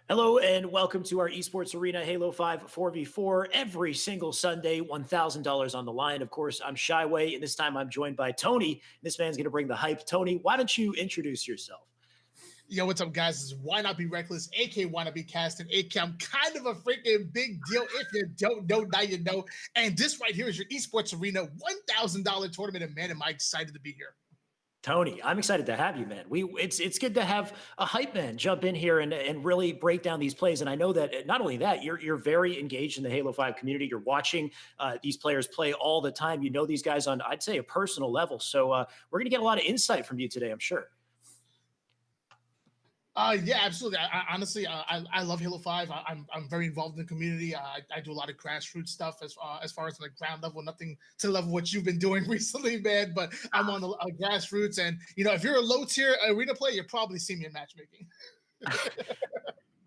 Hello and welcome to our esports arena Halo 5 4v4 every single Sunday, $1,000 on the line. Of course, I'm Shyway, and this time I'm joined by Tony. This man's going to bring the hype. Tony, why don't you introduce yourself? Yo, what's up, guys? This is Why Not Be Reckless, aka Why Not Be Casting, aka I'm kind of a freaking big deal. If you don't know, now you know. And this right here is your esports arena $1,000 tournament, and man, am I excited to be here. Tony, I'm excited to have you, man. It's good to have a hype man jump in here and really break down these plays. And I know that not only that, you're very engaged in the Halo 5 community. You're watching these players play all the time. You know these guys on, I'd say, a personal level. So we're going to get a lot of insight from you today, I'm sure. Yeah, absolutely. I love Halo 5. I'm very involved in the community. I do a lot of grassroots stuff as far as the ground level. Nothing to the level what you've been doing recently, man. But I'm on the grassroots, and if you're a low tier arena player, you'll probably see me in matchmaking.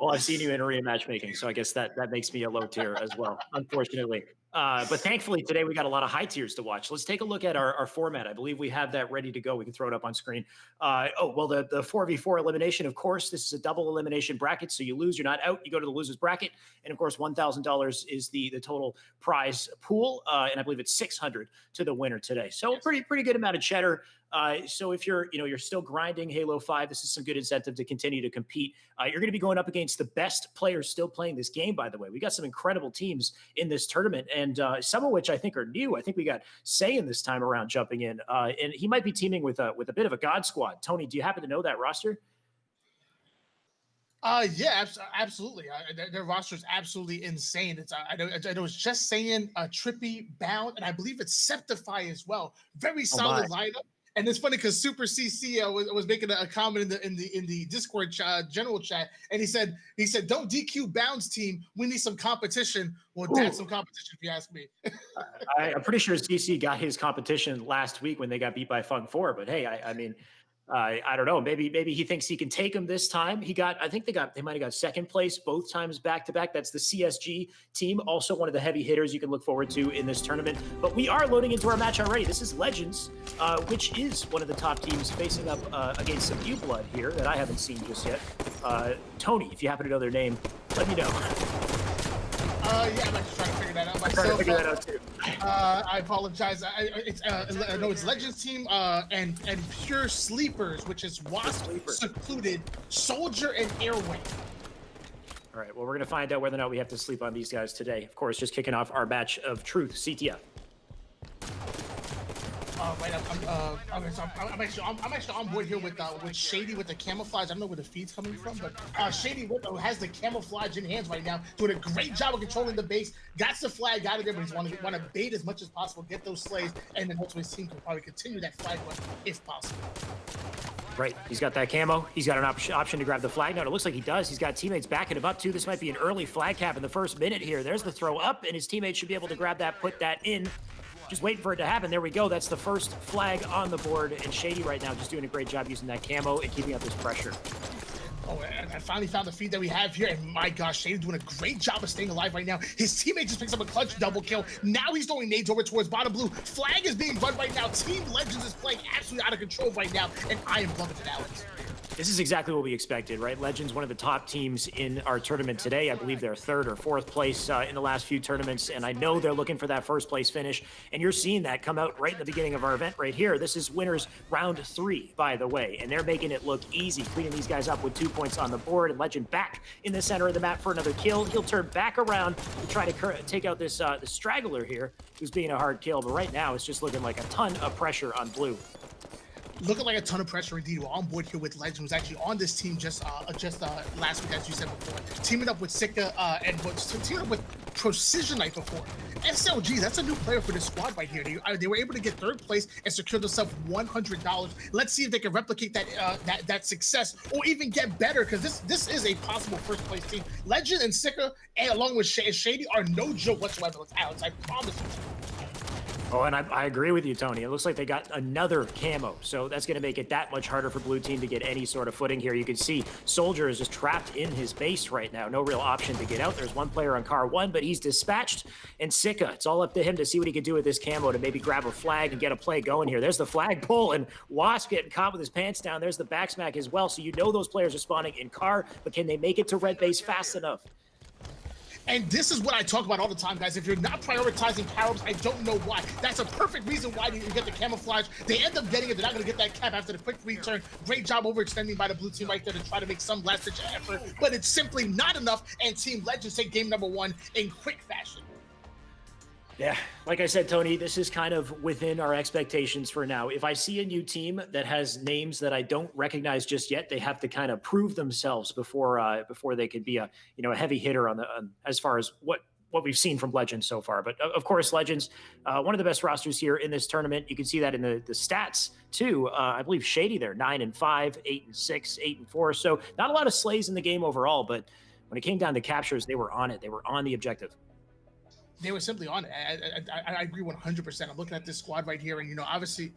Well, I've seen you in arena matchmaking, so I guess that makes me a low tier as well, unfortunately. But thankfully, today we got a lot of high tiers to watch. Let's take a look at our format. I believe we have that ready to go. We can throw it up on screen. The 4v4 elimination, of course, this is a double elimination bracket, so you lose, you're not out. You go to the loser's bracket, and of course, $1,000 is the total prize pool, and I believe it's $600 to the winner today. So yes. pretty good amount of cheddar. So if you're still grinding Halo 5, this is some good incentive to continue to compete. You're going to be going up against the best players still playing this game, by the way. We got some incredible teams in this tournament, and some of which I think are new. I think we got Sayin this time around jumping in, and he might be teaming with a bit of a god squad. Tony, do you happen to know that roster? Yeah, absolutely. Their roster is absolutely insane. I know it's just saying Trippy, Bound, and I believe it's Septify as well. Very solid lineup. And it's funny because Super CC was making a comment in the Discord general chat, and he said don't DQ Bounds team. We need some competition. Well, that's some competition if you ask me. I'm pretty sure CC got his competition last week when they got beat by Funk 4. But hey, I mean. I don't know. Maybe he thinks he can take them this time. I think they might have got second place both times back to back. That's the CSG team, also one of the heavy hitters you can look forward to in this tournament. But we are loading into our match already. This is Legends, which is one of the top teams facing up against some new blood here that I haven't seen just yet. Tony, if you happen to know their name, let me know. Yeah, I'm actually trying to figure that out myself. I'm trying to figure that out too. I apologize. I know it's Legends team and Pure Sleepers, which is Wasp, Secluded, Soldier, and Airway. All right. Well, we're going to find out whether or not we have to sleep on these guys today. Of course, just kicking off our match of truth, CTF. Right, I'm actually on board here with Shady with the camouflage. I don't know where the feed's coming from, but Shady has the camouflage in hands right now, doing a great job of controlling the base. Got the flag out of there, but he's want to bait as much as possible, get those slays, and then hopefully his team can probably continue that flag run if possible. Right, he's got that camo. He's got an option to grab the flag. Now, it looks like he does. He's got teammates backing him up, too. This might be an early flag cap in the first minute here. There's the throw up, and his teammates should be able to grab that, put that in. Just waiting for it to happen. There we go. That's the first flag on the board, and Shady right now just doing a great job using that camo and keeping up this pressure. Oh, and I finally found the feed that we have here, and my gosh, Shady doing a great job of staying alive right now. His teammate just picks up a clutch double kill. Now he's throwing nades over towards bottom blue. Flag is being run right now. Team Legends is playing absolutely out of control right now, and I am loving it, Alex. This is exactly what we expected, right? Legends, one of the top teams in our tournament today. I believe they're third or fourth place in the last few tournaments, and I know they're looking for that first place finish, and you're seeing that come out right in the beginning of our event right here. This is winners round 3, by the way, and they're making it look easy, cleaning these guys up with 2 points on the board, and Legend back in the center of the map for another kill. He'll turn back around to try to take out this the straggler here, who's being a hard kill, but right now it's just looking like a ton of pressure on blue. Looking like a ton of pressure indeed. We're on board here with Legend, who's actually on this team just last week, as you said before. Teaming up with Sika and teaming up with Precision Knight before. SLG, that's a new player for this squad right here. They were able to get third place and secure themselves $100. Let's see if they can replicate that success or even get better, because this is a possible first place team. Legend and Sika, and along with Shady, are no joke whatsoever. Alex, I promise you. Oh, and I agree with you, Tony. It looks like they got another camo, so that's going to make it that much harder for blue team to get any sort of footing here. You can see Soldier is just trapped in his base right now. No real option to get out. There's one player on car one, but he's dispatched. And Sika, it's all up to him to see what he can do with this camo to maybe grab a flag and get a play going here. There's the flag pull, and Wasp getting caught with his pants down. There's the back smack as well. So you know those players are spawning in car, but can they make it to red base fast enough? And this is what I talk about all the time, guys. If you're not prioritizing power-ups, I don't know why. That's a perfect reason why you get the camouflage. They end up getting it. They're not going to get that cap after the quick return. Great job overextending by the blue team right there to try to make some last-ditch effort. But it's simply not enough, and Team Legends take game number one in quick fashion. Yeah, like I said, Tony, this is kind of within our expectations for now. If I see a new team that has names that I don't recognize just yet, they have to kind of prove themselves before they could be a heavy hitter as far as what we've seen from Legends so far. But of course, Legends, one of the best rosters here in this tournament. You can see that in the stats too. I believe Shady there, 9-5, 8-6, 8-4. So not a lot of slays in the game overall, but when it came down to captures, they were on it. They were on the objective. They were simply on it. I agree 100%. I'm looking at this squad right here, and obviously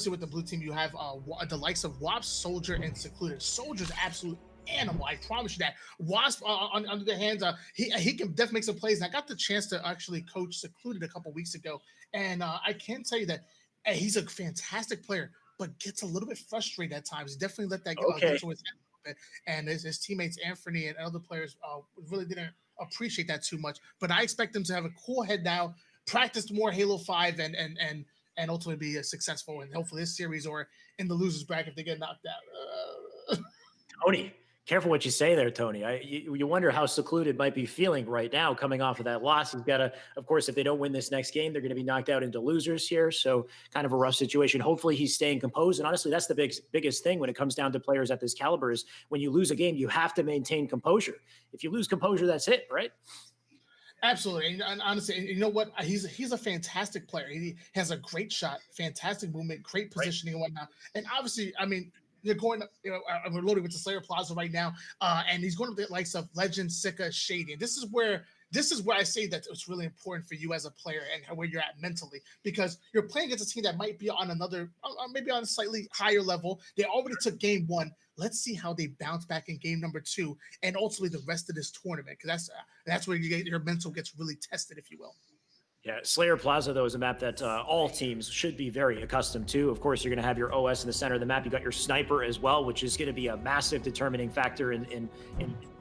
with the blue team, you have the likes of Wasp, Soldier, and Secluded. Soldier's absolute animal. I promise you that. Wasp under the hands, he can definitely make some plays. And I got the chance to actually coach Secluded a couple weeks ago, and I can tell you that he's a fantastic player, but gets a little bit frustrated at times. He definitely let that get to his head a little bit. And his teammates Anthony and other players really didn't appreciate that too much, but I expect them to have a cool head now, practice more Halo 5, and ultimately be successful, and hopefully this series or in the losers bracket if they get knocked out. Tony, careful what you say there, Tony. You wonder how Secluded might be feeling right now coming off of that loss. He's got to, of course, if they don't win this next game, they're going to be knocked out into losers here. So kind of a rough situation. Hopefully he's staying composed. And honestly, that's the biggest thing when it comes down to players at this caliber is when you lose a game, you have to maintain composure. If you lose composure, that's it, right? Absolutely, and honestly, you know what? He's a fantastic player. He has a great shot, fantastic movement, great positioning and whatnot. And obviously, I mean, they're going, we're loaded with the Slayer Plaza right now, and he's going to the likes of Legend, Sika, Shady. And this is where I say that it's really important for you as a player and where you're at mentally, because you're playing against a team that might be on maybe on a slightly higher level. They already took game one. Let's see how they bounce back in game number two, and ultimately the rest of this tournament, because that's where your mental gets really tested, if you will. Yeah, Slayer Plaza, though, is a map that all teams should be very accustomed to. Of course, you're going to have your OS in the center of the map. You got your sniper as well, which is going to be a massive determining factor in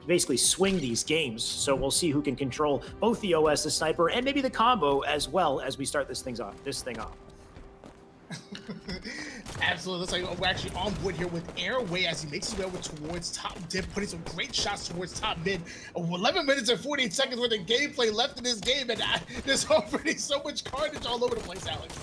basically swing these games. So we'll see who can control both the OS, the sniper, and maybe the combo as well as we start this thing off. Absolutely. Looks like we're actually on board here with Airway as he makes his way over towards top dip, putting some great shots towards top mid. 11 minutes and 48 seconds worth of gameplay left in this game, and there's already so much carnage all over the place, Alex.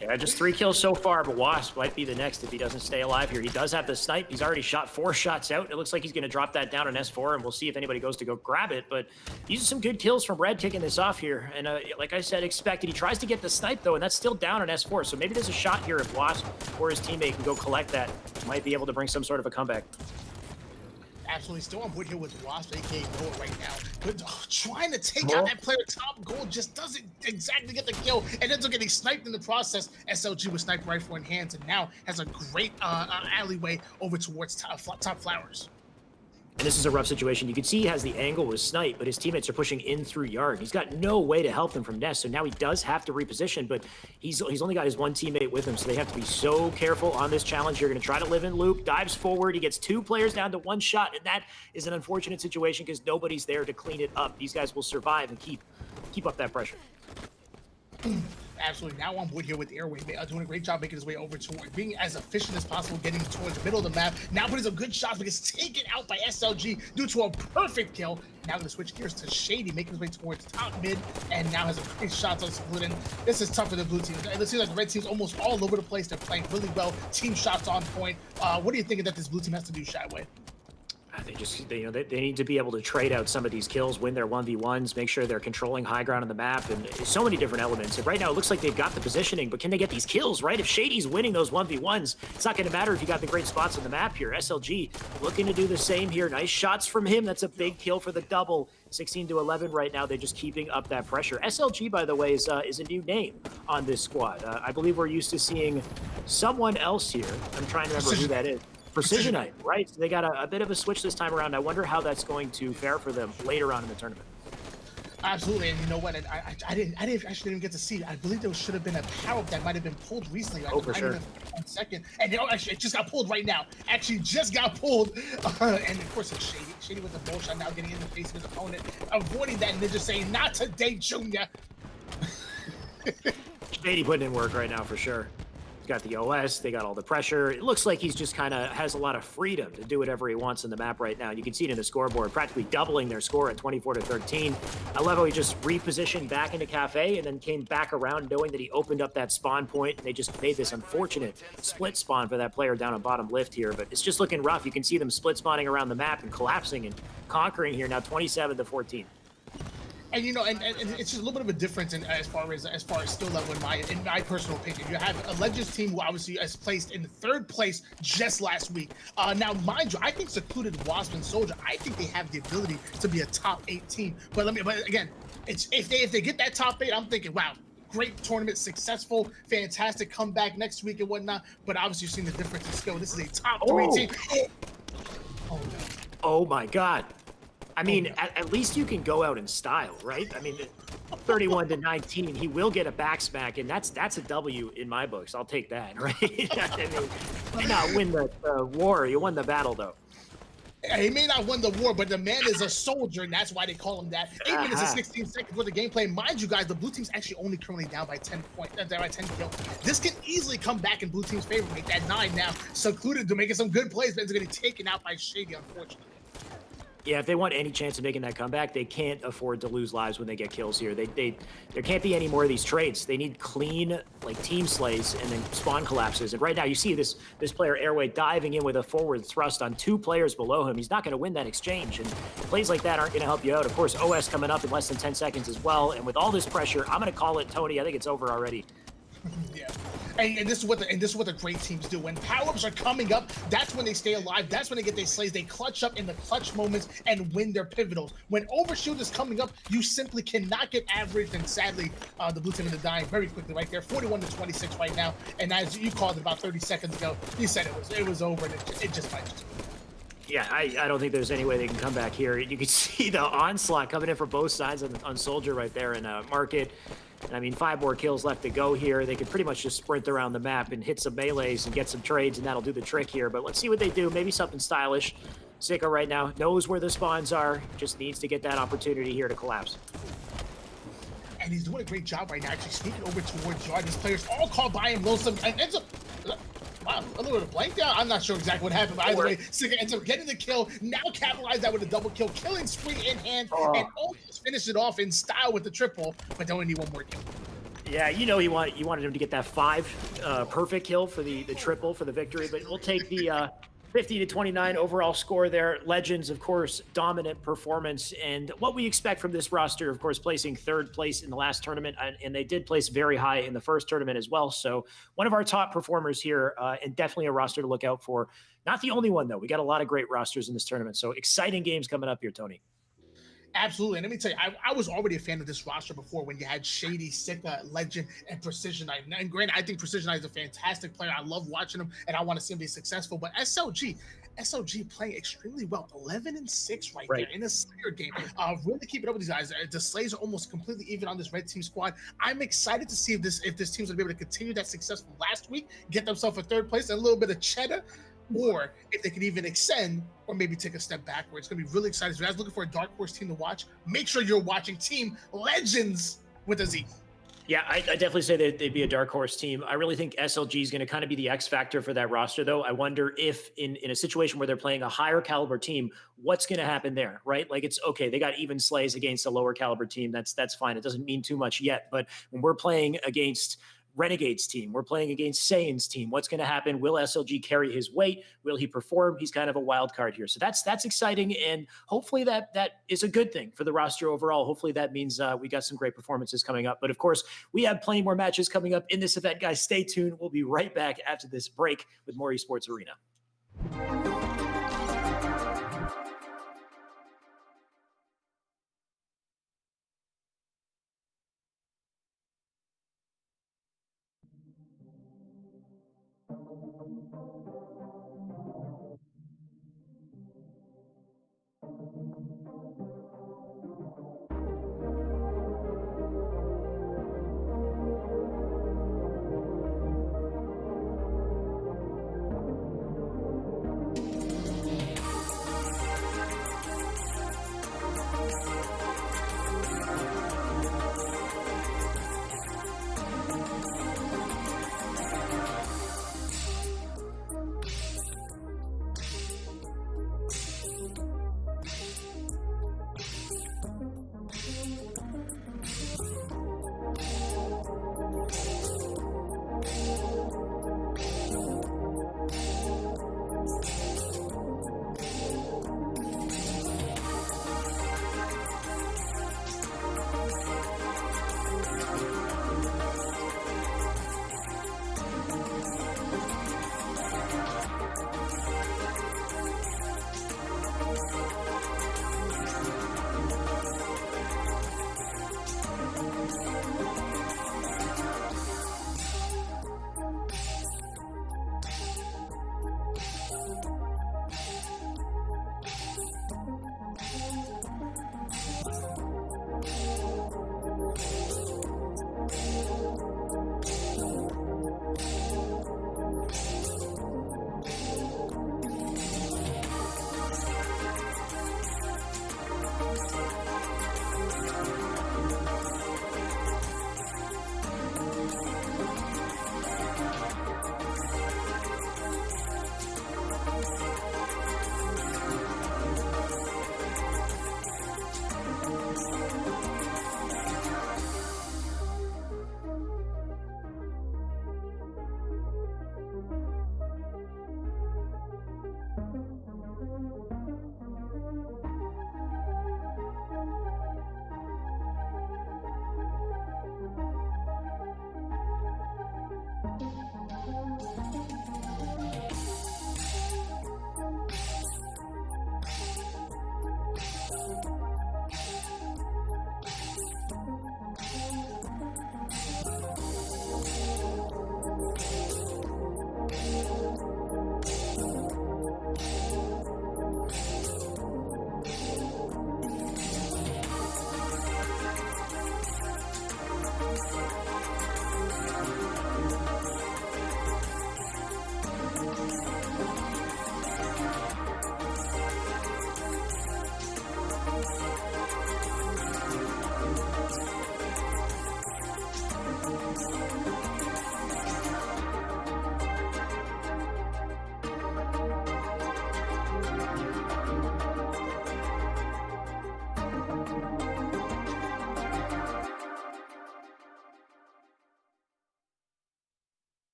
Yeah, just 3 kills so far, but Wasp might be the next if he doesn't stay alive here. He does have the snipe. He's already shot 4 shots out. It looks like he's going to drop that down on S4, and we'll see if anybody goes to go grab it. But these are some good kills from Red kicking this off here. And like I said, expected. He tries to get the snipe, though, and that's still down on S4. So maybe there's a shot here if Wasp or his teammate can go collect that. Might be able to bring some sort of a comeback. Absolutely, still on board here with Wasp, aka Noah right now. But trying to take out that player top goal just doesn't exactly get the kill, and ends up getting sniped in the process. SLG with sniper rifle in hands, and now has a great alleyway over towards top flowers. And this is a rough situation. You can see he has the angle with snipe, but his teammates are pushing in through yard. He's got no way to help them from nest, so now he does have to reposition, but he's only got his one teammate with him, so they have to be so careful on this challenge. You're going to try to live in loop, dives forward. He gets 2 players down to 1 shot, and that is an unfortunate situation because nobody's there to clean it up. These guys will survive and keep up that pressure. Absolutely. Now on board here with Airway, doing a great job making his way over toward being as efficient as possible, getting towards the middle of the map. Now putting some good shots, but gets taken out by SLG due to a perfect kill. Now going to switch gears to Shady, making his way towards top mid, and now has a great shot on Split. This is tough for the blue team. It seems like the red team's almost all over the place. They're playing really well. Team shots on point. What are you thinking that this blue team has to do, Shadway? They need to be able to trade out some of these kills, win their 1v1s, make sure they're controlling high ground on the map, and so many different elements. And right now it looks like they've got the positioning, but can they get these kills, right? If Shady's winning those 1v1s, it's not going to matter if you got the great spots on the map here. SLG looking to do the same here. Nice shots from him. That's a big kill for the double. 16-11 right now. They're just keeping up that pressure. SLG, by the way, is a new name on this squad. I believe we're used to seeing someone else here. I'm trying to remember who that is. Precisionite, right? So they got a bit of a switch this time around. I wonder how that's going to fare for them later on in the tournament. Absolutely, and you know what? I didn't get to see. I believe there should have been a power up that might have been pulled recently. Like, oh, for sure. 1 second, and actually, it just got pulled right now. Actually, just got pulled, and of course it's Shady. Shady with the bullshot now, getting in the face of his opponent, avoiding that, and then just saying, "Not today, Junior." Shady putting in work right now for sure. He's got the OS, they got all the pressure. It looks like he's just kind of has a lot of freedom to do whatever he wants in the map right now. You can see it in the scoreboard, practically doubling their score at 24-13. I love how he just repositioned back into Cafe and then came back around knowing that he opened up that spawn point, and they just made this unfortunate split spawn for that player down on bottom lift here. But it's just looking rough. You can see them split spawning around the map and collapsing and conquering here now 27-14. And and it's just a little bit of a difference as far as skill level in my personal opinion. You have a Legends team who obviously is placed in 3rd place just last week. Now, mind you, I think Secluded, Wasp, and Soldier, I think they have the ability to be a top 8 team. But again, it's if they get that top 8, I'm thinking, wow, great tournament, successful, fantastic comeback next week and whatnot. But obviously, you've seen the difference in skill. This is a top 3 team. Oh no! Oh my God! I mean, at least you can go out in style, right? I mean, 31-19, he will get a back smack, and that's a W in my books. I'll take that, right? I mean, you may not win the war. You won the battle, though. He may not win the war, but the man is a soldier, and that's why they call him that. 8 minutes and 16 seconds worth of gameplay. Mind you guys, the blue team's actually only currently down by 10 points. Down by 10 kills. This can easily come back in blue team's favor. Make that 9 now. Secluded to making some good plays, but it's going to be taken out by Shady, unfortunately. Yeah, if they want any chance of making that comeback, they can't afford to lose lives when they get kills here. There can't be any more of these trades. They need clean, like, team slays and then spawn collapses. And right now, you see this player Airway diving in with a forward thrust on 2 players below him. He's not going to win that exchange, and plays like that aren't going to help you out. Of course, OS coming up in less than 10 seconds as well. And with all this pressure, I'm going to call it, Tony. I think it's over already. Yeah. And this is what the great teams do. When power-ups are coming up, that's when they stay alive. That's when they get their slays. They clutch up in the clutch moments and win their pivotals. When overshoot is coming up, you simply cannot get averaged. And sadly, the blue team is dying very quickly right there. 41-26 right now. And as you called it about 30 seconds ago, you said it was over, and it just might just. Yeah, I don't think there's any way they can come back here. You can see the onslaught coming in from both sides on Soldier right there in Market. And I mean, 5 more kills left to go here. They could pretty much just sprint around the map and hit some melees and get some trades, and that'll do the trick here. But let's see what they do. Maybe something stylish. Sicko right now knows where the spawns are. Just needs to get that opportunity here to collapse. And he's doing a great job right now, actually sneaking over towards Yard. These players all caught by him, lonesome, and ends up. Wow, a little bit of blank down. I'm not sure exactly what happened, but either way, Sicko ends up getting the kill. Now capitalize that with a double kill, killing spree in hand, and almost finish it off in style with the triple, but they only need 1 more kill. Yeah, you wanted him to get that 5 perfect kill for the triple for the victory, but we'll take the 50-29 overall score there. Legends, of course, dominant performance. And what we expect from this roster, of course, placing 3rd place in the last tournament, and they did place very high in the first tournament as well. So one of our top performers here, and definitely a roster to look out for. Not the only one, though. We got a lot of great rosters in this tournament. So exciting games coming up here, Tony. Absolutely. And let me tell you, I was already a fan of this roster before when you had Shady, Sicko, Legend, and Precision Knife. And granted, I think Precision Knife is a fantastic player. I love watching him, and I want to see him be successful. But SLG playing extremely well. 11-6 right there in a Slayer game. Really keep it up with these guys. The Slays are almost completely even on this red team squad. I'm excited to see if this team's going to be able to continue that success from last week, get themselves a 3rd place and a little bit of cheddar, or if they could even extend or maybe take a step backward. It's going to be really exciting. So you guys looking for a dark horse team to watch, make sure you're watching Team Legends with a Z. Yeah, I definitely say that they'd be a dark horse team. I really think SLG is going to kind of be the X factor for that roster, though. I wonder if in a situation where they're playing a higher caliber team, what's going to happen there, right? Like, it's okay. They got even slays against a lower caliber team. That's fine. It doesn't mean too much yet. But when we're playing against Renegade's team. We're playing against Saiyans' team. What's going to happen? Will SLG carry his weight? Will he perform? He's kind of a wild card here. So that's exciting, and hopefully that is a good thing for the roster overall. Hopefully that means we got some great performances coming up. But of course, we have plenty more matches coming up in this event, guys. Stay tuned. We'll be right back after this break with more Esports Arena.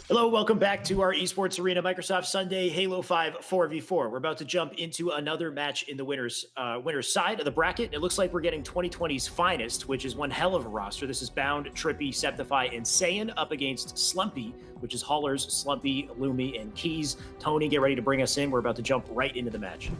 Hello, welcome back to our Esports Arena Microsoft Sunday Halo 5 4v4. We're about to jump into another match in the winner's side of the bracket. It looks like we're getting 2020's finest, which is one hell of a roster. This is Bound, Trippy, Septify, and Saiyan up against Slumpee, which is Haulers, Slumpee, Lumi, and Keys. Tony, get ready to bring us in. We're about to jump right into the match.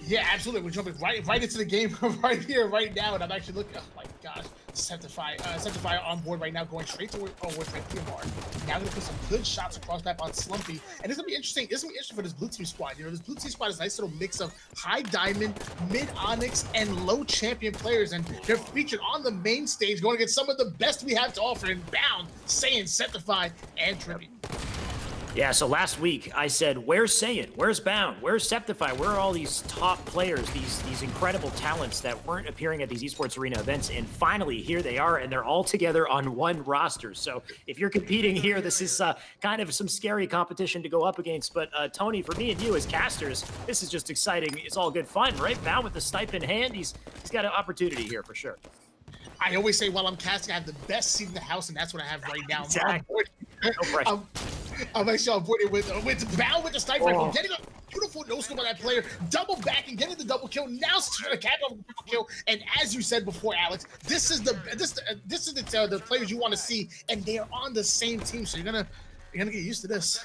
Yeah, absolutely. We're jumping right into the game right here, right now, and I'm actually looking. Oh my gosh, Septify on board right now, going straight towards PMR. Now gonna put some good shots across map on Slumpee, and it's gonna be interesting. It's gonna be interesting for this blue team squad. You know, this blue team squad is a nice little mix of high diamond, mid onyx, and low champion players, and they're featured on the main stage, going against some of the best we have to offer in Bound, Saiyan, Septify, and Trippy. Yeah, so last week I said, where's Saiyan? Where's Bound? Where's Septify? Where are all these top players, these incredible talents that weren't appearing at these Esports Arena events? And finally, here they are, and they're all together on one roster. So if you're competing here, this is kind of some scary competition to go up against. But Tony, for me and you as casters, this is just exciting. It's all good fun, right? Bound with the snipe in hand, he's got an opportunity here for sure. I always say while I'm casting, I have the best seat in the house, and that's what I have right now. Exactly. No pressure. I'm actually on board here with Bound with the sniper rifle, getting a beautiful no scope on that player, double back and getting the double kill. Now cap off the kill. And as you said before, Alex, this is the players you want to see, and they are on the same team. So you're gonna get used to this.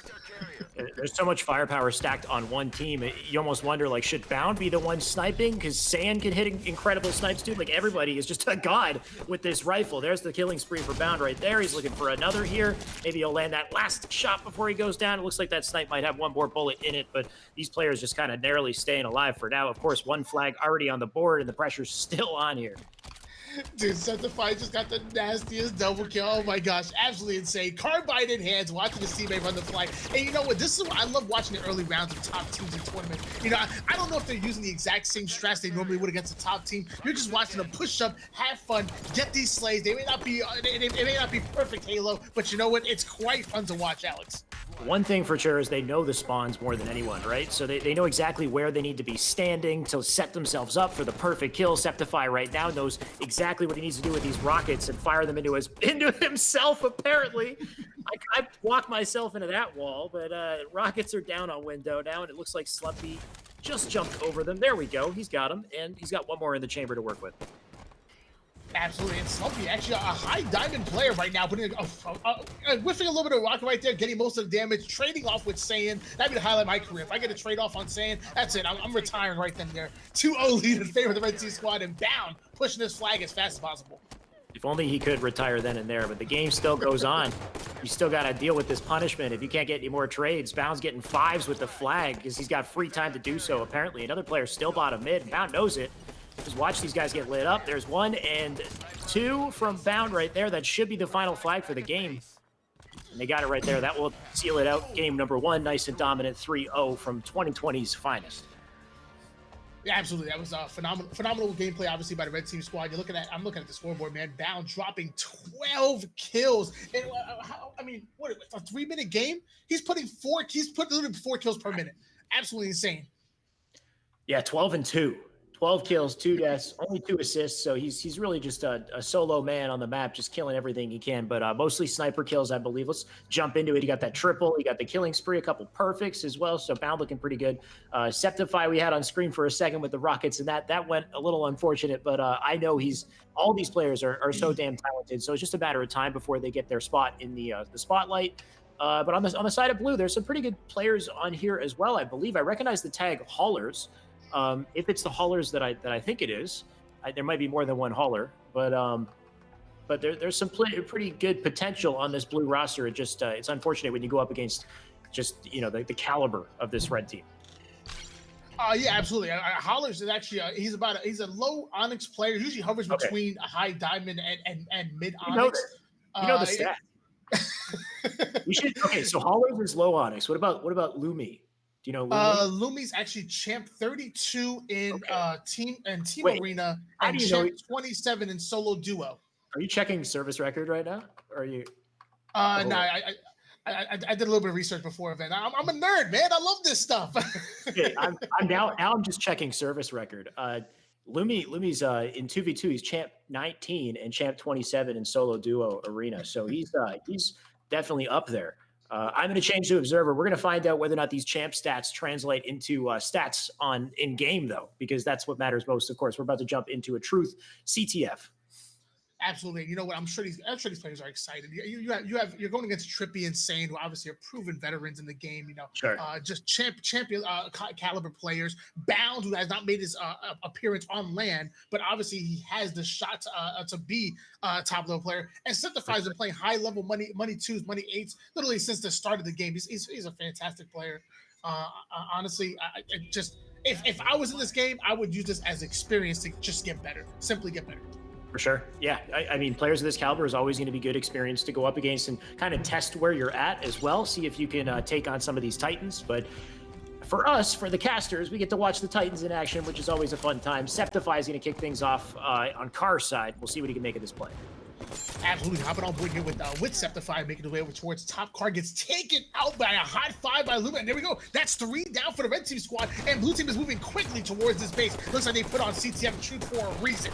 There's so much firepower stacked on one team. You almost wonder, like, should Bound be the one sniping? Because Sand can hit incredible snipes, too. Like, everybody is just a god with this rifle. There's the killing spree for Bound right there. He's looking for another here. Maybe he'll land that last shot before he goes down. It looks like that snipe might have one more bullet in it, but these players just kind of narrowly staying alive for now. Of course, one flag already on the board, and the pressure's still on here. Dude, Slumpee just got the nastiest double kill. Oh my gosh, absolutely insane. Carbine in hands, watching his teammate run the flag. And you know what? This is what I love watching the early rounds of top teams in tournament. You know, I don't know if they're using the exact same strats they normally would against the top team. You're just watching them push up, have fun, get these slays. They may not be perfect Halo, but you know what? It's quite fun to watch, Alex. One thing for sure is they know the spawns more than anyone, right? So they know exactly where they need to be standing to set themselves up for the perfect kill. Septify right now knows exactly what he needs to do with these rockets and fire them into himself, apparently. I walked myself into that wall, but rockets are down on window now, and it looks like Slumpee just jumped over them. There we go. He's got him, and he's got one more in the chamber to work with. Absolutely, and Slumpee actually a high diamond player right now, putting whiffing a little bit of rocket right there, getting most of the damage, trading off with Saiyan. That'd be the highlight of my career. If I get a trade off on Saiyan, that's it. I'm retiring right then there. 2-0 lead in favor of the Red Team squad, and Bound pushing this flag as fast as possible. If only he could retire then and there, but the game still goes on. You still got to deal with this punishment. If you can't get any more trades, Bound's getting 5s with the flag because he's got free time to do so, apparently. Another player still bottom mid, and Bound knows it. Just watch these guys get lit up. There's 1 and 2 from Bound right there. That should be the final flag for the game. And they got it right there. That will seal it out. Game number 1, nice and dominant, 3-0 from 2020's finest. Yeah, absolutely. That was a phenomenal gameplay, obviously, by the Red Team squad. I'm looking at the scoreboard, man. Bound dropping 12 kills. And I mean, what a 3-minute game? He's putting literally 4 kills per minute. Absolutely insane. Yeah, 12 and 2. 12 kills, 2 deaths, only 2 assists. So he's really just a solo man on the map, just killing everything he can. But mostly sniper kills, I believe. Let's jump into it. He got that triple. He got the killing spree, a couple perfects as well. So Bound looking pretty good. Septify we had on screen for a second with the rockets, and that went a little unfortunate. But I know all these players are so damn talented. So it's just a matter of time before they get their spot in the spotlight. But on the side of blue, there's some pretty good players on here as well. I believe I recognize the tag Haulers. If it's the haulers that I think it is, there might be more than one hauler, but there's some pretty good potential on this blue roster. It's unfortunate when you go up against just the caliber of this red team. Yeah, absolutely. Haulers is actually he's a low Onyx player. Usually hovers between a high diamond and mid Onyx. You know the stat. So Haulers is low Onyx. What about Lumpee? Do you know Lumpee? Lumpee's actually champ 32 in team arena and champ champ 27 in solo duo. Are you checking service record right now? Or are you? No, I did a little bit of research before event. I'm a nerd, man. I love this stuff. Okay, I'm just checking service record. Lumpie's in 2v2. He's champ 19 and champ 27 in solo duo arena. So he's definitely up there. I'm going to change to observer. We're going to find out whether or not these champ stats translate into stats in game, though, because that's what matters most. Of course, we're about to jump into a truth CTF. Absolutely. You know what? I'm sure these players are excited. You're going against Trippy and Sane, who obviously are proven veterans in the game. Sure. Just champion caliber players. Bound, who has not made his appearance on land, but obviously he has the shot to be top level player. And Septify's been playing high level money 2s, money 8s, literally since the start of the game. He's a fantastic player. Honestly, if I was in this game, I would use this as experience to just get better, simply get better. For sure. Yeah. I mean, players of this caliber is always going to be good experience to go up against and kind of test where you're at as well. See if you can take on some of these Titans. But for us, for the casters, we get to watch the Titans in action, which is always a fun time. Septify is going to kick things off on Carr's side. We'll see what he can make of this play. Absolutely. Hopping on board here with Septify, making the way over towards top. Car gets taken out by a hot 5 by Luma. And there we go. That's 3 down for the red team squad. And blue team is moving quickly towards this base. Looks like they put on CTF Truth for a reason.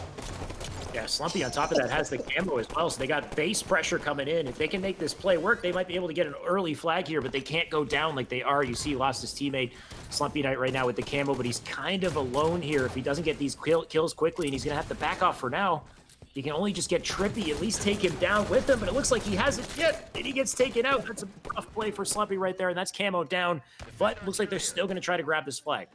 Yeah, Slumpee on top of that has the camo as well, so they got base pressure coming in. If they can make this play work, they might be able to get an early flag here, but they can't go down like they are. You see he lost his teammate, Slumpee Knight, right now with the camo, but he's kind of alone here. If he doesn't get these kills quickly, and he's going to have to back off for now, he can only just get Trippy, at least take him down with him, but it looks like he hasn't yet, and he gets taken out. That's a rough play for Slumpee right there, and that's camo down, but looks like they're still going to try to grab this flag.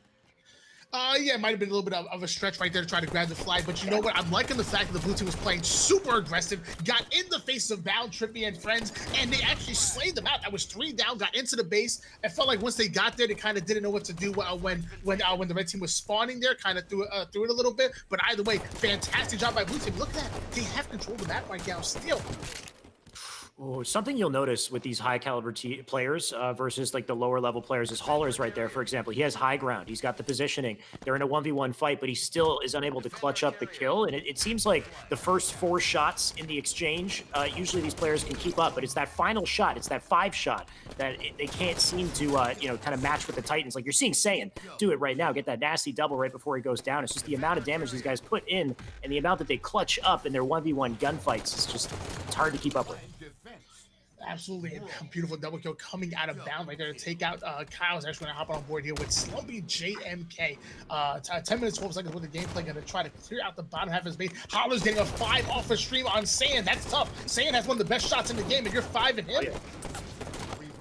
Yeah, it might have been a little bit of a stretch right there to try to grab the flag, but you know what? I'm liking the fact that the blue team was playing super aggressive, got in the face of Bound, Trippy, and friends, and they actually slayed them out. That was 3 down, got into the base. It felt like once they got there, they kind of didn't know what to do when the red team was spawning there, kind of threw it a little bit. But either way, fantastic job by blue team. Look at that. They have control of the map right now still. Oh, something you'll notice with these high caliber players versus like the lower level players is Haller's right there, for example. He has high ground. He's got the positioning. They're in a 1v1 fight, but he still is unable to clutch up the kill. And it seems like the first 4 shots in the exchange, usually these players can keep up, but it's that final shot. It's that 5 shot that they can't seem to, kind of match with the Titans. Like you're seeing Saiyan do it right now, get that nasty double right before he goes down. It's just the amount of damage these guys put in and the amount that they clutch up in their 1v1 gunfights. It's hard to keep up with. Absolutely a beautiful double kill coming out of Bound right there to take out Kyle's actually going to hop on board here with Slumpee JMK. 10 minutes, 12 seconds with the gameplay, going to try to clear out the bottom half of his base. Holler's getting a 5 off a stream on Saiyan. That's tough. Saiyan has one of the best shots in the game, and you're 5 in him. Oh, yeah.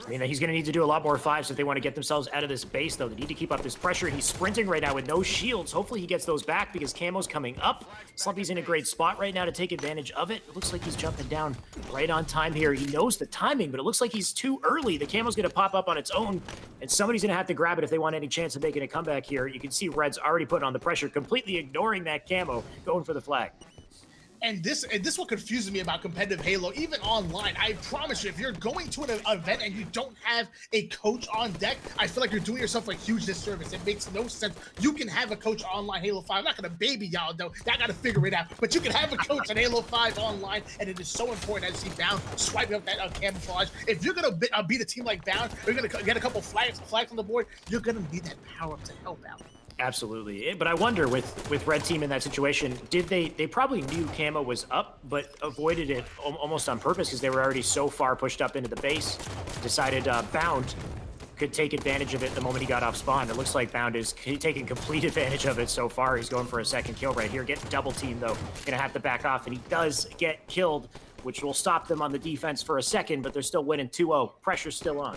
I mean, he's going to need to do a lot more 5s if they want to get themselves out of this base, though. They need to keep up this pressure. He's sprinting right now with no shields. Hopefully he gets those back because Camo's coming up. Slumpy's in a great spot right now to take advantage of it. It looks like he's jumping down right on time here. He knows the timing, but it looks like he's too early. The Camo's going to pop up on its own, and somebody's going to have to grab it if they want any chance of making a comeback here. You can see Red's already putting on the pressure, completely ignoring that Camo, going for the flag. And this what confuses me about competitive Halo, even online. I promise you, if you're going to an event and you don't have a coach on deck, I feel like you're doing yourself a huge disservice. It makes no sense. You can have a coach online Halo 5. I'm not going to baby y'all, though. Y'all got to figure it out. But you can have a coach in Halo 5 online, and it is so important as you see Bound swiping up that camouflage. If you're going to beat a team like Bound, you're going to get a couple flags on the board, you're going to need that power up to help out. Absolutely. But I wonder with Red Team in that situation, they probably knew Camo was up, but avoided it almost on purpose because they were already so far pushed up into the base, decided Bound could take advantage of it the moment he got off spawn. It looks like Bound is taking complete advantage of it so far. He's going for a second kill right here. Getting double teamed, though. Going to have to back off, and he does get killed, which will stop them on the defense for a second, but they're still winning 2-0. Pressure's still on.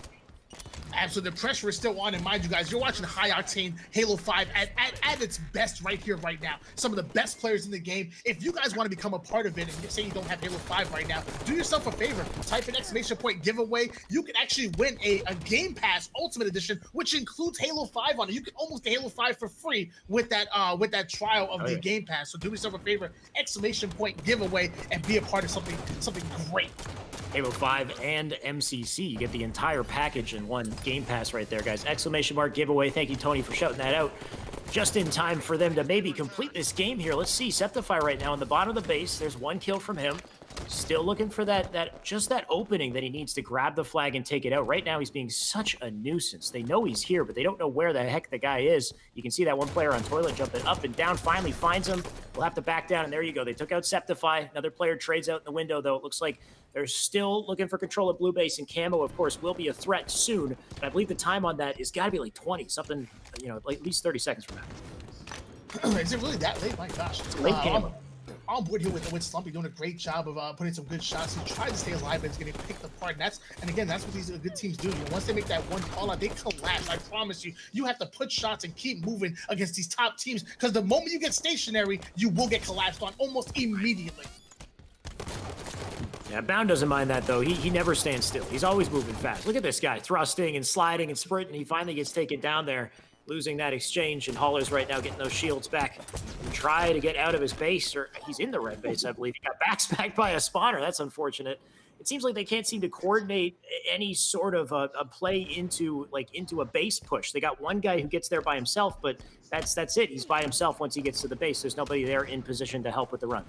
Absolutely, the pressure is still on, and mind you guys, you're watching high octane Halo 5 at its best right here, right now. Some of the best players in the game. If you guys want to become a part of it, and you say you don't have Halo 5 right now, do yourself a favor. Type in ! giveaway. You can actually win a Game Pass Ultimate Edition, which includes Halo 5 on it. You can almost get Halo 5 for free with that trial of the Game Pass. So do yourself a favor, ! giveaway, and be a part of something great. Halo 5 and MCC. You get the entire package in one Game Pass right there, guys. ! giveaway. Thank you, Tony, for shouting that out. Just in time for them to maybe complete this game here. Let's see. Septify right now in the bottom of the base. There's 1 kill from him. Still looking for that opening that he needs to grab the flag and take it out. Right now, he's being such a nuisance. They know he's here, but they don't know where the heck the guy is. You can see that one player on toilet jumping up and down, finally finds him. We'll have to back down, and there you go. They took out Septify. Another player trades out in the window, though. It looks like they're still looking for control of blue base, and Camo, of course, will be a threat soon. But I believe the time on that is got to be like 20, something, like at least 30 seconds from now. Is it really that late? My gosh. It's late Camo. On board here with Slumpee doing a great job of putting some good shots. He tried to stay alive, but it's getting picked apart. And again, that's what these good teams do. Once they make that one call out, they collapse. I promise you. You have to put shots and keep moving against these top teams, because the moment you get stationary, you will get collapsed on almost immediately. Yeah, Bound doesn't mind that, though. He never stands still. He's always moving fast. Look at this guy, thrusting and sliding and sprinting. He finally gets taken down there, losing that exchange, and Haller's right now getting those shields back and try to get out of his base, or he's in the red base, I believe. He got backspacked by a spawner. That's unfortunate. It seems like they can't seem to coordinate any sort of a play into a base push. They got one guy who gets there by himself, but that's it. He's by himself once he gets to the base. There's nobody there in position to help with the run.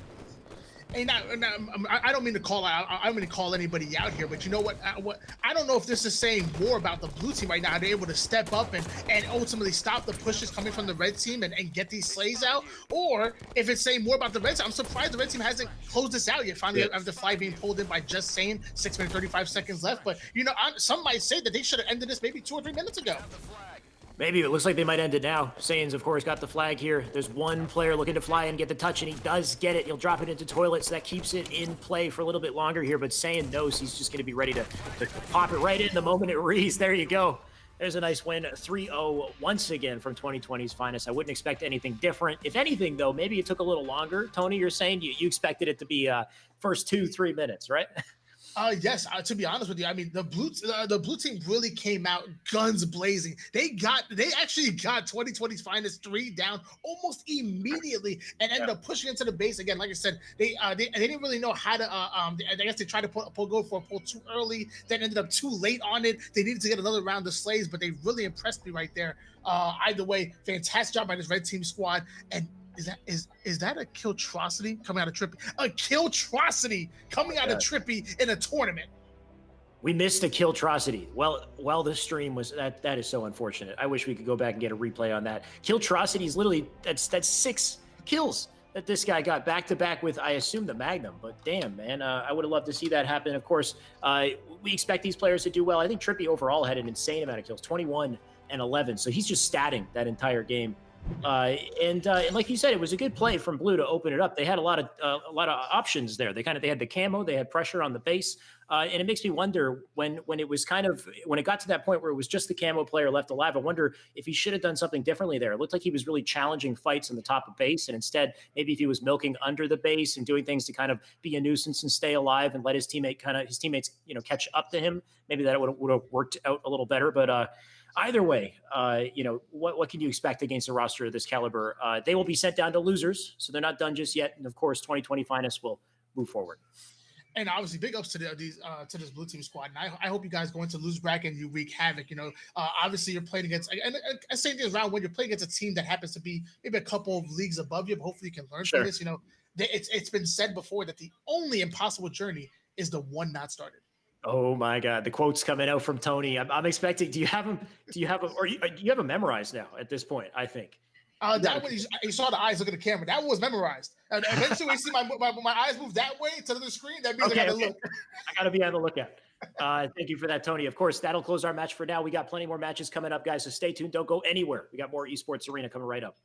I don't mean to call out. I don't mean to call anybody out here, but you know what? I don't know if this is saying more about the blue team right now. They're able to step up and ultimately stop the pushes coming from the red team and get these slays out, or if it's saying more about the red team. I'm surprised the red team hasn't closed this out yet. Finally, after the flag being pulled in by just saying 6 minutes 35 seconds left. But you know, some might say that they should have ended this maybe 2 or 3 minutes ago. Maybe it looks like they might end it now. Saiyans, of course, got the flag here. There's one player looking to fly and get the touch, and he does get it. He'll drop it into toilet, so that keeps it in play for a little bit longer here. But Saiyan knows he's just going to be ready to pop it right in the moment it reads. There you go. There's a nice win, 3-0 once again from 2020's finest. I wouldn't expect anything different. If anything, though, maybe it took a little longer. Tony, you're saying you expected it to be first 2-3 minutes, right? Yes. To be honest with you, I mean the blue team really came out guns blazing. They actually got 2020's finest 3 down almost immediately and ended up pushing into the base again. Like I said, they didn't really know how to. I guess they tried to go for a pull too early, then ended up too late on it. They needed to get another round of slays, but they really impressed me right there. Either way, fantastic job by this red team squad. And is that a Killtrocity coming out of Trippy? A Killtrocity coming out of Trippy in a tournament. We missed a Killtrocity. Well, the stream was that is so unfortunate. I wish we could go back and get a replay on that. Killtrocity is literally that's 6 kills that this guy got back to back with, I assume, the Magnum. But damn, man, I would have loved to see that happen. Of course, we expect these players to do well. I think Trippy overall had an insane amount of kills, 21 and 11. So he's just statting that entire game. And like you said, it was a good play from Blue to open it up. They had a lot of options there. They had the camo, they had pressure on the base, and it makes me wonder when it got to that point where it was just the camo player left alive. I wonder if he should have done something differently there. It looked like he was really challenging fights on the top of base, and instead maybe if he was milking under the base and doing things to kind of be a nuisance and stay alive and let his teammates catch up to him, maybe that would have worked out a little better. But either way, what can you expect against a roster of this caliber? They will be sent down to losers, so they're not done just yet. And of course, 2020 finest will move forward. And obviously, big ups to this blue team squad. And I hope you guys go into lose bracket and you wreak havoc. Obviously you're playing against, and I say this round when you're playing against a team that happens to be maybe a couple of leagues above you, but hopefully you can learn from this. It's been said before that the only impossible journey is the one not started. Oh my God, the quote's coming out from Tony. I'm expecting. Do you have them? Do you have them memorized now at this point? I think. That one you saw the eyes look at the camera. That one was memorized. And eventually, we see my eyes move that way to the screen. That means I got to look. I got to be on the lookout. Thank you for that, Tony. Of course, that'll close our match for now. We got plenty more matches coming up, guys. So stay tuned. Don't go anywhere. We got more Esports Arena coming right up.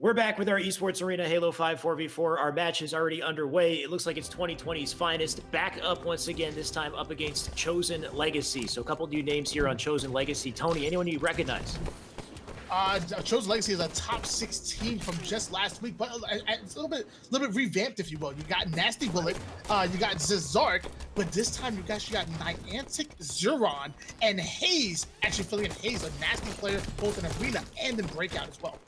We're back with our Esports Arena Halo 5 4v4. Our match is already underway. It looks like it's 2020's finest. Back up once again, this time up against Chosen Legacy. So a couple new names here on Chosen Legacy. Tony, anyone you recognize? Chosen Legacy is a top 16 from just last week, but it's a little bit revamped, if you will. You got Nasty Bullet, you got Zizark, but this time you got Niantic, Zuron, and Hayes. Actually filling in Hayes, a nasty player, both in Arena and in Breakout as well.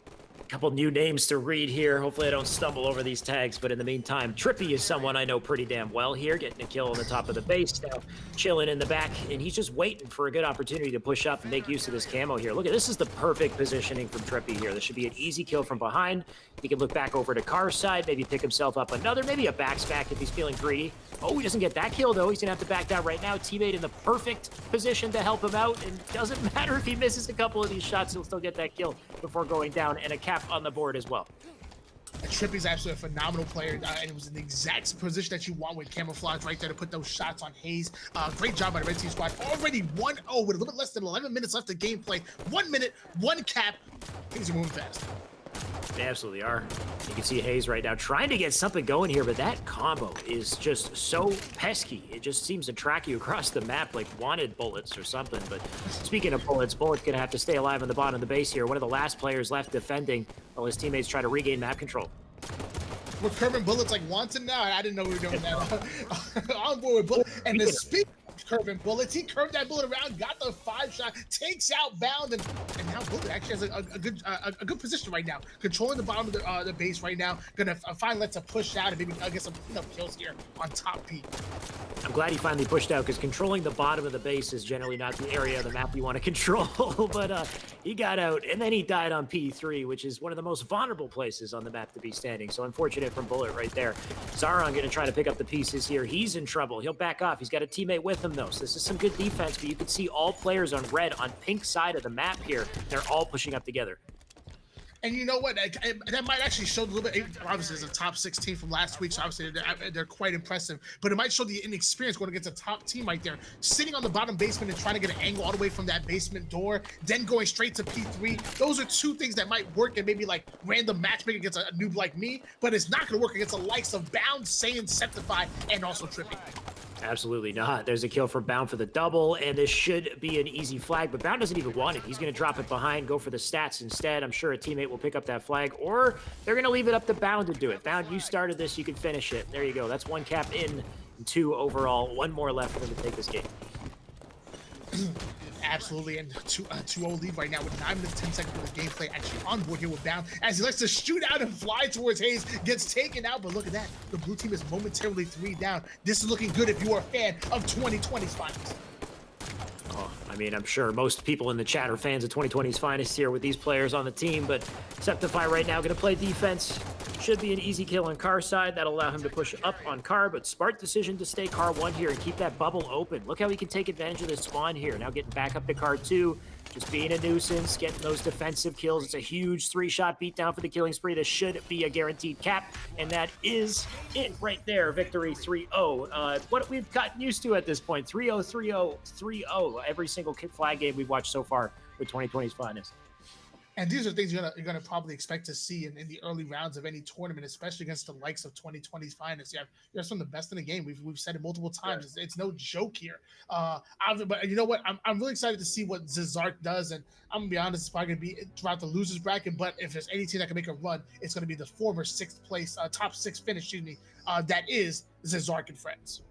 Couple new names to read here. Hopefully I don't stumble over these tags, but in the meantime, Trippy is someone I know pretty damn well here, getting a kill on the top of the base, now chilling in the back, and he's just waiting for a good opportunity to push up and make use of this camo here. Look at this, is the perfect positioning from Trippy here. This should be an easy kill from behind. He can look back over to Car's side, maybe pick himself up another, maybe a backsmack if he's feeling greedy. Oh, he doesn't get that kill though. He's gonna have to back down right now. Teammate in the perfect position to help him out, and doesn't matter if he misses a couple of these shots, he'll still get that kill before going down, and a cap on the board as well. Trippy's actually a phenomenal player, and it was in the exact position that you want with camouflage right there to put those shots on Hayes. Great job by the Red Team squad. Already 1-0 with a little bit less than 11 minutes left of gameplay. 1 minute, 1 cap. Things are moving fast. They absolutely are. You can see Hayes right now trying to get something going here, but that combo is just so pesky. It just seems to track you across the map like wanted bullets or something. But speaking of bullets, Bullet's going to have to stay alive on the bottom of the base here. One of the last players left defending while his teammates try to regain map control. We're curving Bullets like wanted now. I didn't know we were doing that. On board with Bullet. And the speed curving Bullets, he curved that bullet around, got the 5-shot, takes out Bound, and now Bullet actually has a good position right now, controlling the bottom of the base right now. Gonna finally let to push out and maybe get some kills here on top P. I'm glad he finally pushed out, because controlling the bottom of the base is generally not the area of the map you want to control. But he got out, and then he died on P3, which is one of the most vulnerable places on the map to be standing. So unfortunate from Bullet right there. Zaron going to try to pick up the pieces here. He's in trouble. He'll back off. He's got a teammate with him, though. So this is some good defense, but you can see all players on red, on pink side of the map here. They're all pushing up together. And you know what? That might actually show a little bit. Obviously, it's a top 16 from last week, so obviously they're quite impressive. But it might show the inexperience going against a top team right there, sitting on the bottom basement and trying to get an angle all the way from that basement door, then going straight to P3. Those are two things that might work in maybe like random matchmaking against a noob like me, but it's not going to work against the likes of Bound, Saiyan, Septify, and also Trippy. Absolutely not. There's a kill for Bound for the double, and this should be an easy flag, but Bound doesn't even want it. He's going to drop it behind, go for the stats instead. I'm sure a teammate will pick up that flag, or they're going to leave it up to Bound to do it. Bound, you started this, you can finish it. There you go. That's 1 cap in, and 2 overall. 1 more left for them to take this game. Absolutely, and 2-0 lead right now with 9 minutes 10 seconds of the gameplay actually on board here with Bound as he likes to shoot out and fly towards Hayes, gets taken out, but look at that, the blue team is momentarily 3 down. This is looking good if you are a fan of 2020's finals. Oh, I mean, I'm sure most people in the chat are fans of 2020's finest here with these players on the team, but Septify right now going to play defense. Should be an easy kill on Car's side. That'll allow him to push up on Car, but smart decision to stay Car 1 here and keep that bubble open. Look how he can take advantage of this spawn here. Now getting back up to Car 2, just being a nuisance, getting those defensive kills. It's a huge 3-shot beatdown for the killing spree. This should be a guaranteed cap, and that is it right there. Victory 3-0. What we've gotten used to at this point, 3-0, 3-0, 3-0. Every single flag game we've watched so far with 2020's finest. And these are things you're gonna probably expect to see in the early rounds of any tournament, especially against the likes of 2020's finest. You have some of the best in the game. We've said it multiple times. It's no joke here. But you know what? I'm really excited to see what Zizark does, and I'm gonna be honest, it's probably gonna be throughout the losers bracket. But if there's any team that can make a run, it's gonna be the former 6th place, top 6 finish, excuse me. That is Zizark and friends.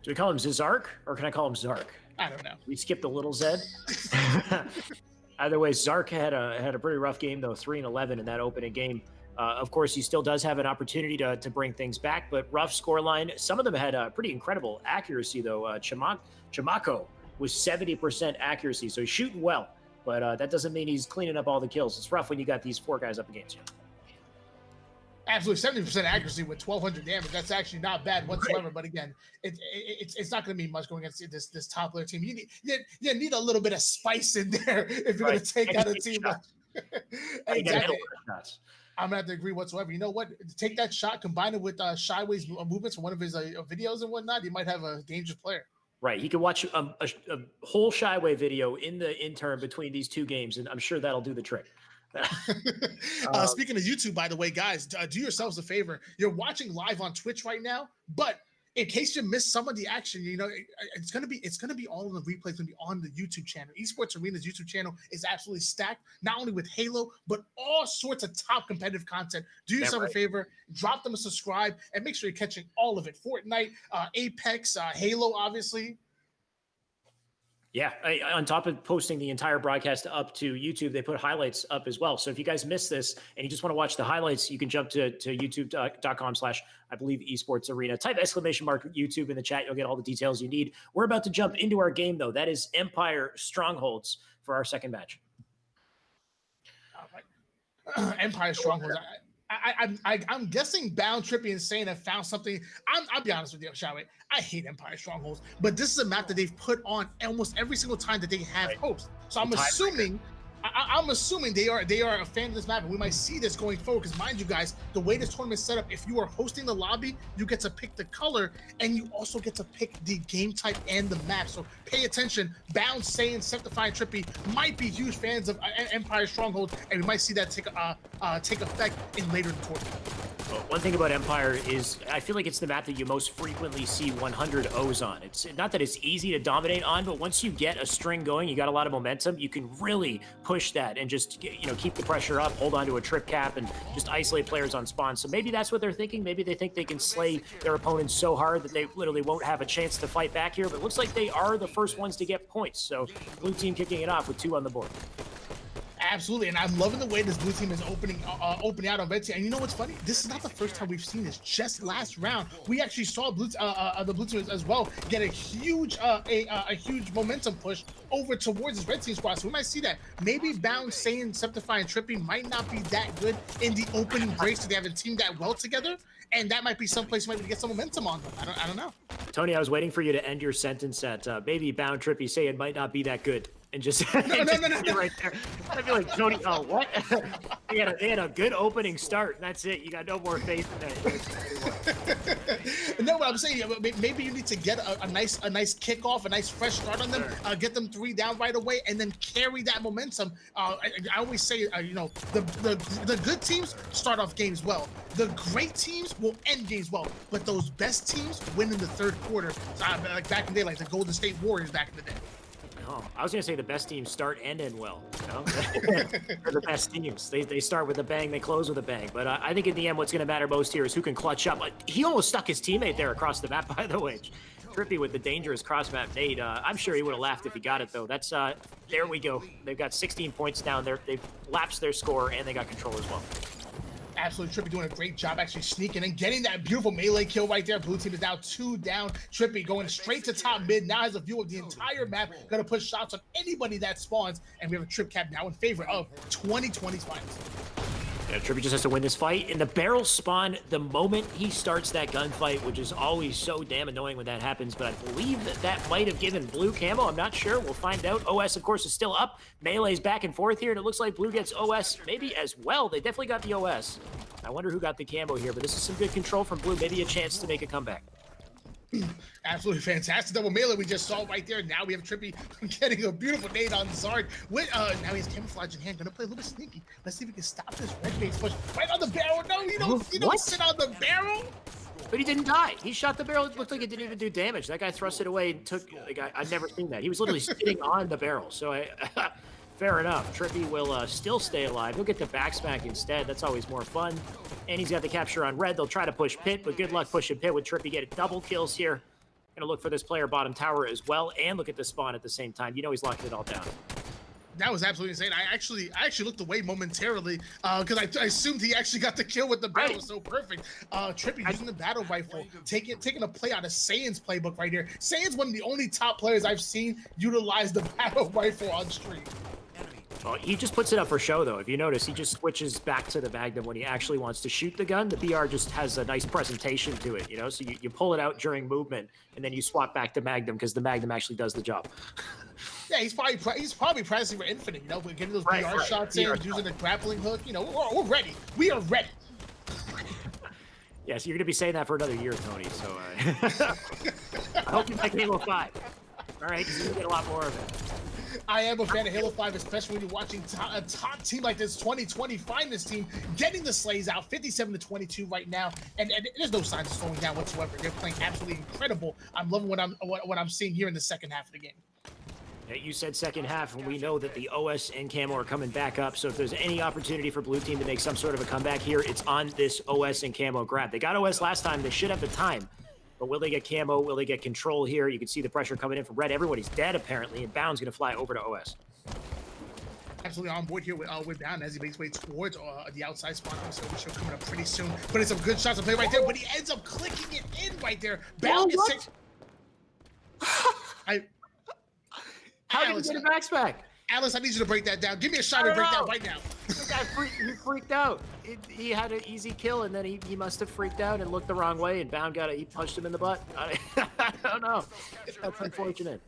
Do we call him Zizark, or can I call him Zark? I don't know. We skipped the little Z. Either way, Zark had a pretty rough game, though, 3-11 in that opening game. Of course, he still does have an opportunity to bring things back, but rough scoreline. Some of them had pretty incredible accuracy, though. Chimako was 70% accuracy, so he's shooting well, but that doesn't mean he's cleaning up all the kills. It's rough when you got these 4 guys up against you. Absolutely, 70% accuracy with 1,200 damage. That's actually not bad whatsoever. But again, it's not going to be much going against this top layer team. You need a little bit of spice in there if you're going to take out a team. Exactly. I'm gonna have to agree whatsoever. You know what? Take that shot, combine it with Shyway's movements from one of his videos and whatnot. You might have a dangerous player. Right. He could watch a whole Shyway video in the interim between these 2 games, and I'm sure that'll do the trick. Speaking of YouTube, by the way, guys, do yourselves a favor. You're watching live on Twitch right now, but in case you missed some of the action, it's gonna be all in the replay. It's gonna be on the YouTube channel. Esports Arena's YouTube channel is absolutely stacked, not only with Halo, but all sorts of top competitive content. Do yourself a favor, drop them a subscribe, and make sure you're catching all of it. Fortnite, Apex, Halo, obviously. Yeah, on top of posting the entire broadcast up to YouTube, they put highlights up as well. So if you guys missed this and you just want to watch the highlights, you can jump to youtube.com/ I believe Esports Arena. Type !YouTube in the chat. You'll get all the details you need. We're about to jump into our game, though. That is Empire Strongholds for our second match. Empire Strongholds. I'm guessing Bound, Trippy, and Sane have found something. I'll be honest with you, shall we? I hate Empire Strongholds, but this is a map that they've put on almost every single time that they have hosts. So I'm assuming they are a fan of this map, and we might see this going forward. Because mind you, guys, the way this tournament's set up, if you are hosting the lobby, you get to pick the color, and you also get to pick the game type and the map. So pay attention. Bound, Sane, Septify, and Trippy might be huge fans of Empire Stronghold, and we might see that take effect in later in the tournament. Well, one thing about Empire is I feel like it's the map that you most frequently see 100 O's on. It's not that it's easy to dominate on, but once you get a string going, you got a lot of momentum, you can really push that and just keep the pressure up, hold on to a trip cap, and just isolate players on spawn. So maybe that's what they're thinking. Maybe they think they can slay their opponents so hard that they literally won't have a chance to fight back here. But it looks like they are the first ones to get points. So blue team kicking it off with 2 on the board. Absolutely, and I'm loving the way this blue team is opening out on Venti. And you know what's funny? This is not the first time we've seen this. Just last round, we actually saw the blue team as well get a huge momentum push over towards this red team squad. So we might see that. Maybe Bound, Sane, Septify, and Trippy might not be that good in the opening breaks, so they haven't teamed that well together. And that might be someplace maybe to get some momentum on them. I don't know. Tony, I was waiting for you to end your sentence at maybe Bound, Trippy, Sane might not be that good. And just no. right there. I'd be like, Tony, oh, what? they had a good opening start, and that's it. You got no more faith in that. No, but I'm saying maybe you need to get a nice kickoff, a nice fresh start on them, get them 3 down right away, and then carry that momentum. I always say, the good teams start off games well. The great teams will end games well, but those best teams win in the third quarter. Like back in the day, like the Golden State Warriors back in the day. Oh, I was going to say the best teams start and end well. They're the best teams. They start with a bang, they close with a bang. But I think in the end, what's going to matter most here is who can clutch up. He almost stuck his teammate there across the map, by the way. Trippy with the dangerous cross-map nade. I'm sure he would have laughed if he got it, though. That's there we go. They've got 16 points down there. They've lapsed their score, and they got control as well. Absolutely, Trippy doing a great job actually sneaking and getting that beautiful melee kill right there. Blue team is now 2 down. Trippy going straight to top mid. Now has a view of the entire map. Going to push shots on anybody that spawns. And we have a trip cap now in favor of 2020's finals. Yeah, Trippy just has to win this fight. And the barrels spawn the moment he starts that gunfight, which is always so damn annoying when that happens. But I believe that might have given blue camo. I'm not sure. We'll find out. OS, of course, is still up. Melee's back and forth here, and it looks like blue gets OS maybe as well. They definitely got the OS. I wonder who got the camo here, but this is some good control from blue. Maybe a chance to make a comeback. Absolutely fantastic double melee we just saw right there. Now we have Trippy getting a beautiful nade on Zard. Now he's camouflage in hand, gonna play a little bit sneaky. Let's see if we can stop this red base push right on the barrel. No, you don't sit on the barrel. But he didn't die. He shot the barrel. It looked like it didn't even do damage. That guy thrust it away and took. I've never seen that. He was literally sitting on the barrel. So fair enough. Trippy will still stay alive. He'll get the backsmack instead. That's always more fun. And he's got the capture on red. They'll try to push pit, but good luck pushing pit with Trippy getting double kills here. Gonna look for this player bottom tower as well, and look at the spawn at the same time. He's locking it all down. That was absolutely insane. I actually looked away momentarily because I assumed he actually got the kill with the barrel. Right. So perfect. Trippy using the battle rifle, taking a play out of Saiyans playbook right here. Saiyans one of the only top players I've seen utilize the battle rifle on stream. Well, he just puts it up for show, though. If you notice, he just switches back to the Magnum when he actually wants to shoot the gun. The BR just has a nice presentation to it, So you pull it out during movement, and then you swap back to Magnum because the Magnum actually does the job. Yeah, he's probably practicing for Infinite, We're getting those BR shots in, using the grappling hook. We're ready. We are ready. Yeah, so you're going to be saying that for another year, Tony. So I hope you like Halo 5. All right, because you're going to get a lot more of it. I am a fan of Halo 5, especially when you're watching a top team like this 2020 finest team getting the slays out 57-22 right now, and there's no signs of slowing down whatsoever. They're playing absolutely incredible. I'm loving what I'm seeing here in the second half of the game. Yeah, you said second half, and we know that the OS and Camo are coming back up. So if there's any opportunity for Blue Team to make some sort of a comeback here, it's on this OS and Camo grab. They got OS last time. They should have the time. But will they get Camo? Will they get control here? You can see the pressure coming in from Red. Everybody's dead, apparently, and Bound's going to fly over to OS. Absolutely on board here with Bound as he makes way towards the outside spot. So we should coming up pretty soon. Putting some good shots to play right there, but he ends up clicking it in right there. Bound gets sick. How did he get a backpack? Alice, I need you to break that down. Give me a shot and break that right now. The guy he freaked out. He had an easy kill, and then he must have freaked out and looked the wrong way, and Bound he punched him in the butt. I don't know. That's unfortunate.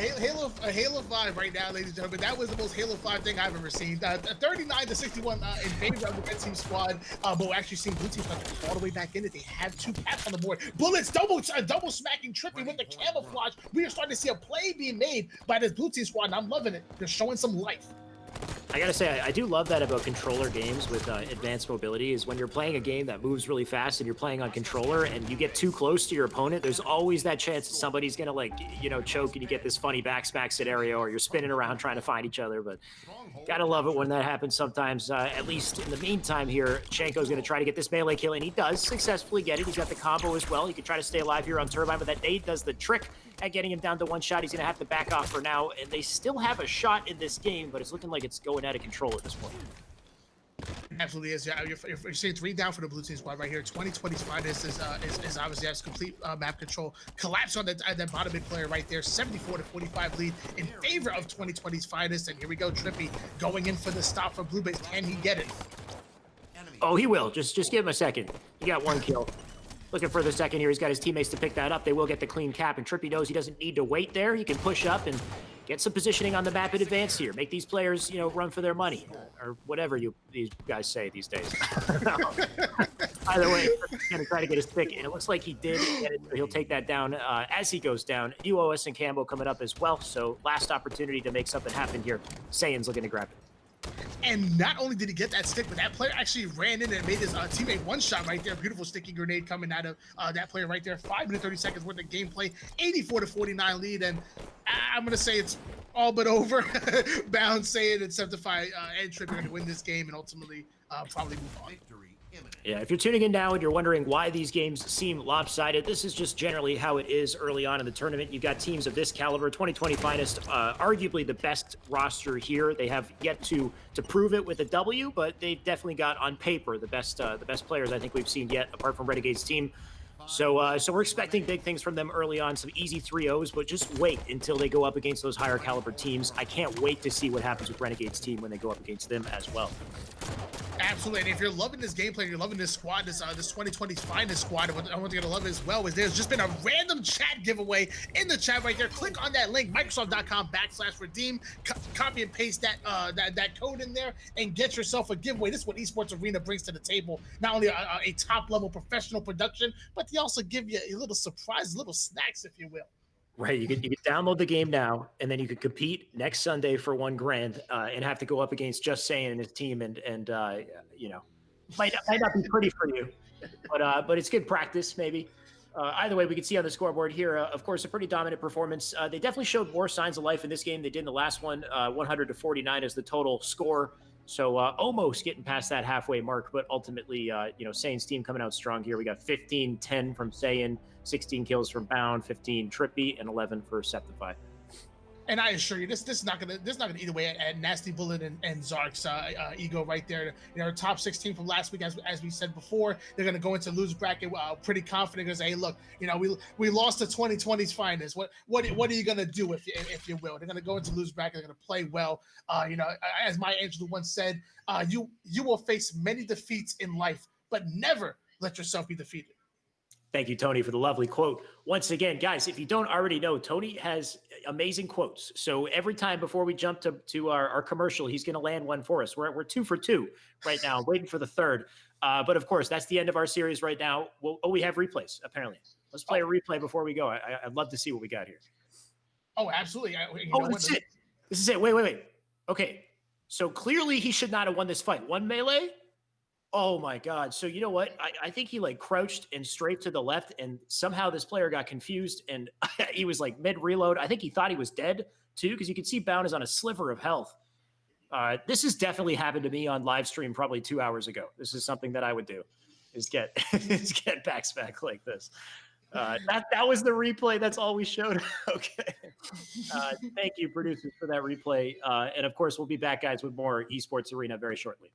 Halo 5 right now, ladies and gentlemen. That was the most Halo 5 thing I've ever seen. 39-61 in favor of the red team squad. But we're actually seeing blue team all the way back in it. They have 2 caps on the board. Bullets double smacking Trippy with the camouflage. We are starting to see a play being made by this blue team squad, and I'm loving it. They're showing some life. I gotta say, I do love that about controller games with advanced mobility, is when you're playing a game that moves really fast and you're playing on controller and you get too close to your opponent, there's always that chance that somebody's gonna choke and you get this funny back scenario, or you're spinning around trying to find each other. But gotta love it when that happens sometimes. At least in the meantime here, Shenko's gonna try to get this melee kill, and he does successfully get it. He's got the combo as well. He can try to stay alive here on Turbine, but that nade does the trick at getting him down to 1 shot. He's going to have to back off for now, and they still have a shot in this game, but it's looking like it's going out of control at this point. Absolutely is. Yeah, you're seeing 3 down for the blue team squad right here. 2020's finest is obviously has complete map control. Collapse on that bottom mid player right there. 74-45 lead in favor of 2020's finest. And here we go, Trippy going in for the stop for Blue Base. Can he get it? Oh, he will. Just give him a second. He got 1 kill. Looking for the second here. He's got his teammates to pick that up. They will get the clean cap, and Trippy knows he doesn't need to wait there. He can push up and get some positioning on the map in advance here. Make these players, run for their money, or whatever these guys say these days. Either way, he's going to try to get his pick, and it looks like he did get it. He'll take that down as he goes down. New OS and Camo coming up as well, so last opportunity to make something happen here. Saiyan's looking to grab it. And not only did he get that stick, but that player actually ran in and made his teammate 1 shot right there. Beautiful sticky grenade coming out of that player right there. 5 minutes 30 seconds worth of gameplay. 84-49 lead, and I'm gonna say it's all but over. Bound, Saiyan, and Septify and Trippy are gonna win this game and ultimately probably move on. Yeah, if you're tuning in now and you're wondering why these games seem lopsided, this is just generally how it is early on in the tournament. You've got teams of this caliber, 2020 finest, arguably the best roster here. They have yet to prove it with a W, but they've definitely got on paper the best players I think we've seen yet, apart from Renegade's team. So we're expecting big things from them early on, some easy 3-0s, but just wait until they go up against those higher caliber teams. I can't wait to see what happens with Renegade's team when they go up against them as well. Absolutely, and if you're loving this gameplay, you're loving this squad, this 2020's finest squad, and what you're gonna love as well is there's just been a random chat giveaway in the chat right there. Click on that link, Microsoft.com/redeem, copy and paste that code in there, and get yourself a giveaway. This is what Esports Arena brings to the table. Not only a top-level professional production, but they also give you a little surprise, little snacks, if you will. Right, you could download the game now, and then you could compete next Sunday for $1 grand, and have to go up against Just Saiyan and his team, and might not be pretty for you, but it's good practice maybe. Either way, we can see on the scoreboard here, of course, a pretty dominant performance. They definitely showed more signs of life in this game. They did in the last one. 100-49 is the total score. So almost getting past that halfway mark, but ultimately, Saiyan's team coming out strong here. We got 15-10 from Saiyan, 16 kills from Bound, 15 Trippy, and 11 for Septify. And I assure you, this is not gonna eat away at Nasty Bullet and Zark's ego right there. Top 16 from last week, as we said before. They're gonna go into lose bracket pretty confident. Because hey, look, we lost to 2020's finest. What are you gonna do if you will? They're gonna go into lose bracket. They're gonna play well. As Maya Angelou once said, you will face many defeats in life, but never let yourself be defeated. Thank you, Tony, for the lovely quote. Once again, guys, if you don't already know, Tony has amazing quotes. So every time before we jump to our commercial, he's going to land one for us. We're 2 for 2 right now, waiting for the third. But of course, that's the end of our series right now. We have replays, apparently. Let's play a replay before we go. I'd love to see what we got here. Oh, absolutely. You Oh, know what? this is it. This is it. Wait. Okay. So clearly he should not have won this fight. One melee? Oh my God. So you know what? I think he like crouched and straight to the left, and somehow this player got confused and he was like mid reload. I think he thought he was dead too, because you can see Bound is on a sliver of health. This has definitely happened to me on live stream probably 2 hours ago. This is something that I would do, is get backs back like this. That was the replay. That's all we showed. Okay. Thank you, producers, for that replay. And of course, we'll be back, guys, with more Esports Arena very shortly.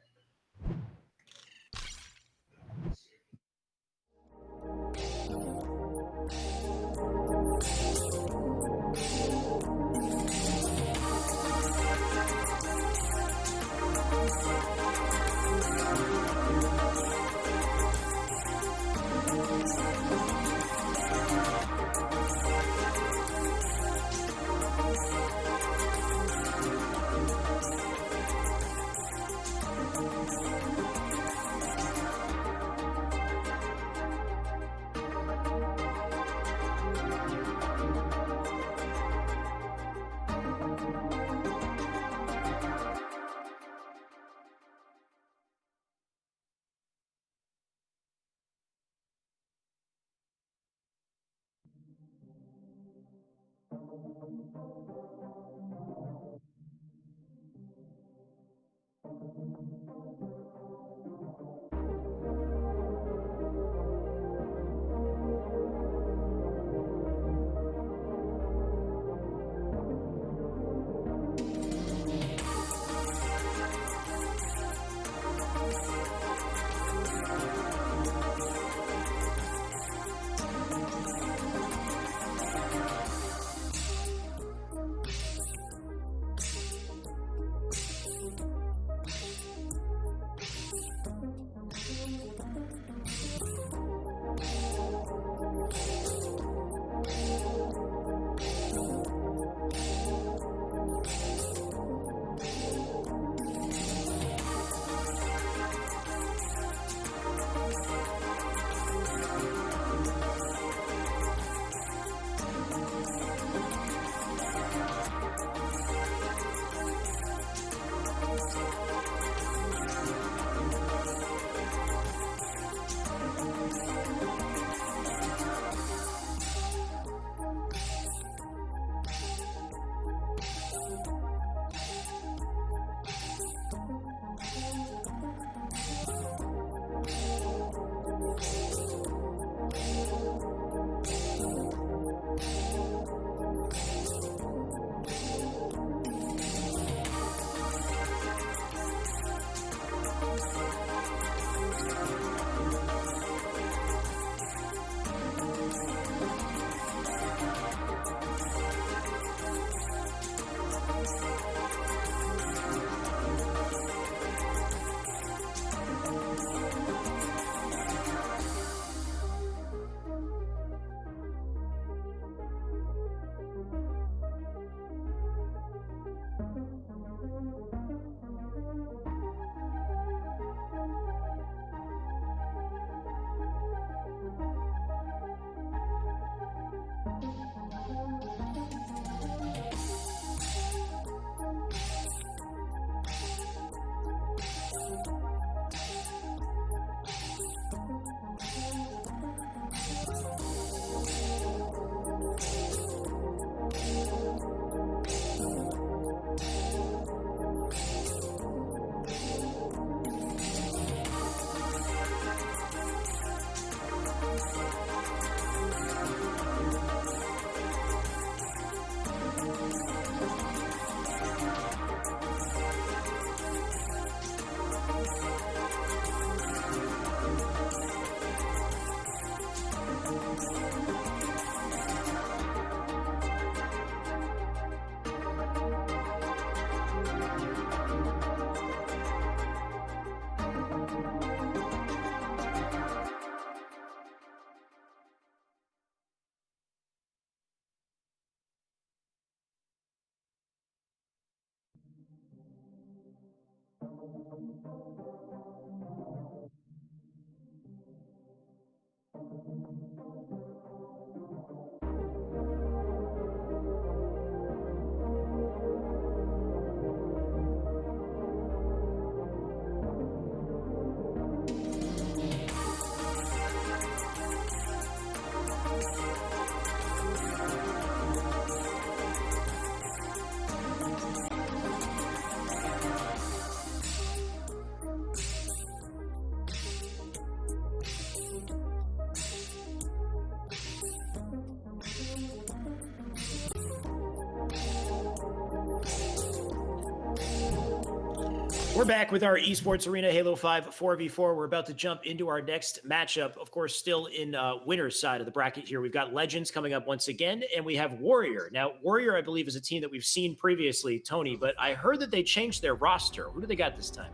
We're back with our Esports Arena Halo 5 4v4. We're about to jump into our next matchup. Of course, still in winner's side of the bracket here. We've got Legends coming up once again, and we have Warrior. Now, Warrior, I believe, is a team that we've seen previously, Tony, but I heard that they changed their roster. Who do they got this time?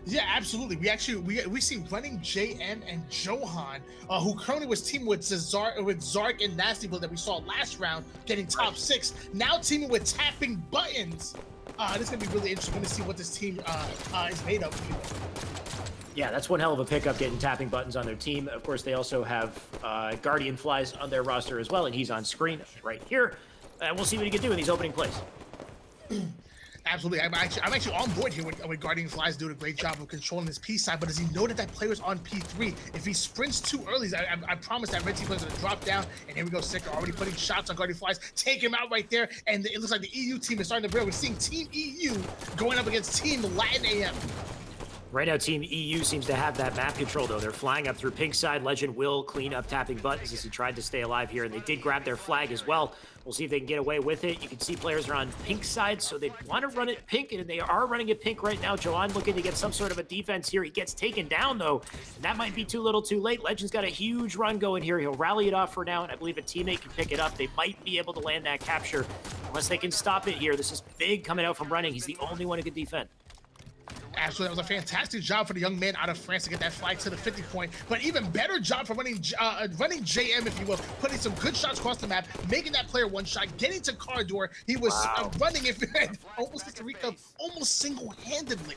Yeah, absolutely. We see running JM and Johan, who currently was teaming with Zark and Nasty Blood that we saw last round, getting top 6. Now teaming with Tapping Buttons. This is gonna be really interesting to see what this team is made of. Yeah, that's one hell of a pickup, getting Tapping Buttons on their team. Of course, they also have Guardian Flies on their roster as well, and he's on screen right here. And we'll see what he can do in these opening plays. Absolutely. I'm actually on board here with Guardian Flies doing a great job of controlling his P side, but does he know that that player's on P3? If he sprints too early, I promise that red team player's going to drop down, and here we go, Sicker already putting shots on Guardian Flies, take him out right there, and it looks like the EU team is starting to build. We're seeing Team EU going up against Team Latin AM. Right now, Team EU seems to have that map control, though. They're flying up through pink side. Legend will clean up Tapping Buttons as he tried to stay alive here, and they did grab their flag as well. We'll see if they can get away with it. You can see players are on pink side, so they want to run it pink, and they are running it pink right now. Johan looking to get some sort of a defense here. He gets taken down, though, and that might be too little too late. Legend's got a huge run going here. He'll rally it off for now, and I believe a teammate can pick it up. They might be able to land that capture unless they can stop it here. This is Big coming out from running. He's the only one who can defend. Absolutely, that was a fantastic job for the young man out of France to get that flag to the 50 point, but even better job for running JM, if you will, putting some good shots across the map, making that player one shot, getting to car door. He was running it, almost gets the recap, almost single-handedly.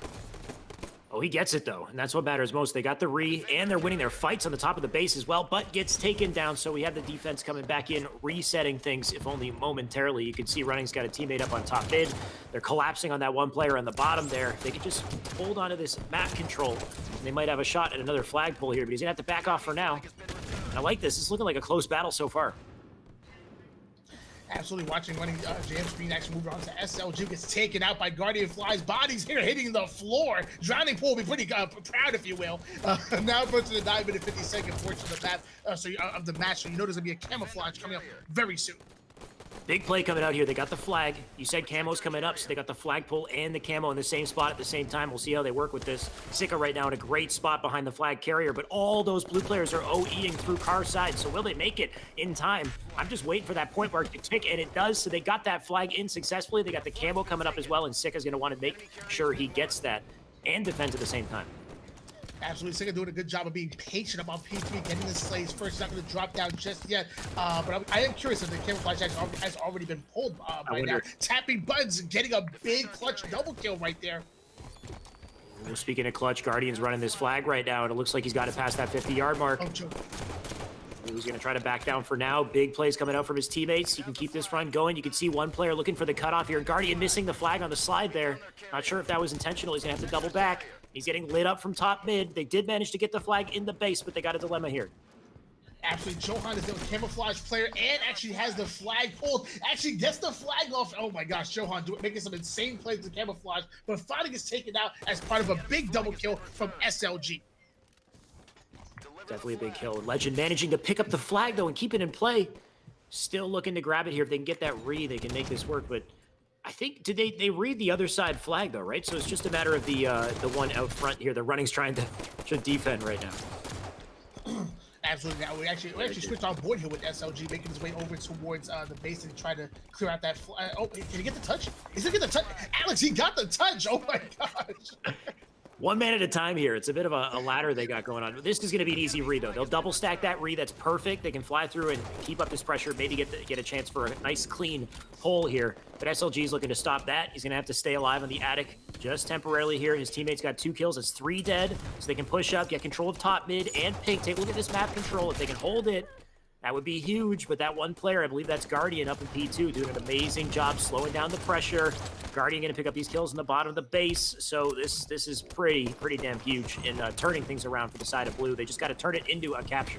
Oh, he gets it, though, and that's what matters most. They got the re, and they're winning their fights on the top of the base as well, but gets taken down, so we have the defense coming back in, resetting things, if only momentarily. You can see Running's got a teammate up on top mid. They're collapsing on that one player on the bottom there. They can just hold onto this map control, and they might have a shot at another flagpole here, but he's gonna have to back off for now. And I like this. It's looking like a close battle so far. Absolutely watching running JM screen action move on to SLG, gets taken out by Guardian Flies. Bodies here hitting the floor. Drowning Pool will be pretty proud, if you will. Now approaching the 9-minute 50-second portion of the map, of the match. So you know there's gonna be a camouflage coming up very soon. Big play coming out here. They got the flag. You said camo's coming up, so they got the flagpole and the camo in the same spot at the same time. We'll see how they work with this. Sika right now in a great spot behind the flag carrier, but all those blue players are OEing through car side, so will they make it in time? I'm just waiting for that point mark to tick, and it does, so they got that flag in successfully. They got the camo coming up as well, and Sika's going to want to make sure he gets that and defends at the same time. Absolutely, Sika doing a good job of being patient about P3, getting the slaves first. Not going to drop down just yet, but I am curious if the camouflage has already been pulled by now. Tapping Buttons, getting a big clutch double kill right there. Well, speaking of clutch, Guardian's running this flag right now, and it looks like he's got it past that 50-yard mark. Oh, Joe. He's going to try to back down for now. Big plays coming out from his teammates. You can keep this run going. You can see one player looking for the cutoff here. Guardian missing the flag on the slide there. Not sure if that was intentional. He's going to have to double back. He's getting lit up from top mid. They did manage to get the flag in the base, but they got a dilemma here. Actually, Johan is the camouflage player and actually has the flag pulled. Actually gets the flag off. Oh my gosh, Johan making some insane plays with camouflage, but finally gets taken out as part of a big double kill from SLG. Definitely a big kill. Legend managing to pick up the flag, though, and keep it in play. Still looking to grab it here. If they can get that re, they can make this work, but I think, did they read the other side flag, though, right? So it's just a matter of the one out front here. The Running's trying to defend right now. Absolutely. Now we actually switched on board here with SLG, making his way over towards the base and try to clear out that flag. Oh, can he get the touch? Is he get the touch? Alex, he got the touch. Oh my gosh. One man at a time here. It's a bit of a ladder they got going on. This is going to be an easy re, though. They'll double stack that re. That's perfect. They can fly through and keep up this pressure, maybe get a chance for a nice, clean hole here. But SLG is looking to stop that. He's going to have to stay alive on the attic just temporarily here. His teammates got 2 kills. It's 3 dead, so they can push up, get control of top, mid, and pink. Take a look at this map control. If they can hold it, that would be huge, but that one player, I believe that's Guardian up in P2, doing an amazing job slowing down the pressure. Guardian going to pick up these kills in the bottom of the base, so this is pretty damn huge in turning things around for the side of blue. They just got to turn it into a capture.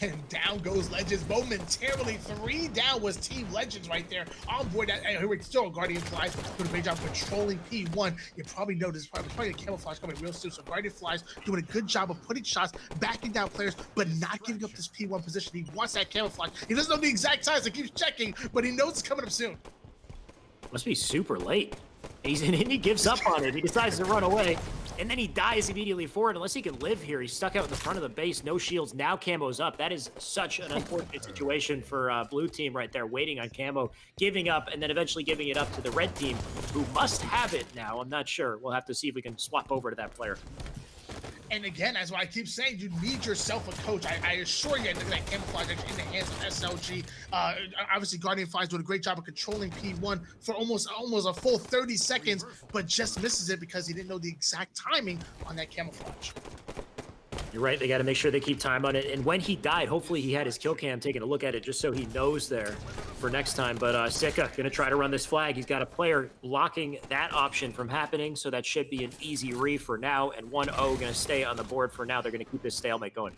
And down goes Legends momentarily. 3 down was Team Legends right there. On board that. Here we still Guardian Flies doing a great job controlling P1. You probably know this. Probably a camouflage coming real soon. So Guardian Flies doing a good job of putting shots, backing down players, but not giving up this P1 position. He wants that camouflage. He doesn't know the exact size. He keeps checking, but he knows it's coming up soon. Must be super late. And he gives up on it. He decides to run away. And then he dies immediately for it. Unless he can live here, he's stuck out in the front of the base. No shields. Now Camo's up. That is such an unfortunate situation for blue team right there, waiting on Camo, giving up, and then eventually giving it up to the red team, who must have it now. I'm not sure. We'll have to see if we can swap over to that player. And again, as I keep saying, you need yourself a coach. I assure you, look at that camouflage in the hands of SLG. Obviously, Guardian Flies doing a great job of controlling P1 for almost a full 30 seconds, but just misses it because he didn't know the exact timing on that camouflage. You're right. They got to make sure they keep time on it. And when he died, hopefully he had his kill cam taking a look at it just so he knows there for next time. But Sika going to try to run this flag. He's got a player blocking that option from happening, so that should be an easy re for now. And 1-0 going to stay on the board for now. They're going to keep this stalemate going.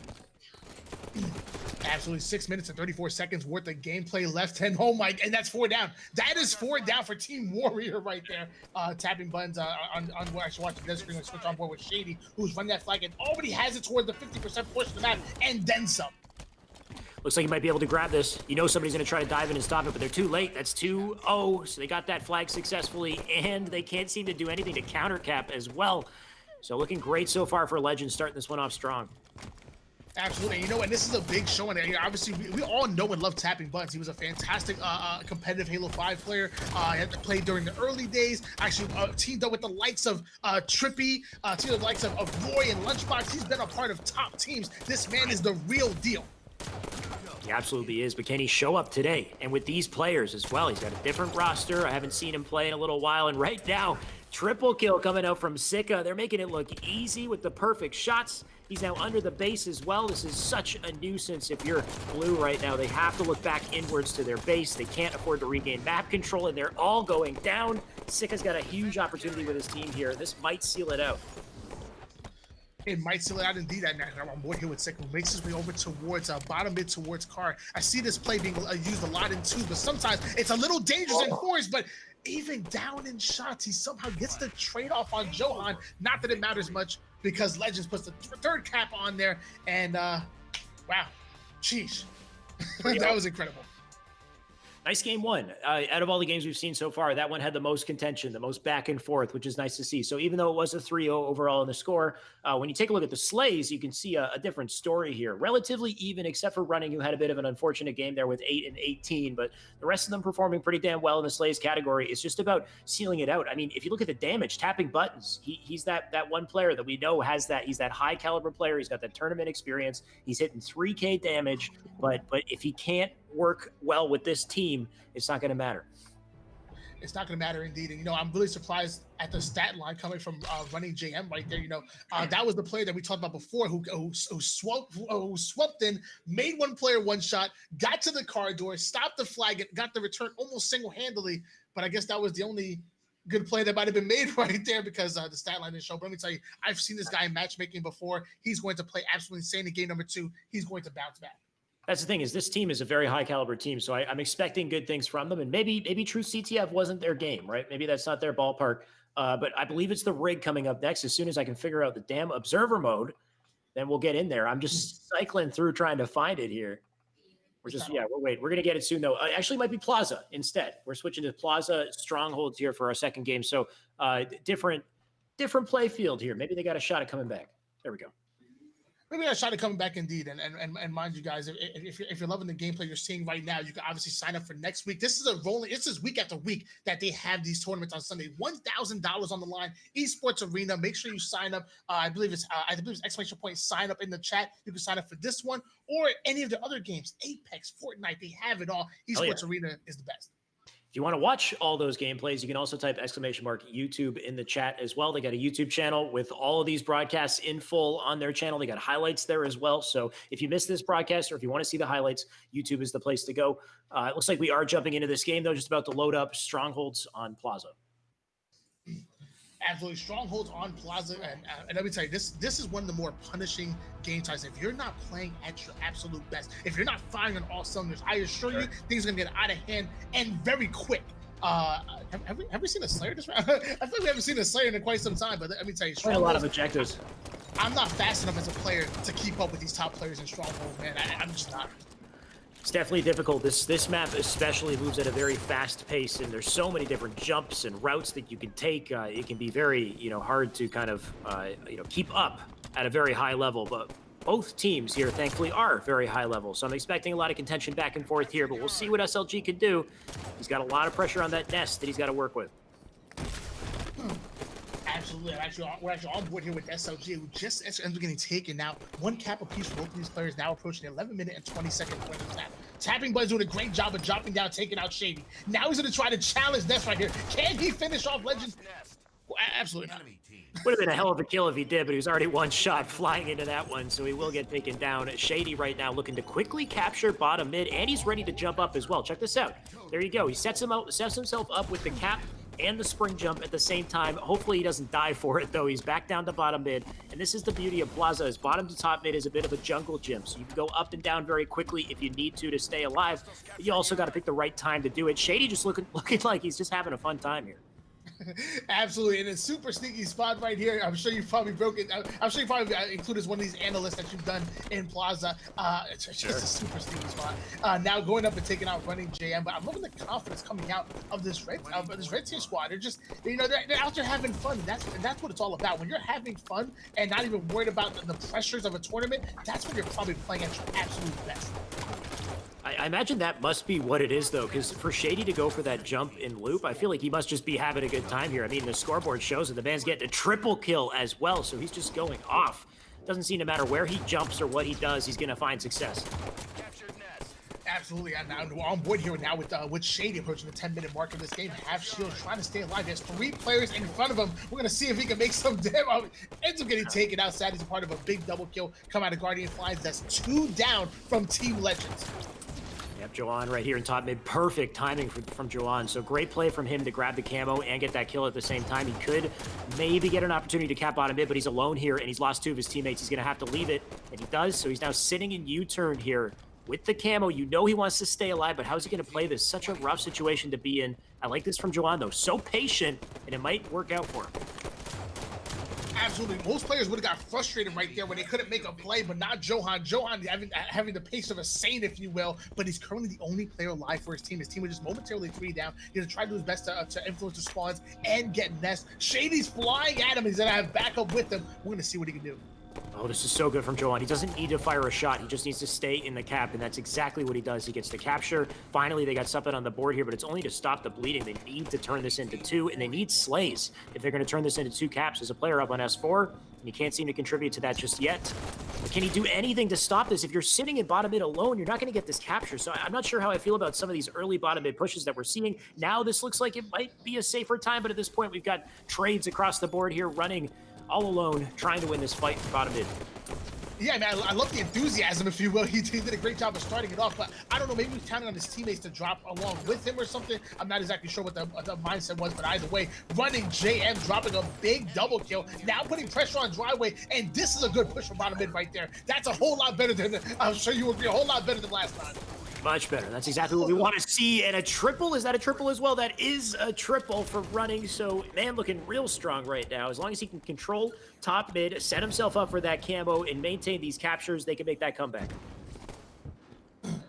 Absolutely, 6 minutes and 34 seconds worth of gameplay left. And oh my, and that's 4 down. That is 4 down for Team Warrior right there. Tapping buttons on what I should watch the screen and switch on board with Shady, who's running that flag and already has it toward the 50% portion of the map and then some. Looks like he might be able to grab this. You know somebody's going to try to dive in and stop it, but they're too late. That's 2-0, so they got that flag successfully, and they can't seem to do anything to counter cap as well. So looking great so far for Legends, starting this one off strong. Absolutely. You know, and this is a big show in there. Obviously, we all know and love Tapping Buttons. He was a fantastic competitive Halo 5 player. He had to play during the early days. Actually, teamed up with the likes of Trippy, teamed up with the likes of Roy and Lunchbox. He's been a part of top teams. This man is the real deal. He absolutely is, but can he show up today? And with these players as well, he's got a different roster. I haven't seen him play in a little while, and right now, triple kill coming out from Sika. They're making it look easy with the perfect shots. He's now under the base as well. This is such a nuisance if you're blue right now. They have to look back inwards to their base. They can't afford to regain map control, and they're all going down. Sika's got a huge opportunity with his team here. This might seal it out. It might seal it out indeed. I'm on board here with Sika, who makes his way over towards bottom mid towards Car. I see this play being used a lot in twos, but sometimes it's a little dangerous in fours, but even down in shots, he somehow gets the trade-off on Johan. Not that it matters much, because Legends puts the third cap on there, and wow, sheesh. That was incredible. Nice game one. Out of all the games we've seen so far, that one had the most contention, the most back and forth, which is nice to see. So even though it was a 3-0 overall in the score, when you take a look at the slays, you can see a different story here. Relatively even, except for Running, who had a bit of an unfortunate game there with 8 and 18, but the rest of them performing pretty damn well in the slays category. It's just about sealing it out. I mean, if you look at the damage, Tapping Buttons, he's that one player that we know has that. He's that high caliber player. He's got that tournament experience. He's hitting 3K damage, but if he can't work well with this team, it's not going to matter. It's not going to matter indeed. And, you know, I'm really surprised at the stat line coming from Running JM right there. You know, that was the player that we talked about before who swept in, made one player one shot, got to the car door, stopped the flag, got the return almost single-handedly. But I guess that was the only good play that might have been made right there, because the stat line didn't show. But let me tell you, I've seen this guy in matchmaking before. He's going to play absolutely insane in game number 2. He's going to bounce back. That's the thing, is this team is a very high caliber team, so I'm expecting good things from them. And maybe True CTF wasn't their game, right? Maybe that's not their ballpark. But I believe it's the rig coming up next. As soon as I can figure out the damn observer mode, then we'll get in there. I'm just cycling through trying to find it here. We're going to get it soon though. Actually, it might be Plaza instead. We're switching to Plaza Strongholds here for our second game. So different play field here. Maybe they got a shot at coming back. There we go. Maybe I shot it coming back indeed. And mind you guys, if you're loving the gameplay you're seeing right now, you can obviously sign up for next week. This is week after week that they have these tournaments on Sunday. $1,000 on the line, Esports Arena. Make sure you sign up. I believe it's exclamation point sign up in the chat. You can sign up for this one or any of the other games. Apex, Fortnite, they have it all. Esports Arena is the best. If you want to watch all those gameplays, you can also type !YouTube in the chat as well. They got a YouTube channel with all of these broadcasts in full on their channel. They got highlights there as well. So if you missed this broadcast or if you want to see the highlights, YouTube is the place to go. It looks like we are jumping into this game, though, just about to load up Strongholds on Plaza. Absolutely, Strongholds on Plaza, and let me tell you, this is one of the more punishing game types. If you're not playing at your absolute best, if you're not firing on all cylinders, I assure you, things are gonna get out of hand and very quick. Have we seen a Slayer this round? I feel like we haven't seen a Slayer in quite some time, but let me tell you, a lot of objectives. I'm not fast enough as a player to keep up with these top players in Stronghold, man. I'm just not. It's definitely difficult. This map especially moves at a very fast pace, and there's so many different jumps and routes that you can take. It can be very, hard to kind of, keep up at a very high level. But both teams here, thankfully, are very high level. So I'm expecting a lot of contention back and forth here, but we'll see what SLG can do. He's got a lot of pressure on that nest that he's got to work with. Absolutely. We're actually on board here with SLG, who just ends up getting taken out. One cap apiece for both of these players, now approaching the 11-minute and 20-second point of the snap. Tapping Bud's doing a great job of dropping down, taking out Shady. Now he's going to try to challenge Nest right here. Can he finish off Legend? Well, absolutely not. Would have been a hell of a kill if he did, but he was already one shot flying into that one, so he will get taken down. Shady right now looking to quickly capture bottom mid, and he's ready to jump up as well. Check this out. There you go. He sets himself up with the cap and the spring jump at the same time. Hopefully he doesn't die for it, though. He's back down to bottom mid, and this is the beauty of Plaza. His bottom to top mid is a bit of a jungle gym, so you can go up and down very quickly if you need to stay alive, but you also got to pick the right time to do it. Shady just looking like he's just having a fun time here. Absolutely, and a super sneaky spot right here. I'm sure you've probably broken. I'm sure you probably included as one of these analysts that you've done in Plaza. It's just a super sneaky spot. Now going up and taking out running JM, but I'm loving the confidence coming out of this red tier squad. They're just, they're out there having fun. And that's what it's all about. When you're having fun and not even worried about the pressures of a tournament, that's when you're probably playing at your absolute best. I imagine that must be what it is, though, because for Shady to go for that jump in loop, I feel like he must just be having a good time here. I mean, the scoreboard shows that the man's getting a triple kill as well, so he's just going off. Doesn't seem to matter where he jumps or what he does, he's going to find success. Absolutely, and we're on board here now with Shady approaching the 10-minute mark of this game. Half shield trying to stay alive. There's 3 players in front of him. We're gonna see if he can make some damage. Ends up getting taken outside. He's a part of a big double kill. Come out of Guardian Flies. That's 2 down from Team Legends. Yep, Joanne right here in top mid. Perfect timing from Joanne. So great play from him to grab the camo and get that kill at the same time. He could maybe get an opportunity to cap bottom mid, but he's alone here and he's lost 2 of his teammates. He's gonna have to leave it, and he does. So he's now sitting in U-turn here with the camo. You know he wants to stay alive, but how's he going to play this? Such a rough situation to be in. I like this from Joanne, though. So patient, and it might work out for him. Absolutely. Most players would have got frustrated right there when they couldn't make a play, but not Johan. Johan having the pace of a saint, if you will, but he's currently the only player alive for his team. His team was just momentarily 3 down. He's going to try to do his best to influence the spawns and get Nest. Shady's flying at him. He's going to have backup with him. We're going to see what he can do. Oh, this is so good from Joanne. He doesn't need to fire a shot. He just needs to stay in the cap, and that's exactly what he does. He gets the capture. Finally, they got something on the board here, but it's only to stop the bleeding. They need to turn this into 2, and they need slays if they're going to turn this into 2 caps. As a player up on S4, and he can't seem to contribute to that just yet. But can he do anything to stop this? If you're sitting in bottom mid alone, you're not going to get this capture. So I'm not sure how I feel about some of these early bottom mid pushes that we're seeing. Now this looks like it might be a safer time, but at this point, we've got trades across the board here running all alone, trying to win this fight for bottom mid. Yeah, man, I love the enthusiasm, if you will. He did a great job of starting it off, but I don't know, maybe he's counting on his teammates to drop along with him or something. I'm not exactly sure what the mindset was, but either way, running JM, dropping a big double kill, now putting pressure on Dryway, and this is a good push from bottom mid right there. That's a whole lot better than, I'm sure you would agree, a whole lot better than last time. Much better. That's exactly what we want to see. And a triple, is that a triple as well? That is a triple for running. So, man, looking real strong right now. As long as he can control top mid, set himself up for that camo, and maintain these captures, they can make that comeback.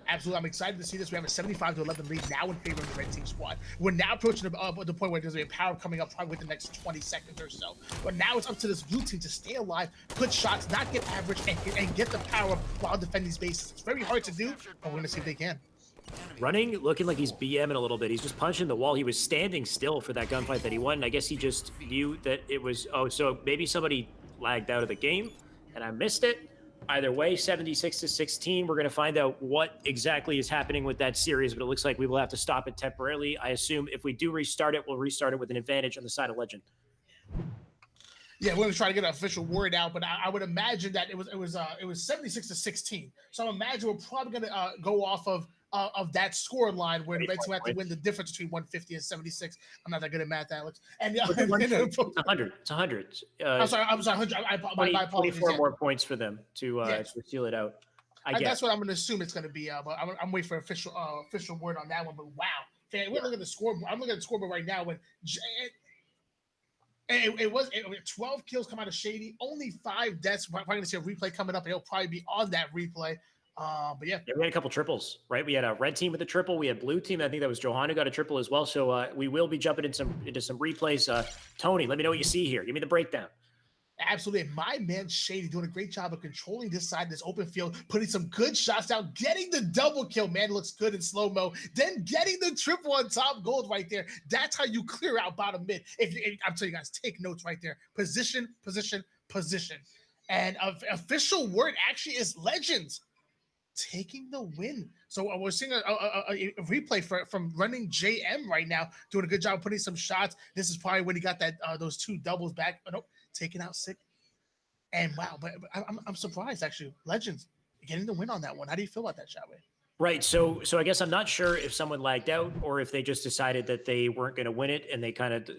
Absolutely, I'm excited to see this. We have a 75-11 lead now in favor of the red team squad. We're now approaching the point where there's a power coming up probably within the next 20 seconds or so. But now it's up to this blue team to stay alive, put shots, not get average, and get the power while defending these bases. It's very hard to do, but we're going to see if they can. Running, looking like he's BMing a little bit. He's just punching the wall. He was standing still for that gunfight that he won, and I guess he just knew that it was, so maybe somebody lagged out of the game, and I missed it. Either way, 76-16. We're going to find out what exactly is happening with that series, but it looks like we will have to stop it temporarily. I assume if we do restart it, we'll restart it with an advantage on the side of Legend. Yeah, we're going to try to get an official word out, but I would imagine that it was 76-16. So I imagine we're probably going to go off of that score line where the Red Team have to win the difference between 150 and 76. I'm not that good at math, Alex. And it's 100. It's 100. I'm sorry, 100. My apologies. 24 more points for them to seal it out. That's what I'm going to assume it's going to be. But I'm waiting for official word on that one. But wow, we're looking at the scoreboard. I'm looking at the scoreboard right now. When it was 12 kills come out of Shady, only 5 deaths. We're probably going to see a replay coming up, and it'll probably be on that replay. But yeah. Yeah, we had a couple triples, right? We had a red team with a triple. We had blue team. I think that was Johan who got a triple as well. So we will be jumping into some replays. Tony, let me know what you see here. Give me the breakdown. Absolutely. My man Shady doing a great job of controlling this side, this open field, putting some good shots down, getting the double kill. Man, looks good in slow-mo. Then getting the triple on top gold right there. That's how you clear out bottom mid. I'm telling you guys, take notes right there. Position, position, position. And official word actually is Legends taking the win. So we're seeing a replay from running JM right now, doing a good job of putting some shots. This is probably when he got that those 2 doubles back. Oh, nope, taking out Sick. And wow, but I'm surprised actually. Legends getting the win on that one. How do you feel about that, Shaway? Right. So I guess I'm not sure if someone lagged out or if they just decided that they weren't going to win it and they kind of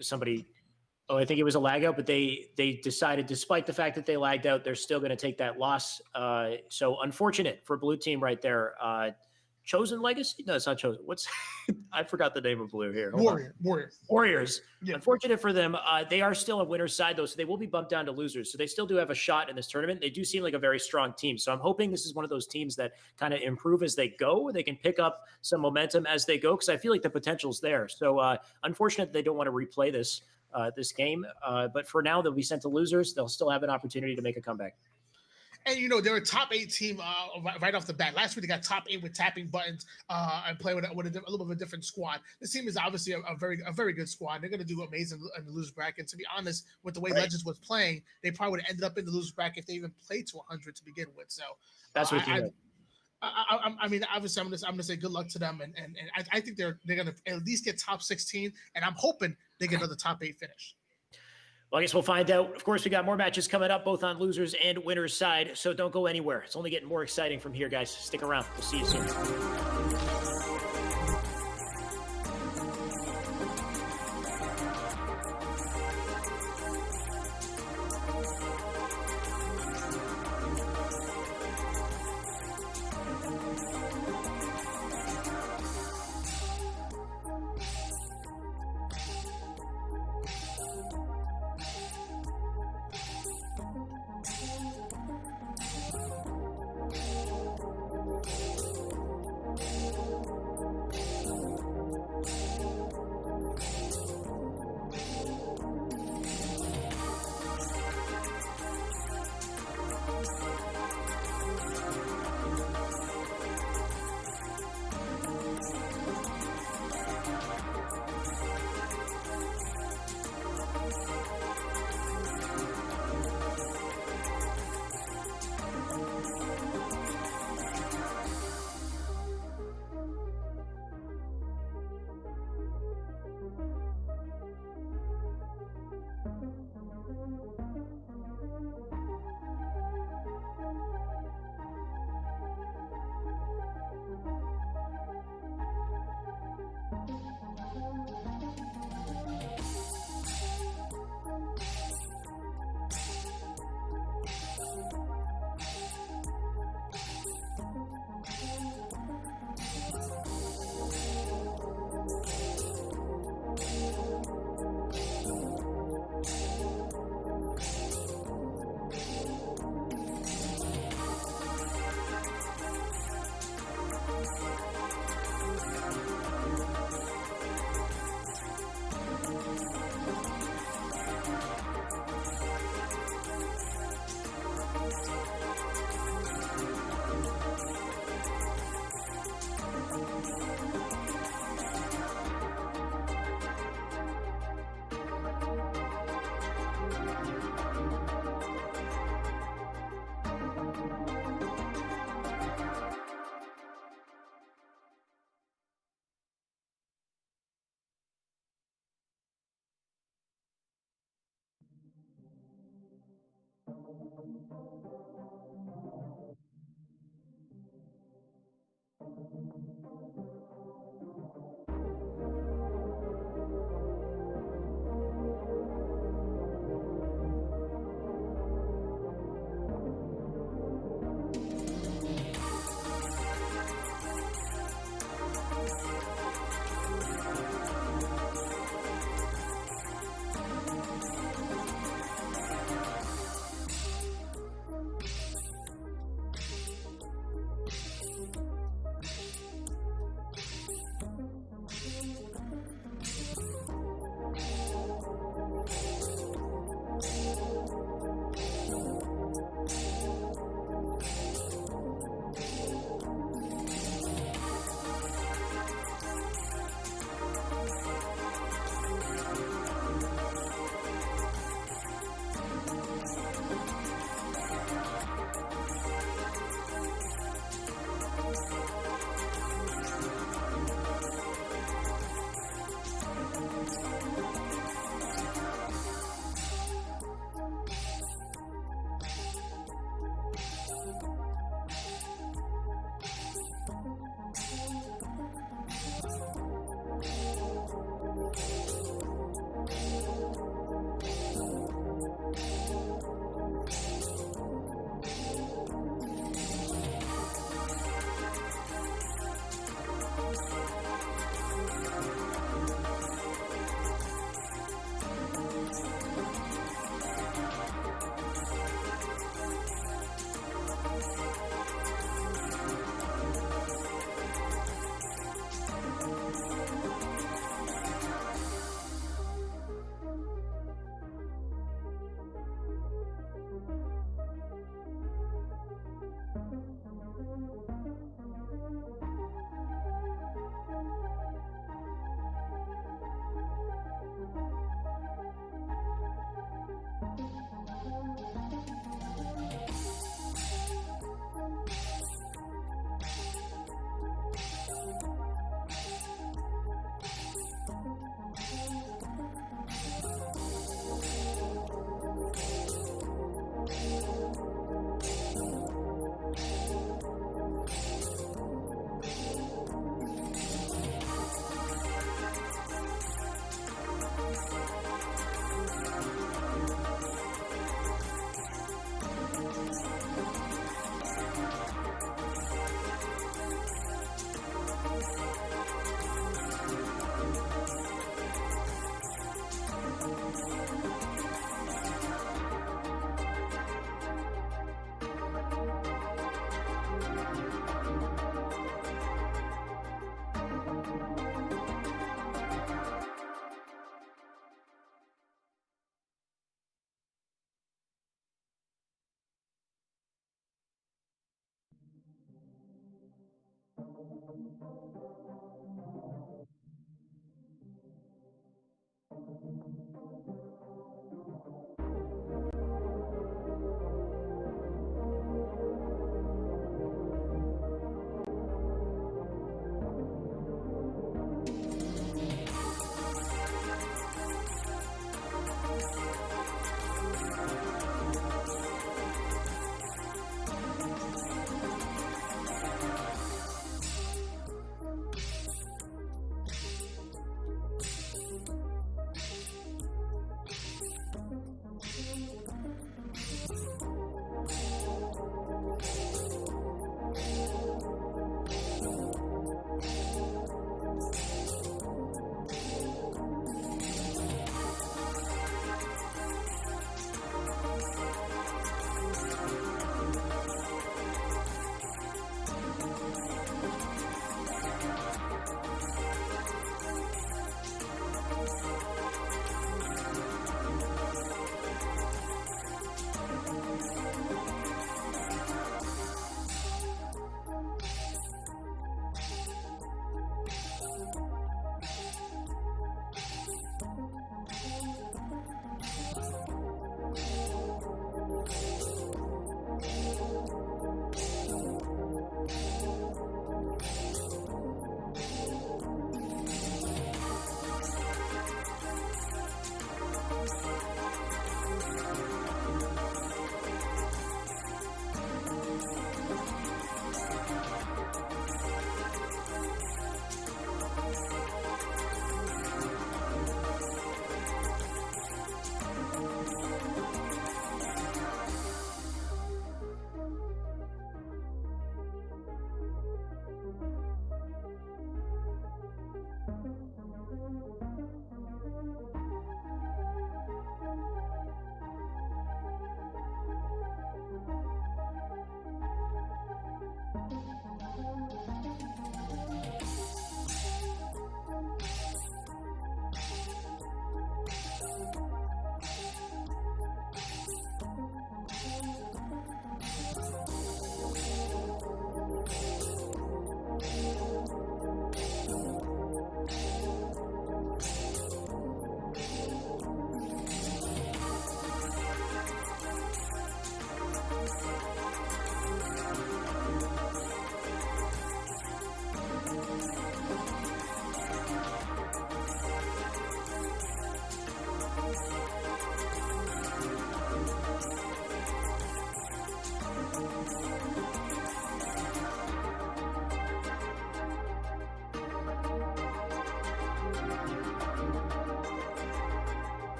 I think it was a lag out, but they decided, despite the fact that they lagged out, they're still going to take that loss. So unfortunate for blue team right there. Chosen Legacy? No, it's not Chosen. I forgot the name of blue here. Warriors. Yeah. Unfortunate for them. They are still a winner's side, though, so they will be bumped down to losers. So they still do have a shot in this tournament. They do seem like a very strong team. So I'm hoping this is one of those teams that kind of improve as they go. They can pick up some momentum as they go, because I feel like the potential's there. So unfortunate that they don't want to replay this game. But for now, they'll be sent to losers. They'll still have an opportunity to make a comeback. And, they're a top 8 team right off the bat. Last week, they got top 8 with tapping buttons and play with a little bit of a different squad. This team is obviously a very good squad. They're going to do amazing in the loser bracket. And to be honest, with the way Legends was playing, they probably would have ended up in the loser bracket if they even played to 100 to begin with. So that's what I mean, obviously, I'm gonna say good luck to them, and I think they're gonna at least get top 16, and I'm hoping they get another top 8 finish. Well, I guess we'll find out. Of course, we got more matches coming up, both on losers and winners side. So don't go anywhere. It's only getting more exciting from here, guys. Stick around. We'll see you soon.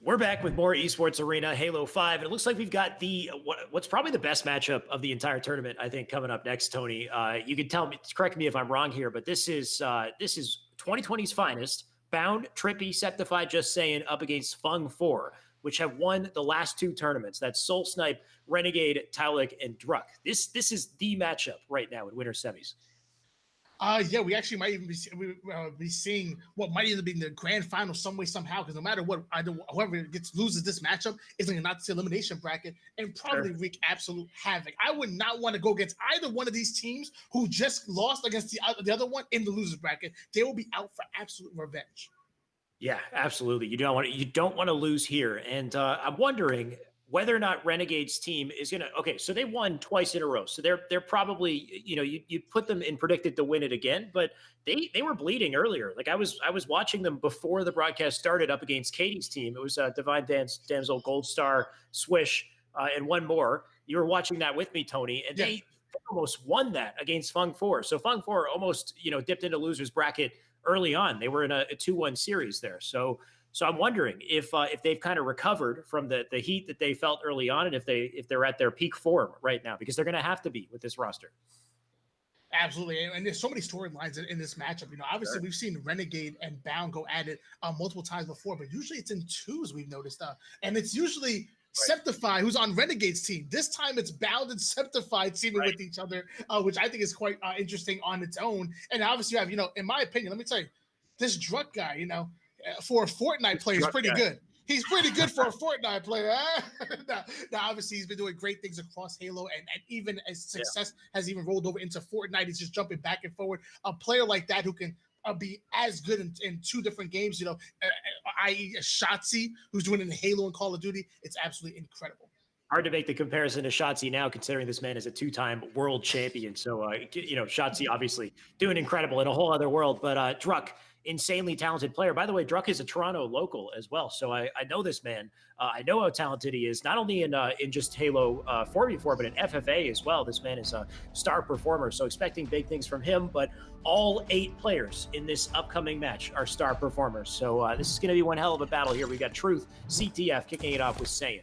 We're back with more Esports Arena Halo 5, and it looks like we've got what's probably the best matchup of the entire tournament, I think, coming up next, Tony. You can correct me if I'm wrong here, but this is 2020's finest. Bound, Trippy, Septified, Just Saying, up against Fung 4, which have won the last two tournaments. That's Soul Snipe, Renegade, Taulik, and Druck. This is the matchup right now in winter semis. Yeah, we actually might even be seeing what might even be the grand final some way, somehow, because no matter what, whoever loses this matchup is going to knock the elimination bracket and probably wreak absolute havoc. I would not want to go against either one of these teams who just lost against the other one in the losers bracket. They will be out for absolute revenge. Yeah, absolutely. You don't want to lose here. And I'm wondering whether or not Renegade's team is going to, okay, so they won twice in a row. So they're probably, you put them in predicted to win it again, but they were bleeding earlier. Like I was watching them before the broadcast started up against Katie's team. It was Divine Damsel, Gold Star, Swish, and one more. You were watching that with me, Tony, and they almost won that against Fung 4. So Fung 4 almost, dipped into losers bracket early on. They were in a 2-1 series there. So I'm wondering if they've kind of recovered from the heat that they felt early on, and if they're at their peak form right now, because they're going to have to be with this roster. Absolutely, and there's so many storylines in this matchup. Obviously we've seen Renegade and Bound go at it multiple times before, but usually it's in twos. We've noticed, and it's usually Septify who's on Renegade's team. This time it's Bound and Septify teaming with each other, which I think is quite interesting on its own. And obviously you have, in my opinion, let me tell you, this Druck guy, for a Fortnite player is pretty good. He's pretty good for a Fortnite player. Huh? Now, obviously, he's been doing great things across Halo, and even as success has even rolled over into Fortnite. He's just jumping back and forward. A player like that who can be as good in two different games, i.e. Shotzi, who's doing it in Halo and Call of Duty. It's absolutely incredible. Hard to make the comparison to Shotzi now, considering this man is a two-time world champion. So, Shotzi obviously doing incredible in a whole other world. But Druck, insanely talented player. By the way, Druck is a Toronto local as well. So I know this man. I know how talented he is, not only in just Halo 4v4, but in FFA as well. This man is a star performer. So expecting big things from him. But all 8 players in this upcoming match are star performers. So this is going to be one hell of a battle here. We got Truth, CTF kicking it off with Saiyan.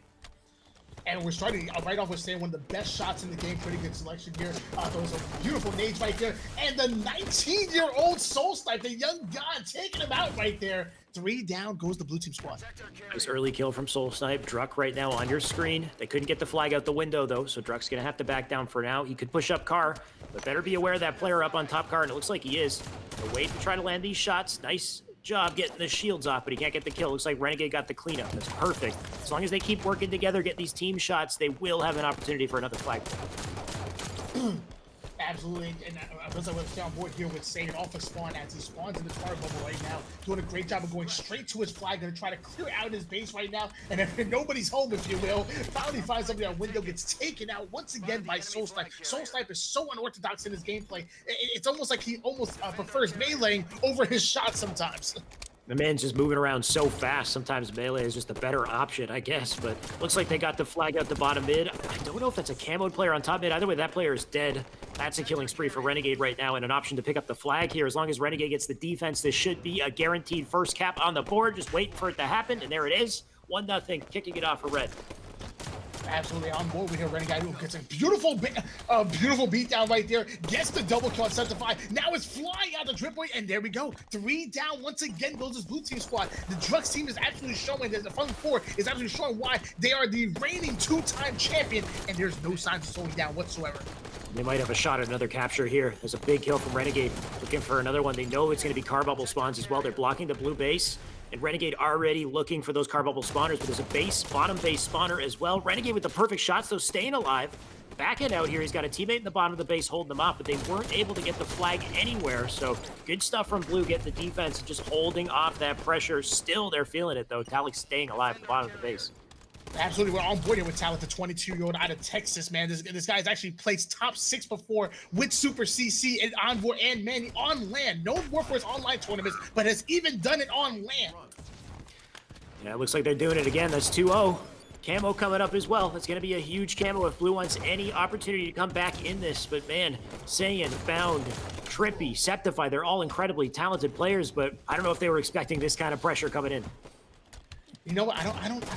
And we're starting right off with saying one of the best shots in the game. Pretty good selection here. Those are beautiful nades right there. And the 19-year-old Soul Snipe, the young god, taking him out right there. 3 down goes the blue team squad. Nice early kill from Soul Snipe. Druck right now on your screen. They couldn't get the flag out the window, though, so Druck's going to have to back down for now. He could push up Car, but better be aware of that player up on top Car, and it looks like he is. So wait to try to land these shots. Nice job getting the shields off, but he can't get the kill. Looks like Renegade got the cleanup. That's perfect. As long as they keep working together, get these team shots, they will have an opportunity for another flag. Absolutely, and as I was on board here with Saiyan off of spawn as he spawns in the tar bubble right now, doing a great job of going straight to his flag, going to try to clear out his base right now, and if nobody's home, if you will, finally finds somebody on window, gets taken out once again by Soul Snipe. Soul Snipe is so unorthodox in his gameplay. It's almost like he almost prefers meleeing over his shots sometimes. The man's just moving around so fast. Sometimes melee is just a better option, I guess. But looks like they got the flag out the bottom mid. I don't know if that's a camoed player on top mid. Either way, that player is dead. That's a killing spree for Renegade right now, and an option to pick up the flag here. As long as Renegade gets the defense, this should be a guaranteed first cap on the board. Just waiting for it to happen, and there it is. 1-0, kicking it off for Red. Absolutely on board with here. Renegade who gets a beautiful beatdown right there. Gets the double kill on Sentify. Now it's flying out the drip way, and there we go. 3 down once again goes this blue team squad. The Drugs team is absolutely showing, the Fun 4 is absolutely showing why they are the reigning 2-time champion, and there's no signs of slowing down whatsoever. They might have a shot at another capture here. There's a big kill from Renegade. Looking for another one. They know it's going to be car bubble spawns as well. They're blocking the blue base. And Renegade already looking for those car bubble spawners, but there's a bottom base spawner as well. Renegade with the perfect shots, though, staying alive. Backing out here, he's got a teammate in the bottom of the base holding them off, but they weren't able to get the flag anywhere. So good stuff from Blue, getting the defense, just holding off that pressure. Still, they're feeling it, though. Talik staying alive at the bottom of the base. Absolutely, we're on board here with Talent, the 22-year-old out of Texas, man. This guy's actually placed top 6 before with Super CC and Envoy and Manny on land. Known more for his online tournaments, but has even done it on land. Yeah, it looks like they're doing it again. That's 2-0. Camo coming up as well. It's going to be a huge camo if Blue wants any opportunity to come back in this. But man, Saiyan, Bound, Trippy, Septify, they're all incredibly talented players, but I don't know if they were expecting this kind of pressure coming in. You know what? I don't know.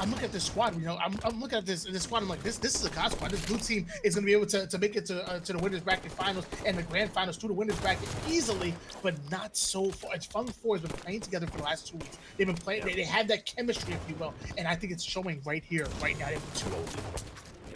I'm looking at this squad. I'm looking at this squad. I'm like, this is a god squad. This blue team is going to be able to make it to the winners bracket finals and the grand finals to the winners bracket easily, but not so far. It's Fun 4 has been playing together for the last 2 weeks. They've been playing. They have that chemistry, if you will, and I think it's showing right here, right now. They have 2-0.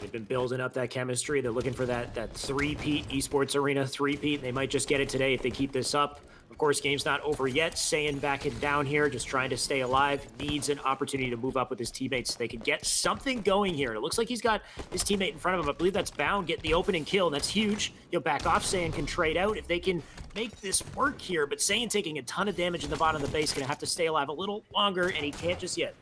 They've been building up that chemistry. They're looking for that three-peat esports arena three-peat. They might just get it today if they keep this up. Of course, game's not over yet. Saiyan backing down here, just trying to stay alive. Needs an opportunity to move up with his teammates so they can get something going here. It looks like he's got his teammate in front of him. I believe that's Bound getting the opening kill. That's huge. He'll back off. Saiyan can trade out if they can make this work here. But Saiyan taking a ton of damage in the bottom of the base. Going to have to stay alive a little longer, and he can't just yet.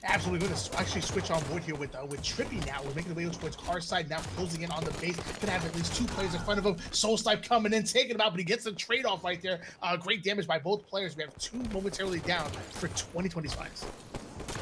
Absolutely going to actually switch on board here with Trippy now. We're making the way towards Car side now, closing in on the base. Gonna have at least 2 players in front of him. Soul Snipe coming in, taking him out, but he gets the trade-off right there. Great damage by both players. We have 2 momentarily down for 2020's finals.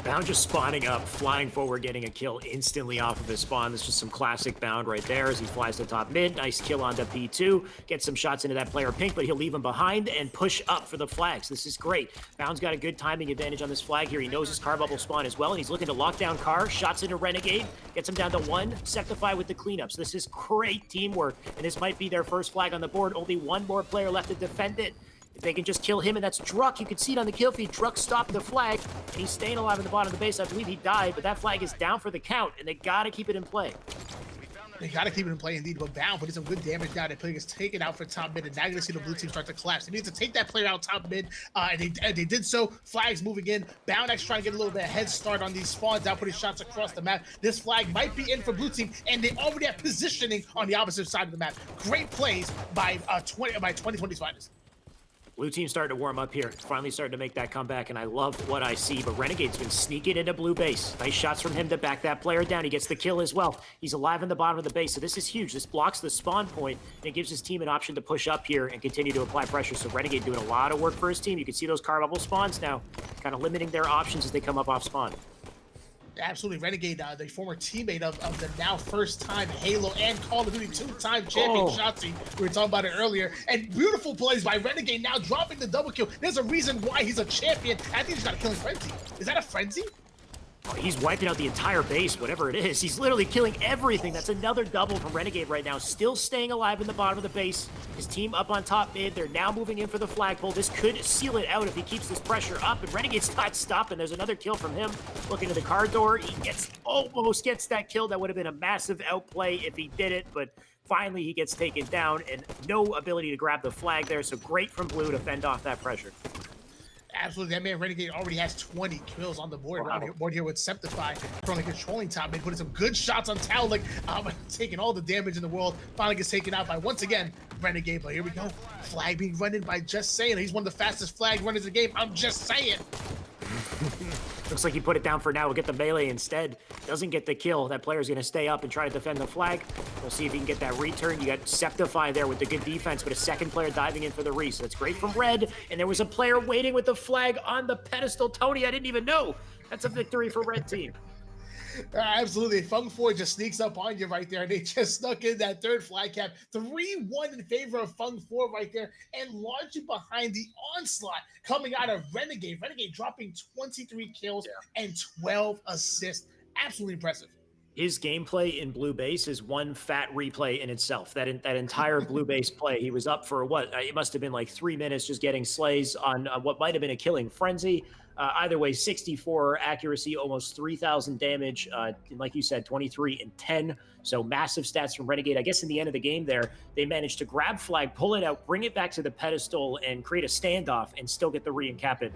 Bound just spawning up, flying forward, getting a kill instantly off of his spawn. That's just some classic Bound right there as he flies to top mid. Nice kill onto P2. Gets some shots into that player Pink, but he'll leave him behind and push up for the flags. This is great. Bound's got a good timing advantage on this flag here. He knows his car bubble spawn as well, and he's looking to lock down Car. Shots into Renegade. Gets him down to 1. Septify with the cleanups. This is great teamwork, and this might be their first flag on the board. Only 1 more player left to defend it. If they can just kill him, and that's Druck. You can see it on the kill feed. Druck stopped the flag, and he's staying alive in the bottom of the base. I believe he died, but that flag is down for the count, and they got to keep it in play. They got to keep it in play indeed, but Bound putting some good damage down. The player gets taken out for top mid, and now you're going to see the blue team start to collapse. They need to take that player out top mid, and they did so. Flags moving in. Bound X trying to get a little bit of head start on these spawns, out putting shots across the map. This flag might be in for blue team, and they already have positioning on the opposite side of the map. Great plays by 2020's finest. Blue team starting to warm up here. Finally starting to make that comeback, and I love what I see. But Renegade's been sneaking into blue base. Nice shots from him to back that player down. He gets the kill as well. He's alive in the bottom of the base, so this is huge. This blocks the spawn point, and it gives his team an option to push up here and continue to apply pressure. So Renegade doing a lot of work for his team. You can see those car bubble spawns now, kind of limiting their options as they come up off spawn. Absolutely. Renegade, the former teammate of the now first-time Halo and Call of Duty two-time champion Shotzi. We were talking about it earlier. And beautiful plays by Renegade, now dropping the double kill. There's a reason why he's a champion. I think he's got a killing frenzy. Is that a frenzy? Oh, he's wiping out the entire base, whatever it is. He's literally killing everything. That's another double from Renegade right now. Still staying alive in the bottom of the base. His team up on top mid. They're now moving in for the flagpole. This could seal it out if he keeps this pressure up. And Renegade's not stopping. There's another kill from him. Looking to the car door. He almost gets that kill. That would have been a massive outplay if he did it. But finally, he gets taken down. And no ability to grab the flag there. So great from Blue to fend off that pressure. Absolutely, that man Renegade already has 20 kills on the board. Wow. Board here with Septify, currently controlling top mid, putting some good shots on Taulik, taking all the damage in the world. Finally gets taken out by, once again, Renegade. But here we go, flag being run in by Just Saying. He's one of the fastest flag runners in the game. I'm just saying. Looks like he put it down for now. We'll get the melee instead. Doesn't get the kill. That player's going to stay up and try to defend the flag. We'll see if he can get that return. You got Septify there with the good defense, but a second player diving in for the re. So that's great from Red. And there was a player waiting with the flag on the pedestal. Tony, I didn't even know. That's a victory for Red team. Absolutely. Fung 4 just sneaks up on you right there. They just snuck in that third flag cap. 3-1 in favor of Fung 4 right there, and largely behind the onslaught coming out of Renegade. Renegade dropping 23 kills and 12 assists. Absolutely impressive. His gameplay in blue base is one fat replay in itself. That entire blue base play, he was up for what? It must have been like 3 minutes just getting slays on what might have been a killing frenzy. Either way, 64 accuracy, almost 3,000 damage. Like you said, 23 and 10. So massive stats from Renegade. I guess in the end of the game there, they managed to grab flag, pull it out, bring it back to the pedestal, and create a standoff and still get the re and cap it.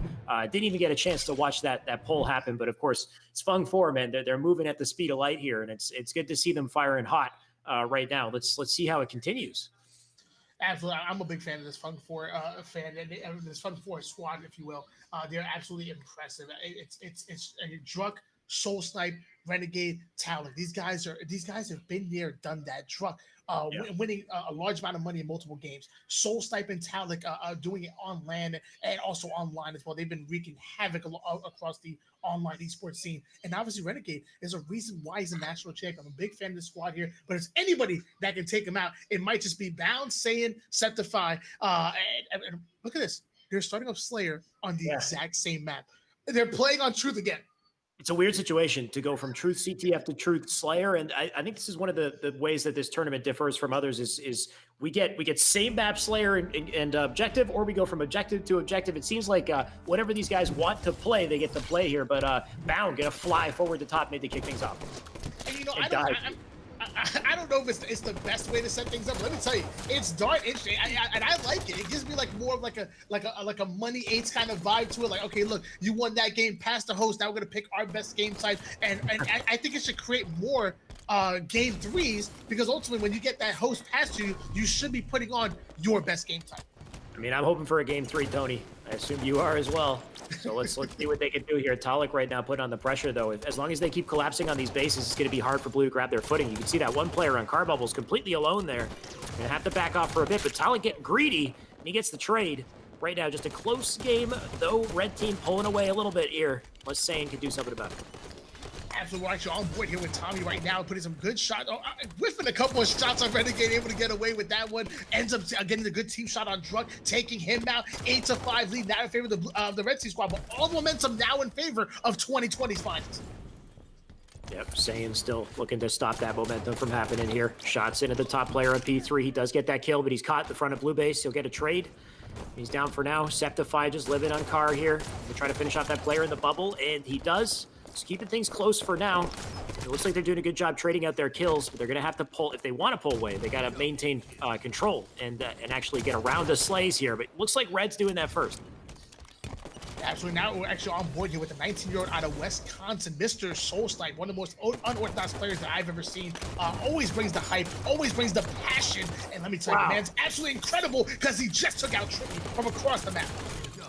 Didn't even get a chance to watch that pull happen. But of course, it's Fung 4, man. They're moving at the speed of light here, and it's good to see them firing hot right now. Let's see how it continues. Absolutely, I'm a big fan of this Fung 4 fan, and this Fung 4 squad, if you will. They're absolutely impressive. It's Druk, Soul Snipe, Renegade, Talent. These guys have been there, done that. Druk, winning a large amount of money in multiple games. Soul Snipe and Talent doing it on land and also online as well. They've been wreaking havoc across the online esports scene. And obviously Renegade is a reason why he's a national champion. I'm a big fan of the squad here, but it's anybody that can take him out. It might just be Bound, Saiyan, Septify. And look at this. They're starting up Slayer on the exact same map. They're playing on Truth again. It's a weird situation to go from Truth CTF to Truth Slayer, and I think this is one of the ways that this tournament differs from others is we get same map Slayer and Objective, or we go from Objective to Objective. It seems like whatever these guys want to play, they get to play here, but Bound gonna fly forward to top mid to kick things off. And you know, I don't know if it's the best way to set things up. Let me tell you, it's darn interesting, and I like it. It gives me like more of like a Money 8s kind of vibe to it. Like, okay, look, you won that game, pass the host. Now we're gonna pick our best game type, and I think it should create more game 3s, because ultimately, when you get that host past you, you should be putting on your best game type. I mean, I'm hoping for a game 3, Tony. I assume you are as well. So let's see what they can do here. Talik right now putting on the pressure, though. As long as they keep collapsing on these bases, it's going to be hard for Blue to grab their footing. You can see that one player on car bubbles completely alone there. Going to have to back off for a bit, but Talik getting greedy, and he gets the trade. Right now, just a close game, though. Red team pulling away a little bit here. Let's say and can do something about it. Absolutely, we're actually on board here with Tommy right now, putting some good shots. Whiffing a couple of shots on Renegade, able to get away with that one. Ends up getting a good team shot on Druk, taking him out. 8-5 lead now in favor of the Red Sea squad, but all the momentum now in favor of 2020's finals. Yep, Saiyan still looking to stop that momentum from happening here. Shots into the top player of P3. He does get that kill, but he's caught at the front of blue base. He'll get a trade. He's down for now. Septify just living on car here. He'll try to finish off that player in the bubble, and he does. Just keeping things close for now. It looks like they're doing a good job trading out their kills, but they're going to have to pull. If they want to pull away, they got to maintain control and actually get around the slays here. But it looks like Red's doing that first. Absolutely. Now we're actually on board here with the 19-year-old out of Wisconsin, Mr. Soulsnipe, one of the most unorthodox players that I've ever seen. Always brings the hype, always brings the passion. And let me tell you, the man's absolutely incredible because he just took out Trippy from across the map.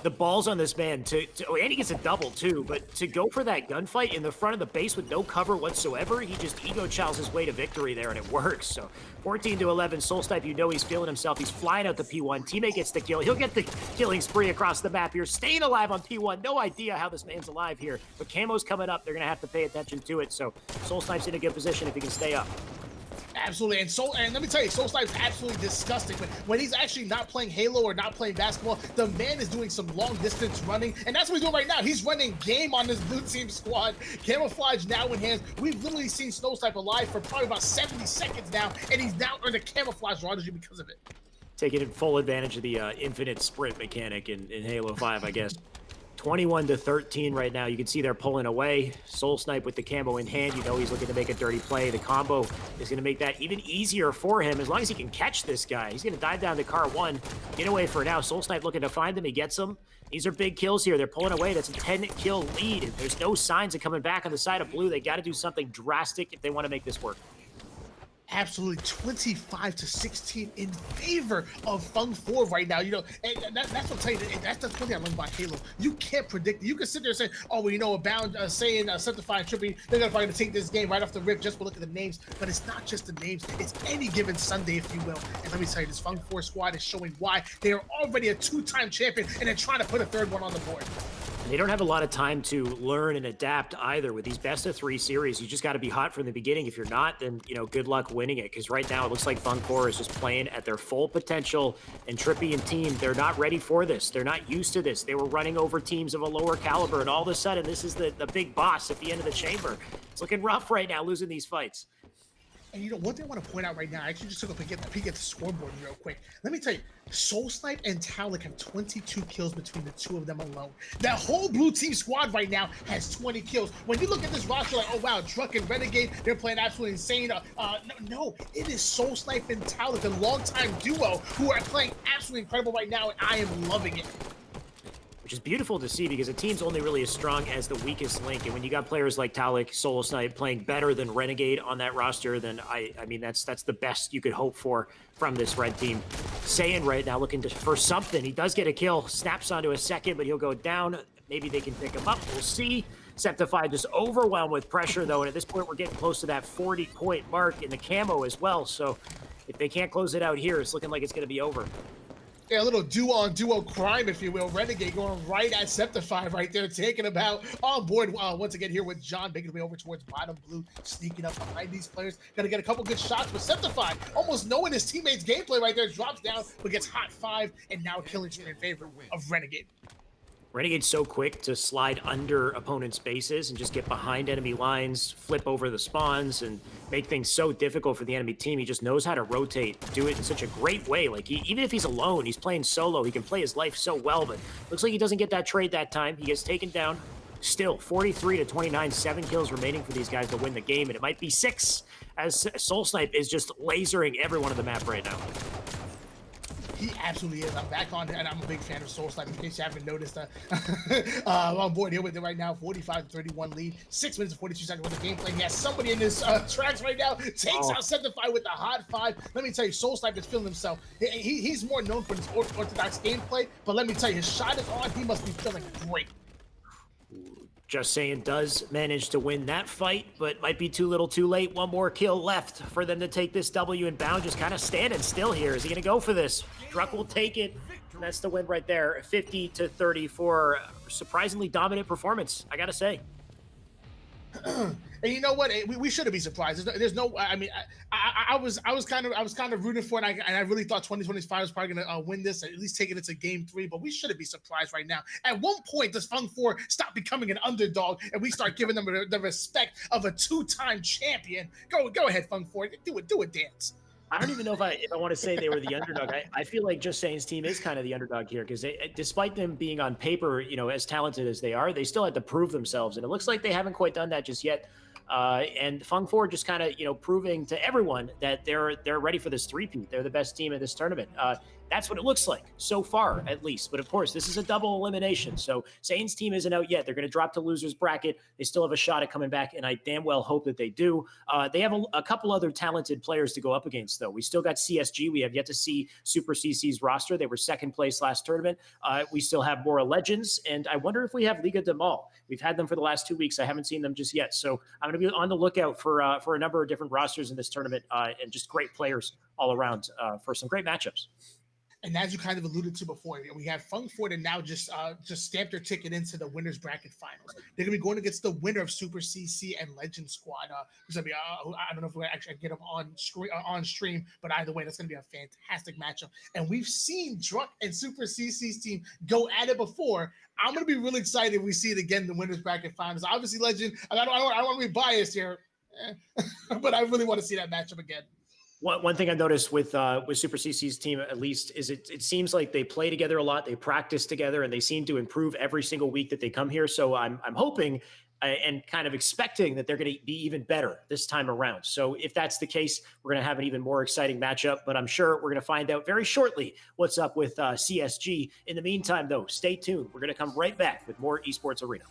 The balls on this man and he gets a double too, but to go for that gunfight in the front of the base with no cover whatsoever, he just ego chows his way to victory there, and it works. So 14-11, Soulsnipe, you know he's feeling himself. He's flying out the P1. Teammate gets the kill. He'll get the killing spree across the map here, staying alive on P1. No idea how this man's alive here, but Camo's coming up. They're going to have to pay attention to it, so Soulsnipe's in a good position if he can stay up. Absolutely, and let me tell you, Soulsnipe's absolutely disgusting. But when he's actually not playing Halo or not playing basketball, the man is doing some long distance running, and that's what he's doing right now. He's running game on this blue team squad. Camouflage now in hands. We've literally seen Soulsnipe alive for probably about 70 seconds now, and he's now earned a camouflage prodigy because of it. Taking full advantage of the infinite sprint mechanic in Halo 5, I guess. 21-13 right now. You can see they're pulling away. Soulsnipe with the camo in hand. You know he's looking to make a dirty play. The combo is going to make that even easier for him as long as he can catch this guy. He's going to dive down to car 1. Get away for now. Soulsnipe looking to find him. He gets him. These are big kills here. They're pulling away. That's a 10-kill lead. And there's no signs of coming back on the side of blue. They got to do something drastic if they want to make this work. Absolutely 25-16 in favor of Fung 4 right now. You know, and that's what I'm telling you. That's the thing I love about Halo. You can't predict. You can sit there and say, oh, well, you know, Abound saying Septify and Trippy, they're probably going to take this game right off the rip just for look at the names. But it's not just the names. It's any given Sunday, if you will. And let me tell you, this Fung 4 squad is showing why they are already a 2-time champion and they're trying to put a third one on the board. They don't have a lot of time to learn and adapt either with these best-of-3 series. You just got to be hot from the beginning. If you're not, then, you know, good luck winning it. Because right now it looks like Funk 4 is just playing at their full potential. And Trippy and team, they're not ready for this. They're not used to this. They were running over teams of a lower caliber. And all of a sudden, this is the big boss at the end of the chamber. It's looking rough right now, losing these fights. And you know, one thing I want to point out right now, I actually just took a peek at the scoreboard real quick. Let me tell you, Soulsnipe and Talik have 22 kills between the two of them alone. That whole blue team squad right now has 20 kills. When you look at this roster, like, oh wow, Druck and Renegade, they're playing absolutely insane. No, it is Soulsnipe and Talik, the longtime duo, who are playing absolutely incredible right now, and I am loving it. Which is beautiful to see because a team's only really as strong as the weakest link. And when you got players like Talik, Soulsnipe playing better than Renegade on that roster, then I mean, that's the best you could hope for from this red team. Saiyan right now looking for something. He does get a kill, snaps onto a second, but he'll go down. Maybe they can pick him up. We'll see. Septify just overwhelmed with pressure, though. And at this point, we're getting close to that 40-point mark in the camo as well. So if they can't close it out here, it's looking like it's going to be over. Yeah, a little duo-on-duo crime, if you will. Renegade going right at Septify right there, taking about on board once again here with John, making his way over towards bottom blue, sneaking up behind these players. Got to get a couple good shots, but Septify, almost knowing his teammates' gameplay right there, drops down, but gets hot 5, and now killing in favor of Renegade. Renegade's so quick to slide under opponents' bases and just get behind enemy lines, flip over the spawns, and make things so difficult for the enemy team. He just knows how to rotate, do it in such a great way. Like, even if he's alone, he's playing solo, he can play his life so well, but looks like he doesn't get that trade that time. He gets taken down. Still, 43-29, 7 kills remaining for these guys to win the game, and it might be 6, as Soulsnipe is just lasering everyone on the map right now. He absolutely is. I'm back on, and I'm a big fan of Soulsnipe. In case you haven't noticed, I'm on board here with it right now. 45-31 lead, 6 minutes and 42 seconds with the gameplay. He has somebody in his tracks right now. Takes out Septify with the hot 5. Let me tell you, Soulsnipe is feeling himself. He's more known for his orthodox gameplay, but let me tell you, his shot is on. He must be feeling great. Just Saying does manage to win that fight, but might be too little too late. One more kill left for them to take this W, and Bound just kind of standing still here. Is he going to go for this? Druck will take it. And that's the win right there. 50-34. Surprisingly dominant performance, I got to say. And you know what? We shouldn't be surprised. There's no. I mean, I was kind of rooting for it, and I really thought 2025 was probably going to win this, at least take it into Game 3. But we shouldn't be surprised right now. At one point, does Fung 4 stop becoming an underdog, and we start giving them the respect of a 2-time champion? Go ahead, Fung 4. Do a dance. I don't even know if I want to say they were the underdog. I feel like Just Saying's team is kind of the underdog here because despite them being on paper, as talented as they are, they still had to prove themselves, and it looks like they haven't quite done that just yet. And Fung Four just kind of proving to everyone that they're ready for this three-peat. They're the best team in this tournament. That's what it looks like so far, at least. But of course, this is a double elimination. So Zane's team isn't out yet. They're going to drop to losers bracket. They still have a shot at coming back, and I damn well hope that they do. They have a couple other talented players to go up against, though. We still got CSG. We have yet to see Super CC's roster. They were second place last tournament. We still have Mora Legends, and I wonder if we have Liga de Mal. We've had them for the last 2 weeks. I haven't seen them just yet. So I'm going to be on the lookout for a number of different rosters in this tournament and just great players all around for some great matchups. And as you kind of alluded to before, we have Fung Four that now just stamped their ticket into the winners bracket finals. They're gonna be going against the winner of Super CC and Legend Squad. I don't know if we're actually gonna get them on stream, but either way, that's gonna be a fantastic matchup. And we've seen Drunk and Super CC's team go at it before. I'm gonna be really excited if we see it again in the winners bracket finals. Obviously, Legend. I don't want to be biased here, but I really want to see that matchup again. One thing I noticed with Super CC's team, at least, is it seems like they play together a lot. They practice together, and they seem to improve every single week that they come here. So I'm hoping and kind of expecting that they're going to be even better this time around. So if that's the case, we're going to have an even more exciting matchup. But I'm sure we're going to find out very shortly what's up with CSG. In the meantime, though, stay tuned. We're going to come right back with more Esports Arena.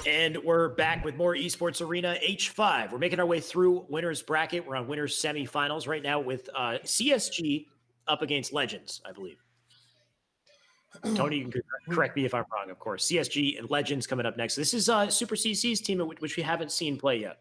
And we're back with more Esports Arena H5. We're making our way through winners bracket. We're on winners semifinals right now with CSG up against Legends, I believe. Tony, you can correct me if I'm wrong, of course. CSG and Legends coming up next. This is Super CC's team, which we haven't seen play yet.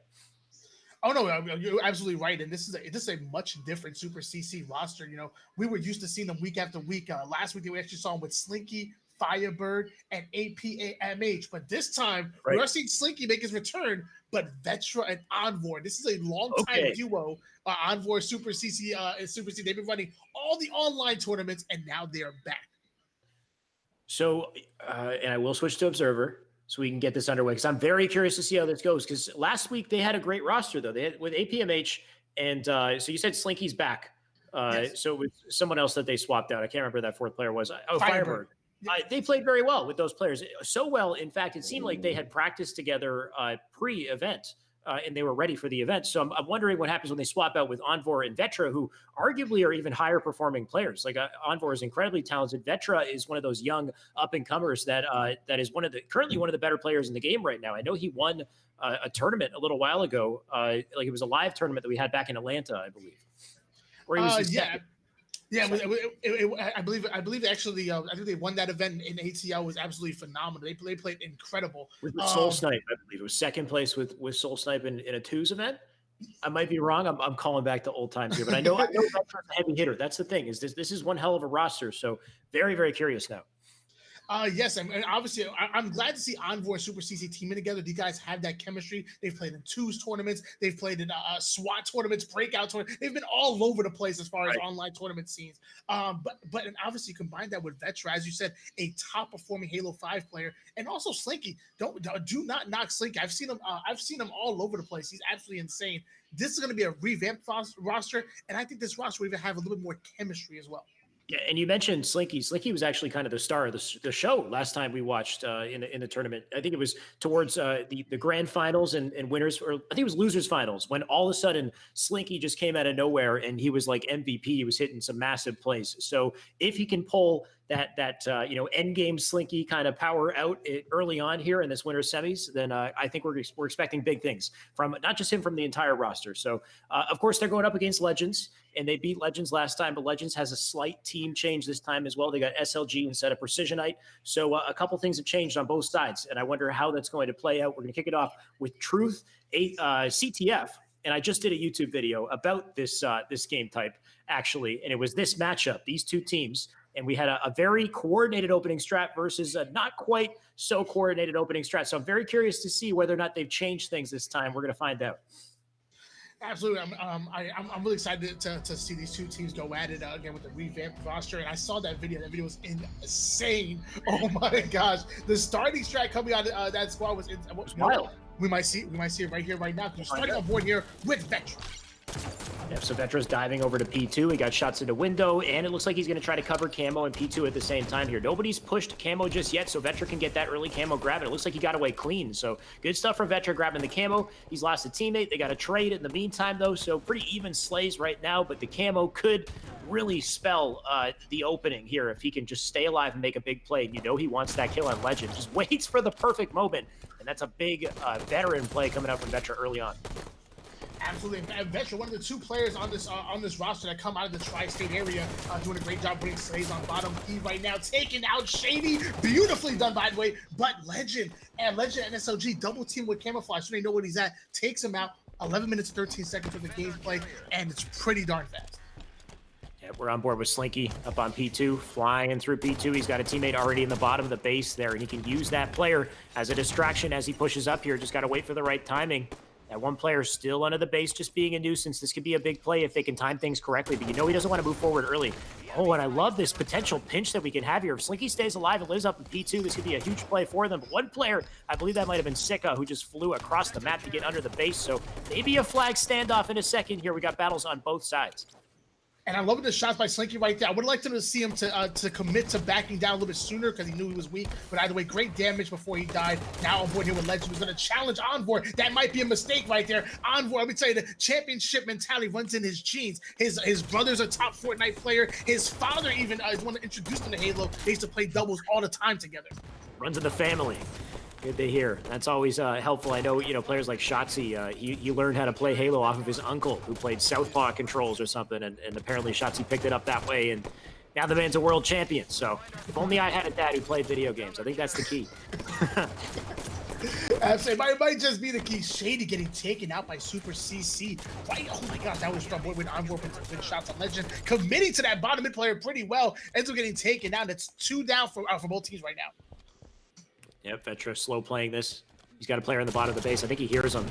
Oh no, you're absolutely right, and this is a much different Super CC roster. You know, we were used to seeing them week after week. Last week we actually saw them with Slumpee, Firebird, and APAMH, but this time we are seeing Slumpee make his return, but Vetra and Envoy. This is a long-time duo. Envoy, Super CC, and Super CC. They've been running all the online tournaments, and now they are back. So, and I will switch to Observer so we can get this underway, because I'm very curious to see how this goes, because last week they had a great roster, though. They had with APMH, and so you said Slinky's back. Yes. So it was someone else that they swapped out. I can't remember who that fourth player was. Oh, Firebird. They played very well with those players. So well, in fact, it seemed like they had practiced together pre-event, and they were ready for the event. So I'm wondering what happens when they swap out with Envor and Vetra, who arguably are even higher performing players. Like Envor is incredibly talented. Vetra is one of those young up and comers that is currently one of the better players in the game right now. I know he won a tournament a little while ago. Like it was a live tournament that we had back in Atlanta, I believe. Where he was I believe actually, I think they won that event in ATL. Was absolutely phenomenal. They played incredible. With Soul Snipe, I believe it was second place with Soul Snipe in a twos event. I might be wrong. I'm calling back to old times here, but I know that's a heavy hitter. That's the thing. Is this is one hell of a roster. So very, very curious now. Yes, and obviously I'm glad to see Envoy and Super CC teaming together. These guys have that chemistry. They've played in twos tournaments. They've played in SWAT tournaments, breakout tournaments. They've been all over the place as far as online tournament scenes. But and obviously combine that with Vetra, as you said, a top performing Halo 5 player, and also Slinky. Do not knock Slinky. I've seen him all over the place. He's absolutely insane. This is going to be a revamped roster, and I think this roster will even have a little bit more chemistry as well. Yeah, and you mentioned Slinky. Slinky was actually kind of the star of the show last time we watched in the tournament. I think it was towards the grand finals and winners, or I think it was losers finals, when all of a sudden Slinky just came out of nowhere and he was like MVP. He was hitting some massive plays. So if he can pull that end game Slinky kind of power out early on here in this winter semis, then I think we're expecting big things from not just him, from the entire roster. So of course they're going up against Legends, and they beat Legends last time, but Legends has a slight team change this time as well. They got SLG instead of Precisionite. So a couple things have changed on both sides, and I wonder how that's going to play out. We're going to kick it off with Truth, CTF. And I just did a YouTube video about this game type, actually, and it was this matchup, these two teams. And we had a very coordinated opening strat versus a not quite so coordinated opening strat. So I'm very curious to see whether or not they've changed things this time. We're going to find out. Absolutely. I'm really excited to see these two teams go at it again with the revamped roster. And I saw that video. That video was insane. Oh my gosh. The starting strat coming out of that squad was wild. We might see it right here, right now. We're starting on board here with Vetra. Yeah, so Vetra's diving over to P2. He got shots into window, and it looks like he's going to try to cover Camo and P2 at the same time here. Nobody's pushed Camo just yet, so Vetra can get that early Camo grab, and it looks like he got away clean. So good stuff from Vetra grabbing the Camo. He's lost a teammate. They got a trade in the meantime, though, so pretty even slays right now, but the Camo could really spell the opening here if he can just stay alive and make a big play. You know he wants that kill on Legend. Just waits for the perfect moment, and that's a big veteran play coming out from Vetra early on. Absolutely. Vetra, one of the two players on this roster that come out of the tri-state area, doing a great job putting slays on bottom key right now, taking out Shady. Beautifully done, by the way. But Legend and SLG double team with Camouflage, so they know where he's at. Takes him out. 11 minutes, 13 seconds of the gameplay, and it's pretty darn fast. Yeah, we're on board with Slinky up on P2, flying through P2. He's got a teammate already in the bottom of the base there, and he can use that player as a distraction as he pushes up here. Just got to wait for the right timing. That one player still under the base, just being a nuisance. This could be a big play if they can time things correctly, but you know he doesn't want to move forward early. Oh, and I love this potential pinch that we can have here. If Slinky stays alive and lives up in P2, this could be a huge play for them. But one player, I believe that might have been Sika, who just flew across the map to get under the base. So maybe a flag standoff in a second here. We got battles on both sides. And I love the shots by Slinky right there. I would like to see him to commit to backing down a little bit sooner because he knew he was weak. But either way, great damage before he died. Now on board here with Legend, who's going to challenge Envoy. That might be a mistake right there. Envoy, let me tell you, the championship mentality runs in his genes. His brother's a top Fortnite player. His father even is one that introduced him to Halo. They used to play doubles all the time together. Runs in the family. Good to hear. That's always helpful. I know, players like Shotzi, he learned how to play Halo off of his uncle who played Southpaw controls or something, and apparently Shotzi picked it up that way, and now the man's a world champion. So if only I had a dad who played video games. I think that's the key. Absolutely. It might just be the key. Shady getting taken out by Super CC. Right? Oh my gosh, that was strong. Boy, with Envoy with some good shots on Legend. Committing to that bottom mid player pretty well. Ends up getting taken down. That's 2 down for both teams right now. Yep, Vetra slow playing this. He's got a player in the bottom of the base. I think he hears him.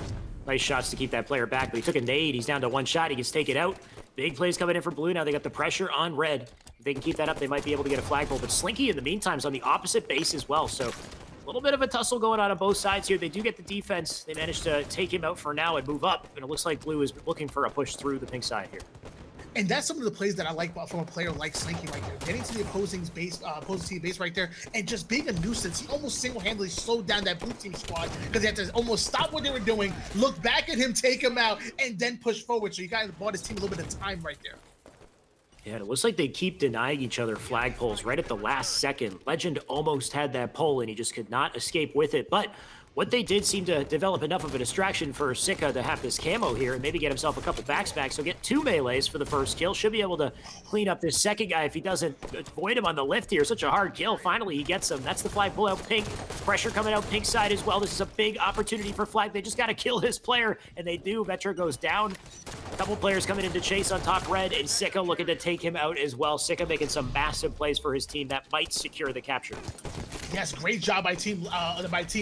Nice shots to keep that player back, but he took a nade. He's down to 1 shot. He gets taken out. Big plays coming in for blue. Now they got the pressure on red. If they can keep that up, they might be able to get a flagpole. But Slinky, in the meantime, is on the opposite base as well. So a little bit of a tussle going on both sides here. They do get the defense. They managed to take him out for now and move up. And it looks like blue is looking for a push through the pink side here. And that's some of the plays that I like from a player like Slinky right there. Getting to the opposing team base right there and just being a nuisance. He almost single-handedly slowed down that blue team squad because they had to almost stop what they were doing, look back at him, take him out, and then push forward. So you guys bought his team a little bit of time right there. Yeah, it looks like they keep denying each other flagpoles right at the last second. Legend almost had that pole, and he just could not escape with it. But what they did seem to develop enough of a distraction for Sika to have this camo here and maybe get himself a couple backsmacks. So get 2 melees for the first kill. Should be able to clean up this second guy if he doesn't avoid him on the lift here. Such a hard kill. Finally, he gets him. That's the flag pull out pink. Pressure coming out pink side as well. This is a big opportunity for flag. They just got to kill this player, and they do. Vetra goes down. A couple players coming in to chase on top red, and Sika looking to take him out as well. Sika making some massive plays for his team that might secure the capture. Yes, great job by Team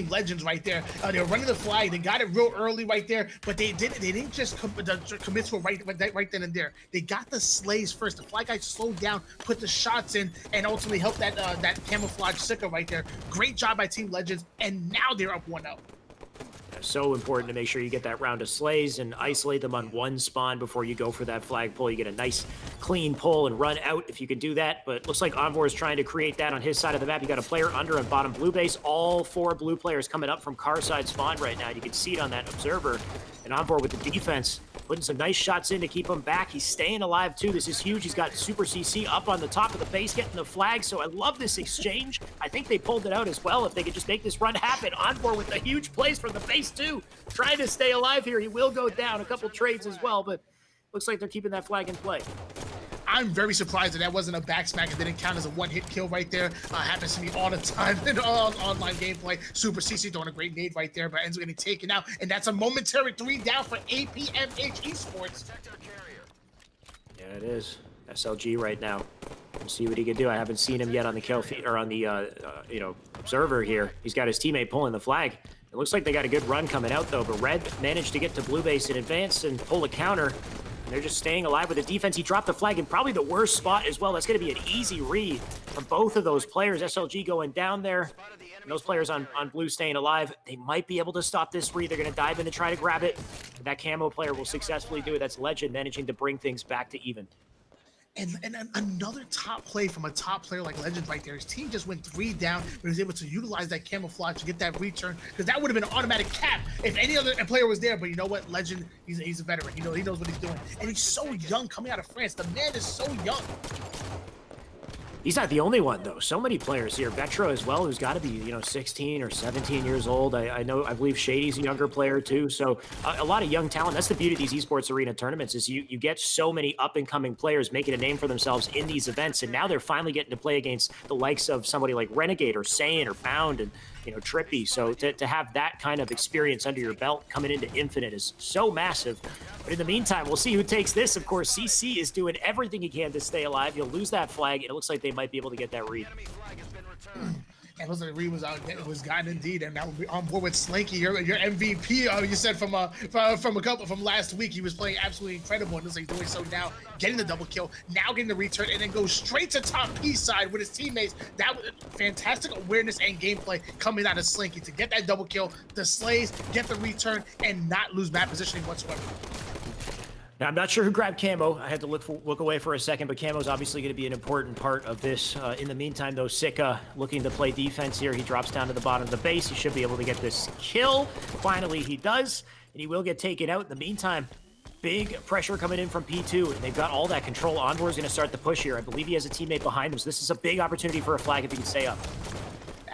Legends right there. They were running the flag. They got it real early right there, but they didn't just commit to it right then and there. They got the slays first. The flag guy slowed down, put the shots in, and ultimately helped that camouflage Sika right there. Great job by Team Legends, and now they're up 1-0. So important to make sure you get that round of slays and isolate them on one spawn before you go for that flag pull. You get a nice clean pull and run out if you can do that. But it looks like Envor is trying to create that on his side of the map. You got a player under and bottom blue base. All 4 blue players coming up from car side spawn right now. You can see it on that observer. And Envor with the defense, putting some nice shots in to keep him back. He's staying alive too. This is huge. He's got Super CC up on the top of the base, getting the flag. So I love this exchange. I think they pulled it out as well. If they could just make this run happen. Envor with the huge plays from the base too. Trying to stay alive here. He will go down. A couple trades as well, but looks like they're keeping that flag in play. I'm very surprised that wasn't a backsmack. It didn't count as a 1-hit kill right there. Happens to me all the time in online gameplay. Super CC throwing a great nade right there, but ends up getting taken out. And that's a momentary 3 down for APMH Esports. Yeah, it is. SLG right now. We'll see what he can do. I haven't seen him yet on the kill feed or on the observer here. He's got his teammate pulling the flag. It looks like they got a good run coming out though, but red managed to get to blue base in advance and pull a counter. And they're just staying alive with the defense. He dropped the flag in probably the worst spot as well. That's going to be an easy read from both of those players. SLG going down there. And those players on blue staying alive. They might be able to stop this read. They're going to dive in and try to grab it. And that camo player will successfully do it. That's Legend managing to bring things back to even. And another top play from a top player like Legend right there. His team just went 3 down, but he was able to utilize that camouflage to get that return, because that would have been an automatic cap if any other player was there. But you know what? Legend, he's a veteran. He knows what he's doing. And he's so young coming out of France. The man is so young. He's not the only one, though. So many players here. Vetra as well, who's got to be, 16 or 17 years old. I believe Shady's a younger player, too. So a lot of young talent. That's the beauty of these esports arena tournaments is you get so many up-and-coming players making a name for themselves in these events. And now they're finally getting to play against the likes of somebody like Renegade or Saiyan or Bound and, Trippy. So to have that kind of experience under your belt coming into Infinite is so massive. But in the meantime, we'll see who takes this. Of course, CC is doing everything he can to stay alive. You'll lose that flag, and it looks like they might be able to get that read. And it looks like the read was gotten indeed, and now we're on board with Slinky, your MVP. You said from last week he was playing absolutely incredible, and looks like doing so now, getting the double kill, now getting the return, and then goes straight to top P side with his teammates. That was fantastic awareness and gameplay coming out of Slinky to get that double kill, the slays, get the return, and not lose map positioning whatsoever. Now, I'm not sure who grabbed Camo. I had to look away for a second, but Camo's obviously going to be an important part of this. In the meantime, though, Sika looking to play defense here. He drops down to the bottom of the base. He should be able to get this kill. Finally, he does, and he will get taken out. In the meantime, big pressure coming in from P2, and they've got all that control. Envor's going to start the push here. I believe he has a teammate behind him, so this is a big opportunity for a flag if he can stay up.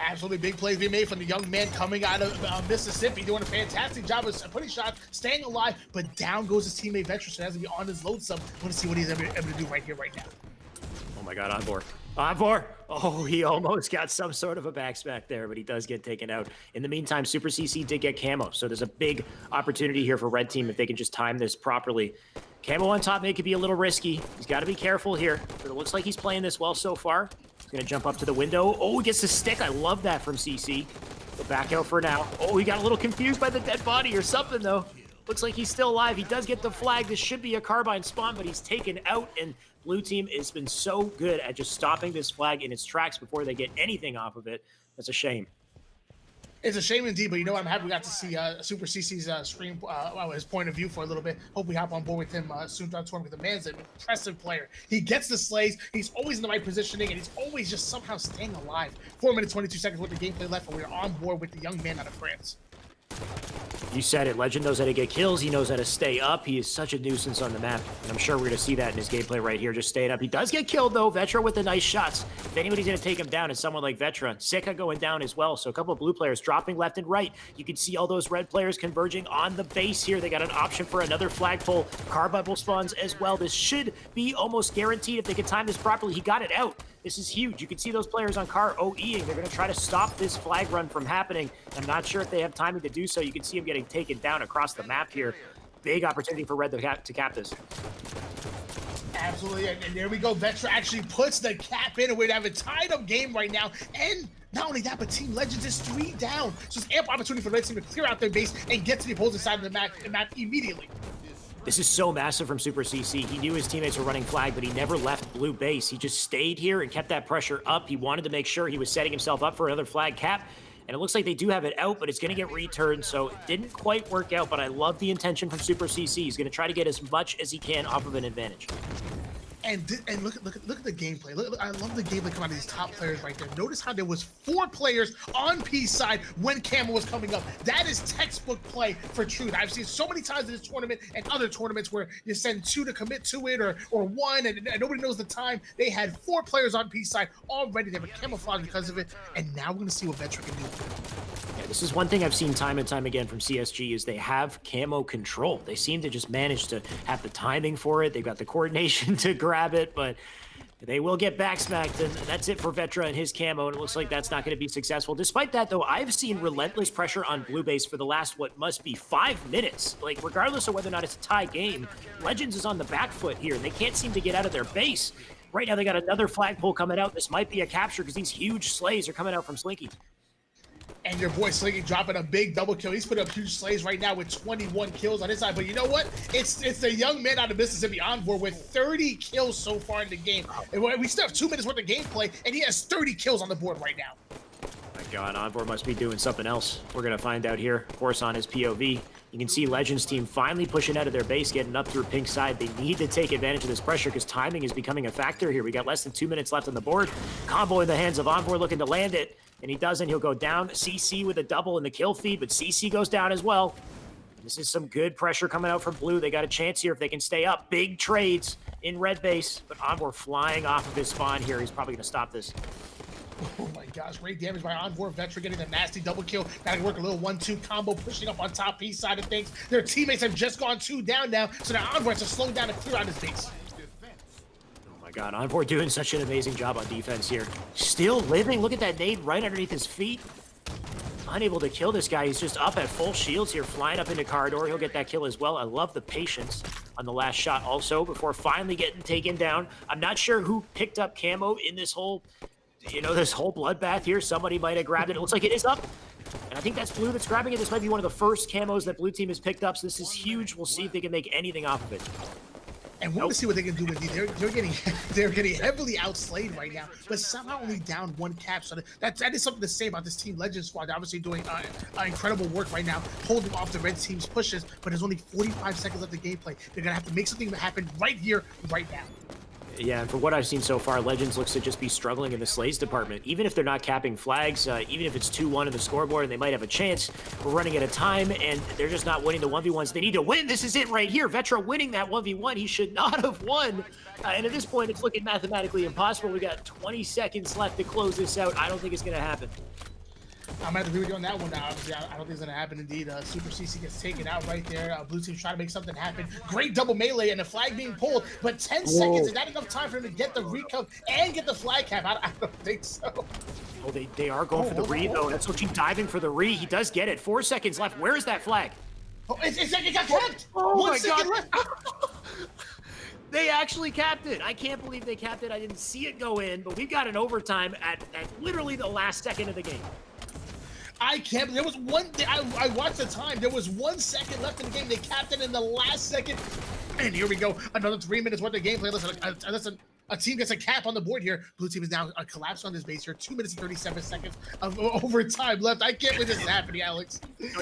Absolutely big plays being made from the young man coming out of Mississippi, doing a fantastic job of putting shots, staying alive, but down goes his teammate Vetra, so he has to be on his lonesome. Want to see what he's able to do right here, right now. Oh my God, Envor. Envor! Oh, he almost got some sort of a backsmack there, but he does get taken out. In the meantime, Super CC did get camo, so there's a big opportunity here for Red Team if they can just time this properly. Camo on top may could be a little risky. He's got to be careful here, but it looks like he's playing this well so far. He's going to jump up to the window. Oh, he gets the stick. I love that from CC. Go back out for now. Oh, he got a little confused by the dead body or something, though. Looks like he's still alive. He does get the flag. This should be a carbine spawn, but he's taken out, and Blue Team has been so good at just stopping this flag in its tracks before they get anything off of it. That's a shame. It's a shame indeed, but you know what? I'm happy we got to see Super CC's stream, his point of view for a little bit. Hope we hop on board with him soon throughout the tournament, because the man's an impressive player. He gets the slays, he's always in the right positioning, and he's always just somehow staying alive. 4 minutes, 22 seconds with the gameplay left, and we're on board with the young man out of France. You said it. Legend knows how to get kills. He knows how to stay up. He is such a nuisance on the map, and I'm sure we're going to see that in his gameplay right here, just staying up. He does get killed, though. Vetra with the nice shots. If anybody's going to take him down, it's someone like Vetra. Sika going down as well, so a couple of blue players dropping left and right. You can see all those red players converging on the base here. They got an option for another flagpole. Carbine spawns as well. This should be almost guaranteed if they can time this properly. He got it out. This is huge. You can see those players on car OEing. They're going to try to stop this flag run from happening. I'm not sure if they have timing to do so. You can see him getting taken down across the map here. Big opportunity for Red to cap this. Absolutely, and there we go. Vetra actually puts the cap in, and we have a tied-up game right now. And not only that, but Team Legends is 3 down. So it's ample opportunity for the Red Team to clear out their base and get to the opposing side of the map immediately. This is so massive from Super CC. He knew his teammates were running flag, but he never left blue base. He just stayed here and kept that pressure up. He wanted to make sure he was setting himself up for another flag cap. And it looks like they do have it out, but it's going to get returned, so it didn't quite work out. But I love the intention from Super CC. He's going to try to get as much as he can off of an advantage. And look at the gameplay. Look, I love the gameplay coming out of these top players right there. Notice how there was 4 players on P side when Camo was coming up. That is textbook play for truth. I've seen so many times in this tournament and other tournaments where you send 2 to commit to it, or 1, and nobody knows the time. They had 4 players on P side already. They were camouflaged because of it, and now we're going to see what Vetra can do. Yeah, this is one thing I've seen time and time again from CSG is they have camo control. They seem to just manage to have the timing for it. They've got the coordination to grab it, but they will get backsmacked, and that's it for Vetra and his camo, and it looks like that's not going to be successful. Despite that, though, I've seen relentless pressure on blue base for the last, what must be 5 minutes. Like, regardless of whether or not it's a tie game, Legends is on the back foot here, and they can't seem to get out of their base. Right now, they got another flagpole coming out. This might be a capture because these huge slays are coming out from Slinky. And your boy Slinky dropping a big double kill. He's put up huge slays right now with 21 kills on his side. But you know what? It's the young man out of Mississippi Envor with 30 kills so far in the game. And we still have 2 minutes worth of gameplay, and he has 30 kills on the board right now. My God, Envor must be doing something else. We're going to find out here, of course, on his POV. You can see Legends team finally pushing out of their base, getting up through pink side. They need to take advantage of this pressure because timing is becoming a factor here. We got less than 2 minutes left on the board. Combo in the hands of Envor looking to land it. And he doesn't. He'll go down. CC with a double in the kill feed, but CC goes down as well. This is some good pressure coming out from blue. They got a chance here if they can stay up. Big trades in red base, but Envor flying off of his spawn here. He's probably going to stop this. Oh my gosh, great damage by Envor. Vetra getting the nasty double kill. Gotta work a little 1-2 combo, pushing up on top P side of things. Their teammates have just gone 2 down now, so now Envor has to slow down and clear out his base. God, Envor doing such an amazing job on defense here. Still living. Look at that nade right underneath his feet. Unable to kill this guy. He's just up at full shields here, flying up into corridor. He'll get that kill as well. I love the patience on the last shot also before finally getting taken down. I'm not sure who picked up camo in this whole, this whole bloodbath here. Somebody might have grabbed it. It looks like it is up. And I think that's blue that's grabbing it. This might be one of the first camos that blue team has picked up. So this is huge. We'll see if they can make anything off of it. And we're going to see what they can do with these. They're getting heavily outslayed right now, but somehow only down 1 cap. So that is something to say about this Team Legends squad. They're obviously doing incredible work right now, holding off the red team's pushes. But there's only 45 seconds left of gameplay. They're going to have to make something happen right here, right now. Yeah, and for what I've seen so far, Legends looks to just be struggling in the slays department. Even if they're not capping flags, even if it's 2-1 in the scoreboard and they might have a chance, we're running out of time and they're just not winning the 1v1s. They need to win. This is it right here. Vetra winning that 1v1. He should not have won. And at this point, it's looking mathematically impossible. We got 20 seconds left to close this out. I don't think it's going to happen. I'm at agree with you on that one. Obviously, I don't think it's going to happen indeed. Super CC gets taken out right there. Blue team's trying to make something happen. Great double melee and the flag being pulled, but 10 seconds is not enough time for him to get the recove and get the flag cap. I don't think so. Oh, they are going for the re, though. That's what she's diving for the re. He does get it. 4 seconds left. Where is that flag? Oh, it got capped. Oh, One my second God. left. They actually capped it. I can't believe they capped it. I didn't see it go in, but we've got an overtime at literally the last second of the game. I can't. There was one. I watched the time. There was 1 second left in the game. They capped it in the last second. And here we go. Another 3 minutes worth of gameplay. Listen, a team gets a cap on the board here. Blue team is now collapsed on this base here. 2 minutes and 37 seconds of overtime left. I can't believe this is happening, Alex.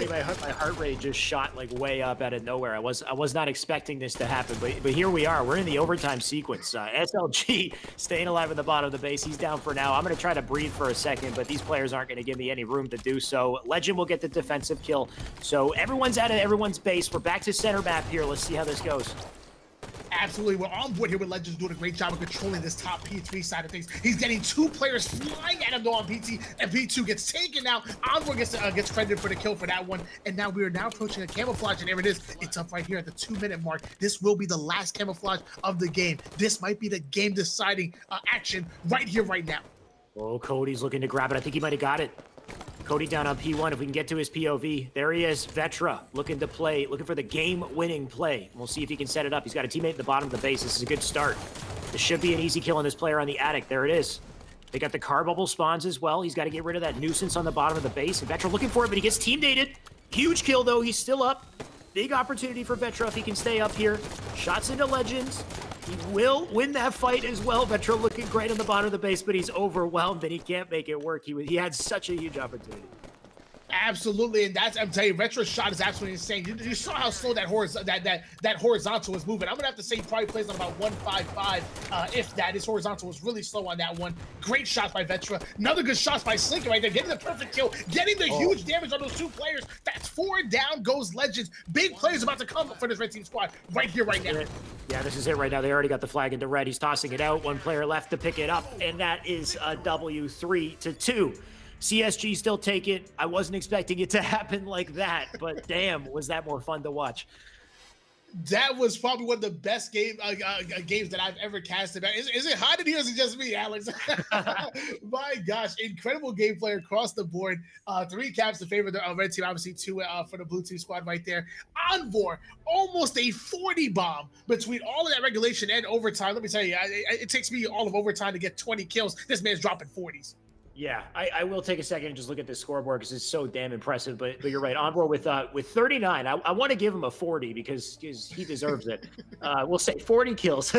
My heart rate just shot like way up out of nowhere. I was not expecting this to happen, but here we are. We're in the overtime sequence. SLG staying alive at the bottom of the base. He's down for now. I'm going to try to breathe for a second, but these players aren't going to give me any room to do so. Legend will get the defensive kill. So everyone's out of everyone's base. We're back to center map here. Let's see how this goes. Absolutely. We're on board here with Legends doing a great job of controlling this top P3 side of things. He's getting 2 players flying at him though on PT, and P2 gets taken out. Envoy gets credited for the kill for that one. And now we are now approaching a camouflage, and there it is. It's up right here at the 2-minute mark. This will be the last camouflage of the game. This might be the game deciding action right here, right now. Oh, Cody's looking to grab it. I think he might have got it. Cody down on P1 if we can get to his POV. There he is, Vetra, looking to play, looking for the game-winning play. We'll see if he can set it up. He's got a teammate at the bottom of the base. This is a good start. This should be an easy kill on this player on the attic. There it is. They got the car bubble spawns as well. He's got to get rid of that nuisance on the bottom of the base. And Vetra looking for it, but he gets team-dated. Huge kill, though. He's still up. Big opportunity for Vetra if he can stay up here. Shots into Legends. He will win that fight as well. Vetra looking great on the bottom of the base, but he's overwhelmed and he can't make it work. He had such a huge opportunity. Absolutely, and I'm telling you, Vetra's shot is absolutely insane. You saw how slow that horizontal was moving. I'm gonna have to say he probably plays on about 155, if that. His horizontal was really slow on that one. Great shot by Vetra. Another good shot by Slinky right there, getting the perfect kill, getting the huge damage on those 2 players. That's 4 down goes Legends. Big players about to come for this red team squad right here, right now. Yeah, this is it right now. They already got the flag into red. He's tossing it out. 1 player left to pick it up, and that is a W 3-2. CSG still take it. I wasn't expecting it to happen like that, but damn, was that more fun to watch. That was probably one of the best games that I've ever casted. Is it hot in here or is it just me, Alex? My gosh, incredible gameplay across the board. 3 caps in favor of the red team, obviously 2 for the blue team squad right there. Envoy, almost a 40 bomb between all of that regulation and overtime. Let me tell you, it takes me all of overtime to get 20 kills. This man's dropping 40s. Yeah, I will take a second and just look at this scoreboard because it's so damn impressive. But you're right, Envoy with 39. I want to give him a 40 because he deserves it. We'll say 40 kills,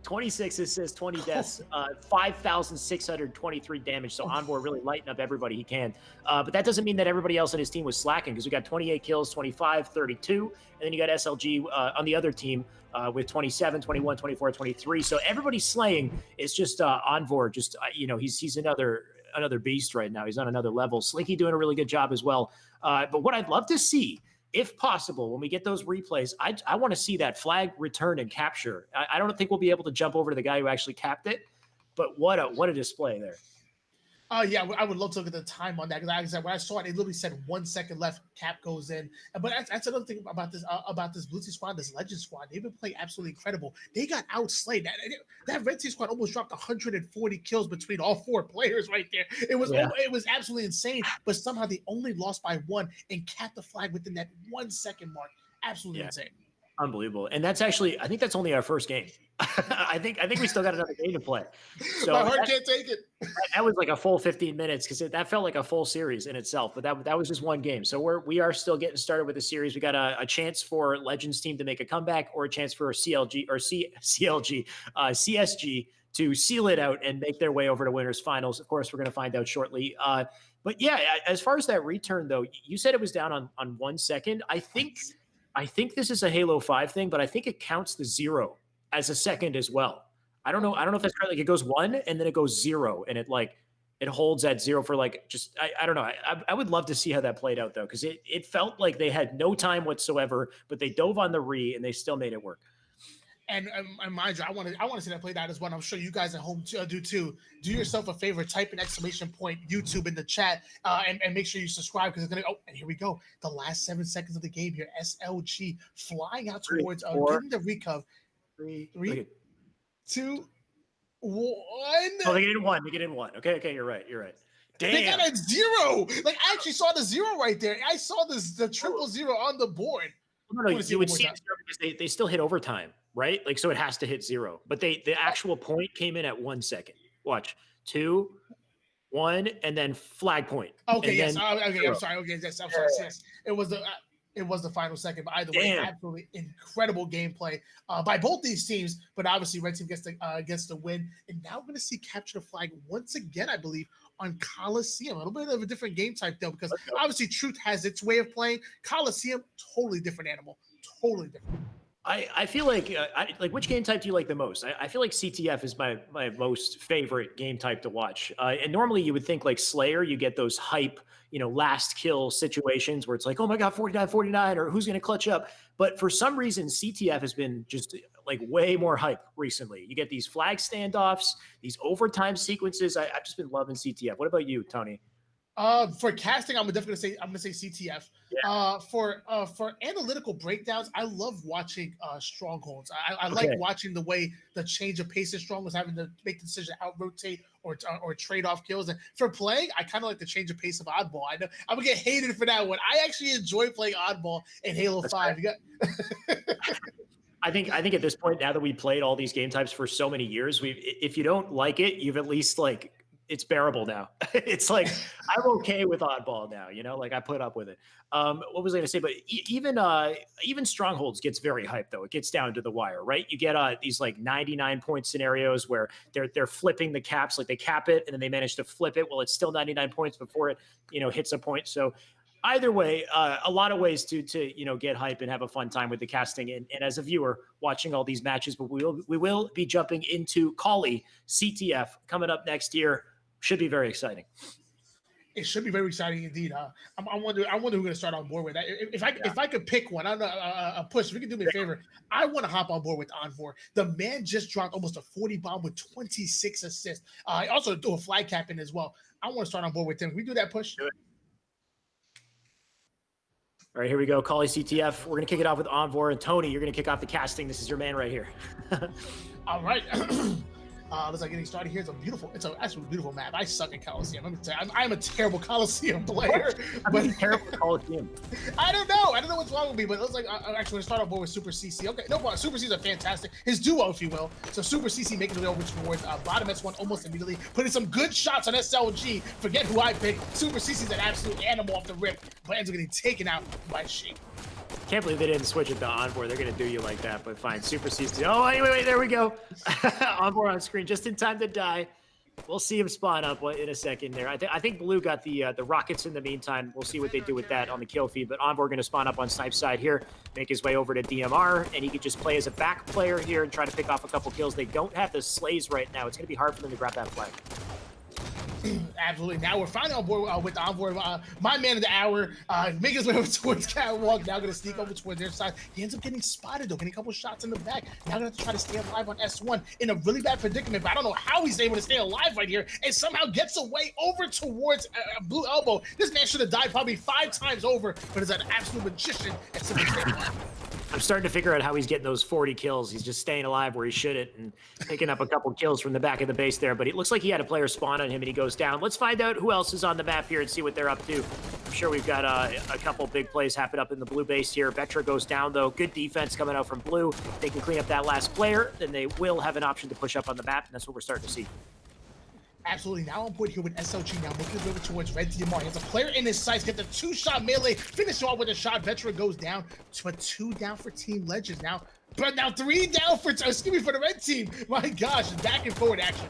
26 assists, 20 deaths, 5,623 damage. So Envoy really lighting up everybody he can. But that doesn't mean that everybody else on his team was slacking because we got 28 kills, 25, 32, and then you got SLG on the other team with 27, 21, 24, 23. So everybody's slaying. It's just Envoy. Just he's another beast right now. He's on another level. Slinky doing a really good job as well. But what I'd love to see, if possible, when we get those replays, I want to see that flag return and capture. I don't think we'll be able to jump over to the guy who actually capped it, but what a display there. Yeah, I would love to look at the time on that because when I saw it, it literally said 1 second left. Cap goes in, but that's another thing about this blue team squad, this legend squad. They've been playing absolutely incredible. They got outslayed. That red team squad almost dropped 140 kills between all 4 players right there. It was absolutely insane. But somehow they only lost by 1 and capped the flag within that 1 second mark. Absolutely insane. Unbelievable. And that's actually, I think that's only our first game. I think we still got another game to play. So my heart can't take it. That was like a full 15 minutes because that felt like a full series in itself. But that was just one game. So we are still getting started with the series. We got a chance for Legends team to make a comeback or a chance for CSG to seal it out and make their way over to winners finals. Of course, we're going to find out shortly. But yeah, as far as that return though, you said it was down on 1 second. I think this is a Halo 5 thing, but I think it counts the 0 as a second as well. I don't know if that's right. Like it goes 1 and then it goes 0 and it holds at 0 for I don't know. I would love to see how that played out though, because it felt like they had no time whatsoever, but they dove on the re and they still made it work. And mind you, I want to see that played out as well. I'm sure you guys at home do too. Do yourself a favor, type an exclamation point YouTube in the chat, and make sure you subscribe because it's gonna. Oh, and here we go. The last 7 seconds of the game here. SLG flying out towards getting the recov. Three, 2, 1. Oh, they get in one. They get in one. Okay, you're right. Damn. They got a 0. Like I actually saw the 0 right there. I saw the triple 0 on the board. No, you would see it because they still hit overtime, right? Like so, it has to hit 0. But the actual point came in at 1 second. Watch 2, 1, and then flag point. Okay, yes. Okay, I'm sorry. Okay, yes, I'm sorry. Yes, it was the final second. But either way, absolutely incredible gameplay by both these teams. But obviously, Red Team gets the win. And now we're going to see capture the flag once again, I believe, on Coliseum. A little bit of a different game type, though, because obviously Truth has its way of playing. Coliseum, totally different animal. Totally different. I feel like which game type do you like the most? I feel like CTF is my most favorite game type to watch. And normally you would think like Slayer, you get those hype, last kill situations where it's like, oh my God, 49-49, or who's going to clutch up. But for some reason, CTF has been just like way more hype recently. You get these flag standoffs, these overtime sequences. I've just been loving CTF. What about you, Tony? For casting, I'm gonna say CTF. Yeah. For analytical breakdowns, I love watching strongholds. I like watching the way the change of pace is strongholds, having to make the decision out rotate or trade off kills. And for playing, I kind of like the change of pace of oddball. I know I'm gonna get hated for that one. I actually enjoy playing oddball in Halo 5. You got. I think at this point, now that we played all these game types for so many years, if you don't like it, you've at least like. It's bearable now. It's like I'm okay with oddball now, like I put up with it. What was I going to say? But even Strongholds gets very hyped though. It gets down to the wire, right? You get these like 99-point scenarios where they're flipping the caps, like they cap it and then they manage to flip it. Well, it's still 99 points before it hits a point. So either way, a lot of ways to get hype and have a fun time with the casting and as a viewer watching all these matches. But we will be jumping into Cali CTF coming up next year. Should be very exciting. It should be very exciting indeed. I wonder who we're gonna start on board with. If I could pick one, I don't know, a push. If you can do me a favor, I want to hop on board with Envor. The man just dropped almost a 40 bomb with 26 assists. I also do a flag cap in as well. I want to start on board with him. Can we do that push? Do it. All right, here we go. Cali CTF. We're gonna kick it off with Envor and Tony. You're gonna kick off the casting. This is your man right here. All right. Looks like getting started here. It's an absolutely beautiful map. I suck at Coliseum. I'm a terrible Coliseum player. But terrible Coliseum. I don't know what's wrong with me, but it looks like I'm actually going to start on board with Super CC. Okay, no problem. Super CC are fantastic. His duo, if you will. So Super CC making his way over towards bottom S1 almost immediately, putting some good shots on SLG. Forget who I picked. Super CC's an absolute animal off the rip, but ends up getting taken out by Sheik. Can't believe they didn't switch it to Envor. They're going to do you like that, but fine. Super CC. Oh, wait, there we go. Envor on screen just in time to die. We'll see him spawn up in a second there. I think Blue got the rockets in the meantime. We'll see what they do with that on the kill feed, but Envor going to spawn up on Snipe side here, make his way over to DMR, and he could just play as a back player here and try to pick off a couple kills. They don't have the slays right now. It's going to be hard for them to grab that flag. Absolutely. Now we're finally on board with Envor. My man of the hour, making his way over towards Catwalk. Now going to sneak over towards their side. He ends up getting spotted, though, getting a couple shots in the back. Now going to have to try to stay alive on S1 in a really bad predicament, but I don't know how he's able to stay alive right here and somehow gets away over towards Blue Elbow. This man should have died probably 5 times over, but is an absolute magician at simply staying alive. I'm starting to figure out how he's getting those 40 kills. He's just staying alive where he shouldn't and picking up a couple kills from the back of the base there. But it looks like he had a player spawn on him and he goes down. Let's find out who else is on the map here and see what they're up to. I'm sure we've got a couple big plays happen up in the blue base here. Vetra goes down, though. Good defense coming out from blue. They can clean up that last player. Then they will have an option to push up on the map, and that's what we're starting to see. Absolutely. Now on board here with SLG. Now moving over towards Red DMR. He has a player in his sights. Get the 2-shot melee. Finish off with a shot. Vetra goes down. But 2 down for Team Legends now. But now 3 down for the Red Team. My gosh, back and forward action.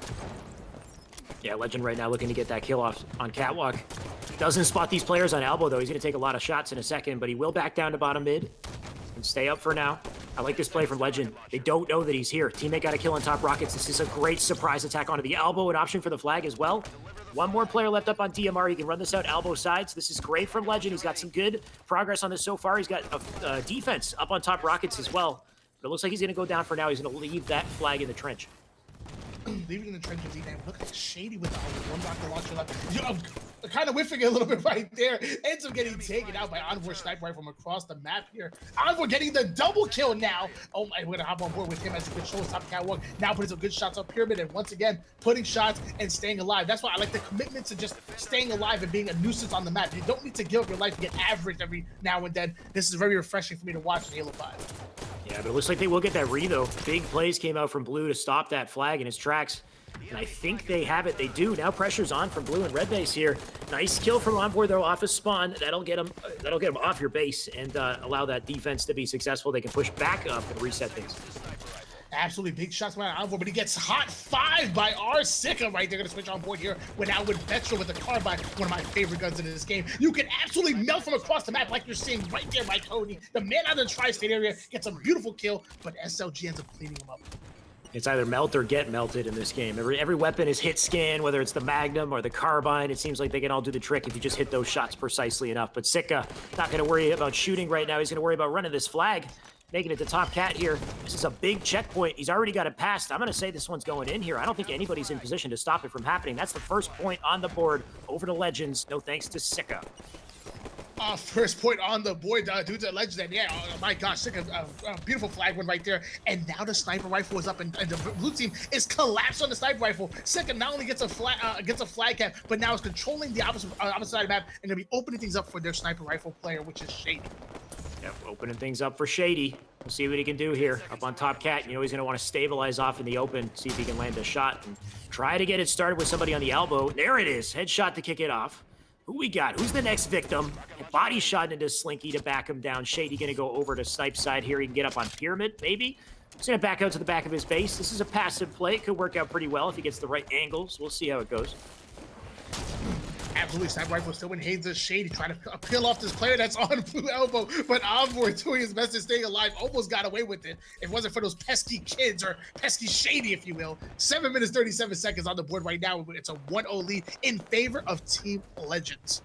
Yeah, Legend right now looking to get that kill off on Catwalk. Doesn't spot these players on elbow, though. He's going to take a lot of shots in a second, but he will back down to bottom mid and stay up for now. I like this play from Legend. They don't know that he's here. Teammate got a kill on top rockets. This is a great surprise attack onto the elbow, an option for the flag as well. One more player left up on DMR. He can run this out elbow sides. This is great from Legend. He's got some good progress on this so far. He's got a defense up on top rockets as well. But it looks like he's going to go down for now. He's going to leave that flag in the trench. Leaving in the trenches, and look like Shady with the one rocket launcher left. Kind of whiffing it a little bit right there. Ends up getting taken out by Envoy sniper rifle from across the map here. Envoy getting the double kill now. Oh my, we're gonna hop on board with him as he controls top catwalk. Now putting some good shots on Pyramid, and once again putting shots and staying alive. That's why I like the commitment to just staying alive and being a nuisance on the map. You don't need to give up your life and get averaged every now and then. This is very refreshing for me to watch in Halo 5. Yeah, but it looks like they will get that re, though. Big plays came out from Blue to stop that flag in his tracks. And I think they have it. They do. Now pressure's on from Blue and Red base here. Nice kill from Envoy, though, off his spawn. That'll get him off your base and allow that defense to be successful. They can push back up and reset things. Absolutely big shots by Envoy, but he gets hot 5 by R Sika right there. Gonna switch on board here now with Vetra with the carbine, one of my favorite guns in this game. You can absolutely melt from across the map like you're seeing right there by Cody. The man out of the tri-state area gets a beautiful kill, but SLG ends up cleaning him up. It's either melt or get melted in this game. Every weapon is hit scan, whether it's the Magnum or the Carbine. It seems like they can all do the trick if you just hit those shots precisely enough. But Sika not going to worry about shooting right now. He's going to worry about running this flag, making it to top cat here. This is a big checkpoint. He's already got it passed. I'm going to say this one's going in here. I don't think anybody's in position to stop it from happening. That's the first point on the board over to Legends. No thanks to Sika. First point on the board due to Legends, and yeah, oh my gosh, a beautiful flag one right there. And now the sniper rifle is up, and the blue team is collapsed on the sniper rifle. Sika not only gets a flag cap, but now is controlling the opposite side of the map and gonna be opening things up for their sniper rifle player, which is Shady. Yep, opening things up for Shady. We'll see what he can do here up on top cat. You know he's going to want to stabilize off in the open, see if he can land a shot and try to get it started with somebody on the elbow. There it is, headshot to kick it off. Who we got? Who's the next victim? A body shot into Slinky to back him down. Shady going to go over to Snipe side here. He can get up on Pyramid, maybe. He's going to back out to the back of his base. This is a passive play. It could work out pretty well if he gets the right angles. We'll see how it goes. Absolutely, sniper rifle still in hands of Shady, trying to peel off this player that's on blue elbow, but Envoy doing his best to stay alive, almost got away with it. If it wasn't for those pesky kids, or pesky Shady, if you will. 7 minutes, 37 seconds on the board right now. It's a 1-0 lead in favor of Team Legends.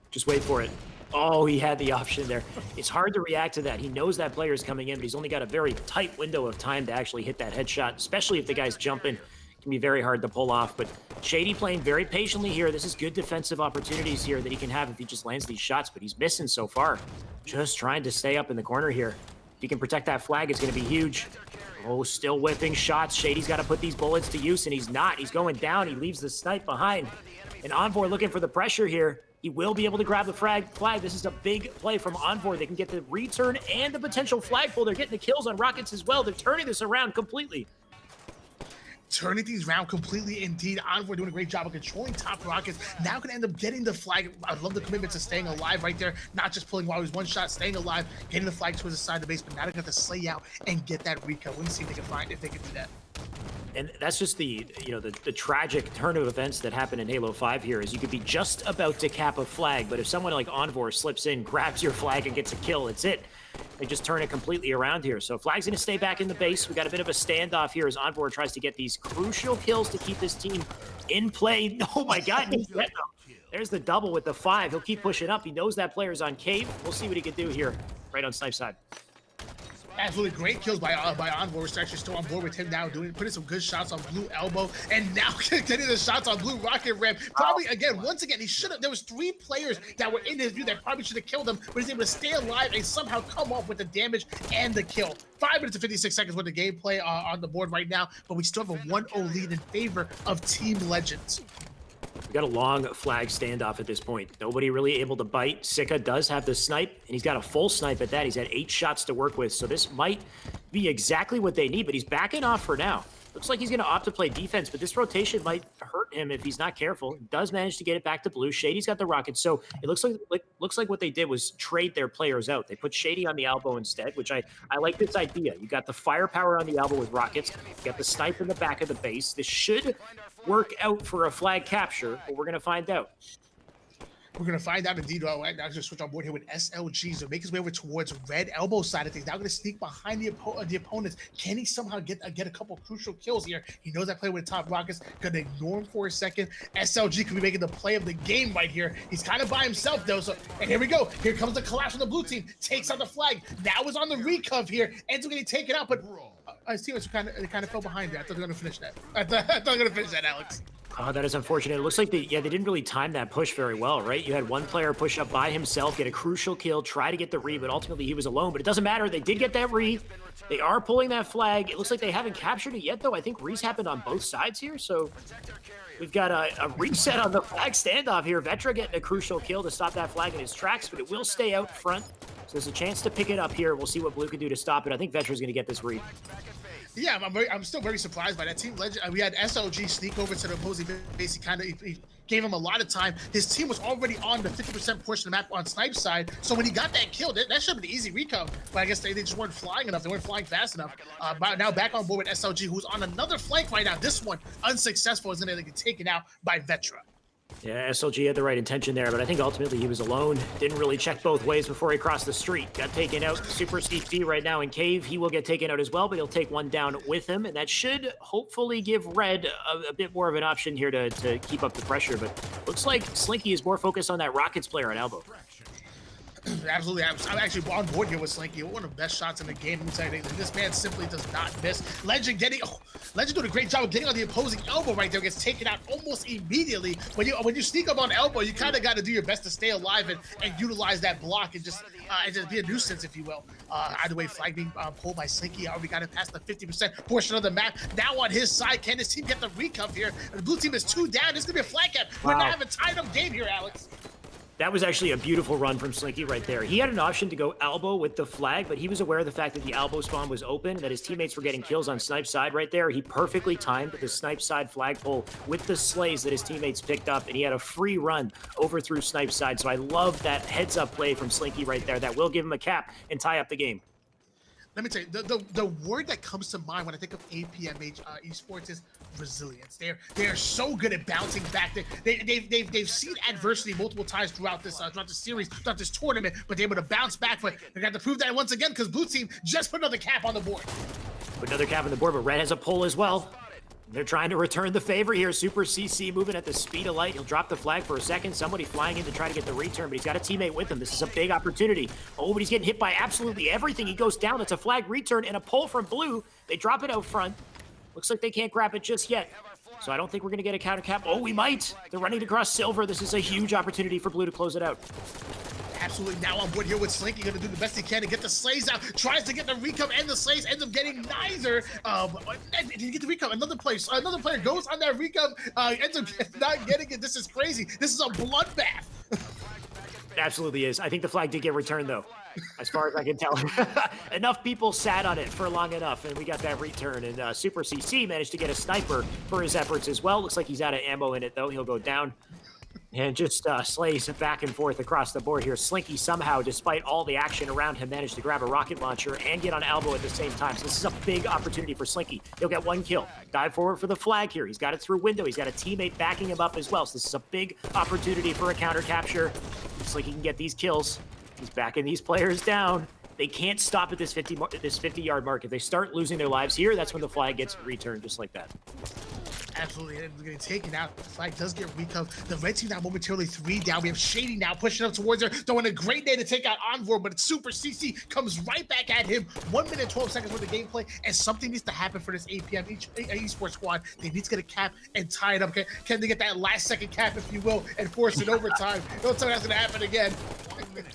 Just wait for it. Oh, he had the option there. It's hard to react to that. He knows that player is coming in, but he's only got a very tight window of time to actually hit that headshot, especially if the guy's jumping. Can be very hard to pull off, but Shady playing very patiently here. This is good defensive opportunities here that he can have if he just lands these shots, but he's missing so far. Just trying to stay up in the corner here. If he can protect that flag, it's going to be huge. Oh, still whipping shots. Shady's got to put these bullets to use, and he's not. He's going down. He leaves the snipe behind. And Envoy looking for the pressure here. He will be able to grab the flag. This is a big play from Envoy. They can get the return and the potential flag pull. They're getting the kills on rockets as well. They're turning this around completely. Turning things around completely indeed. Envoy doing a great job of controlling top rockets. Now can end up getting the flag. I love the commitment to staying alive right there. Not just pulling while he was one shot, staying alive, getting the flag towards the side of the base, but now they got to slay out and get that recap. We'll see if they can find, if they can do that. And that's just the tragic turn of events that happened in Halo 5 here is you could be just about to cap a flag, but if someone like Envoy slips in, grabs your flag and gets a kill, it's it. They just turn it completely around here. So flag's going to stay back in the base. We got a bit of a standoff here as Envoy tries to get these crucial kills to keep this team in play. Oh my God. There's the double with the 5. He'll keep pushing up. He knows that player's on cave. We'll see what he can do here right on Snipe side. Absolutely great kills by Envoy. We're actually still on board with him now, putting some good shots on blue elbow, and now getting the shots on blue rocket ramp. Probably once again, he should have. There was 3 players that were in his view that probably should have killed him, but he's able to stay alive and somehow come off with the damage and the kill. 5 minutes and 56 seconds with the gameplay on the board right now, but we still have a 1-0 lead in favor of Team Legends. We got a long flag standoff at this point. Nobody really able to bite. Sika does have the snipe, and he's got a full snipe at that. He's had 8 shots to work with, so this might be exactly what they need, but he's backing off for now. Looks like he's going to opt to play defense, but this rotation might hurt him if he's not careful. He does manage to get it back to blue. Shady's got the rocket, so it looks like what they did was trade their players out. They put Shady on the elbow instead, which I like this idea. You got the firepower on the elbow with rockets. You got the snipe in the back of the base. This should work out for a flag capture, but we're going to find out. We're going to find out indeed. Right now, I'm going to switch on board here with SLG. So make his way over towards red elbow side of things. Now going to sneak behind the opponents. Can he somehow get a couple crucial kills here? He knows I play with top rockets. Going to ignore him for a second. SLG could be making the play of the game right here. He's kind of by himself though. So, and here we go. Here comes the collapse from the blue team. Takes out the flag. Now is on the recov here. Ends up getting taken out, but his teammates kind of fell behind there. I thought they were going to finish that. I thought they were going to finish that, Alex. Oh, that is unfortunate. It looks like they didn't really time that push very well, right? You had one player push up by himself, get a crucial kill, try to get the re, but ultimately he was alone. But it doesn't matter. They did get that re. They are pulling that flag. It looks like they haven't captured it yet, though. I think re's happened on both sides here, so we've got a reset on the flag standoff here. Vetra getting a crucial kill to stop that flag in his tracks, but it will stay out front. So there's a chance to pick it up here. We'll see what Blue can do to stop it. I think Vetra's going to get this re. Yeah, I'm still very surprised by that team. We had SLG sneak over to the opposing base. He gave him a lot of time. His team was already on the 50% portion of the map on Snipe's side, so when he got that kill, that should have been an easy recon. But I guess they just weren't flying enough. They weren't flying fast enough. Now back on board with SLG, who's on another flank right now. This one unsuccessful, is going to get taken out by Vetra. Yeah, SLG had the right intention there, but I think ultimately he was alone. Didn't really check both ways before he crossed the street. Got taken out. Super CC right now in Cave. He will get taken out as well, but he'll take one down with him, and that should hopefully give Red a bit more of an option here to keep up the pressure. But looks like Slinky is more focused on that Rockets player on elbow. Absolutely. I'm actually on board here with Slinky. One of the best shots in the game. Let me tell you, this man simply does not miss. Legend doing a great job of getting on the opposing elbow right there. Gets taken out almost immediately. When you sneak up on elbow, you kind of got to do your best to stay alive and utilize that block and just be a nuisance, if you will. Either way, flag being pulled by Slinky. Already got it past the 50% portion of the map. Now on his side, can his team get the recov here? And the blue team is 2 down. This is going to be a flag cap. We're going to have a tied-up game here, Alex. That was actually a beautiful run from Slinky right there. He had an option to go elbow with the flag, but he was aware of the fact that the elbow spawn was open, that his teammates were getting kills on Snipe's side right there. He perfectly timed the Snipe side flagpole with the slays that his teammates picked up, and he had a free run over through Snipe's side. So I love that heads-up play from Slinky right there. That will give him a cap and tie up the game. Let me tell you, the word that comes to mind when I think of APMH esports is resilience. They're so good at bouncing back. They've seen adversity multiple times throughout this series, throughout this tournament, but they're able to bounce back. But they got to prove that once again because blue team just put another cap on the board. Put another cap on the board, but red has a pull as well. They're trying to return the favor here. Super CC moving at the speed of light. He'll drop the flag for a second. Somebody flying in to try to get the return, but he's got a teammate with him. This is a big opportunity. Oh, but he's getting hit by absolutely everything. He goes down. It's a flag return and a pull from blue. They drop it out front. Looks like they can't grab it just yet. So I don't think we're going to get a counter cap. Oh, we might. They're running across silver. This is a huge opportunity for blue to close it out. Absolutely now on board here with Slinky, gonna do the best he can to get the slays out. Tries to get the recov and the slays, ends up getting neither. Did he get the recov? Another player goes on that recov, ends up not getting it. This is crazy. This is a bloodbath. It absolutely is. I think the flag did get returned though, as far as I can tell. Enough people sat on it for long enough, and we got that return. And Super CC managed to get a sniper for his efforts as well. Looks like he's out of ammo in it though. He'll go down. And just slays back and forth across the board here. Slinky somehow, despite all the action around him, managed to grab a rocket launcher and get on elbow at the same time. So this is a big opportunity for Slinky. He'll get one kill. Dive forward for the flag here. He's got it through window. He's got a teammate backing him up as well. So this is a big opportunity for a counter capture. Slinky can get these kills. He's backing these players down. They can't stop at this 50-yard mark. If they start losing their lives here, that's when the flag gets returned just like that. Absolutely, and getting taken out. The flag does get recov. The red team now momentarily 3 down. We have Shady now pushing up towards her, throwing a great day to take out Envoy, but Super CC comes right back at him. 1 minute, 12 seconds worth of gameplay, and something needs to happen for this APM esports squad. They need to get a cap and tie it up. Can they get that last second cap, if you will, and force it overtime? Don't tell me that's going to happen again.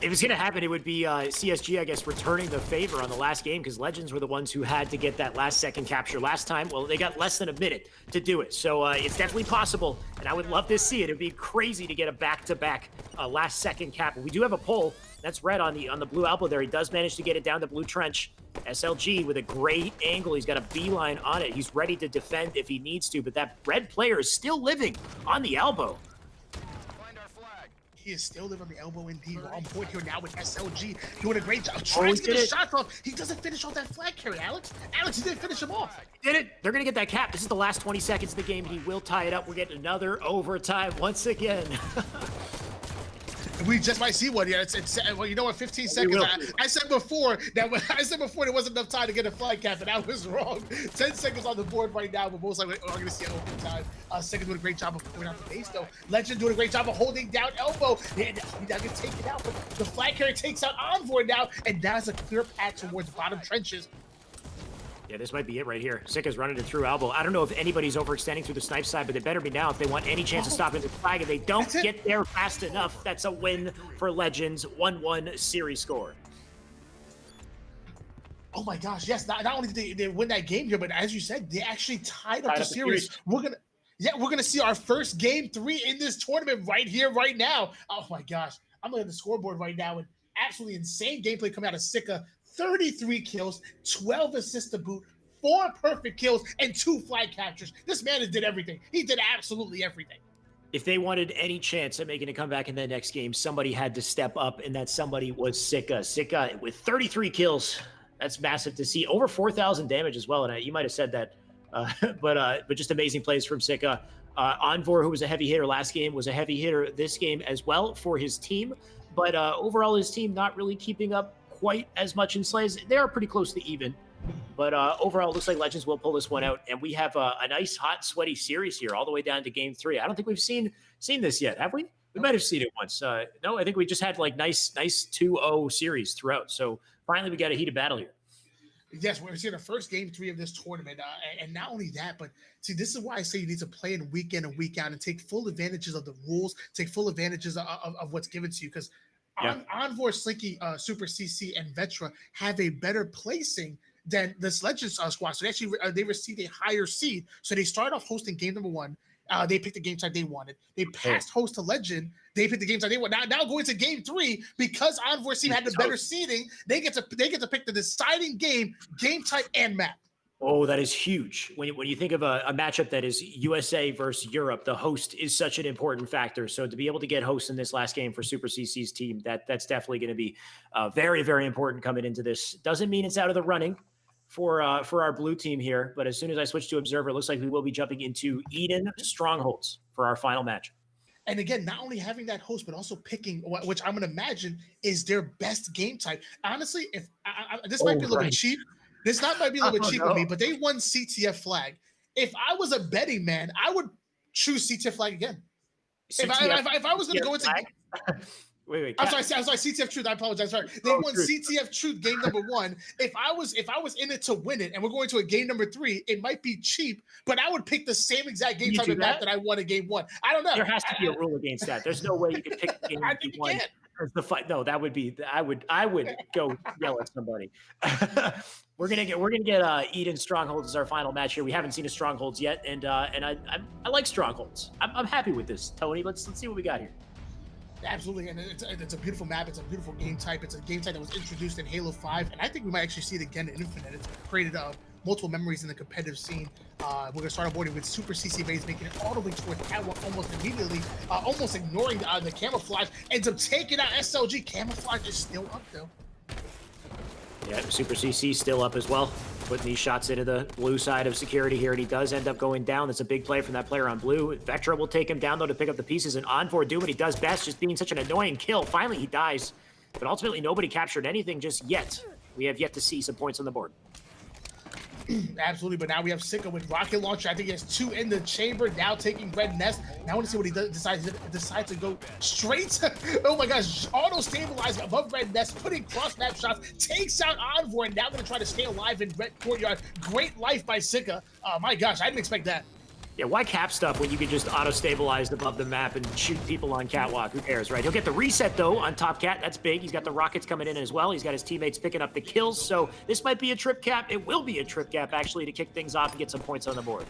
If it's going to happen, it would be CSG, I guess, returning the favor on the last game, because Legends were the ones who had to get that last second capture last time. Well, they got less than a minute to do it. So it's definitely possible, and I would love to see it. It'd be crazy to get a back-to-back last second cap. We do have a pull. That's red on the blue elbow there. He does manage to get it down the blue trench. SLG with a great angle. He's got a beeline on it. He's ready to defend if he needs to, but that red player is still living on the elbow. He is still living on the elbow indeed. We're on board here now with SLG doing a great job. Trying to get the shots off. He doesn't finish off that flag carry, Alex. Alex, he didn't finish him off. Did it? They're going to get that cap. This is the last 20 seconds of the game. He will tie it up. We're getting another overtime once again. We just might see one. Yeah, it's well, you know what? 15 seconds. I said before that there wasn't enough time to get a flight cap, and I was wrong. 10 seconds on the board right now, but most likely we're going to see an overtime. Second doing a great job of pulling out the base, though. Legend doing a great job of holding down elbow. And he now gets taken out, but the flag carrier takes out Envoy now, and now it's a clear path towards bottom trenches. Yeah, this might be it right here. Sika's running it through elbow. I don't know if anybody's overextending through the snipe side, but they better be now if they want any chance of stopping the flag. And they don't get there fast enough. That's a win for Legends. 1-1 series score. Oh my gosh, yes. Not only did they win that game here, but as you said, they actually tied up the series. We're gonna see our first game 3 in this tournament right here, right now. Oh my gosh. I'm looking at the scoreboard right now, and absolutely insane gameplay coming out of Sika. 33 kills, 12 assists to boot, 4 perfect kills, and 2 flag captures. This man did everything. He did absolutely everything. If they wanted any chance at making a comeback in the next game, somebody had to step up, and that somebody was Sika. Sika with 33 kills. That's massive to see. Over 4,000 damage as well, and you might have said that, but just amazing plays from Sika. Envor, who was a heavy hitter last game, was a heavy hitter this game as well for his team, but overall his team not really keeping up quite as much in slays. They are pretty close to even, but overall it looks like Legends will pull this one out, and we have a nice hot sweaty series here all the way down to game 3. I don't think we've seen this yet, have we? We might have seen it once. No, I think we just had like nice 2-0 series throughout, so finally we got a heated battle here. Yes, we're seeing the first game 3 of this tournament, and not only that, but see, this is why I say you need to play in week in and week out and take full advantages of the rules, take full advantages of what's given to you, because Envor, Slinky, Super CC, and Vetra have a better placing than this Legends squad. So they received a higher seed. So they started off hosting game number 1. They picked the game type they wanted. They passed host to Legend. They picked the game type they wanted. Now going to game 3, because Envor team had the better seeding, they get to pick the deciding game type, and map. Oh, that is huge. When you think of a matchup that is USA versus Europe, the host is such an important factor. So to be able to get host in this last game for Super CC's team, that's definitely going to be very, very important coming into this. Doesn't mean it's out of the running for our blue team here, but as soon as I switch to Observer, it looks like we will be jumping into Eden Strongholds for our final match. And again, not only having that host, but also picking, which I'm going to imagine is their best game type. Honestly, if this might be a little bit cheap. This might be a little bit cheap of me, but they won CTF flag. If I was a betting man, I would choose CTF flag again. If I was going to go into wait. I'm sorry, CTF Truth. I apologize. Sorry. They won Truth. CTF Truth game number 1. If I was in it to win it, and we're going to a game number 3, it might be cheap, but I would pick the same exact game type of map that I won in game 1. I don't know. There has to be a rule against that. There's no way you could pick game you won. The fight. No, that would be. I would go yell at somebody. We're gonna get Eden Strongholds as our final match here. We haven't seen a Strongholds yet, and I like Strongholds. I'm happy with this, Tony. Let's see what we got here. Absolutely, and it's a beautiful map. It's a beautiful game type. It's a game type that was introduced in Halo 5, and I think we might actually see it again in Infinite. It's created multiple memories in the competitive scene. We're going to start onboarding with Super CC base, making it all the way towards Catwalk almost immediately, almost ignoring the camouflage, ends up taking out SLG. Camouflage is still up, though. Yeah, Super CC still up as well, putting these shots into the blue side of security here, and he does end up going down. That's a big play from that player on blue. Vetra will take him down, though, to pick up the pieces, and Envor do what he does best, just being such an annoying kill. Finally, he dies, but ultimately nobody captured anything just yet. We have yet to see some points on the board. Absolutely, but now we have Sika with rocket launcher. I think he has 2 in the chamber, now taking Red Nest. Now I want to see what he does, decides to go straight. Oh my gosh, auto stabilizing above Red Nest, putting cross map shots, takes out Envor, and now going to try to stay alive in Red Courtyard. Great life by Sika. Oh my gosh, I didn't expect that. Yeah, why cap stuff when you can just auto-stabilize above the map and shoot people on Catwalk? Who cares, right? He'll get the reset, though, on Top Cat. That's big. He's got the rockets coming in as well. He's got his teammates picking up the kills, so this might be a trip cap. It will be a trip cap, actually, to kick things off and get some points on the board.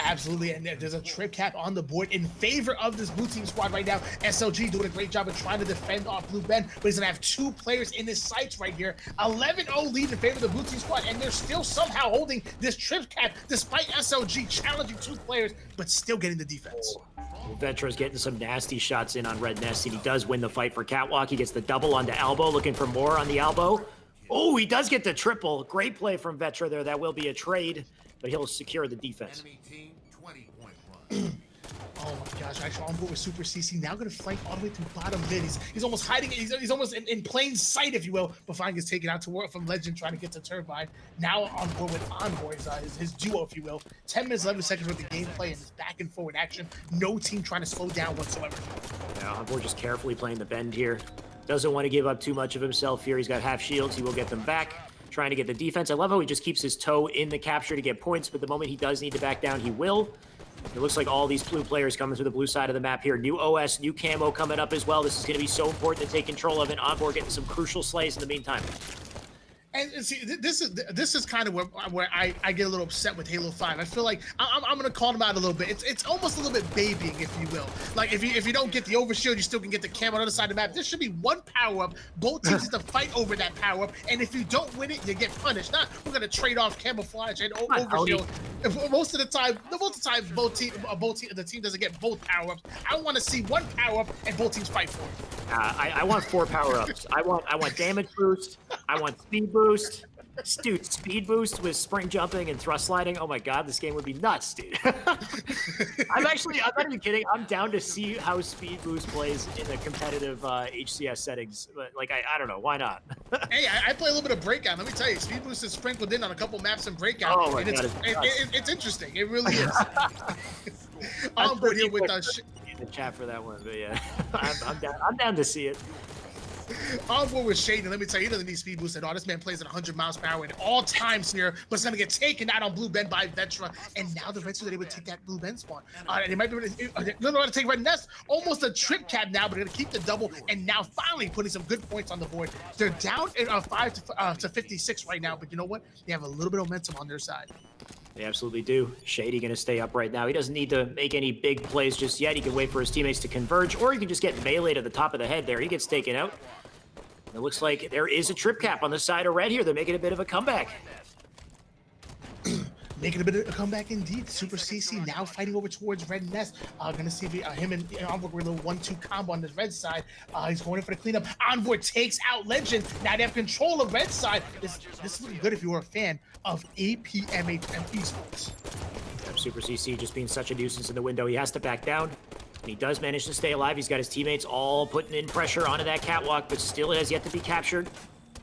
Absolutely, and there's a trip cap on the board in favor of this blue team squad right now. SLG doing a great job of trying to defend off Blue Ben, but he's gonna have 2 players in his sights right here. 11-0 lead in favor of the blue team squad, and they're still somehow holding this trip cap despite SLG challenging 2 players, but still getting the defense. Vetra's getting some nasty shots in on Red Nest, and he does win the fight for Catwalk. He gets the double onto elbow, looking for more on the elbow. Oh, he does get the triple. Great play from Vetra there. That will be a trade, but he'll secure the defense. Oh my gosh, actually on board with Super CC, now gonna flank all the way through bottom mid. He's almost hiding, he's almost in plain sight, if you will, before he gets taken out to work from Legend trying to get to Turbine. Now on board with Envoy's his duo, if you will. 10 minutes, 11 seconds worth of gameplay and this back and forward action. No team trying to slow down whatsoever. Yeah, Envoy just carefully playing the bend here. Doesn't want to give up too much of himself here. He's got half shields, he will get them back. Trying to get the defense. I love how he just keeps his toe in the capture to get points, but the moment he does need to back down, he will. It looks like all these blue players coming through the blue side of the map here. New OS, new camo coming up as well. This is going to be so important to take control of it. Envoy getting some crucial slays in the meantime. And see, this is kind of where I get a little upset with Halo 5. I feel like I'm gonna call them out a little bit. It's almost a little bit babying, if you will. Like if you don't get the overshield, you still can get the camo on the other side of the map. There should be one power up. Both teams have to fight over that power up, and if you don't win it, you get punished. Not we're gonna trade off camouflage and overshield. Most of the time, the team doesn't get both power ups. I want to see one power up and both teams fight for it. I want 4 power-ups. I want damage boost. I want speed boost. Dude, speed boost with spring jumping and thrust sliding. Oh my god, this game would be nuts, dude. I'm not even kidding. I'm down to see how speed boost plays in the competitive HCS settings. But like, I don't know, why not? Hey, I play a little bit of Breakout. Let me tell you, speed boost is sprinkled in on a couple maps in Breakout. Oh my god, it's interesting. It really is. I'm board here with the chat for that one, but yeah, I'm down to see it. On board with Shaden, let me tell you, he doesn't need speed boost at all. This man plays at 100 miles per hour at all times here, but it's going to get taken out on blue bend by Vetra, and now the Reds are able to take that blue bend spawn. They might be able to take Red Nest, almost a trip cap now, but they're going to keep the double, and now finally putting some good points on the board. They're down in 5 to 56 right now, but you know what? They have a little bit of momentum on their side. They absolutely do. Shady going to stay up right now. He doesn't need to make any big plays just yet. He can wait for his teammates to converge, or he can just get meleeed at the top of the head there. He gets taken out. It looks like there is a trip cap on the side of red here. They're making a bit of a comeback. Making a bit of a comeback indeed. Super CC now fighting over towards Red Nest. Gonna see him and Envoy with a little 1-2 combo on the red side. He's going in for the cleanup. Envoy takes out Legend. Now they have control of red side. This is looking good if you were a fan of APMHM Esports. Super CC just being such a nuisance in the window. He has to back down. And he does manage to stay alive. He's got his teammates all putting in pressure onto that catwalk, but still has yet to be captured.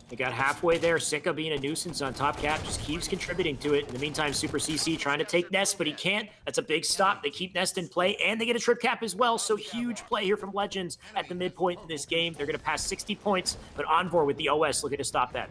They got halfway there. Sika being a nuisance on top cap just keeps contributing to it. In the meantime, Super CC trying to take Nest, but he can't. That's a big stop. They keep Nest in play, and they get a trip cap as well. So huge play here from Legends at the midpoint in this game. They're going to pass 60 points, but Envoy with the OS looking to stop that.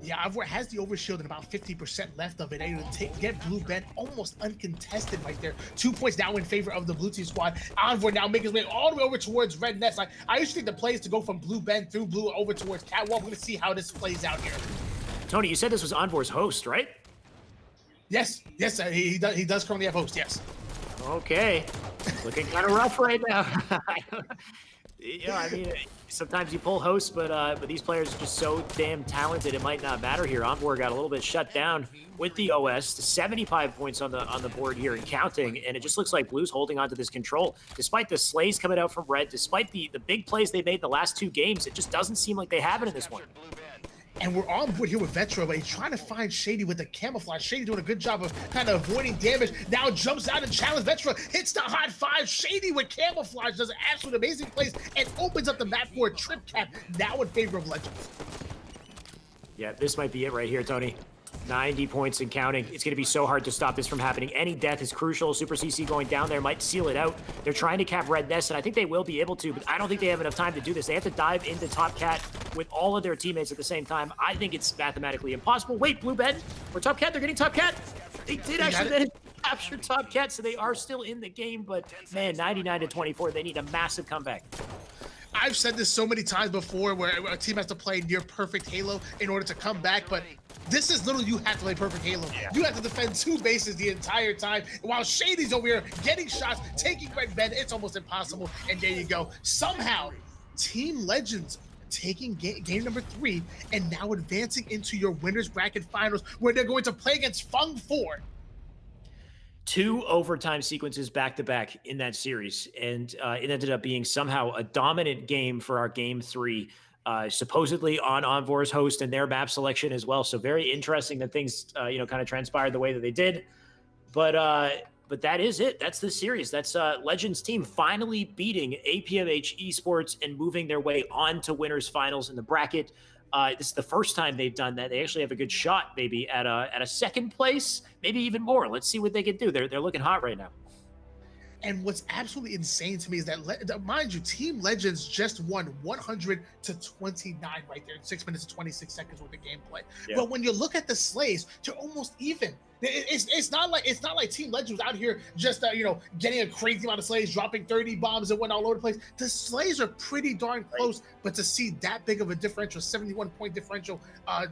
Yeah, Envoy has the overshield and about 50% left of it. Able to get blue bent almost uncontested right there. 2 points now in favor of the blue team squad. Envoy now making his way all the way over towards Red Nest. Like, I used to think the play is to go from blue bend through blue over towards Catwalk. We're going to see how this plays out here. Tony, you said this was Envoy's host, right? Yes, he does currently have host, yes. Okay. Looking kind of rough right now. Yeah, I mean, sometimes you pull hosts, but these players are just so damn talented, it might not matter here. Envoy got a little bit shut down with the OS. 75 points on the board here and counting, and it just looks like Blue's holding on to this control. Despite the slays coming out from Red, despite the big plays they made the last 2 games, it just doesn't seem like they have it in this one. And we're on board here with Vetra, but he's trying to find Shady with the camouflage. Shady doing a good job of kind of avoiding damage. Now jumps out and challenges Vetra, hits the hot 5. Shady with camouflage does an absolute amazing plays and opens up the map for a trip cap, now in favor of Legends. Yeah, this might be it right here, Tony. 90 points and counting. It's going to be so hard to stop this from happening. Any death is crucial. Super CC going down there might seal it out. They're trying to cap Red Nest, and I think they will be able to, but I don't think they have enough time to do this. They have to dive into Top Cat with all of their teammates at the same time. I think it's mathematically impossible. Wait, Blue Bed or Top Cat? They're getting Top Cat. They did actually then capture Top Cat, so they are still in the game, but man, 99-24. They need a massive comeback. I've said this so many times before where a team has to play near perfect Halo in order to come back, but this is literally you have to play perfect Halo. Yeah. You have to defend 2 bases the entire time. While Shady's over here getting shots, taking Red Bed, it's almost impossible. And there you go. Somehow, Team Legends taking game number 3 and now advancing into your winners bracket finals where they're going to play against Fung 4. 2 overtime sequences back-to-back in that series, and it ended up being somehow a dominant game for our game 3, supposedly on Envoy's host and their map selection as well. So very interesting that things, kind of transpired the way that they did. But but that is it. That's the series. That's Legends team finally beating APMH Esports and moving their way on to winners finals in the bracket. This is the first time they've done that. They actually have a good shot, maybe at a second place, maybe even more. Let's see what they can do. They're looking hot right now. And what's absolutely insane to me is that, mind you, Team Legends just won 100-29 right there in 6 minutes and 26 seconds worth of gameplay. Yeah. But when you look at the slays, they're almost even. It's not like Team Legends was out here just getting a crazy amount of slays, dropping 30 bombs and went all over the place. The slays are pretty darn close, but to see that big of a differential, 71-point differential,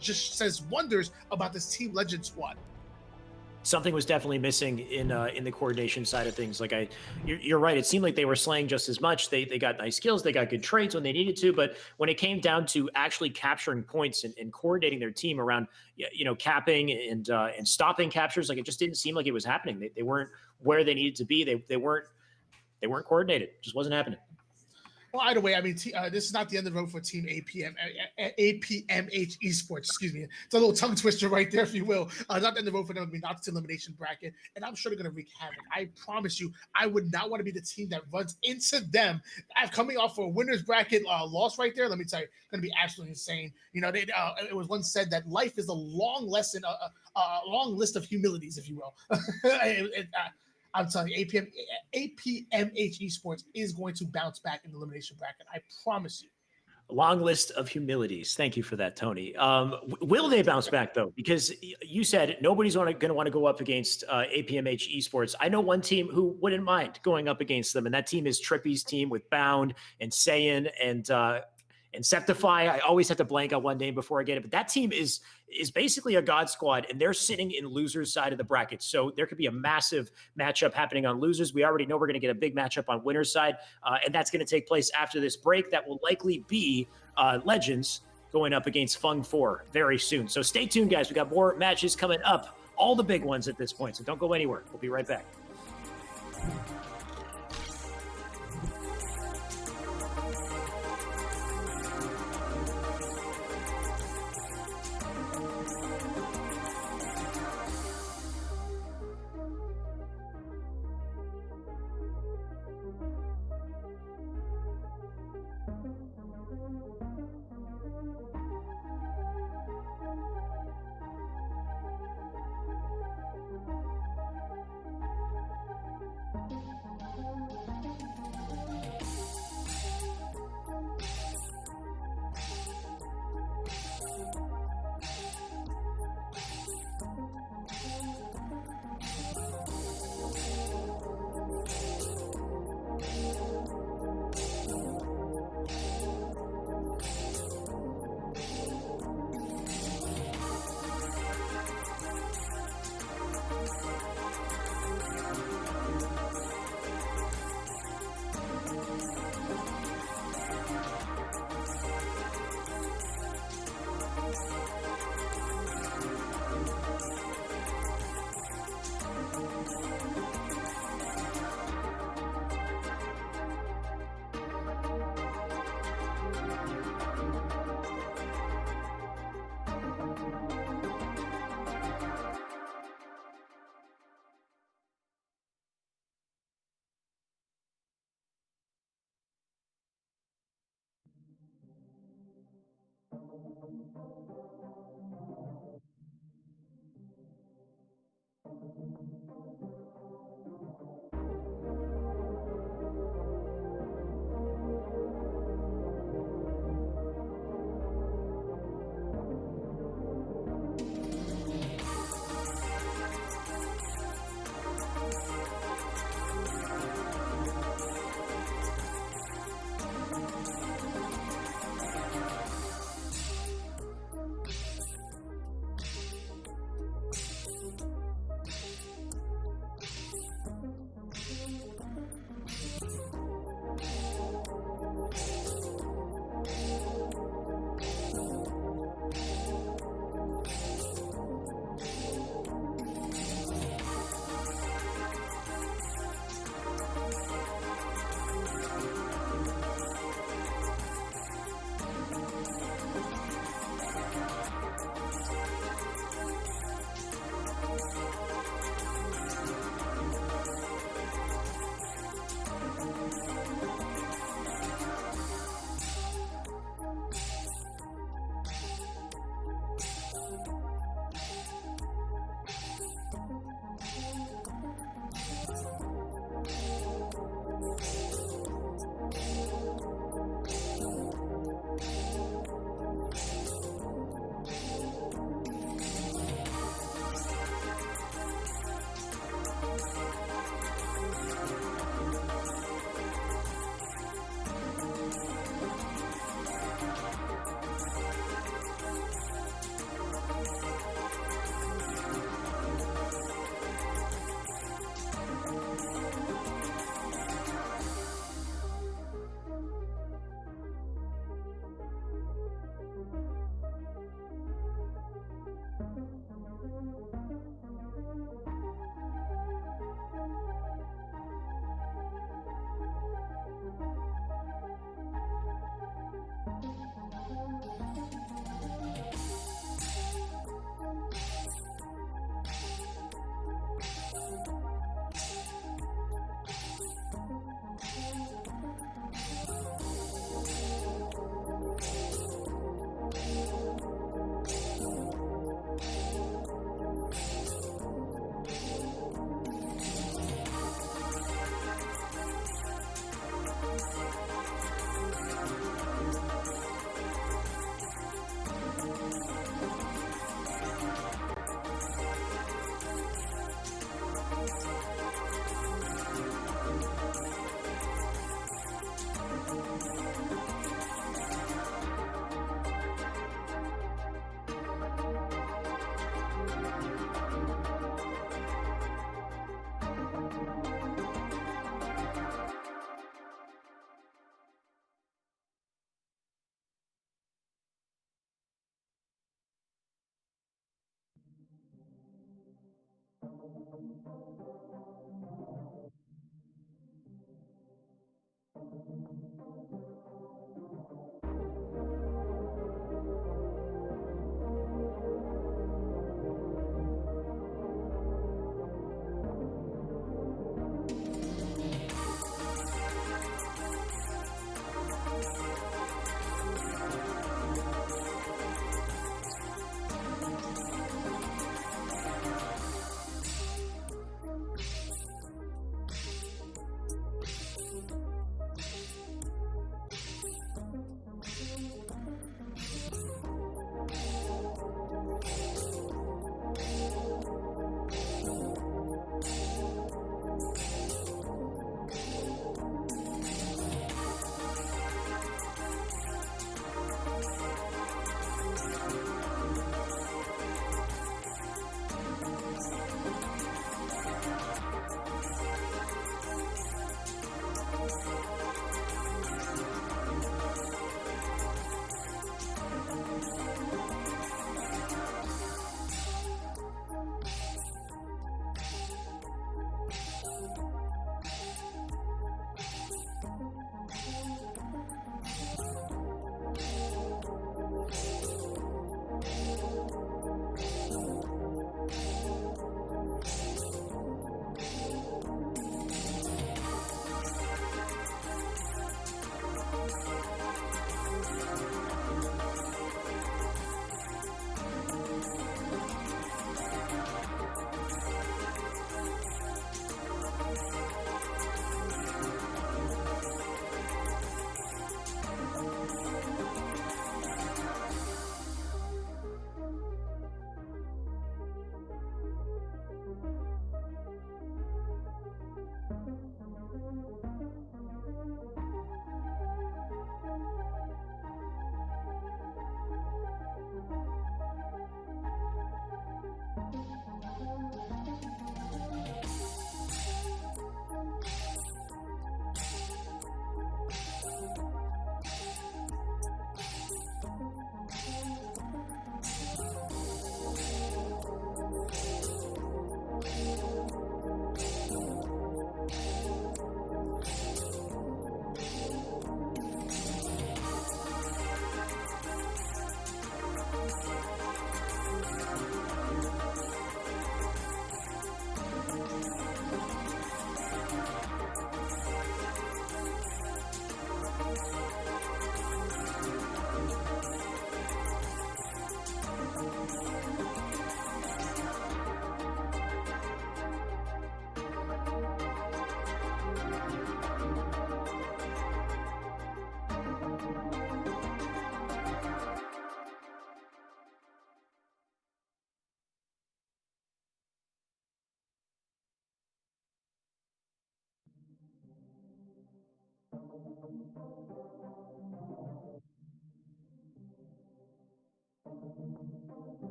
just says wonders about this Team Legends squad. Something was definitely missing in the coordination side of things. Like you're right. It seemed like they were slaying just as much. They got nice kills. They got good trades when they needed to. But when it came down to actually capturing points and coordinating their team around, capping and stopping captures, like it just didn't seem like it was happening. They weren't where they needed to be. They weren't coordinated. It just wasn't happening. Well, either way, I mean, this is not the end of the road for Team APMH Esports. Excuse me. It's a little tongue twister right there, if you will. Not the end of the road for them. I mean, not the elimination bracket. And I'm sure they're going to wreak havoc. I promise you, I would not want to be the team that runs into them. Coming off a winner's bracket loss right there, let me tell you, going to be absolutely insane. It was once said that life is a long lesson, a long list of humilities, if you will. I'm telling you, APMH Esports is going to bounce back in the elimination bracket. I promise you. A long list of humilities. Thank you for that, Tony. Will they bounce back, though? Because you said nobody's going to want to go up against APMH Esports. I know one team who wouldn't mind going up against them, and that team is Trippy's team with Bound and Saiyan and Septify. I always have to blank on one name before I get it, but that team is basically a god squad, and they're sitting in losers' side of the bracket. So there could be a massive matchup happening on losers. We already know we're going to get a big matchup on winners' side, and that's going to take place after this break. That will likely be Legends going up against Fung 4 very soon. So stay tuned, guys. We got more matches coming up, all the big ones at this point. So don't go anywhere. We'll be right back.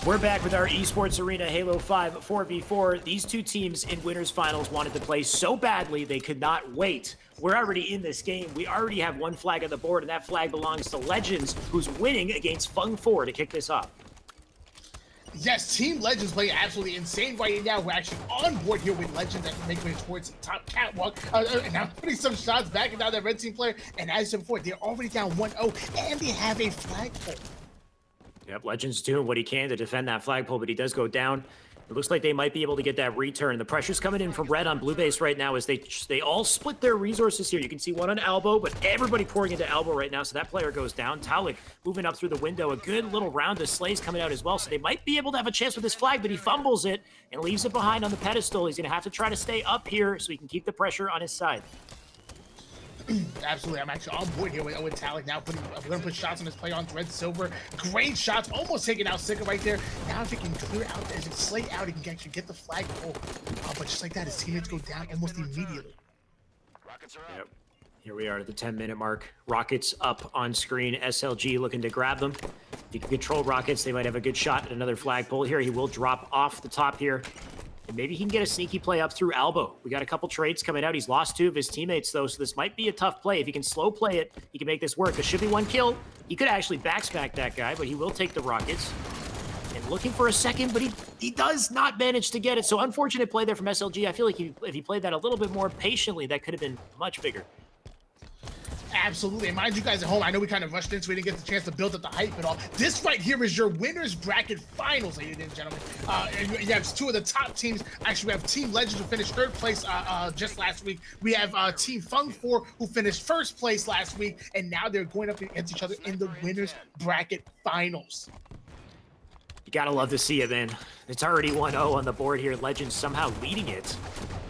We're back with our Esports Arena Halo 5 4v4. These two teams in winners finals wanted to play so badly they could not wait. We're already in this game. We already have one flag on the board, and that flag belongs to Legends, who's winning against Fung 4 to kick this off. Yes, Team Legends playing absolutely insane right now. We're actually on board here with Legends and making it towards the top catwalk. And now putting some shots back and down that red team player. And as I said before, they're already down 1-0, and they have a flagpole. Yep, Legends doing what he can to defend that flagpole, but he does go down. It looks like they might be able to get that return. The pressure's coming in from red on blue base right now as they all split their resources here. You can see one on elbow, but everybody pouring into elbow right now, so that player goes down. Talik moving up through the window. A good little round of Slays coming out as well, so they might be able to have a chance with this flag, but he fumbles it and leaves it behind on the pedestal. He's going to have to try to stay up here so he can keep the pressure on his side. Absolutely, I'm actually on board here with Talik now. We're gonna put shots on this play on Red Silver. Great shots, almost taking out Sika right there. Now if he can clear out, as he slay out, he can actually get the flagpole. But just like that, his teammates go down almost immediately. Yep. Here we are at the 10-minute mark. Rockets up on screen. SLG looking to grab them. If he can control Rockets, they might have a good shot at another flagpole here. He will drop off the top here. And maybe he can get a sneaky play up through elbow. We got a couple trades coming out. He's lost 2 of his teammates, though, so this might be a tough play. If he can slow play it, he can make this work. There should be 1 kill. He could actually backsmack that guy, but he will take the Rockets. And looking for a second, but he does not manage to get it. So unfortunate play there from SLG. I feel like if he played that a little bit more patiently, that could have been much bigger. Absolutely, and mind you guys at home, I know we kind of rushed into it and didn't get the chance to build up the hype and all. This right here is your winners bracket finals, ladies and gentlemen. And you have 2 of the top teams. Actually, we have Team Legends who finished 3rd place just last week. We have Team Fung 4 who finished 1st place last week, and now they're going up against each other in the winners bracket finals. You gotta love to see it, man. It's already 1-0 on the board here. Legends somehow leading it.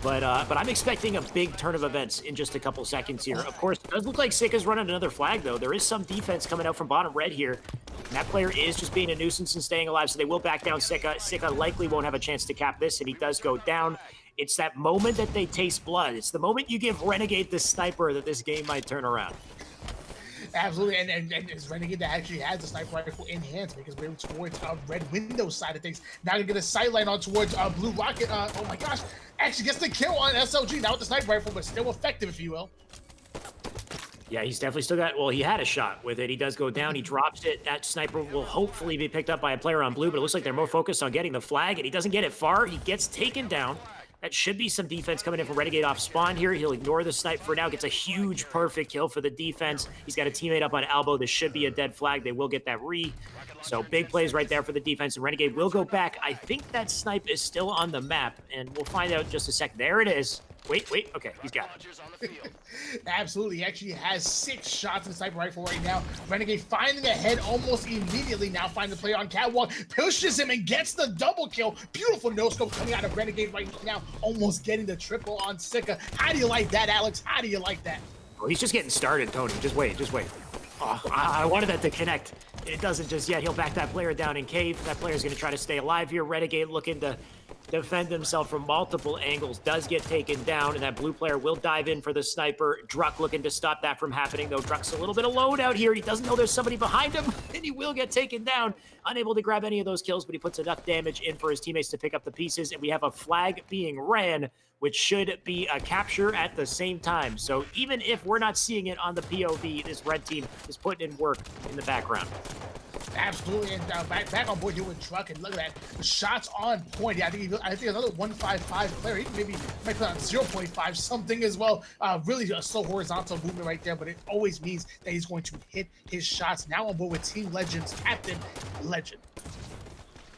But I'm expecting a big turn of events in just a couple seconds here. Of course, it does look like Sika's running another flag, though. There is some defense coming out from bottom red here. And that player is just being a nuisance and staying alive, so they will back down Sika. Sika likely won't have a chance to cap this, and he does go down. It's that moment that they taste blood. It's the moment you give Renegade the sniper that this game might turn around. Absolutely, and it's Renegade that actually has the sniper rifle in hands because we're towards red window side of things. Now you get a sideline on towards blue rocket. Oh my gosh, actually gets the kill on SLG, not with the sniper rifle, but still effective, if you will. Yeah, he's definitely still got, well, he had a shot with it. He does go down, he drops it. That sniper will hopefully be picked up by a player on blue, but it looks like they're more focused on getting the flag, and he doesn't get it far. He gets taken down. That should be some defense coming in from Renegade off spawn here. He'll ignore the snipe for now. Gets a huge, perfect kill for the defense. He's got a teammate up on elbow. This should be a dead flag. They will get that re. So big plays right there for the defense. And Renegade will go back. I think that snipe is still on the map, and we'll find out in just a sec. There it is. Wait. Okay, he's got it. Absolutely. He actually has 6 shots in the sniper rifle right now. Renegade finding ahead almost immediately. Now finds the player on catwalk, pushes him and gets the double kill. Beautiful no-scope coming out of Renegade right now, almost getting the triple on Sika. How do you like that, Alex? How do you like that? Oh, he's just getting started, Tony. Just wait. Oh, I wanted that to connect. It doesn't just yet. He'll back that player down in cave. That player's going to try to stay alive here. Renegade looking to defend himself from multiple angles, does get taken down, and that blue player will dive in for the sniper. Druck looking to stop that from happening, though. Druck's a little bit alone out here. He doesn't know there's somebody behind him, and he will get taken down. Unable to grab any of those kills, but he puts enough damage in for his teammates to pick up the pieces, and we have a flag being ran, which should be a capture at the same time. So even if we're not seeing it on the POV, this red team is putting in work in the background. Absolutely, and back on board here with Druck, and look at that, the shots on point. Yeah, I think another 155 player, he maybe might put on 0.5 something as well. Really a slow horizontal movement right there, but it always means that he's going to hit his shots. Now on board with Team Legends captain Legend.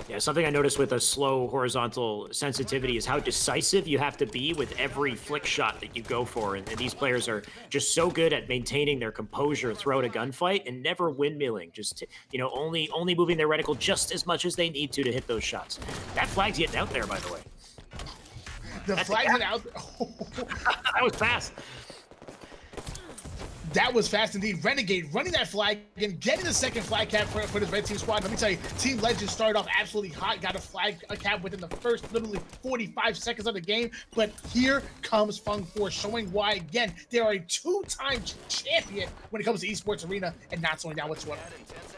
Yeah, something I noticed with a slow horizontal sensitivity is how decisive you have to be with every flick shot that you go for. And these players are just so good at maintaining their composure throughout a gunfight and never windmilling. Just, only moving their reticle just as much as they need to hit those shots. That flag's getting out there, by the way. The flag's out there. That was fast. That was fast indeed. Renegade running that flag and getting the second flag cap for this red team squad. Let me tell you, Team Legend started off absolutely hot, got a cap within the first literally 45 seconds of the game. But here comes Fung 4 showing why, again, they are a two-time champion when it comes to esports arena and not slowing down whatsoever.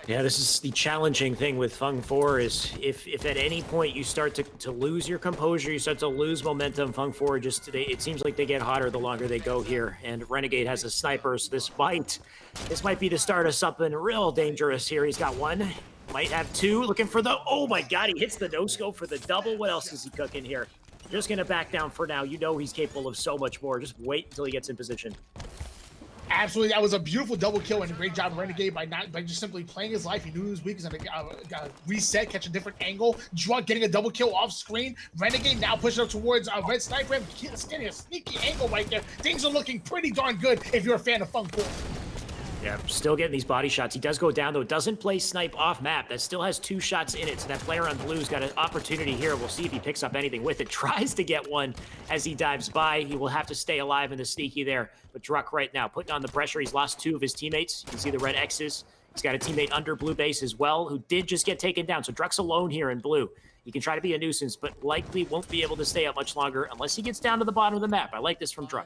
Yeah, this is the challenging thing with Fung 4 is if at any point you start to lose your composure, you start to lose momentum, Fung 4 it seems like they get hotter the longer they go here. And Renegade has a sniper, so this might be the start of something real dangerous here. He's got one, might have two, looking for the, oh my God, he hits the no-scope for the double. What else is he cooking here? Just gonna back down for now. You know he's capable of so much more. Just wait until he gets in position. Absolutely, that was a beautiful double kill and a great job of Renegade by just simply playing his life. He knew he was weak, he's gonna reset, catch a different angle, getting a double kill off screen. Renegade now pushing up towards Red Sniper, getting a sneaky angle right there. Things are looking pretty darn good if you're a fan of Fung 4. Yeah, still getting these body shots. He does go down, though. Doesn't play snipe off map. That still has 2 shots in it. So that player on blue's got an opportunity here. We'll see if he picks up anything with it. Tries to get one as he dives by. He will have to stay alive in the sneaky there. But Druck right now putting on the pressure. He's lost 2 of his teammates. You can see the red X's. He's got a teammate under blue base as well, who did just get taken down. So Druck's alone here in blue. He can try to be a nuisance, but likely won't be able to stay up much longer unless he gets down to the bottom of the map. I like this from Druck.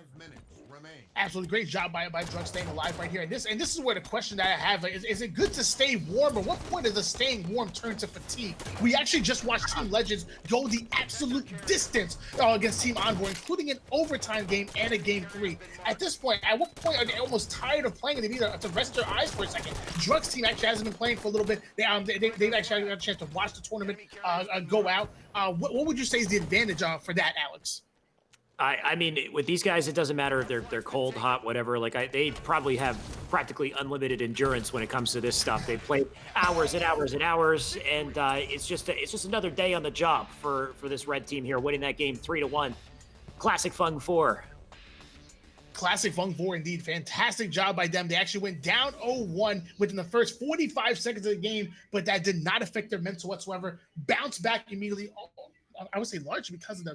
Absolutely great job by Druck staying alive right here. And this is where the question that I have is it good to stay warm? At what point does the staying warm turn to fatigue? We actually just watched Team Legends go the absolute distance against Team Envoy, including an overtime game and a game 3. At this point, at what point are they almost tired of playing? They need to rest their eyes for a second. Druck's team actually hasn't been playing for a little bit. They've actually got a chance to watch the tournament go out. What would you say is the advantage for that, Alex? I mean, with these guys, it doesn't matter if they're cold, hot, whatever. Like they probably have practically unlimited endurance when it comes to this stuff. They play hours and hours and hours, and it's just another day on the job for this red team here, winning that game 3-1. Classic Fung 4. Classic Fung 4 indeed. Fantastic job by them. They actually went down 0-1 within the first 45 seconds of the game, but that did not affect their mental whatsoever. Bounced back immediately. I would say largely because of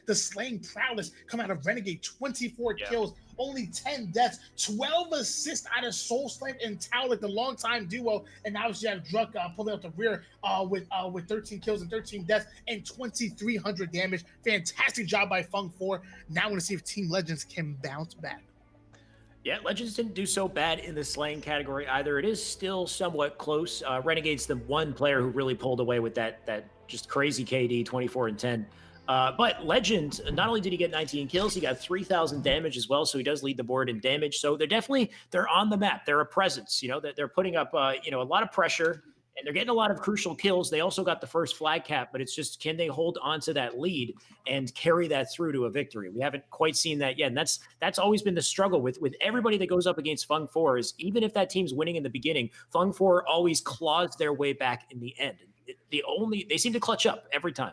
the slaying prowess coming out of Renegade. 24 kills, only 10 deaths, 12 assists out of Soul Slam and Towlick, the longtime duo. And now you have Druck pulling out the rear with 13 kills and 13 deaths and 2,300 damage. Fantastic job by Fung 4. Now I want to see if Team Legends can bounce back. Yeah, Legends didn't do so bad in the slaying category either. It is still somewhat close. Renegade's the one player who really pulled away with that just crazy KD, 24 and 10. But Legend, not only did he get 19 kills, he got 3,000 damage as well. So he does lead the board in damage. So they're on the map. They're a presence. You know, that they're putting up a lot of pressure. And they're getting a lot of crucial kills. They also got the first flag cap, but it's just, can they hold on to that lead and carry that through to a victory? We haven't quite seen that yet. And that's always been the struggle with everybody that goes up against Fung 4 is even if that team's winning in the beginning, Fung 4 always claws their way back in the end. They seem to clutch up every time.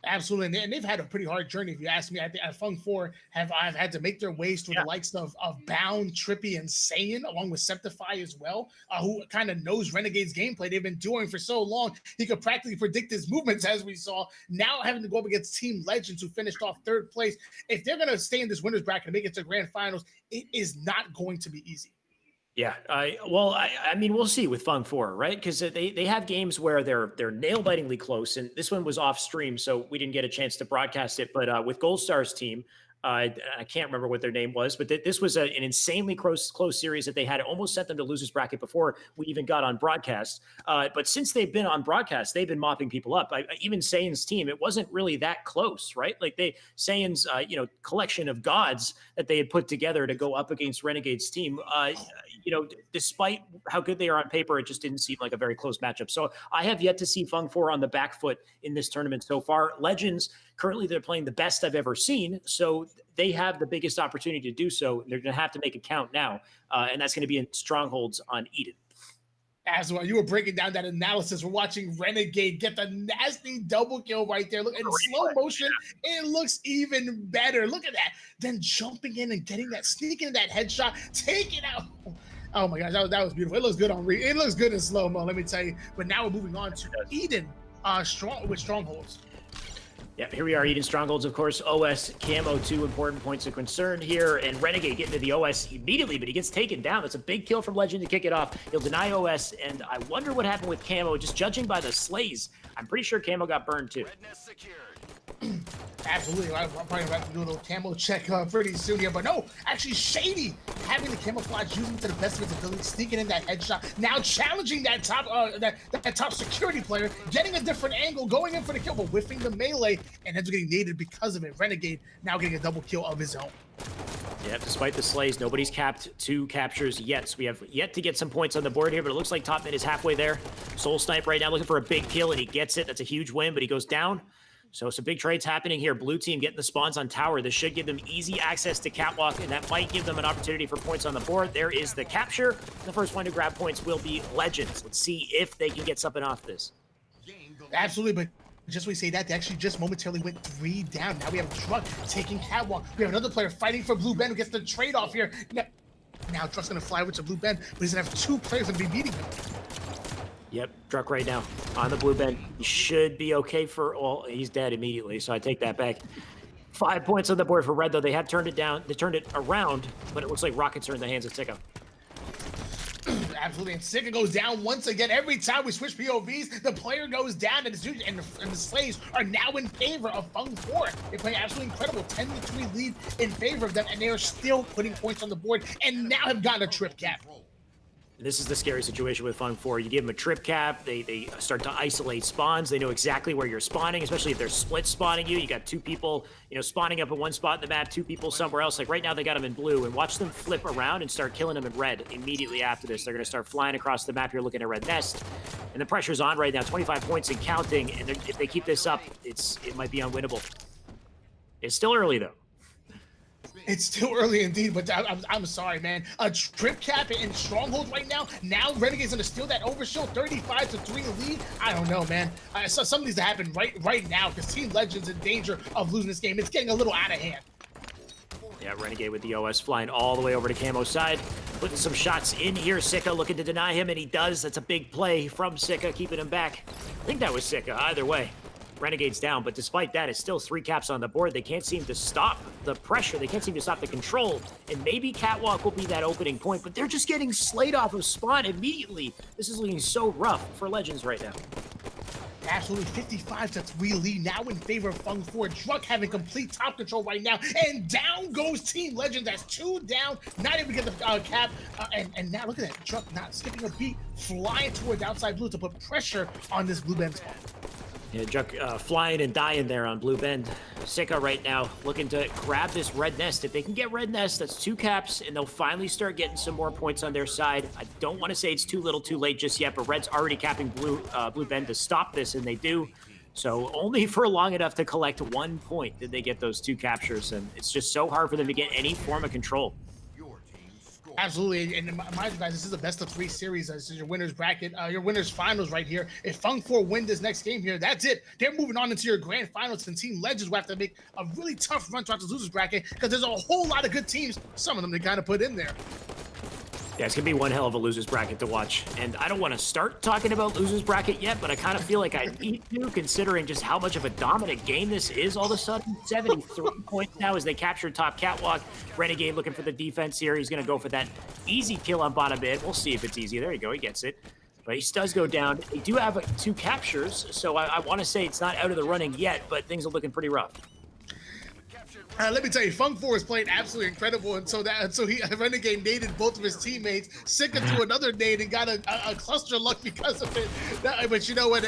Absolutely, and they've had a pretty hard journey. If you ask me, I think Fung 4 have had to make their ways through the likes of Bound, Trippy, and Saiyan, along with Septify as well, who kind of knows Renegade's gameplay. They've been doing for so long, he could practically predict his movements, as we saw. Now having to go up against Team Legends, who finished off 3rd place. If they're going to stay in this winners bracket and make it to grand finals, it is not going to be easy. Yeah, I mean, we'll see with Fung 4, right? Because they have games where they're nail-bitingly close, and this one was off stream, so we didn't get a chance to broadcast it. But with Gold Star's team, I can't remember what their name was, but this was an insanely close series that they had. It almost sent them to losers bracket before we even got on broadcast. But since they've been on broadcast, they've been mopping people up. Even Saiyan's team, it wasn't really that close, right? Like Saiyan's collection of gods that they had put together to go up against Renegade's team. Despite how good they are on paper, it just didn't seem like a very close matchup. So I have yet to see Fung 4 on the back foot in this tournament so far. Legends, currently they're playing the best I've ever seen. So they have the biggest opportunity to do so. They're going to have to make a count now. And that's going to be in Strongholds on Eden. As well, you were breaking down that analysis. We're watching Renegade get the nasty double kill right there. Look, in slow motion, it looks even better. Look at that. Then jumping in and getting that, sneaking that headshot, take it out. Oh my gosh, that was beautiful. It looks good on it looks good in slow mo, let me tell you. But now we're moving on to Eden, with Strongholds. Yeah, here we are, Eden Strongholds, of course. OS, Camo, 2 important points of concern here. And Renegade getting to the OS immediately, but he gets taken down. That's a big kill from Legend to kick it off. He'll deny OS, and I wonder what happened with Camo. Just judging by the slays, I'm pretty sure Camo got burned too. Absolutely. I'm probably about to do a little camo check pretty soon here. But no, actually, Shady having the camouflage, using to the best of his ability, sneaking in that headshot, now challenging that top that top security player, getting a different angle, going in for the kill, but whiffing the melee, and ends up getting naded because of it. Renegade now getting a double kill of his own. Yeah, despite the slays, nobody's capped 2 captures yet. So we have yet to get some points on the board here, but it looks like top mid is halfway there. Soul Snipe right now looking for a big kill, and he gets it. That's a huge win, but he goes down. So some big trades happening here. Blue team getting the spawns on tower. This should give them easy access to catwalk, and that might give them an opportunity for points on the board. There is the capture. The first one to grab points will be Legends. Let's see if they can get something off this. Absolutely, but just we say that, they actually just momentarily went 3 down. Now we have Truck taking catwalk. We have another player fighting for Blue Ben who gets the trade off here. Now Truck's gonna fly with to Blue Ben, but he's gonna have 2 players gonna be meeting him. Yep, Druck right now on the blue bend. He should be okay for all. He's dead immediately, so I take that back. 5 points on the board for Red, though. They have turned it down. They turned it around, but it looks like rockets are in the hands of Sicko. Absolutely, and Sicko goes down once again. Every time we switch POVs, the player goes down, and the slaves are now in favor of Fung 4. They play absolutely incredible, 10-3 lead in favor of them, and they are still putting points on the board, and now have gotten a trip cap. This is the scary situation with Fung 4. You give them a trip cap, they start to isolate spawns. They know exactly where you're spawning, especially if they're split spawning you. You got 2 people, spawning up in one spot in the map, 2 people somewhere else. Like right now, they got them in blue, and watch them flip around and start killing them in red immediately after this. They're going to start flying across the map. You're looking at Red Nest, and the pressure's on right now. 25 points and counting, and if they keep this up, it might be unwinnable. It's still early, though. It's still early indeed, but I'm sorry, man. A trip cap in Strongholds right now. Now Renegade's gonna steal that overshield, 35-3 lead. I don't know, man. So something needs to happen right now because Team Legend's in danger of losing this game. It's getting a little out of hand. Yeah, Renegade with the OS flying all the way over to Camo's side. Putting some shots in here. Sicko looking to deny him, and he does. That's a big play from Sicko, keeping him back. I think that was Sicko, either way. Renegade's down, but despite that, it's still 3 caps on the board. They can't seem to stop the pressure. They can't seem to stop the control, and maybe Catwalk will be that opening point, but they're just getting slayed off of spawn immediately. This is looking so rough for Legends right now. Absolutely, 55-3 lead now in favor of Fung 4. Druck having complete top control right now, and down goes Team Legends. That's 2 down, not able to get the cap, and now look at that, Druck not skipping a beat, flying towards outside blue to put pressure on this blue bend spawn. Yeah, Druck flying and dying there on Blue Bend. Sicko right now looking to grab this Red Nest. If they can get Red Nest, that's 2 caps, and they'll finally start getting some more points on their side. I don't want to say it's too little too late just yet, but Red's already capping Blue Bend to stop this, and they do. So only for long enough to collect 1 point did they get those 2 captures, and it's just so hard for them to get any form of control. Absolutely, and mind you guys, this is a best of 3 series. This is your winner's bracket, your winner's finals right here. If Fung 4 win this next game here, that's it. They're moving on into your grand finals, and Team Legends will have to make a really tough run throughout the losers bracket because there's a whole lot of good teams, some of them they kind of put in there. Yeah, it's going to be one hell of a loser's bracket to watch. And I don't want to start talking about loser's bracket yet, but I kind of feel like I need to, considering just how much of a dominant game this is all of a sudden. 73 points now as they captured top catwalk. Renegade looking for the defense here. He's going to go for that easy kill on bottom mid. We'll see if it's easy. There you go. He gets it. But he does go down. They do have 2 captures, so I want to say it's not out of the running yet, but things are looking pretty rough. Let me tell you, Fung 4 is playing absolutely incredible, and so he Renegade naded both of his teammates. Sicko threw another nade and got a cluster luck because of it. But you know what?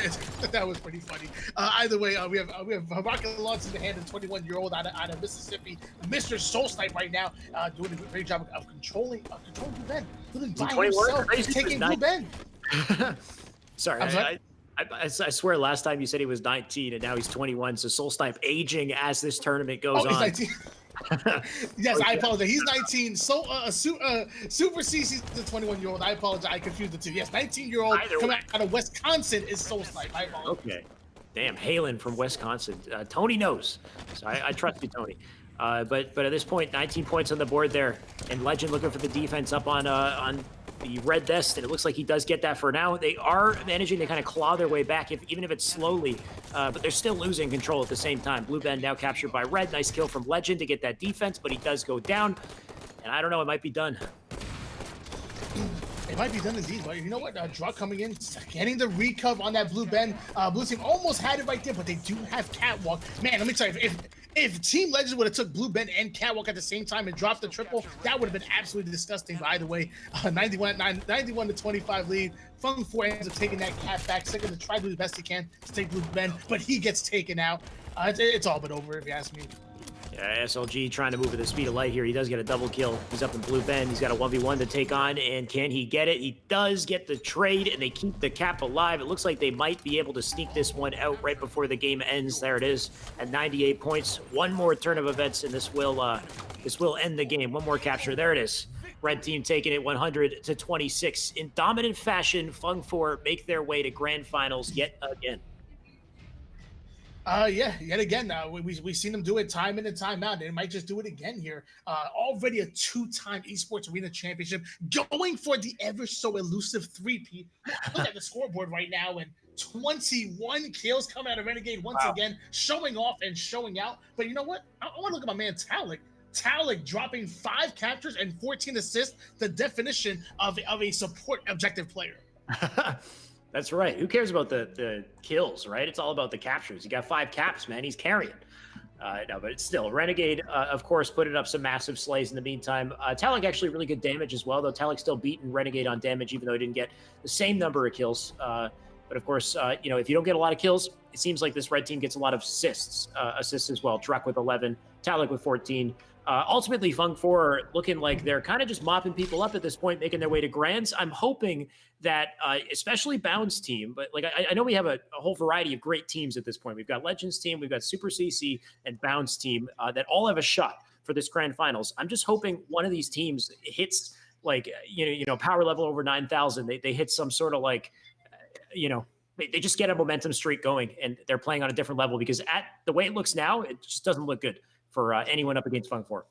That was pretty funny. Either way, we have rocket launch in the hand of 21-year-old out of Mississippi, Mr. Soul Snipe right now, doing a great job of controlling Blue Bend. Doing by himself, taking Blue Bend. Sorry. I swear last time you said he was 19 and now he's 21, so Soul Snipe aging as this tournament goes on. He's 19. Yes, I apologize. He's 19. So Super CC's the 21-year-old. I apologize. I confused the two. Yes, 19-year-old coming out of Wisconsin is Soul Snipe. I apologize. Okay. Damn, hailing from Wisconsin. Tony knows. So I trust you, Tony. But at this point, 19 points on the board there, and Legend looking for the defense up on the red vest, and it looks like he does get that for now. They are managing to kind of claw their way back, even if it's slowly, but they're still losing control at the same time. Blue Ben now captured by red. Nice kill from Legend to get that defense, but he does go down, and I don't know, it might be done. It might be done indeed, but you know what? Draw coming in, getting the recov on that Blue Ben. Blue team almost had it right there, but they do have Catwalk. Man, let me tell you, if Team Legends would have took Blue Ben and Catwalk at the same time and dropped the triple, that would have been absolutely disgusting. But either way, 91 to 25 lead. Fun 4 ends up taking that cat back. Second to try to do the best he can to take Blue Ben, but he gets taken out. It's all but over, if you ask me. Yeah, SLG trying to move at the speed of light here. He does get a double kill. He's up in Blue Ben. He's got a 1v1 to take on, and can he get it? He does get the trade, and they keep the cap alive. It looks like they might be able to sneak this one out right before the game ends. There it is at 98 points. One more turn of events, and this will end the game. One more capture. There it is. Red team taking it 100 to 26. In dominant fashion, Fung 4 make their way to grand finals yet again. Yeah, yet again, we've seen them do it time in and time out. They might just do it again here. Already a 2-time esports arena championship, going for the ever so elusive 3P. Look at the scoreboard right now, and 21 kills coming out of Renegade once again, showing off and showing out. But you know what? I want to look at my man Talik. Talik dropping 5 captures and 14 assists, the definition of a support objective player. That's right. Who cares about the kills, right? It's all about the captures. You got 5 caps, man. He's carrying. No, but it's still Renegade, of course, putting up some massive slays in the meantime. Talik actually really good damage as well, though Talik's still beating Renegade on damage, even though he didn't get the same number of kills. But of course, you know, if you don't get a lot of kills, it seems like this red team gets a lot of assists as well. Truck with 11, Talik with 14. Ultimately, Fung 4 are looking like they're kind of just mopping people up at this point, making their way to Grands. I'm hoping that, especially Bound's team, but like I know we have a whole variety of great teams at this point. We've got Legends team, we've got Super CC, and Bound's team that all have a shot for this grand finals. I'm just hoping one of these teams hits like you know power level over 9,000. They hit some sort of like they just get a momentum streak going, and they're playing on a different level, because at the way it looks now, it just doesn't look good for anyone up against Fung 4.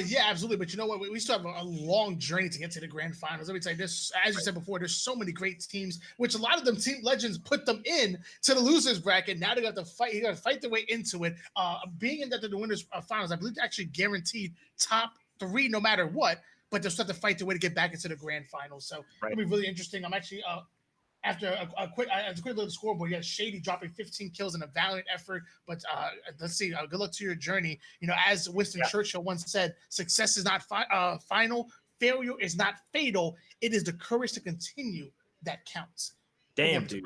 Yeah, absolutely. But you know what? We still have a long journey to get to the grand finals. Let me tell you this, as you said before, there's so many great teams, which a lot of them Team Legends put them in to the losers bracket. Now they got to fight. You got to fight their way into it. Being in the winners finals, I believe they're actually guaranteed top 3 no matter what, but they'll still have to fight their way to get back into the grand finals. So it'll be really interesting. I'm actually after a quick look at the scoreboard, you had Shady dropping 15 kills in a valiant effort. But let's see. Good luck to your journey. You know, as Winston Churchill once said, success is not final. Failure is not fatal. It is the courage to continue that counts. Damn, dude.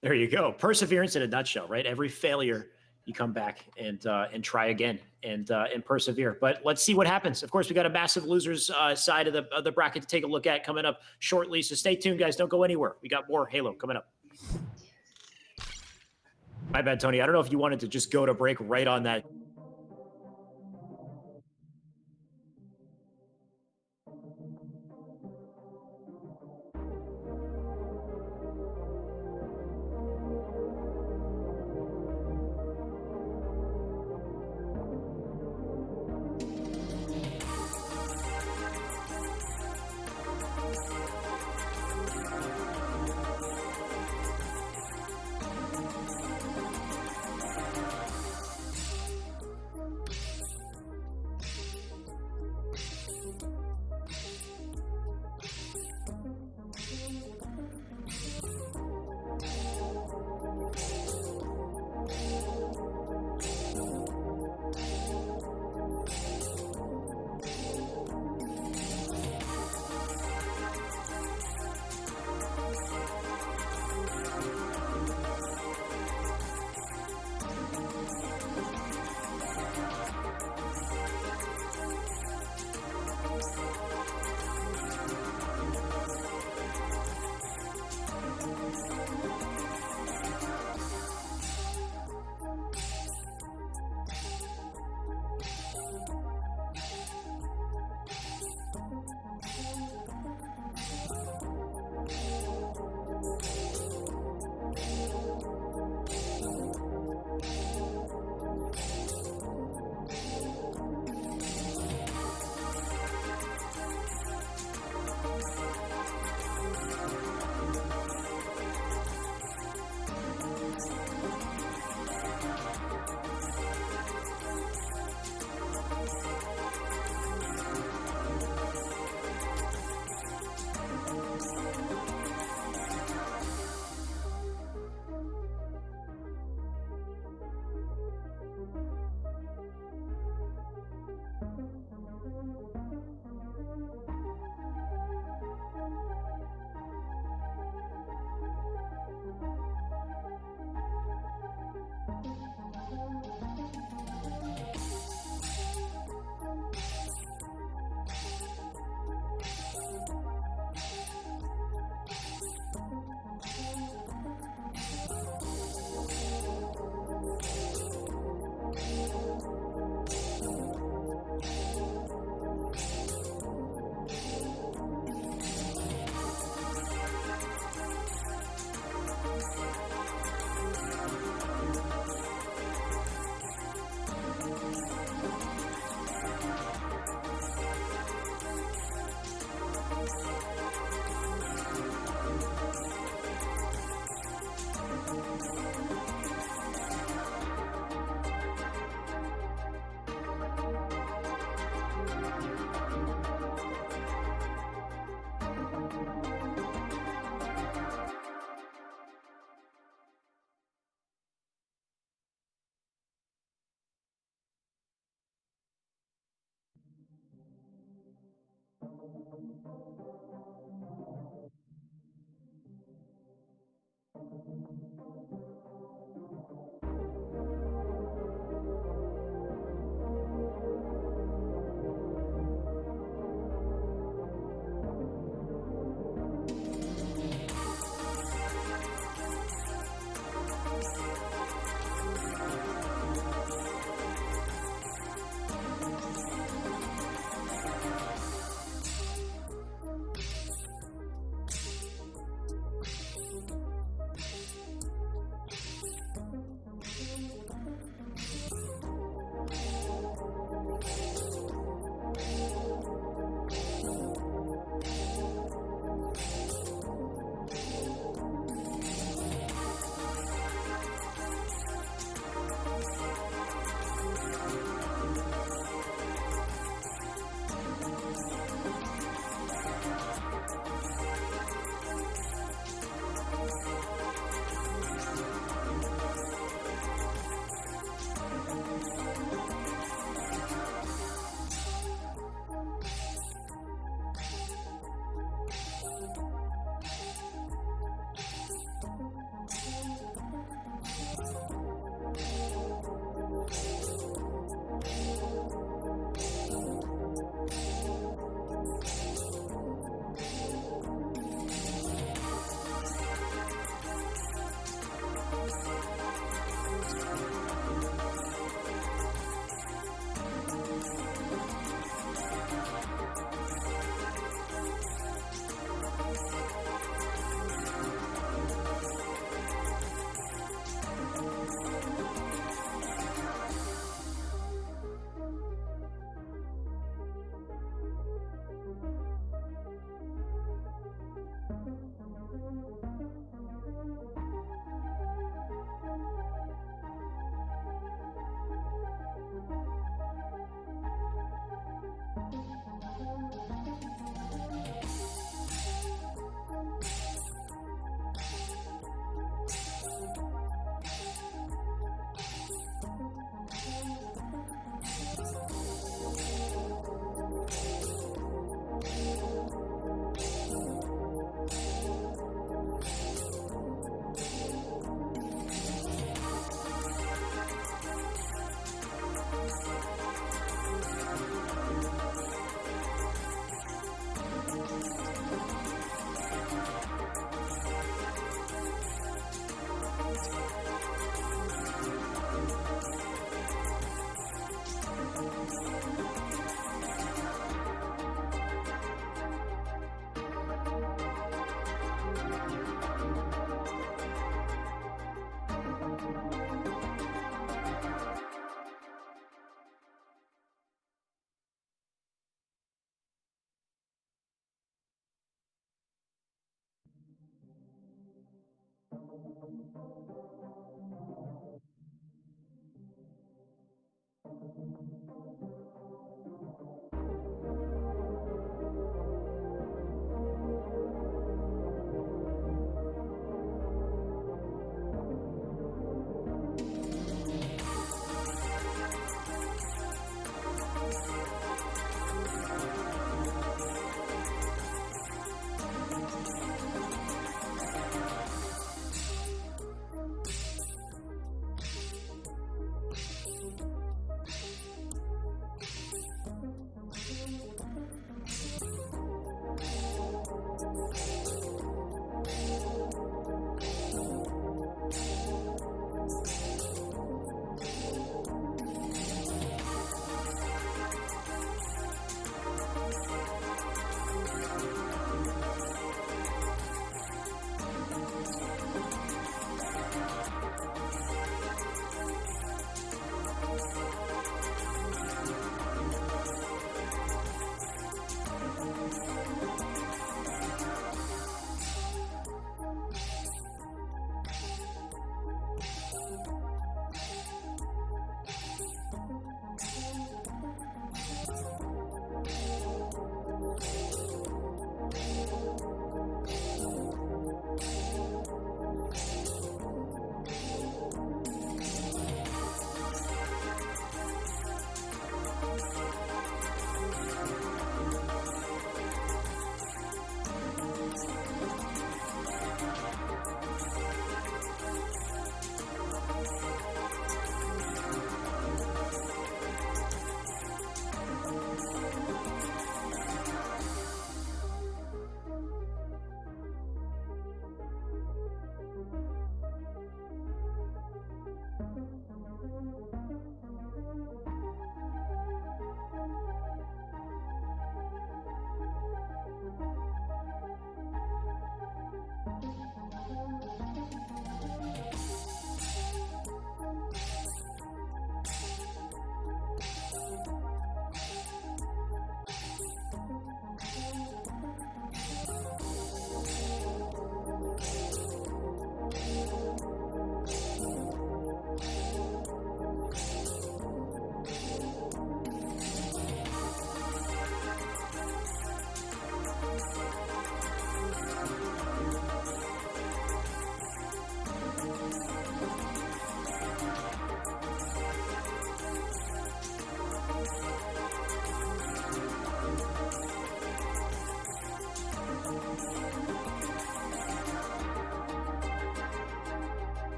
There you go. Perseverance in a nutshell, right? Every failure, you come back and try again and persevere. But let's see what happens. Of course, we got a massive losers side of the bracket to take a look at coming up shortly. So stay tuned, guys. Don't go anywhere. We got more Halo coming up. My bad, Tony. I don't know if you wanted to just go to break right on that.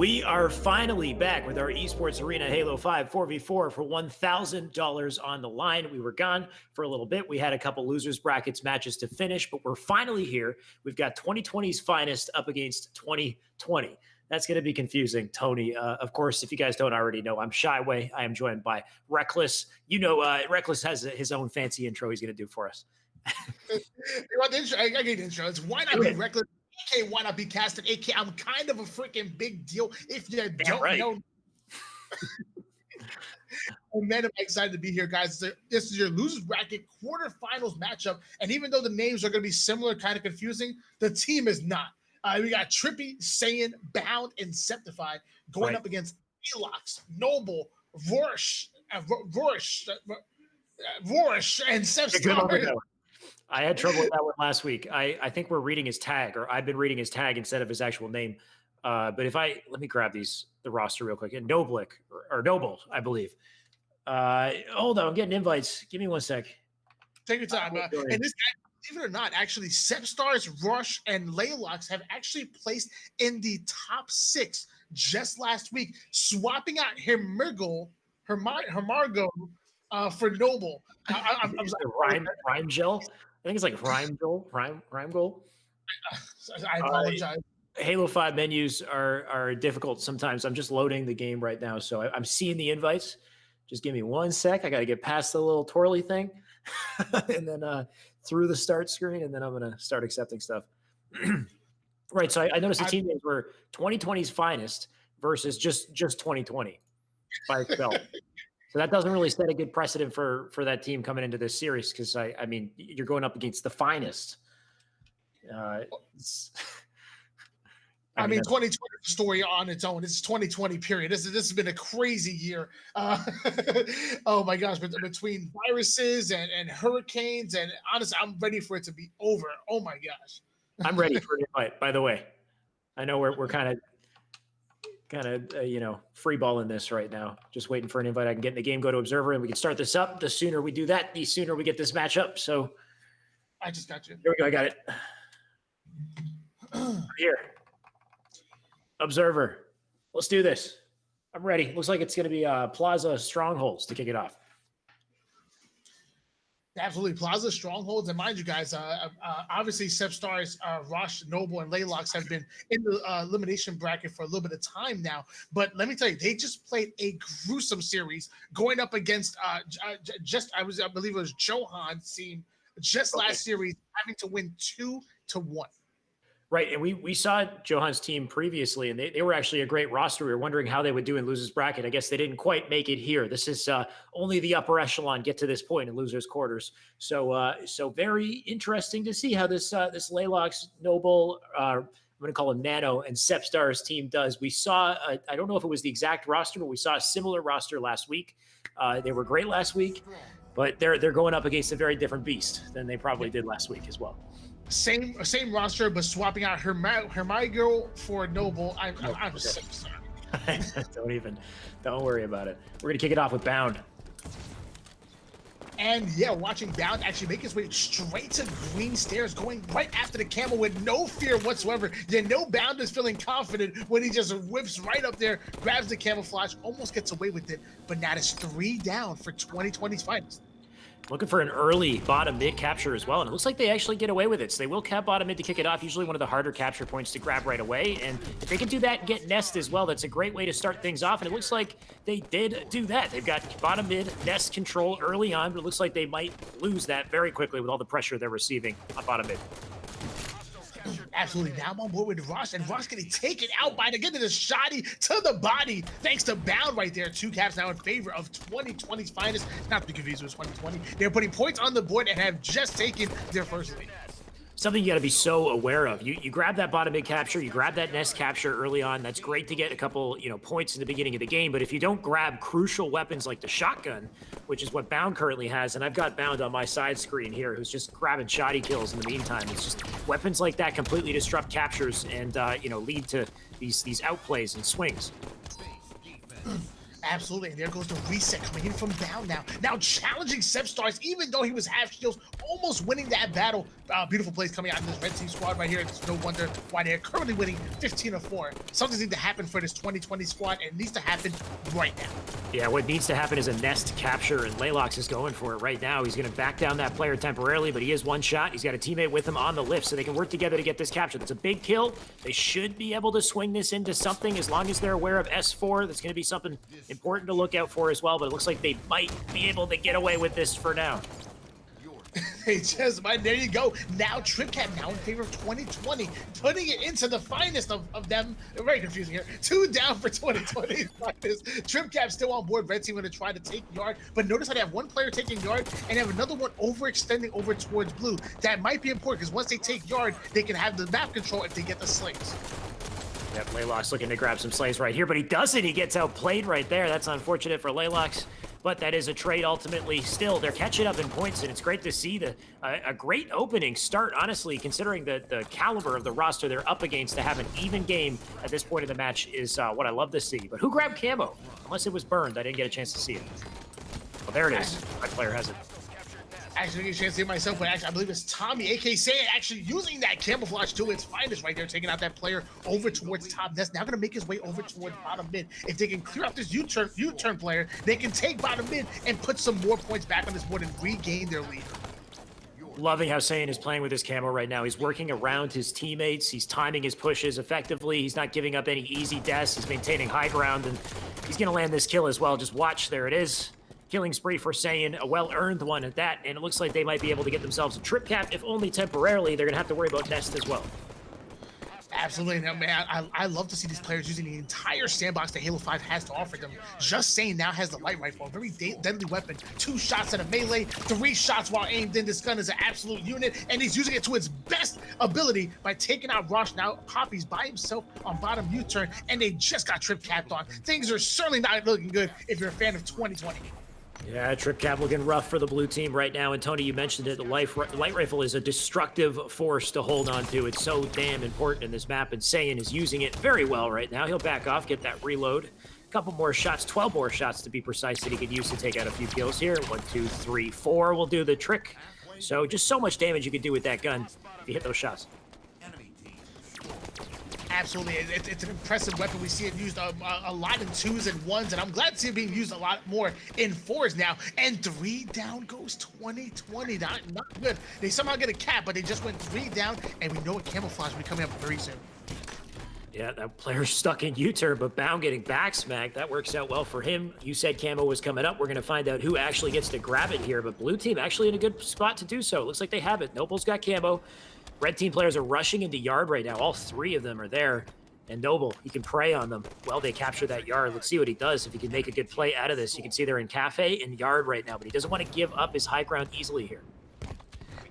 We are finally back with our Esports Arena Halo 5 4v4 for $1,000 on the line. We were gone for a little bit. We had a couple losers brackets matches to finish, but we're finally here. We've got 2020's finest up against 2020. That's going to be confusing, Tony. Of course, if you guys don't already know, I'm Shyway. I am joined by Reckless. You know, Reckless has his own fancy intro he's going to do for us. You want the intro? I get the intro. It's why not be Reckless? AK, why not be casted? AK, I'm kind of a freaking big deal. If you don't know. And man, I'm excited to be here, guys. This is your losers bracket quarterfinals matchup. And even though the names are going to be similar, kind of confusing, the team is not. We got Trippy, Saiyan, Bound, and Septified going up against Elox, Noble, Rorish, and Septified. I had trouble with that one last week. I think we're reading his tag, or I've been reading his tag instead of his actual name. But let me grab the roster real quick. And Noble, I believe. Hold on, I'm getting invites. Give me 1 sec. Take your time. And this guy, believe it or not, actually, Sepstars, Rush, and Laylox have actually placed in the top 6 just last week, swapping out Hermargo for Noble. Rhyme Gel? I think it's like Rhyme Goal. I apologize. Halo 5 menus are difficult sometimes. I'm just loading the game right now, so I'm seeing the invites. Just give me 1 sec. I got to get past the little twirly thing and then through the start screen, and then I'm going to start accepting stuff. Right, so I noticed the team names were 2020's finest versus just 2020 by itself. So that doesn't really set a good precedent for that team coming into this series, because I mean, you're going up against the finest. I mean, 2020 story on its own. This is 2020 period. This has been a crazy year. Oh my gosh, between viruses and hurricanes, and honestly, I'm ready for it to be over. Oh my gosh. I'm ready for an invite, by the way. I know we're kind of free balling this right now. Just waiting for an invite. I can get in the game, go to Observer, and we can start this up. The sooner we do that, the sooner we get this match up. So I just got you. There we go. I got it. Here. Observer. Let's do this. I'm ready. Looks like it's going to be Plaza Strongholds to kick it off. Absolutely. Plaza Strongholds. And mind you guys, obviously Sepstars, Rosh, Noble, and Laylox have been in the elimination bracket for a little bit of time now. But let me tell you, they just played a gruesome series going up against I believe it was Johan's team last series, having to win 2-1. Right, and we saw Johan's team previously, and they were actually a great roster. We were wondering how they would do in losers bracket. I guess they didn't quite make it here. This is only the upper echelon get to this point in losers quarters. So very interesting to see how this Laylox, Noble, I'm going to call him Nano, and Sepstars team does. We saw I don't know if it was the exact roster, but we saw a similar roster last week. They were great last week, but they're going up against a very different beast than they probably did last week as well. Same roster, but swapping out Hermargo for Noble. I'm so sorry. Don't worry about it. We're gonna kick it off with Bound. And yeah, watching Bound actually make his way straight to green stairs, going right after the camel with no fear whatsoever. You know Bound is feeling confident when he just whips right up there, grabs the camouflage, almost gets away with it. But now it's 3 down for 2020's finest. Looking for an early bottom mid capture as well, and it looks like they actually get away with it. So they will cap bottom mid to kick it off, usually one of the harder capture points to grab right away. And if they can do that and get Nest as well, that's a great way to start things off. And it looks like they did do that. They've got bottom mid Nest control early on, but it looks like they might lose that very quickly with all the pressure they're receiving on bottom mid. Absolutely. Now I'm on board with Ross, and Ross getting taken out by getting the shotty to the body, thanks to Bound right there. 2 caps now in favor of 2020's finest. Not to be confused with 2020. They're putting points on the board and have just taken their first lead. Something you got to be so aware of. You grab that bottom mid capture, you grab that Nest capture early on. That's great to get a couple points in the beginning of the game. But if you don't grab crucial weapons like the shotgun, which is what Bound currently has, and I've got Bound on my side screen here, who's just grabbing shoddy kills in the meantime. It's just weapons like that completely disrupt captures and lead to these outplays and swings. Absolutely, and there goes the reset coming in from down now. Now challenging Sev Stars, even though he was half shields, almost winning that battle. Beautiful plays coming out in this red team squad right here. It's no wonder why they're currently winning 15-4. Something needs to happen for this 2020 squad, and it needs to happen right now. Yeah, what needs to happen is a nest capture, and Laylox is going for it right now. He's going to back down that player temporarily, but he is one shot. He's got a teammate with him on the lift, so they can work together to get this capture. That's a big kill. They should be able to swing this into something as long as they're aware of S4. That's going to be something important to look out for as well, but it looks like they might be able to get away with this for now. They just might. There you go. Now TripCap now in favor of 2020, putting it into the finest of them. Very confusing here. 2 down for 2020 finest. TripCap still on board. Red team going to try to take yard, but notice how they have one player taking yard and have another one overextending over towards blue. That might be important because once they take yard, they can have the map control if they get the slings. Yep, Laylox looking to grab some slays right here, but he doesn't. He gets outplayed right there. That's unfortunate for Laylox, but that is a trade ultimately. Still, they're catching up in points, and it's great to see a great opening start, honestly, considering the caliber of the roster they're up against. To have an even game at this point in the match is what I love to see. But who grabbed camo? Unless it was burned, I didn't get a chance to see it. Well, there it is. My player has it. Actually, didn't get a chance to see it myself, but actually, I believe it's Tommy, aka Saiyan, actually using that camouflage to its finest right there, taking out that player over towards top. That's now going to make his way over towards bottom mid. If they can clear out this U-turn player, they can take bottom mid and put some more points back on this board and regain their lead. Loving how Saiyan is playing with his camo right now. He's working around his teammates. He's timing his pushes effectively. He's not giving up any easy deaths. He's maintaining high ground, and he's going to land this kill as well. Just watch. There it is. Killing spree for Saiyan, a well-earned one at that, and it looks like they might be able to get themselves a trip cap, if only temporarily. They're going to have to worry about Nest as well. Absolutely, now, man. I love to see these players using the entire sandbox that Halo 5 has to offer them. Just Saiyan now has the light rifle, a very deadly weapon. 2 shots at a melee, 3 shots while aimed in. This gun is an absolute unit, and he's using it to its best ability by taking out Rosh. Now Poppy's by himself on bottom U-turn, and they just got trip capped on. Things are certainly not looking good if you're a fan of 2020. Yeah, trip cap looking rough for the blue team right now. And Tony, you mentioned it, the light rifle is a destructive force to hold on to. It's so damn important in this map, and Saiyan is using it very well right now. He'll back off, get that reload. A couple more shots, 12 more shots to be precise, that he could use to take out a few kills here. 1, 2, 3, 4 will do the trick. So just so much damage you can do with that gun if you hit those shots. Absolutely, it's an impressive weapon. We see it used a lot in 2s and 1s, and I'm glad to see it being used a lot more in 4s now. And 3 down goes 2020. Not good. They somehow get a cap, but they just went 3 down, and we know a camouflage will be coming up very soon. Yeah, that player's stuck in U-turn, but Bound getting back smacked. That works out well for him. You said camo was coming up. We're going to find out who actually gets to grab it here, but blue team actually in a good spot to do so. Looks like they have it. Noble's got camo. Red team players are rushing into yard right now. All 3 of them are there. And Noble, he can prey on them. Well, they capture that yard. Let's see what he does if he can make a good play out of this. You can see they're in cafe and yard right now, but he doesn't want to give up his high ground easily here.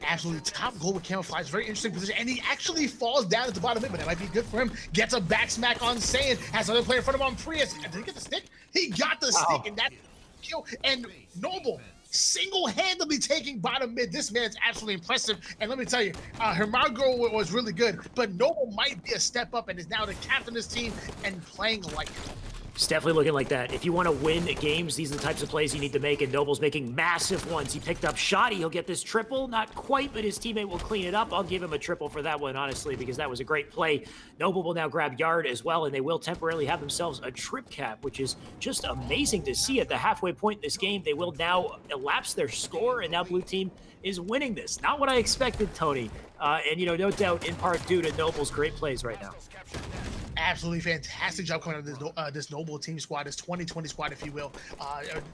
Absolutely top goal with camouflage. Very interesting position. And he actually falls down at the bottom mid, but that might be good for him. Gets a back smack on Saiyan. Has another player in front of him on Prius. Did he get the stick? He got the stick, and that kill. And Noble single-handedly taking bottom mid. This man's absolutely impressive. And let me tell you, Hermago was really good, but Noble might be a step up and is now the captain of this team and playing like it. It's definitely looking like that. If you want to win games, these are the types of plays you need to make, and Noble's making massive ones. He picked up Shoddy. He'll get this triple. Not quite, but his teammate will clean it up. I'll give him a triple for that one, honestly, because that was a great play. Noble will now grab yard as well, and they will temporarily have themselves a trip cap, which is just amazing to see at the halfway point in this game. They will now elapse their score, and now blue team is winning this. Not what I expected, Tony. And, you know, no doubt in part due to Noble's great plays right now. Absolutely fantastic job coming out of this Noble team squad, this 2020 squad, if you will.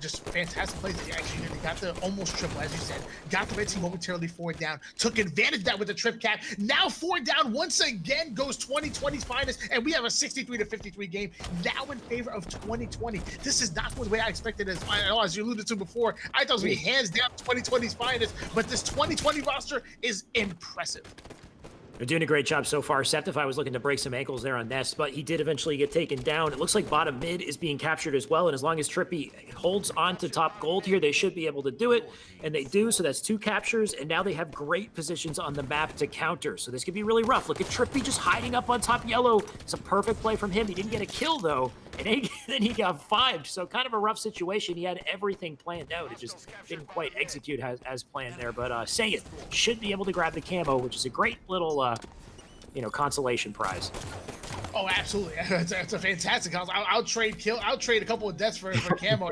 Just fantastic plays. They actually got the almost triple, as you said. Got the red team momentarily 4 down. Took advantage of that with the trip cap. Now 4 down once again goes 2020's finest, and we have a 63-53 game now in favor of 2020. This is not the way I expected it. As you alluded to before, I thought it was going to be hands down 2020's finest, but this 2020 roster is impressive. They're doing a great job so far. Septify was looking to break some ankles there on Nest, but he did eventually get taken down. It looks like bottom mid is being captured as well, and as long as Trippy holds on to top gold here, they should be able to do it, and they do, so that's 2 captures, and now they have great positions on the map to counter, so this could be really rough. Look at Trippy just hiding up on top yellow. It's a perfect play from him. He didn't get a kill, though, And then he got fived. So kind of a rough situation. He had everything planned out. It just didn't quite execute as planned there. But Saiyan should be able to grab the camo, which is a great little, consolation prize. Oh, absolutely. It's a fantastic house. I'll trade kill. I'll trade a couple of deaths for camo.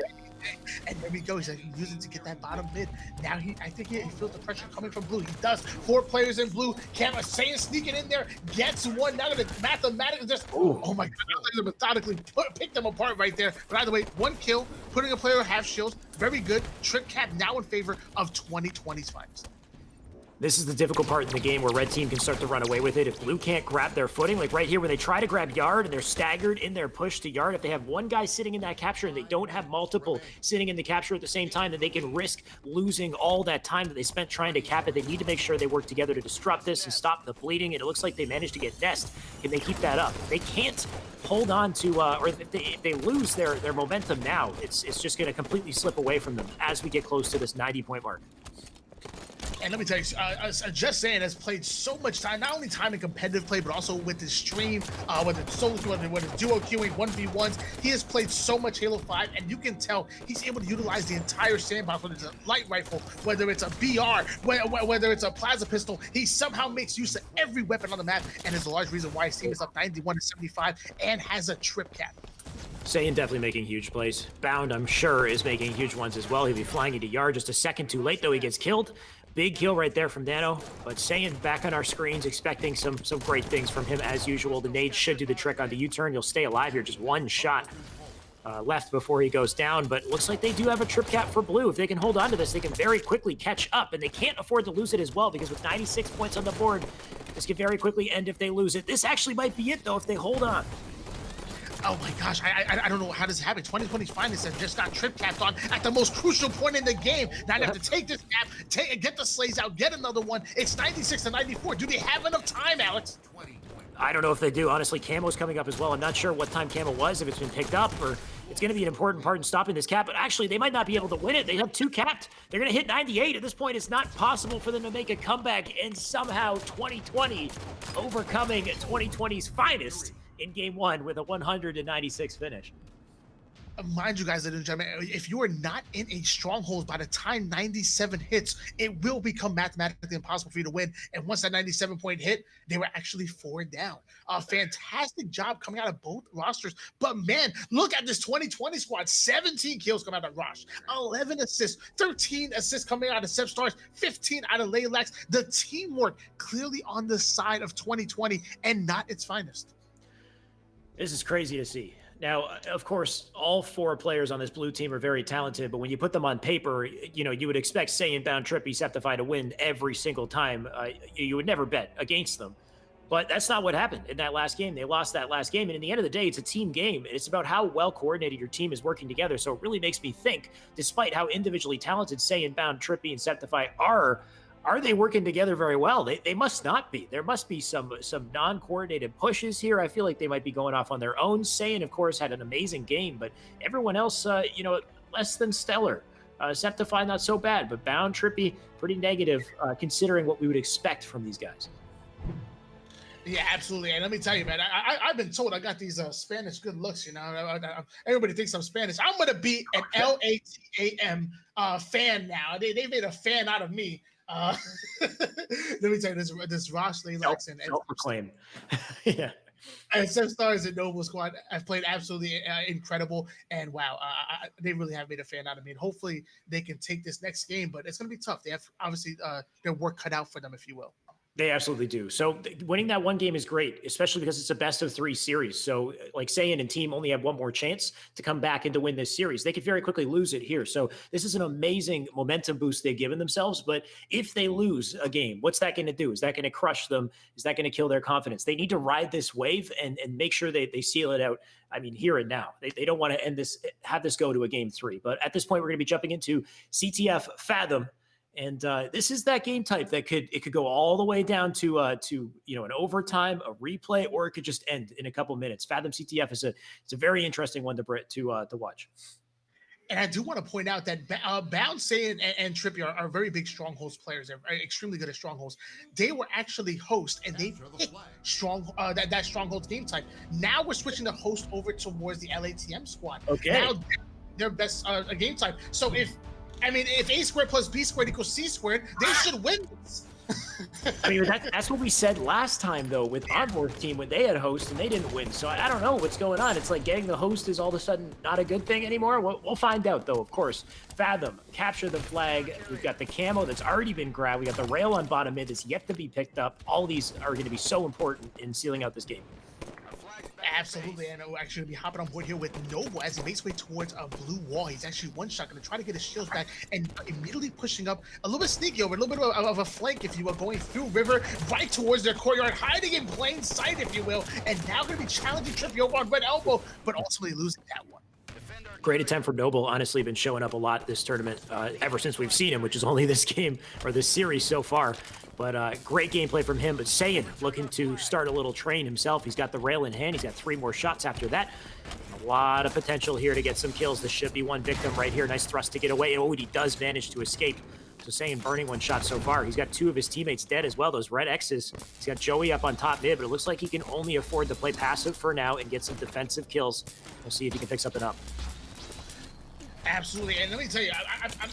And there we go. He's like, using to get that bottom mid. Now I think he feels the pressure coming from blue. He does. 4 players in blue. Camo Saiyan sneaking in there, gets one. Now gonna mathematically just. Oh my god! Methodically pick them apart right there. But either way, 1 kill, putting a player half shields. Very good. Trick cap now in favor of 2020's finest. This is the difficult part in the game where red team can start to run away with it. If blue can't grab their footing, like right here when they try to grab yard and they're staggered in their push to yard, if they have one guy sitting in that capture and they don't have multiple sitting in the capture at the same time, then they can risk losing all that time that they spent trying to cap it. They need to make sure they work together to disrupt this and stop the bleeding. And it looks like they managed to get Nest. Can they keep that up? If they can't hold on to, or if they lose their momentum now, it's just going to completely slip away from them as we get close to this 90-point mark. And let me tell you, Just Saying has played so much time, not only time in competitive play, but also with his stream, with the solo queue, with the duo queuing, 1v1s. He has played so much Halo 5, and you can tell he's able to utilize the entire sandbox, whether it's a light rifle, whether it's a BR, whether it's a plasma pistol. He somehow makes use of every weapon on the map, and is a large reason why his team is up 91-75 and has a trip cap. Saiyan definitely making huge plays. Bound, I'm sure, is making huge ones as well. He'll be flying into yard just a second too late, though. He gets killed. Big kill right there from Dano, but Saiyan back on our screens, expecting some great things from him as usual. The nade should do the trick on the U-turn. You'll stay alive here. Just 1 shot left before he goes down, but it looks like they do have a trip cap for blue. If they can hold on to this, they can very quickly catch up, and they can't afford to lose it as well, because with 96 points on the board, this could very quickly end if they lose it. This actually might be it, though, if they hold on. Oh my gosh, I don't know how this happened. 2020's finest have just got trip capped on at the most crucial point in the game. Now they have to take this cap, get the slays out, get another one. It's 96-94. Do they have enough time, Alex? I don't know if they do. Honestly, Camo's coming up as well. I'm not sure what time Camo was, if it's been picked up, or it's going to be an important part in stopping this cap. But actually, they might not be able to win it. They have 2 capped. They're going to hit 98. At this point, it's not possible for them to make a comeback, and somehow 2020 overcoming 2020's finest in game 1 with a 196 finish. Mind you guys, ladies and gentlemen, if you are not in a stronghold by the time 97 hits, it will become mathematically impossible for you to win. And once that 97-point hit, they were actually 4 down. A fantastic job coming out of both rosters. But man, look at this 2020 squad. 17 kills coming out of Rosh, 11 assists, 13 assists coming out of Sep Stars, 15 out of Laylax. The teamwork clearly on the side of 2020 and not its finest. This is crazy to see. Now, of course, all 4 players on this blue team are very talented, but when you put them on paper, you would expect Saiyan, Bound, Trippy, Septify to win every single time. You would never bet against them. But that's not what happened in that last game. They lost that last game, and in the end of the day, it's a team game. It's about how well coordinated your team is working together. So it really makes me think, despite how individually talented Saiyan, Bound, Trippy, and Septify are they working together very well? They must not be. There must be some non-coordinated pushes here. I feel like they might be going off on their own. Saiyan, of course, had an amazing game, but everyone else, less than stellar. Septify, not so bad, but Bound, Trippy, pretty negative, considering what we would expect from these guys. Yeah, absolutely. And let me tell you, man, I've been told I got these Spanish good looks, everybody thinks I'm Spanish. I'm going to be an LATAM fan now. They made a fan out of me. Let me tell you, this Rosh, Laylax, and self-proclaimed. Yeah. And Sep Stars and Noble Squad have played absolutely incredible. And wow, they really have made a fan out of me. And hopefully they can take this next game, but it's going to be tough. They have obviously their work cut out for them, if you will. They absolutely do. So winning that one game is great, especially because it's a best of 3 series. So like Saiyan and team only have one more chance to come back and to win this series. They could very quickly lose it here. So this is an amazing momentum boost they've given themselves. But if they lose a game, what's that going to do? Is that going to crush them? Is that going to kill their confidence? They need to ride this wave and make sure they seal it out. I mean, here and now. They don't want to have this go to a game 3. But at this point, we're going to be jumping into CTF Fathom. And this is that game type that could go all the way down to an overtime, a replay, or it could just end in a couple minutes. Fathom CTF is a very interesting one to watch. And I do want to point out that Bound, Saiyan, and Trippy are very big Strongholds players. They're extremely good at Strongholds. They were actually host, and they picked that Strongholds game type. Now we're switching the host over towards the LATM squad. Okay. Now their best game type. So if A squared plus B squared equals C squared, they should win this. I mean, that's what we said last time, though, with Onboard's team when they had host and they didn't win. So I don't know what's going on. It's like getting the host is all of a sudden not a good thing anymore. We'll find out, though, of course. Fathom, capture the flag. We've got the camo that's already been grabbed. We got the rail on bottom mid that's yet to be picked up. All these are going to be so important in sealing out this game. Absolutely, and we're actually going to be hopping on board here with Noble as he makes his way towards a blue wall. He's actually one shot, going to try to get his shields back and immediately pushing up a little bit sneaky over, a little bit of a flank, if you will, going through River right towards their courtyard, hiding in plain sight, if you will, and now going to be challenging Trippy over on red elbow, but ultimately losing that one. Great attempt for Noble. Honestly, been showing up a lot this tournament ever since we've seen him, which is only this game or this series so far. But great gameplay from him. But Saiyan looking to start a little train himself. He's got the rail in hand. He's got 3 more shots after that. A lot of potential here to get some kills. This should be one victim right here. Nice thrust to get away. Oh, he does manage to escape. So Saiyan burning 1 shot so far. He's got 2 of his teammates dead as well. Those red X's. He's got Joey up on top mid, but it looks like he can only afford to play passive for now and get some defensive kills. We'll see if he can pick something up. Absolutely, and let me tell you,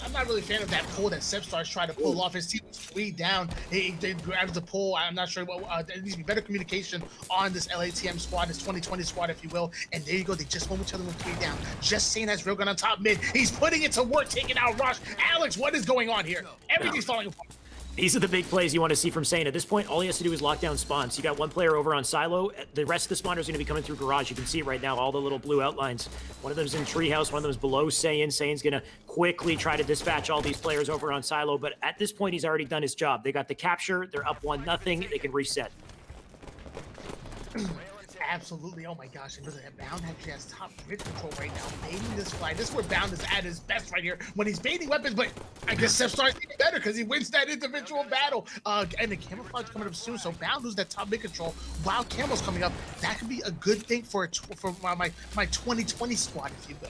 I'm not really a fan of that pull that Sebstar's trying to pull off. His team was way down. They grabbed the pull. I'm not sure what. There needs to be better communication on this LATM squad, this 2020 squad, if you will. And there you go. They just won each other with 3 down. Just Saiyan has Railgun on top mid. He's putting it to work, taking out Rush. Alex, what is going on here? Everything's falling apart. These are the big plays you want to see from Saiyan. At this point, all he has to do is lock down spawns. You got 1 player over on Silo. The rest of the spawners are going to be coming through Garage. You can see it right now, all the little blue outlines. One of them's in Treehouse, one of them's below Saiyan. Saiyan's going to quickly try to dispatch all these players over on Silo, but at this point, he's already done his job. They got the capture. They're up 1-0. They can reset. Absolutely. Oh my gosh. And that Bound actually has top grid control right now. Baiting this flag. This is where Bound is at his best right here when he's baiting weapons, but I guess Sebstar's even better because he wins that individual battle. And the camouflage coming up soon, so Bound loses that top mid control while Camo's coming up. That could be a good thing for my 2020 squad, if you will.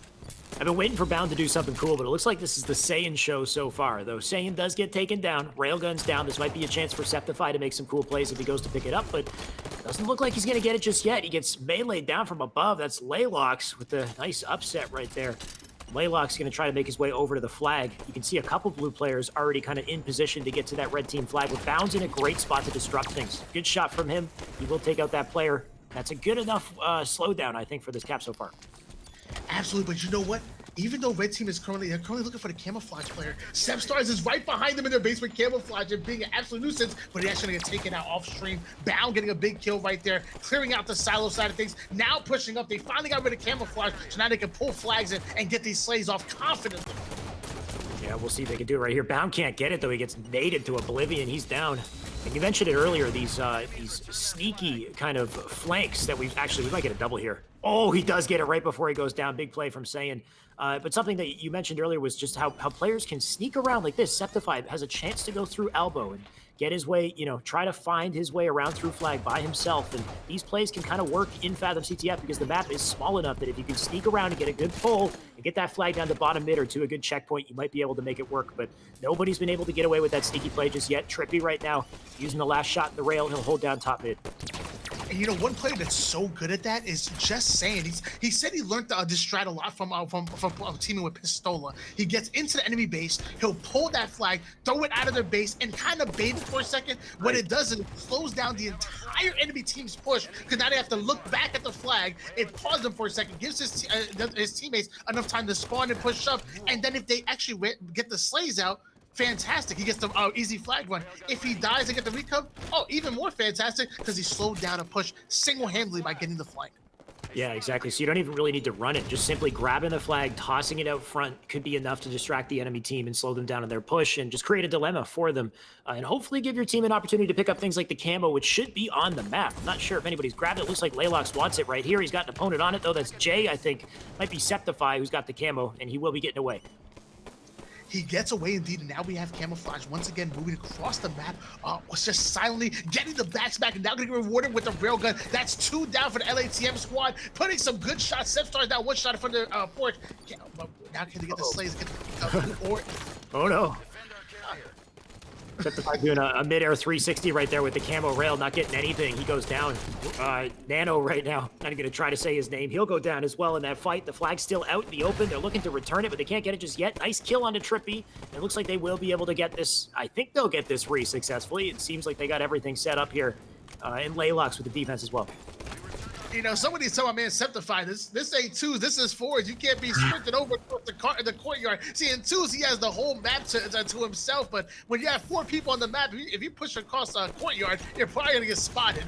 I've been waiting for Bound to do something cool, but it looks like this is the Saiyan show so far, though. Saiyan does get taken down. Railgun's down. This might be a chance for Septify to make some cool plays if he goes to pick it up, but doesn't look like he's going to get it just yet. He gets meleeed down from above. That's Laylox with the nice upset right there. Laylock's going to try to make his way over to the flag. You can see a couple blue players already kind of in position to get to that red team flag, with Bound's in a great spot to disrupt things. Good shot from him. He will take out that player. That's a good enough slowdown, I think, for this cap so far. Absolutely, but you know what? Even though red team is currently looking for the camouflage player, Sebstars is right behind them in their basement camouflage and being an absolute nuisance, but he actually gonna get taken out off stream. Bound getting a big kill right there, clearing out the silo side of things. Now pushing up, they finally got rid of camouflage, so now they can pull flags in and get these slays off confidently. Yeah, we'll see if they can do it right here. Bound can't get it, though. He gets naded to oblivion. He's down. And you mentioned it earlier, these sneaky kind of flanks that we might get a double here. Oh, he does get it right before he goes down. Big play from Saiyan. But something that you mentioned earlier was just how players can sneak around like this. Septify has a chance to go through elbow and get his way, try to find his way around through flag by himself. And these plays can kind of work in Fathom CTF because the map is small enough that if you can sneak around and get a good pull and get that flag down to bottom mid or to a good checkpoint, you might be able to make it work. But nobody's been able to get away with that sneaky play just yet. Trippy right now, using the last shot in the rail, he'll hold down top mid. And one player that's so good at that is just Saiyan. He said he learned this strat a lot from teaming with Pistola. He gets into the enemy base, he'll pull that flag, throw it out of their base, and kind of bait it for a second. What it does is it slows down the entire enemy team's push, because now they have to look back at the flag. It pauses them for a second, gives his teammates enough time to spawn and push up, and then if they actually get the slays out, fantastic. He gets the easy flag run. If he dies and get the recov, even more fantastic, because he slowed down a push single-handedly by getting the flank. Yeah, exactly. So you don't even really need to run it. Just simply grabbing the flag, tossing it out front could be enough to distract the enemy team and slow them down in their push and just create a dilemma for them. And hopefully give your team an opportunity to pick up things like the camo, which should be on the map. I'm not sure if anybody's grabbed it. Looks like Laylox wants it right here. He's got an opponent on it, though. That's Jay, I think. Might be Septify, who's got the camo, and he will be getting away. He gets away indeed, and now we have Camouflage once again moving across the map. Was just silently getting the backs back, and now going to get rewarded with the railgun. That's 2 down for the LATM squad, putting some good shots. Sepstar's now 1 shot in front of the porch. Now can they get the slays? Oh no. Septify doing a mid-air 360 right there with the camo rail, not getting anything. He goes down. Nano right now, not going to try to say his name. He'll go down as well in that fight. The flag's still out in the open. They're looking to return it, but they can't get it just yet. Nice kill onto Trippy. It looks like they will be able to get this. I think they'll get this re successfully. It seems like they got everything set up here in Laylocks with the defense as well. You know, somebody's telling my man Septify, this ain't 2s, this is 4s. You can't be sprinting over the courtyard. See, in 2s, he has the whole map to himself, but when you have 4 people on the map, if you push across a courtyard, you're probably gonna get spotted.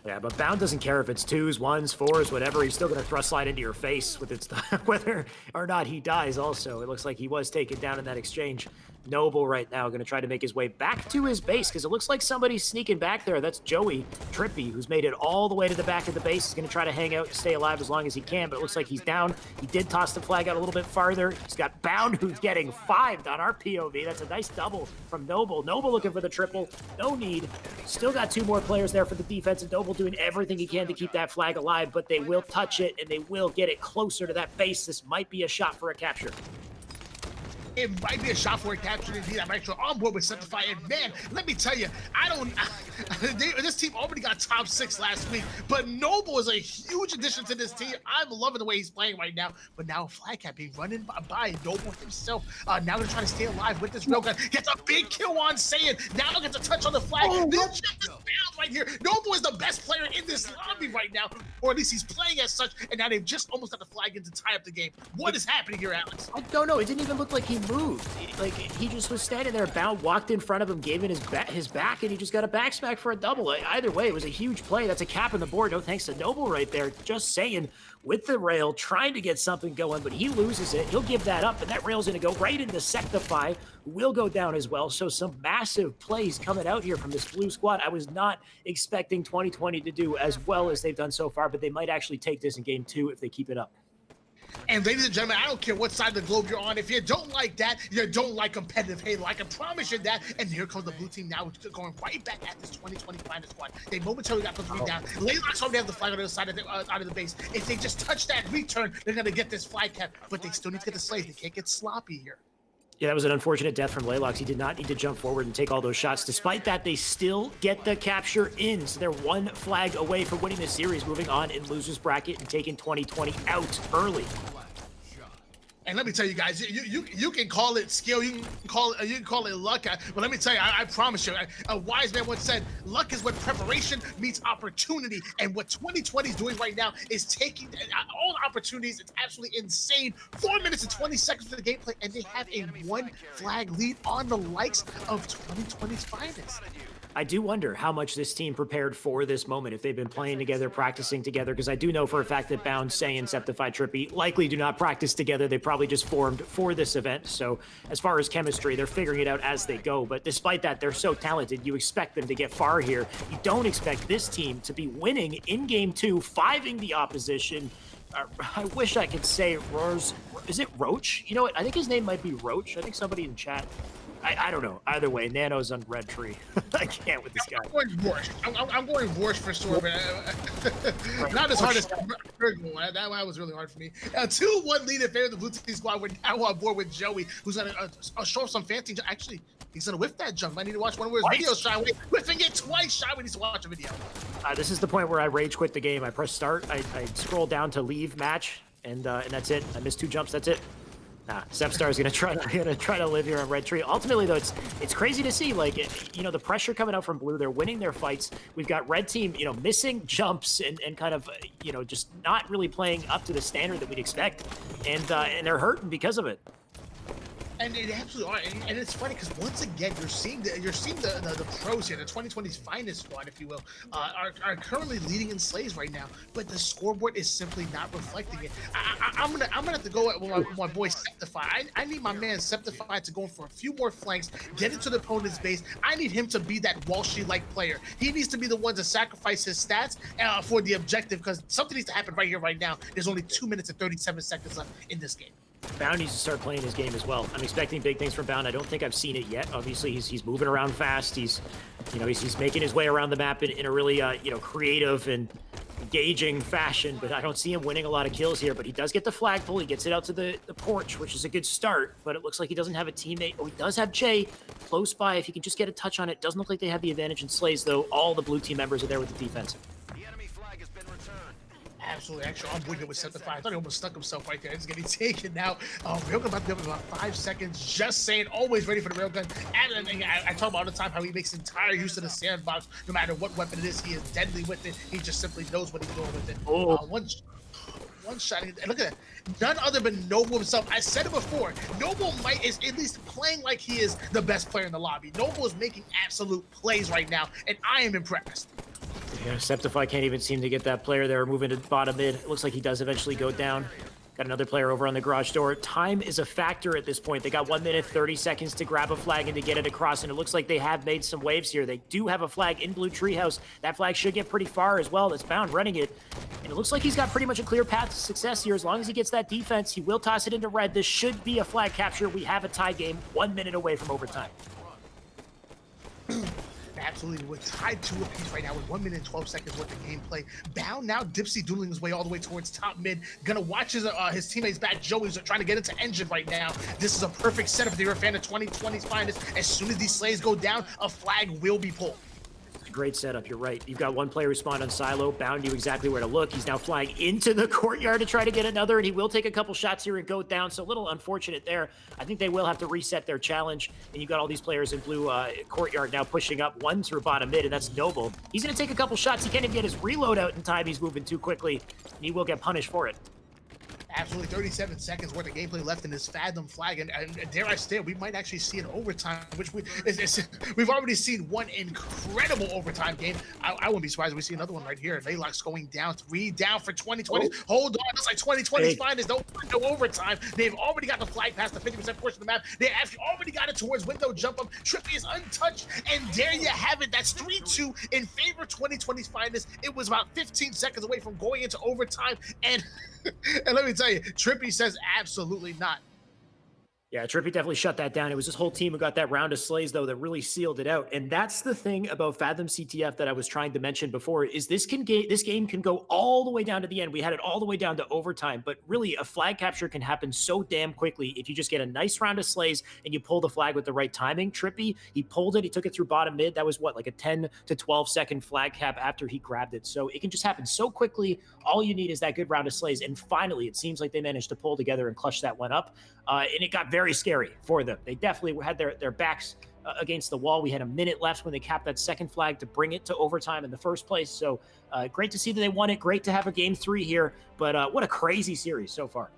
Yeah, but Bound doesn't care if it's 2s, 1s, 4s, whatever. He's still going to thrust slide into your face with its whether or not he dies also. It looks like he was taken down in that exchange. Noble right now going to try to make his way back to his base because it looks like somebody's sneaking back there. That's Joey Trippy, who's made it all the way to the back of the base. He's going to try to hang out and stay alive as long as he can, but it looks like he's down. He did toss the flag out a little bit farther. He's got Bound, who's getting 5'd on our POV. That's a nice double from Noble. Noble looking for the triple. No need. Still got 2 more players there for the defense, and Noble doing everything he can to keep that flag alive, but they will touch it, and they will get it closer to that base. This might be a shot for a capture. It might be a shot for a capture indeed. I'm actually on board with Septify, and man, let me tell you, this team already got top 6 last week, but Noble is a huge addition to this team. I'm loving the way he's playing right now, but now Flag Cat being running by Noble himself. Now gonna try to stay alive with this railgun. Gets a big kill on Saiyan. Now gets a touch on the flag. This is Bound right here. Noble is the best player in this lobby right now, or at least he's playing as such, and now they've just almost got the flag in to tie up the game. What is happening here, Alex? I don't know. It didn't even look like he moved. Like, he just was standing there. Bound walked in front of him, gave him his back, and he just got a back smack for a double. Either way, it was a huge play. That's a cap on the board. No thanks to Noble right there. Just saying, with the rail, trying to get something going, but he loses it. He'll give that up, and that rail's going to go right into Sectify, who will go down as well. So some massive plays coming out here from this blue squad. I was not expecting 2020 to do as well as they've done so far, but they might actually take this in game 2 if they keep it up. And ladies and gentlemen, I don't care what side of the globe you're on. If you don't like that, you don't like competitive Halo. I can promise you that. And here comes the blue team now, going right back at this 2020 finest squad. They momentarily got the 3 down. Laylock's already have the flag on the other side of out of the base. If they just touch that return, they're gonna get this flag cap. But they still need to get the slaves. They can't get sloppy here. Yeah, that was an unfortunate death from Laylocks. He did not need to jump forward and take all those shots. Despite that, they still get the capture in. So they're 1 flag away from winning the series, moving on in loser's bracket and taking 2020 out early. And let me tell you guys, you can call it skill, you can call it luck, but let me tell you, I promise you, a wise man once said, luck is when preparation meets opportunity. And what 2020 is doing right now is taking all the opportunities. It's absolutely insane. 4 minutes and 20 seconds for the gameplay, and they have a 1 flag lead on the likes of 2020's finest. I do wonder how much this team prepared for this moment, if they've been playing together, practicing together, because I do know for a fact that Bound, Saiyan, Septify, Trippy likely do not practice together. They probably just formed for this event. So as far as chemistry, they're figuring it out as they go. But despite that, they're so talented. You expect them to get far here. You don't expect this team to be winning in game 2, 5ing the opposition. I wish I could say Roars. Is it Roach? You know what? I think his name might be Roach. I think somebody in chat. I don't know. Either way, Nano's on red tree. I can't with this guy. I'm going Vorsh for sure, but not as hard as that one was really hard for me. 2-1 lead in favor of the blue team squad. We're now on board with Joey, who's gonna show off some fancy. Actually, he's gonna whiff that jump. I need to watch one of his videos. Shy, whiffing it twice. Shy, we need to watch a video. This is the point where I rage quit the game. I press start. I scroll down to leave match, and that's it. I missed 2 jumps. That's it. Nah, Sepstar is gonna try to live here on red tree. Ultimately, though, it's crazy to see, like, the pressure coming out from blue. They're winning their fights. We've got red team, missing jumps and kind of, just not really playing up to the standard that we'd expect, and they're hurting because of it. And it absolutely are, and it's funny because once again you're seeing the pros here, the 2020's finest squad, if you will, are currently leading in slays right now, but the scoreboard is simply not reflecting it. I'm gonna have to go with my boy Septify. I need my man Septify to go for a few more flanks, get into the opponent's base. I need him to be that Walshy-like player. He needs to be the one to sacrifice his stats for the objective, because something needs to happen right here, right now. There's only 2 minutes and 37 seconds left in this game. Bound needs to start playing his game as well. I'm expecting big things from Bound. I don't think I've seen it yet. Obviously, he's moving around fast. He's making his way around the map in a really creative and engaging fashion. But I don't see him winning a lot of kills here. But he does get the flagpole. He gets it out to the porch, which is a good start. But it looks like he doesn't have a teammate. Oh, he does have Jay close by. If he can just get a touch on it, doesn't look like they have the advantage in Slays though. All the blue team members are there with the defense. Absolutely. Actually, I'm with it with 7-5. I thought he almost stuck himself right there. He's getting taken now. Railgun about to be up in about 5 seconds. Just saying, always ready for the railgun. And I talk about all the time how he makes entire use of the sandbox. No matter what weapon it is, he is deadly with it. He just simply knows what he's doing with it. Oh. One shot. And look at that. None other than Noble himself. I said it before. Noble is at least playing like he is the best player in the lobby. Noble is making absolute plays right now, and I am impressed. Yeah, Septify can't even seem to get that player there. Moving to bottom mid. It looks like he does eventually go down. Got another player over on the garage door. Time is a factor at this point. They got 1 minute, 30 seconds to grab a flag and to get it across, and it looks like they have made some waves here. They do have a flag in Blue Treehouse. That flag should get pretty far as well. That's Bound running it. And it looks like he's got pretty much a clear path to success here. As long as he gets that defense, he will toss it into red. This should be a flag capture. We have a tie game, 1 minute away from overtime. Absolutely, we're tied 2 apiece right now with 1 minute and 12 seconds worth of gameplay. Bound now, Dipsy doodling his way all the way towards top mid. Gonna watch his teammates back. Joey's trying to get into engine right now. This is a perfect setup if you're a fan of 2020's finest. As soon as these slays go down, a flag will be pulled. Great setup, you're right. You've got one player respond on Silo. Bound knew exactly where to look. He's now flying into the courtyard to try to get another, and he will take a couple shots here and go down, so a little unfortunate there. I think they will have to reset their challenge, and you've got all these players in blue courtyard now pushing up, one through bottom mid, and that's Noble. He's going to take a couple shots. He can't even get his reload out in time. He's moving too quickly, and he will get punished for it. Absolutely, 37 seconds worth of gameplay left in this Fathom flag, and dare I say, we might actually see an overtime, which we've already seen one incredible overtime game. I wouldn't be surprised if we see another one right here. Laylock's going down, 3 down for 2020. Oh. Hold on, it's like 2020's finest. No overtime. They've already got the flag past the 50% portion of the map. They actually already got it towards window jump up. Trippy is untouched, and there you have it. That's 3-2 in favor of 2020's finest. It was about 15 seconds away from going into overtime, and let me tell you, Trippy says absolutely not. Yeah, Trippy definitely shut that down. It was this whole team who got that round of slays, though, that really sealed it out. And that's the thing about Fathom CTF that I was trying to mention before, is this game can go all the way down to the end. We had it all the way down to overtime, but really a flag capture can happen so damn quickly if you just get a nice round of slays and you pull the flag with the right timing. Trippy, he pulled it, he took it through bottom mid. That was what, like a 10 to 12 second flag cap after he grabbed it. So it can just happen so quickly. All you need is that good round of slays. And finally, it seems like they managed to pull together and clutch that one up. And it got very scary for them. They definitely had their backs against the wall. We had a minute left when they capped that second flag to bring it to overtime in the first place. So great to see that they won it. Great to have a game 3 here. But what a crazy series so far.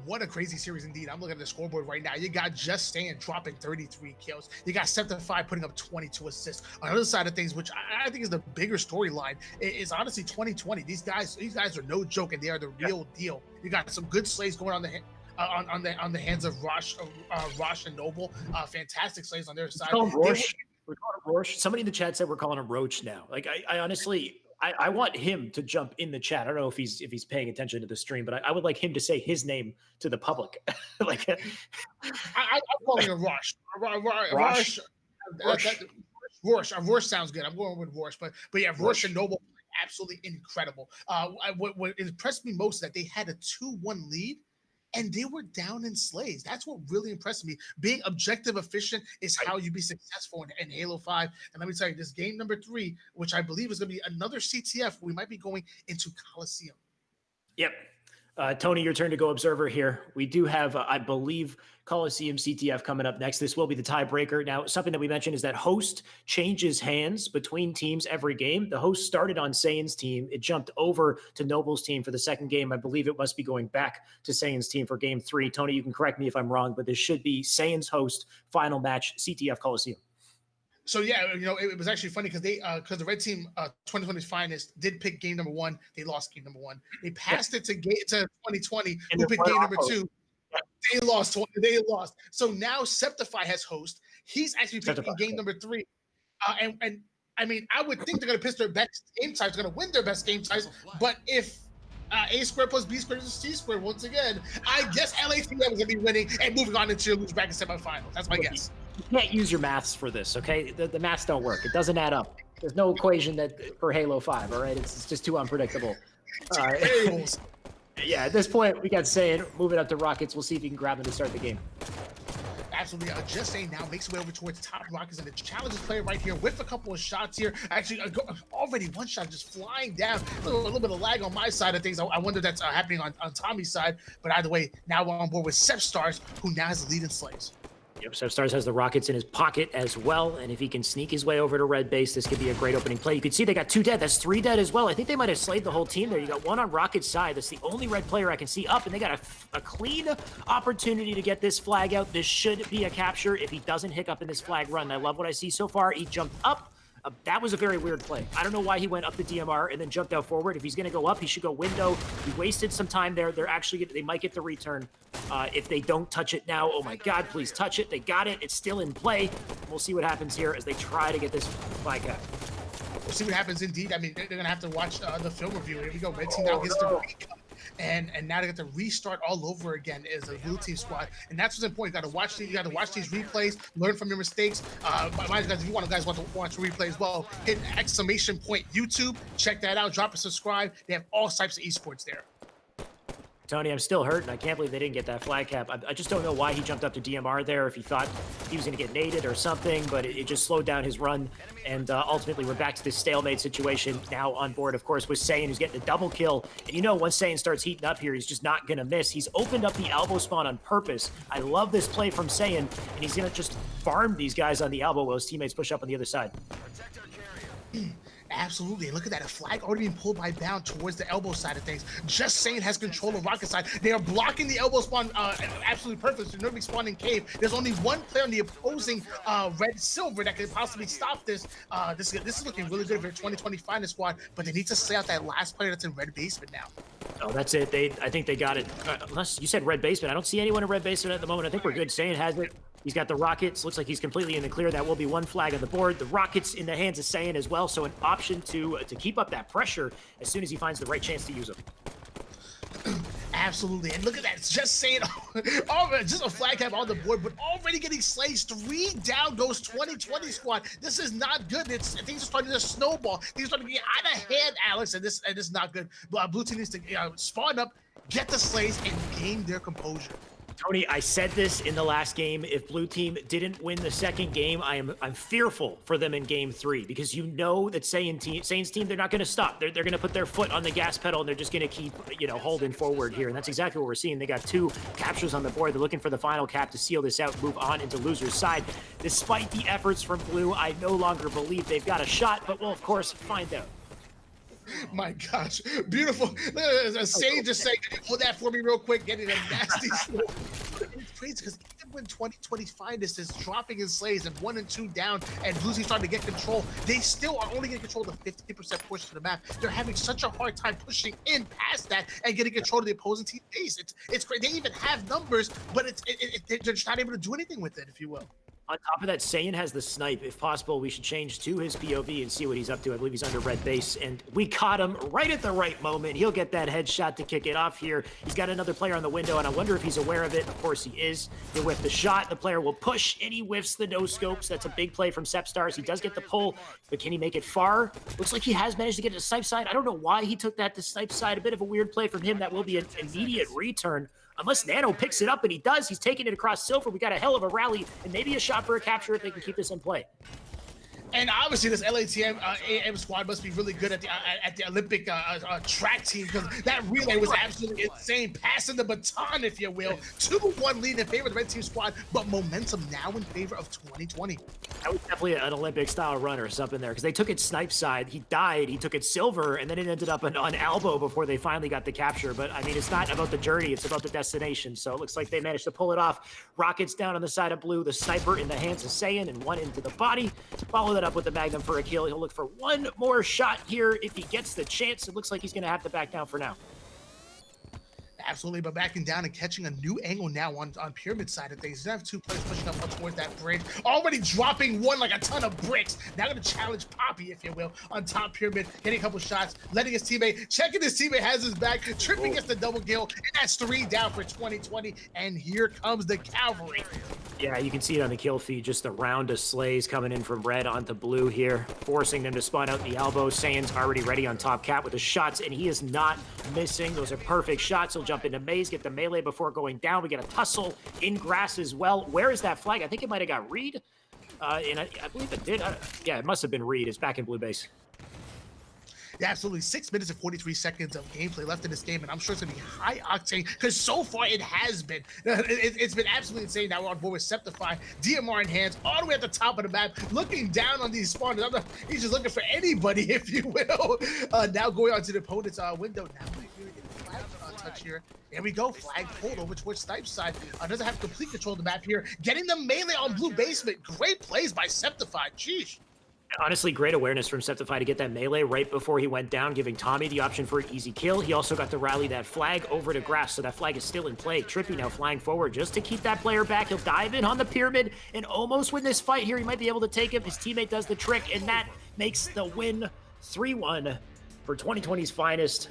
What a crazy series indeed. I'm looking at the scoreboard right now. You got Just Stan dropping 33 kills. You got Septify putting up 22 assists. On the other side of things, which I think is the bigger storyline, is honestly 2020. These guys are no joke, and they are the real deal. You got some good slays going on the hands of Rosh and Noble. Fantastic slays on their side. We're calling him Rosh. Somebody in the chat said we're calling him Roach now. Like I honestly, I want him to jump in the chat. I don't know if he's paying attention to the stream, but I would like him to say his name to the public. Like I'm calling him Rosh. Rosh sounds good. I'm going with Rosh, but yeah, Rosh and Noble, absolutely incredible. What impressed me most is that they had a 2-1 lead, and they were down in slays. That's what really impressed me. Being objective efficient is how you be successful in Halo 5. And let me tell you, this game number 3, which I believe is going to be another CTF, we might be going into Coliseum. Yep. Tony, your turn to go observer here. We do have, I believe, Coliseum CTF coming up next. This will be the tiebreaker. Now, something that we mentioned is that host changes hands between teams every game. The host started on Saiyans' team. It jumped over to Noble's team for the second game. I believe it must be going back to Saiyans' team for game 3. Tony, you can correct me if I'm wrong, but this should be Saiyans' host final match, CTF Coliseum. So yeah, it was actually funny because the red team, 2020's finest, did pick game number 1. They lost game number 1. They passed it to 2020, who picked game number 2. They lost. So now Septify has host. He's actually picking game number 3. And I mean, I would think they're going to piss their best game types, going to win their best game types. But if A squared plus B squared is C squared once again. I guess LATM is going to be winning and moving on into your lose bracket semifinals. That's my guess. You can't use your maths for this, okay? The maths don't work. It doesn't add up. There's no equation that for Halo 5, all right? It's just too unpredictable. Variables. Yeah, at this point, we got Saiyan moving up to Rockets. We'll see if he can grab them to start the game. Absolutely. Just saying now makes way over towards top Rockets, and the challenges player right here with a couple of shots here. Actually, already one shot just flying down. A little bit of lag on my side of things. I wonder if that's happening on Tommy's side. But either way, now we're on board with Stars, who now has the lead in slays. Yep, so Stars has the Rockets in his pocket as well, and if he can sneak his way over to red base, this could be a great opening play. You can see they got 2 dead. That's 3 dead as well. I think they might have slayed the whole team there. You got 1 on Rockets' side. That's the only red player I can see up, and they got a clean opportunity to get this flag out. This should be a capture if he doesn't hiccup in this flag run. I love what I see so far. He jumped up. That was a very weird play. I don't know why he went up the DMR and then jumped out forward. If he's going to go up, he should go window. He wasted some time there. They might get the return if they don't touch it now. Oh my God, please touch it. They got it. It's still in play. We'll see what happens here as they try to get this flag out. We'll see what happens indeed. I mean, they're going to have to watch the film review. Here we go. Red team now gets the recap. And now they got to restart all over again as a blue team squad, and that's what's important. You got to watch these replays, learn from your mistakes. Mind guys, if you want to watch the replay as well, hit exclamation point YouTube, check that out, drop a subscribe. They have all types of esports there. Tony, I'm still hurt, and I can't believe they didn't get that flag cap. I just don't know why he jumped up to DMR there, if he thought he was going to get naded or something, but it just slowed down his run, and ultimately we're back to this stalemate situation. Now on board, of course, with Saiyan, who's getting a double kill, and you know once Saiyan starts heating up here, he's just not going to miss. He's opened up the elbow spawn on purpose. I love this play from Saiyan, and he's going to just farm these guys on the elbow while his teammates push up on the other side. Absolutely, and look at that, a flag already being pulled by Bound towards the elbow side of things. Just Saying has control of Rocket side. They are blocking the elbow spawn absolutely perfect. So nobody spawning cave. There's only one player on the opposing red silver that could possibly stop this. This is looking really good for 2020 finest squad, but they need to slay out that last player that's in red basement now. Oh, that's it. I think they got it. Unless you said red basement. I don't see anyone in red basement at the moment. I think we're good. Saiyan has it. He's got the Rockets. Looks like he's completely in the clear. That will be 1 flag on the board. The Rockets in the hands of Saiyan as well. So an option to keep up that pressure as soon as he finds the right chance to use them. Absolutely, and look at that. It's just Saying, just a flag cap on the board, but already getting slays. 3 down goes 2020 squad. This is not good. Things are starting to snowball. Things are starting to get out of hand, Alex, and this is not good. Blue team needs to spawn up, get the slays, and gain their composure. Tony, I said this in the last game. If blue team didn't win the second game, I'm fearful for them in game 3 because you know that Saiyans team, they're not going to stop. They're going to put their foot on the gas pedal and they're just going to keep, holding forward here. And that's exactly what we're seeing. They got 2 captures on the board. They're looking for the final cap to seal this out, move on into loser's side. Despite the efforts from blue, I no longer believe they've got a shot, but we'll of course find out. My gosh, beautiful. Sage just saying, hold that for me real quick, getting a nasty It's crazy because even when 2020 finest is dropping in slays and 1 and 2 down and losing starting to get control, they still are only getting control of the 50% push to the map. They're having such a hard time pushing in past that and getting control of the opposing team base. It's great. They even have numbers, but they're just not able to do anything with it, if you will. On top of that, Saiyan has the snipe. If possible, we should change to his POV and see what he's up to. I believe he's under red base, and we caught him right at the right moment. He'll get that headshot to kick it off here. He's got another player on the window, and I wonder if he's aware of it. Of course he is. He'll whiff the shot. The player will push, and he whiffs the no-scopes. That's a big play from Stars. He does get the pull, but can he make it far? Looks like he has managed to get it to snipe side. I don't know why he took that to snipe side. A bit of a weird play from him. That will be an immediate return. Unless Nano picks it up, and he does. He's taking it across Silver. We got a hell of a rally, and maybe a shot for a capture if they can keep this in play. And obviously, this LATM AM squad must be really good at the Olympic track team because that relay was absolutely insane, passing the baton, if you will. 2-1 lead in favor of the red team squad, but momentum now in favor of 2020. That was definitely an Olympic-style run or something there because they took it snipe side. He died. He took it silver, and then it ended up on elbow before they finally got the capture. But, I mean, it's not about the journey. It's about the destination. So it looks like they managed to pull it off. Rockets down on the side of blue. The sniper in the hands of Saiyan and 1 into the body. Follow that up with the Magnum for a kill. He'll look for 1 more shot here if he gets the chance. It looks like he's going to have to back down for now. Absolutely, but backing down and catching a new angle now on pyramid side of things. You have two players pushing up towards that bridge, already dropping one like a ton of bricks. Now going to challenge Poppy, if you will, on top pyramid, getting a couple shots, letting his teammate, checking his teammate has his back, tripping gets the double kill, and that's 3 down for 2020, and here comes the cavalry. Yeah, you can see it on the kill feed, just the round of slays coming in from red onto blue here, forcing them to spawn out the elbow. Saiyan's already ready on top cat with the shots, and he is not missing. Those are perfect shots. He'll jump into maze, get the melee before going down. We get a tussle in grass as well. Where is that flag? I think it might have got Reed, and I believe it did. Yeah, it must have been Reed. It's back in blue base. Yeah, absolutely. 6 minutes and 43 seconds of gameplay left in this game, and I'm sure it's going to be high octane because so far it has been. It's been absolutely insane. Now we're on board with Septify, DMR in hands, all the way at the top of the map, looking down on these spawners. He's just looking for anybody, if you will. Now going on to the opponent's window. Now we're going to get flag touch here. There we go. Flag pulled over towards Snipe's side. Doesn't have complete control of the map here. Getting the melee on blue basement. Great plays by Septify. Sheesh. Honestly, great awareness from Septify to get that melee right before he went down, giving Tommy the option for an easy kill. He also got to rally that flag over to grass, so that flag is still in play. Trippy now flying forward just to keep that player back. He'll dive in on the pyramid and almost win this fight here. He might be able to take him. His teammate does the trick, and that makes the win 3-1 for 2020's finest.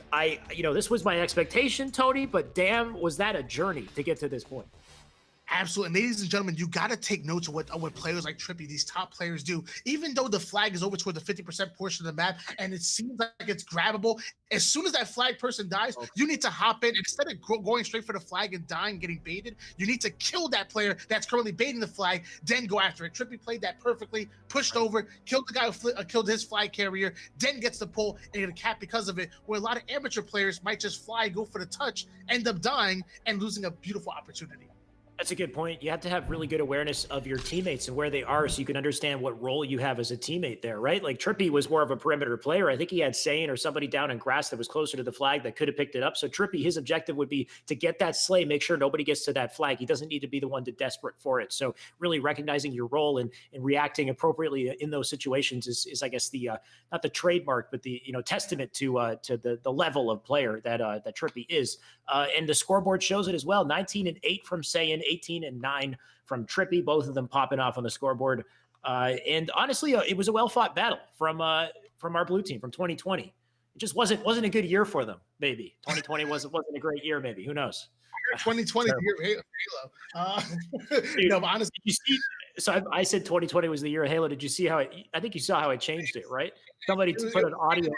This was my expectation, Tony, but damn, was that a journey to get to this point. Absolutely. Ladies and gentlemen, you got to take notes of what players like Trippy, these top players do. Even though the flag is over toward the 50% portion of the map and it seems like it's grabbable, as soon as that flag person dies, you need to hop in. And instead of going straight for the flag and dying, getting baited, you need to kill that player that's currently baiting the flag, then go after it. Trippy played that perfectly, pushed over, killed the guy who killed his flag carrier, then gets the pull and get a cap because of it, where a lot of amateur players might just fly, go for the touch, end up dying and losing a beautiful opportunity. That's a good point. You have to have really good awareness of your teammates and where they are so you can understand what role you have as a teammate there, right? Like Trippy was more of a perimeter player. I think he had Saiyan or somebody down in grass that was closer to the flag that could have picked it up. So Trippy, his objective would be to get that slay, make sure nobody gets to that flag. He doesn't need to be the one to desperate for it. So really recognizing your role and reacting appropriately in those situations is I guess the not the trademark, but the testament to the level of player that Trippy is. And the scoreboard shows it as well. 19-8 from Saiyan, 18-9 from Trippy, both of them popping off on the scoreboard. And honestly, it was a well-fought battle from our blue team from 2020. It just wasn't a good year for them. Maybe 2020 wasn't a great year. Maybe, who knows? 2020 the year of Halo. No, but honestly, did you see? So I said 2020 was the year of Halo. Did you see how I think you saw how I changed it, right? Somebody put an audio.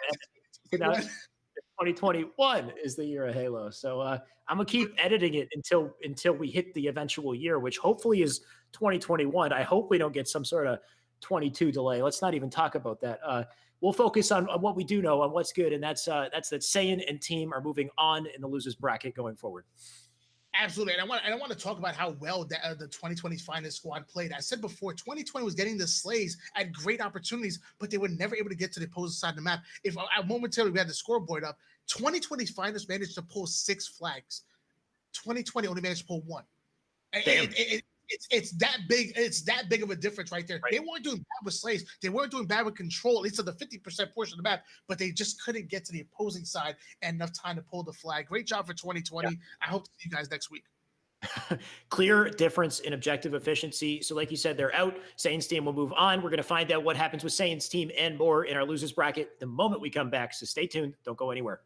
2021 is the year of Halo. So I'm gonna keep editing it until we hit the eventual year, which hopefully is 2021. I hope we don't get some sort of 22 delay. Let's not even talk about that. We'll focus on what we do know, on what's good, and that's that Saiyan and team are moving on in the losers bracket going forward. Absolutely, and I want to talk about how well the 2020's finest squad played. I said before, 2020 was getting the slays at great opportunities, but they were never able to get to the opposing side of the map. If momentarily we had the scoreboard up, 2020's finest managed to pull 6 flags. 2020 only managed to pull 1. It's that big. It's that big of a difference right there. Right. They weren't doing bad with slays. They weren't doing bad with control, at least to the 50% portion of the map, but they just couldn't get to the opposing side and enough time to pull the flag. Great job for 2020. Yeah. I hope to see you guys next week. Clear difference in objective efficiency. So like you said, they're out. Saiyan's team will move on. We're going to find out what happens with Saiyan's team and more in our losers bracket the moment we come back. So stay tuned. Don't go anywhere.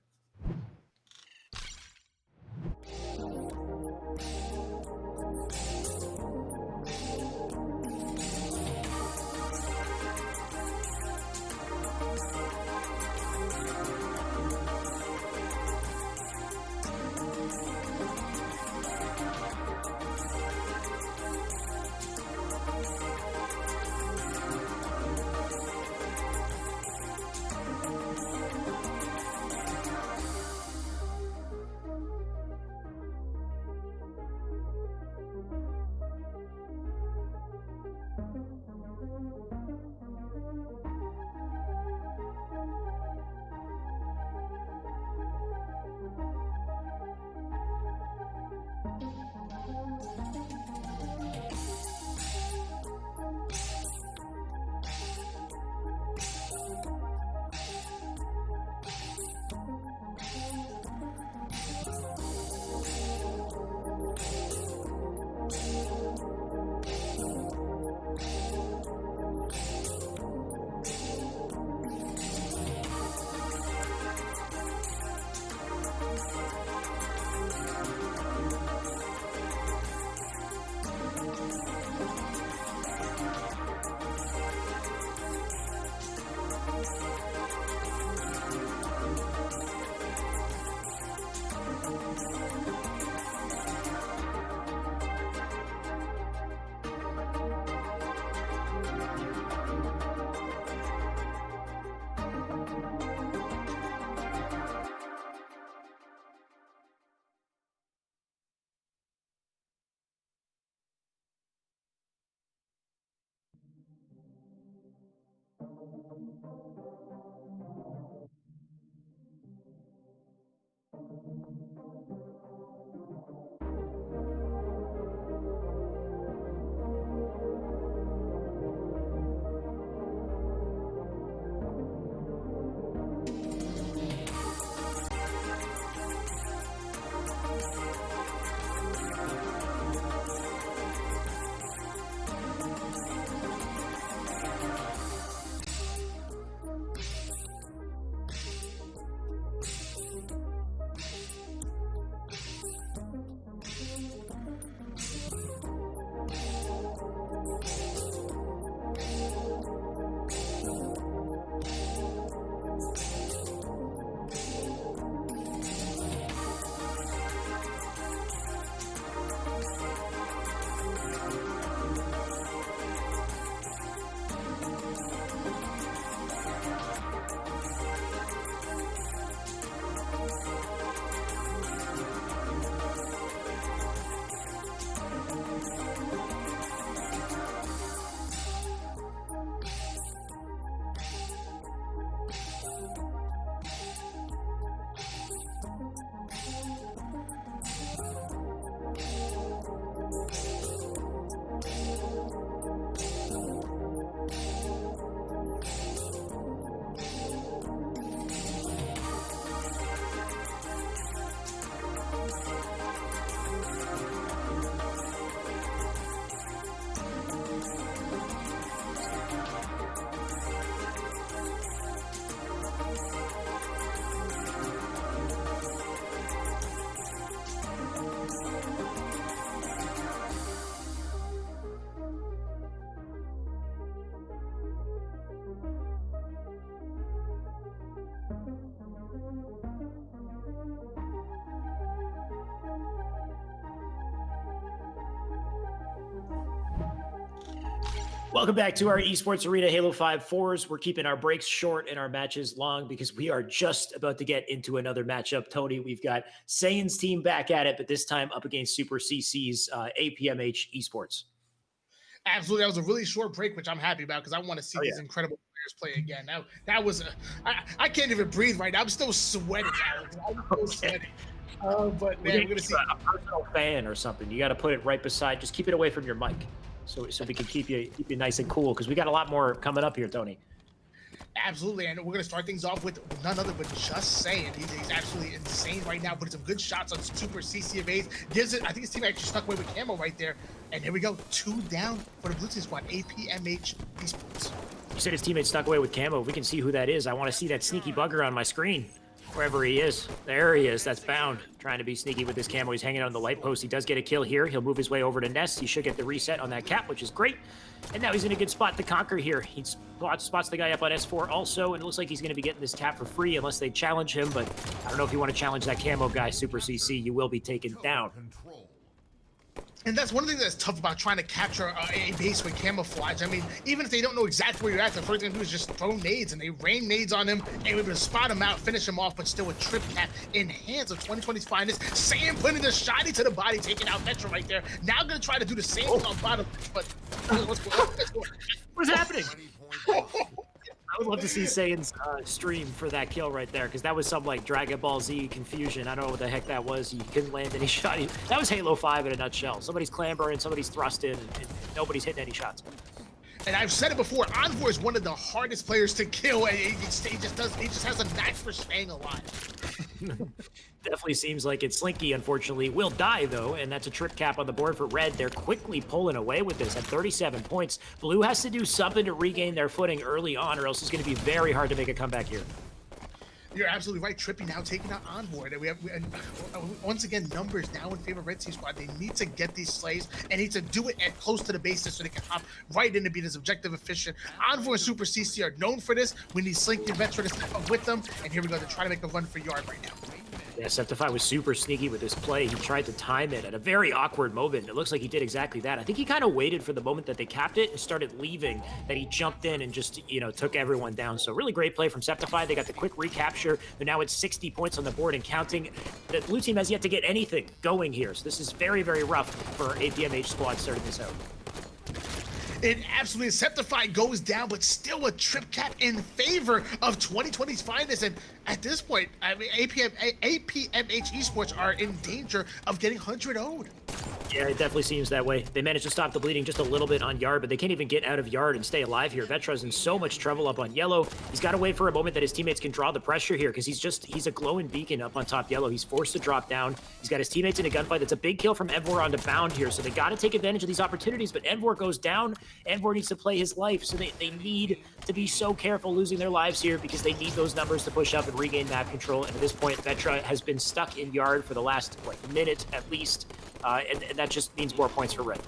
Welcome back to our Esports Arena Halo 5 fours. We're keeping our breaks short and our matches long because we are just about to get into another matchup. Tony, we've got Saiyan's team back at it, but this time up against Super CC's APMH Esports. Absolutely, that was a really short break, which I'm happy about because I want to see Oh, these yeah. incredible players play again. That was I can't even breathe right now. I'm still sweating, Alex. I'm still Okay. sweating. But We man, need we're gonna see. a personal fan or something. You got to put it right beside. Just keep it away from your mic, so we can keep you nice and cool because we got a lot more coming up here, Tony. Absolutely, and we're gonna start things off with none other but Just Saying. He's absolutely insane right now, putting some good shots on Super CC evades. Gives it. I think his team actually stuck away with Camo right there. And here we go, 2 down for the blue team squad. APMH Esports. You said his teammate stuck away with Camo. If we can see who that is, I want to see that sneaky bugger on my screen. Wherever he is. There he is. That's Bound. Trying to be sneaky with this Camo. He's hanging on the light post. He does get a kill here. He'll move his way over to Nest. He should get the reset on that cap, which is great. And now he's in a good spot to conquer here. He spots the guy up on S4 also, and it looks like he's going to be getting this cap for free unless they challenge him, but I don't know if you want to challenge that Camo guy, Super CC. You will be taken down. And that's one thing that's tough about trying to capture a base with camouflage. I mean, even if they don't know exactly where you're at, the first thing to do is just throw nades, and they rain nades on him, and we're able to spot him out, finish him off, but still a trip cap in hands of 2020's finest. Sam putting the shotty to the body, taking out Metro right there. Now gonna try to do the same thing on bottom, but what's going on? What's happening? I would love to see Saiyan's stream for that kill right there, because that was some like Dragon Ball Z confusion. I don't know what the heck that was. He couldn't land any shot. That was Halo 5 in a nutshell. Somebody's clambering, somebody's thrust in, and nobody's hitting any shots. And I've said it before, Envoy is one of the hardest players to kill, and he just has a knack for staying alive. Definitely seems like it. Slinky, unfortunately, will die, though, and that's a trip cap on the board for Red. They're quickly pulling away with this at 37 points. Blue has to do something to regain their footing early on, or else it's going to be very hard to make a comeback here. You're absolutely right. Trippy now taking out Envoy. And once again, numbers now in favor of Red Team Squad. They need to get these slays and need to do it at close to the bases so they can hop right in to be this objective efficient. Envoy and Super CC are known for this. We need Slinky and Veteran to step up with them. And here we go. They're trying to make a run for yard right now. Yeah, Septify was super sneaky with this play. He tried to time it at a very awkward moment. It looks like he did exactly that. I think he kind of waited for the moment that they capped it and started leaving, that he jumped in and just, took everyone down. So really great play from Septify. They got the quick recapture. They're now at 60 points on the board and counting. The blue team has yet to get anything going here. So this is very, very rough for APMH squad starting this out. It absolutely Septify goes down, but still a trip cap in favor of 2020's finest. And at this point, I mean, APMH Esports are in danger of getting 100-0'd. Yeah, it definitely seems that way. They managed to stop the bleeding just a little bit on Yard, but they can't even get out of Yard and stay alive here. Vetra's in so much trouble up on Yellow. He's got to wait for a moment that his teammates can draw the pressure here, because he's a glowing beacon up on top Yellow. He's forced to drop down. He's got his teammates in a gunfight. That's a big kill from Envor onto Bound here, so they got to take advantage of these opportunities, but Envor goes down. Envor needs to play his life, so they need to be so careful losing their lives here, because they need those numbers to push up and regain map control. And at this point, Vetra has been stuck in Yard for the last minute at least, and that just means more points for Red.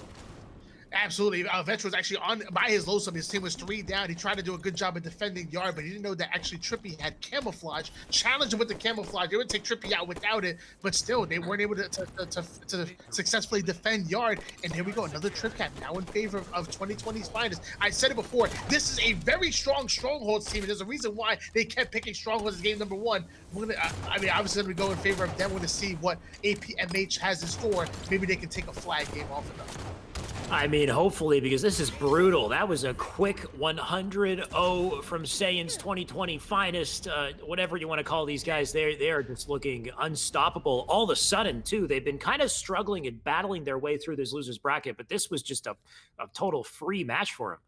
Absolutely. Vetra was actually on by his low sum. His team was 3 down. He tried to do a good job of defending Yard, but he didn't know that actually Trippy had camouflage. Challenged him with the camouflage. They would take Trippy out without it, but still, they weren't able to successfully defend Yard. And here we go, another trip cap now in favor of 2020's finest. I said it before, this is a very strong Strongholds team, and there's a reason why they kept picking Strongholds as game number 1. We're gonna, obviously, going to go in favor of them. We're going to see what APMH has in store. Maybe they can take a flag game off of them. I mean, hopefully, because this is brutal. That was a quick 100-0 from Saiyan's 2020 finest, whatever you want to call these guys. They are just looking unstoppable. All of a sudden, too, they've been kind of struggling and battling their way through this loser's bracket, but this was just a total free match for them.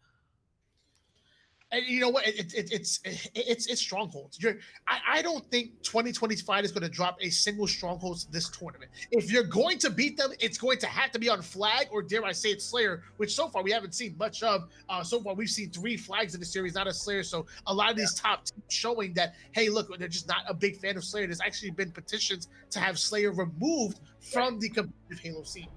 And you know what? It's Strongholds. I don't think 2020's fight is going to drop a single Strongholds this tournament. If you're going to beat them, it's going to have to be on Flag, or dare I say it's Slayer, which so far we haven't seen much of. So far we've seen 3 Flags in the series, not a Slayer. So a lot of these top teams showing that, hey, look, they're just not a big fan of Slayer. There's actually been petitions to have Slayer removed from the competitive Halo scene.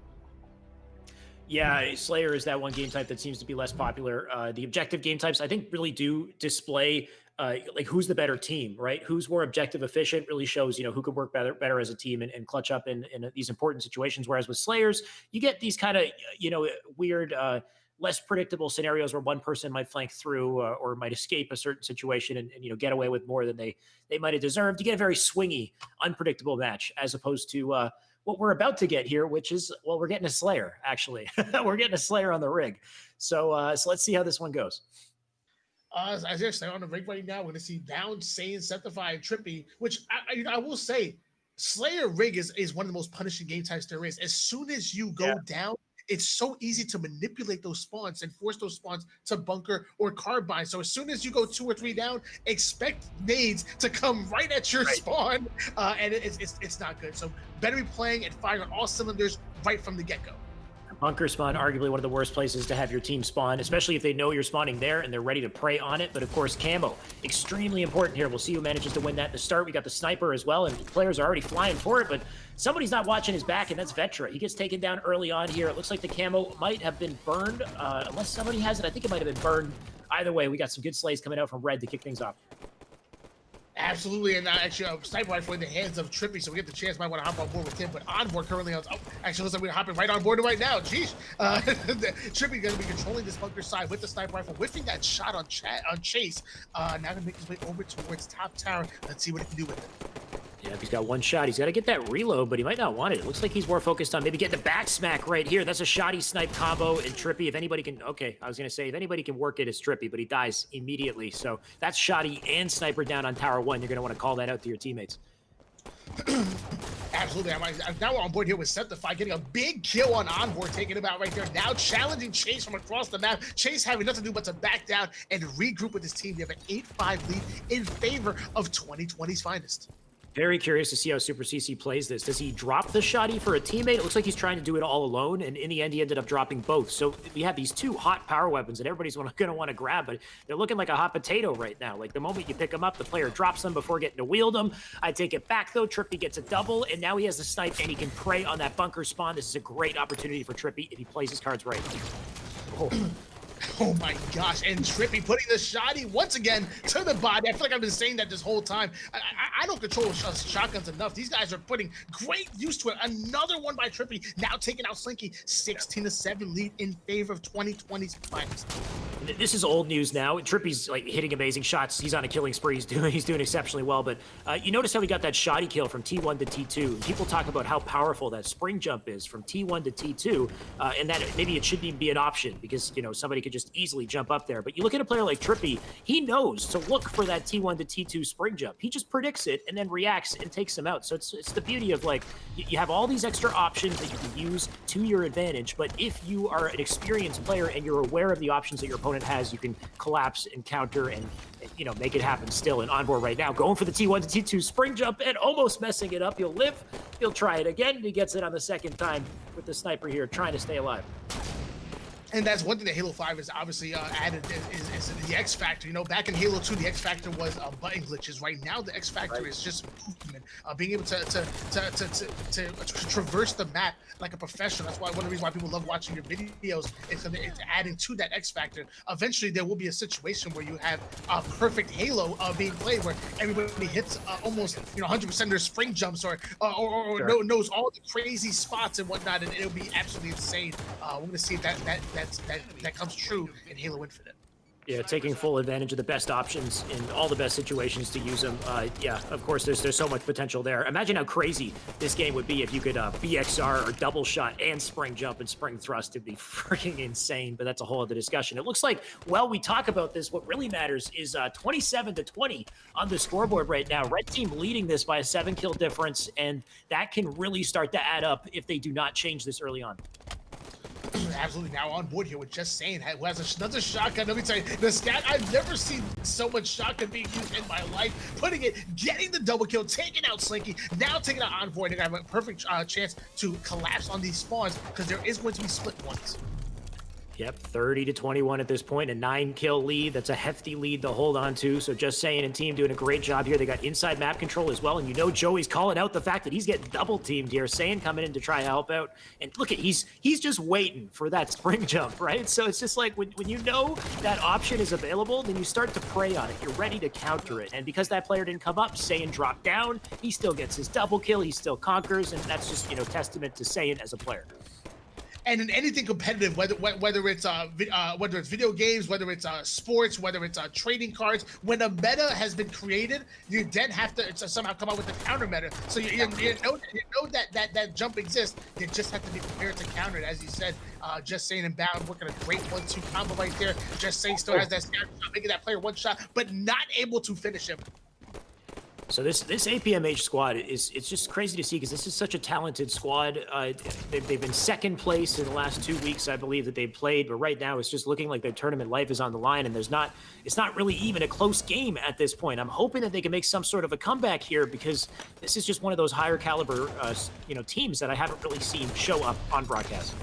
Yeah, Slayer is that one game type that seems to be less popular. The objective game types, I think, really do display like who's the better team, right? Who's more objective efficient really shows, who could work better as a team and clutch up in these important situations. Whereas with Slayers, you get these kind of, weird less predictable scenarios where one person might flank through or might escape a certain situation and get away with more than they might have deserved. You get a very swingy, unpredictable match as opposed to what we're about to get here, which is, well, we're getting a Slayer, actually. We're getting a Slayer on the rig. So let's see how this one goes. As they're saying on the rig right now, we're going to see Bound, Saiyan, Septify, and Trippy, which I will say, Slayer rig is one of the most punishing game types there is. As soon as you go down, it's so easy to manipulate those spawns and force those spawns to bunker or carbine. So as soon as you go 2 or 3 down, expect nades to come right at your spawn, and it's not good. So better be playing and firing on all cylinders right from the get-go. Bunker spawn, arguably one of the worst places to have your team spawn, especially if they know you're spawning there and they're ready to prey on it. But of course, camo, extremely important here. We'll see who manages to win that at the start. We got the sniper as well, and players are already flying for it, but somebody's not watching his back, and that's Vetra. He gets taken down early on here. It looks like the camo might have been burned, unless somebody has it. I think it might have been burned. Either way, we got some good slays coming out from Red to kick things off. Absolutely, and actually a sniper rifle in the hands of Trippy, so we get the chance. Might want to hop on board with him, but on board currently on. Oh, actually, looks like we're hopping right on board right now. Jeez, Trippy going to be controlling this bunker side with the sniper rifle, whiffing that shot on Chase. Now going to make his way over towards top tower. Let's see what he can do with it. Yeah, if he's got one shot, he's got to get that reload, but he might not want it. It looks like he's more focused on maybe getting the back smack right here. That's a shoddy snipe combo, and Trippy, if anybody can, okay, I was going to say, if anybody can work it, it's Trippy, but he dies immediately. So that's shoddy and sniper down on tower 1. You're going to want to call that out to your teammates. Absolutely. I'm now on board here with Septify, getting a big kill on Onboard, taking him out right there. Now challenging Chase from across the map. Chase having nothing to do but to back down and regroup with his team. They have an 8-5 lead in favor of 2020's finest. Very curious to see how Super CC plays this. Does he drop the shoddy for a teammate? It looks like he's trying to do it all alone, and in the end, he ended up dropping both. So we have these 2 hot power weapons that everybody's going to want to grab, but they're looking like a hot potato right now. Like, the moment you pick them up, the player drops them before getting to wield them. I take it back, though. Trippy gets a double, and now he has the snipe, and he can prey on that bunker spawn. This is a great opportunity for Trippy if he plays his cards right. Oh. Oh my gosh, and Trippy putting the shoddy once again to the body. I feel like I've been saying that this whole time. I don't control shotguns enough. These guys are putting great use to it. Another one by Trippy, now taking out Slinky. 16-7 lead in favor of 2020's finest. This is old news now. Trippy's like hitting amazing shots. He's on a killing spree. He's doing exceptionally well. But you notice how we got that shoddy kill from T1 to T2. People talk about how powerful that spring jump is from T1 to T2, and that maybe it shouldn't even be an option because somebody could just easily jump up there. But you look at a player like Trippy, he knows to look for that T1 to T2 spring jump. He just predicts it and then reacts and takes them out. So it's the beauty of, like, you have all these extra options that you can use to your advantage. But if you are an experienced player and you're aware of the options that your opponent has, you can collapse and counter and make it happen still. And Onboard right now going for the T1 to T2 spring jump and almost messing it up. He'll live. He'll try it again. He gets it on the second time with the sniper here trying to stay alive. And that's one thing that Halo 5 is obviously added is the X Factor. Back in Halo 2, the X Factor was button glitches. Right now, the X Factor is just movement, being able to traverse the map like a professional. That's why one of the reasons why people love watching your videos is it's adding to that X Factor. Eventually, there will be a situation where you have a perfect Halo being played, where everybody hits almost 100% of their spring jumps or sure. knows all the crazy spots and whatnot, and it'll be absolutely insane. We're going to see that comes true in Halo Infinite. Yeah, taking full advantage of the best options in all the best situations to use them. Yeah, of course, there's so much potential there. Imagine how crazy this game would be if you could BXR or double shot and spring jump and spring thrust. It'd be freaking insane, but that's a whole other discussion. It looks like, while we talk about this, what really matters is 27-20 on the scoreboard right now. Red team leading this by a 7-kill difference, and that can really start to add up if they do not change this early on. Absolutely. Now on board here with Just Saying, who has another shotgun. Let me tell you, the scat, I've never seen so much shotgun being used in my life. Getting the double kill, taking out Slinky, now taking out Envoy. They're going to have a perfect chance to collapse on these spawns because there is going to be split ones. Yep, 30-21 at this point, a 9-kill lead. That's a hefty lead to hold on to. So Just Saying and team doing a great job here. They got inside map control as well. And Joey's calling out the fact that he's getting double teamed here. Saying coming in to try to help out. And look at, he's just waiting for that spring jump, right? So it's just like when you know that option is available, then you start to prey on it. You're ready to counter it. And because that player didn't come up, Saying dropped down. He still gets his double kill. He still conquers. And that's just, testament to Saying as a player. And in anything competitive, whether it's video games, whether it's sports, whether it's trading cards, when a meta has been created, you then have to somehow come up with a counter meta. So you know that jump exists. You just have to be prepared to counter it, as you said. Just saying and Bound working a great 1-2 combo right there. Just saying still has that snap shot, making that player one shot, but not able to finish him. So this APMH squad it's just crazy to see because this is such a talented squad. They've been second place in the last 2 weeks, I believe, that they've played. But right now, it's just looking like their tournament life is on the line, and it's not really even a close game at this point. I'm hoping that they can make some sort of a comeback here because this is just one of those higher caliber, teams that I haven't really seen show up on broadcast.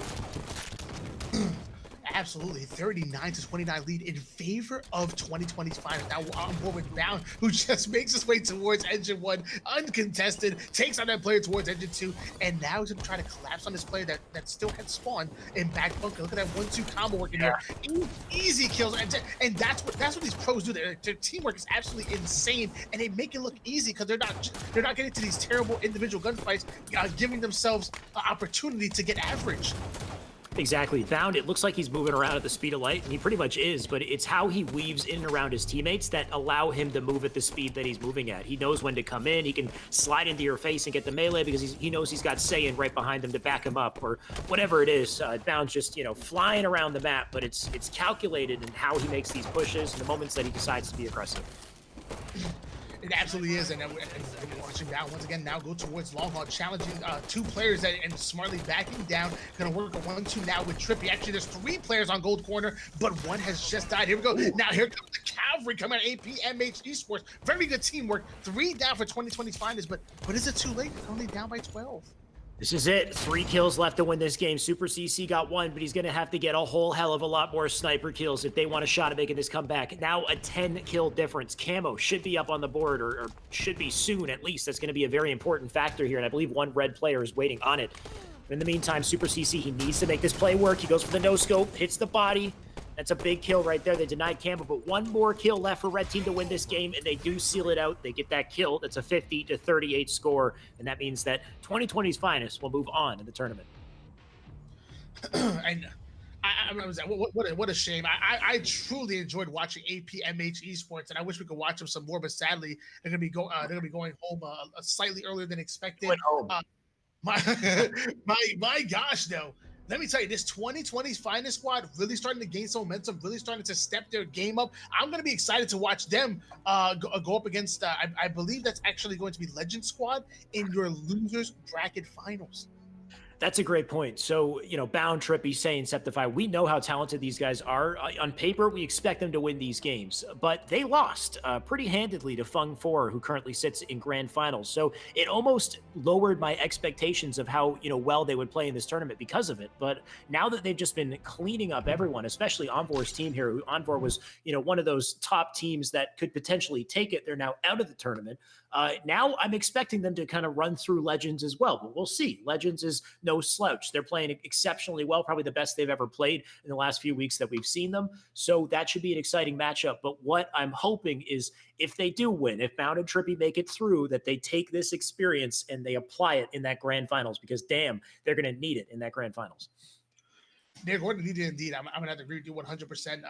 Absolutely, 39-29 lead in favor of 2020's finals. Now on board with Bound, who just makes his way towards Engine 1, uncontested, takes on that player towards Engine 2, and now he's going to try to collapse on this player that still had spawned in back bunker. Look at that 1-2 combo working here. Easy kills, and that's what these pros do. Their teamwork is absolutely insane, and they make it look easy because they're not getting to these terrible individual gunfights, giving themselves an opportunity to get average. Exactly. Bound, it looks like he's moving around at the speed of light, and he pretty much is, but it's how he weaves in and around his teammates that allow him to move at the speed that he's moving at. He knows when to come in. He can slide into your face and get the melee because he knows he's got Saiyan right behind him to back him up or whatever it is. Bound's just, flying around the map, but it's calculated in how he makes these pushes and the moments that he decides to be aggressive. It absolutely is, and watching Bound once again now go towards long haul, challenging two players and smartly backing down. Gonna work a 1-2 now with Trippy. Actually, there's 3 players on gold corner, but one has just died. Here we go. Now here comes the cavalry coming out. APMH Esports, very good teamwork. 3 down for 2020's finals, but is it too late? They're only down by 12. This is it. 3 kills left to win this game. Super CC got 1, but he's going to have to get a whole hell of a lot more sniper kills if they want a shot at making this comeback. Now a 10-kill difference. Camo should be up on the board, or should be soon at least. That's going to be a very important factor here, and I believe one red player is waiting on it. But in the meantime, Super CC, he needs to make this play work. He goes for the no-scope, hits the body. That's a big kill right there. They denied Campbell, but one more kill left for Red Team to win this game, and they do seal it out. They get that kill. That's a 50-38 score, and that means that 2020's finest will move on in the tournament. And what a shame. I truly enjoyed watching APMH Esports, and I wish we could watch them some more. But sadly, they're gonna be going home slightly earlier than expected. My gosh, though. Let me tell you, this 2020's finest squad really starting to gain some momentum, really starting to step their game up. I'm going to be excited to watch them go up against, I believe that's actually going to be Legend Squad in your losers bracket finals. That's a great point. So, Bound, Trippy, Saiyan, Septify, we know how talented these guys are. On paper, we expect them to win these games, but they lost pretty handedly to Fung 4, who currently sits in grand finals. So it almost lowered my expectations of how, well they would play in this tournament because of it. But now that they've just been cleaning up everyone, especially Envor's team here, who Envor was, one of those top teams that could potentially take it. They're now out of the tournament. Now I'm expecting them to kind of run through Legends as well, but we'll see. Legends is no slouch. They're playing exceptionally well, probably the best they've ever played in the last few weeks that we've seen them. So that should be an exciting matchup. But what I'm hoping is if they do win, if Bound and Trippy make it through, that they take this experience and they apply it in that grand finals, because damn, they're going to need it in that grand finals. They're going to need it indeed. I'm going to have to agree with you 100%.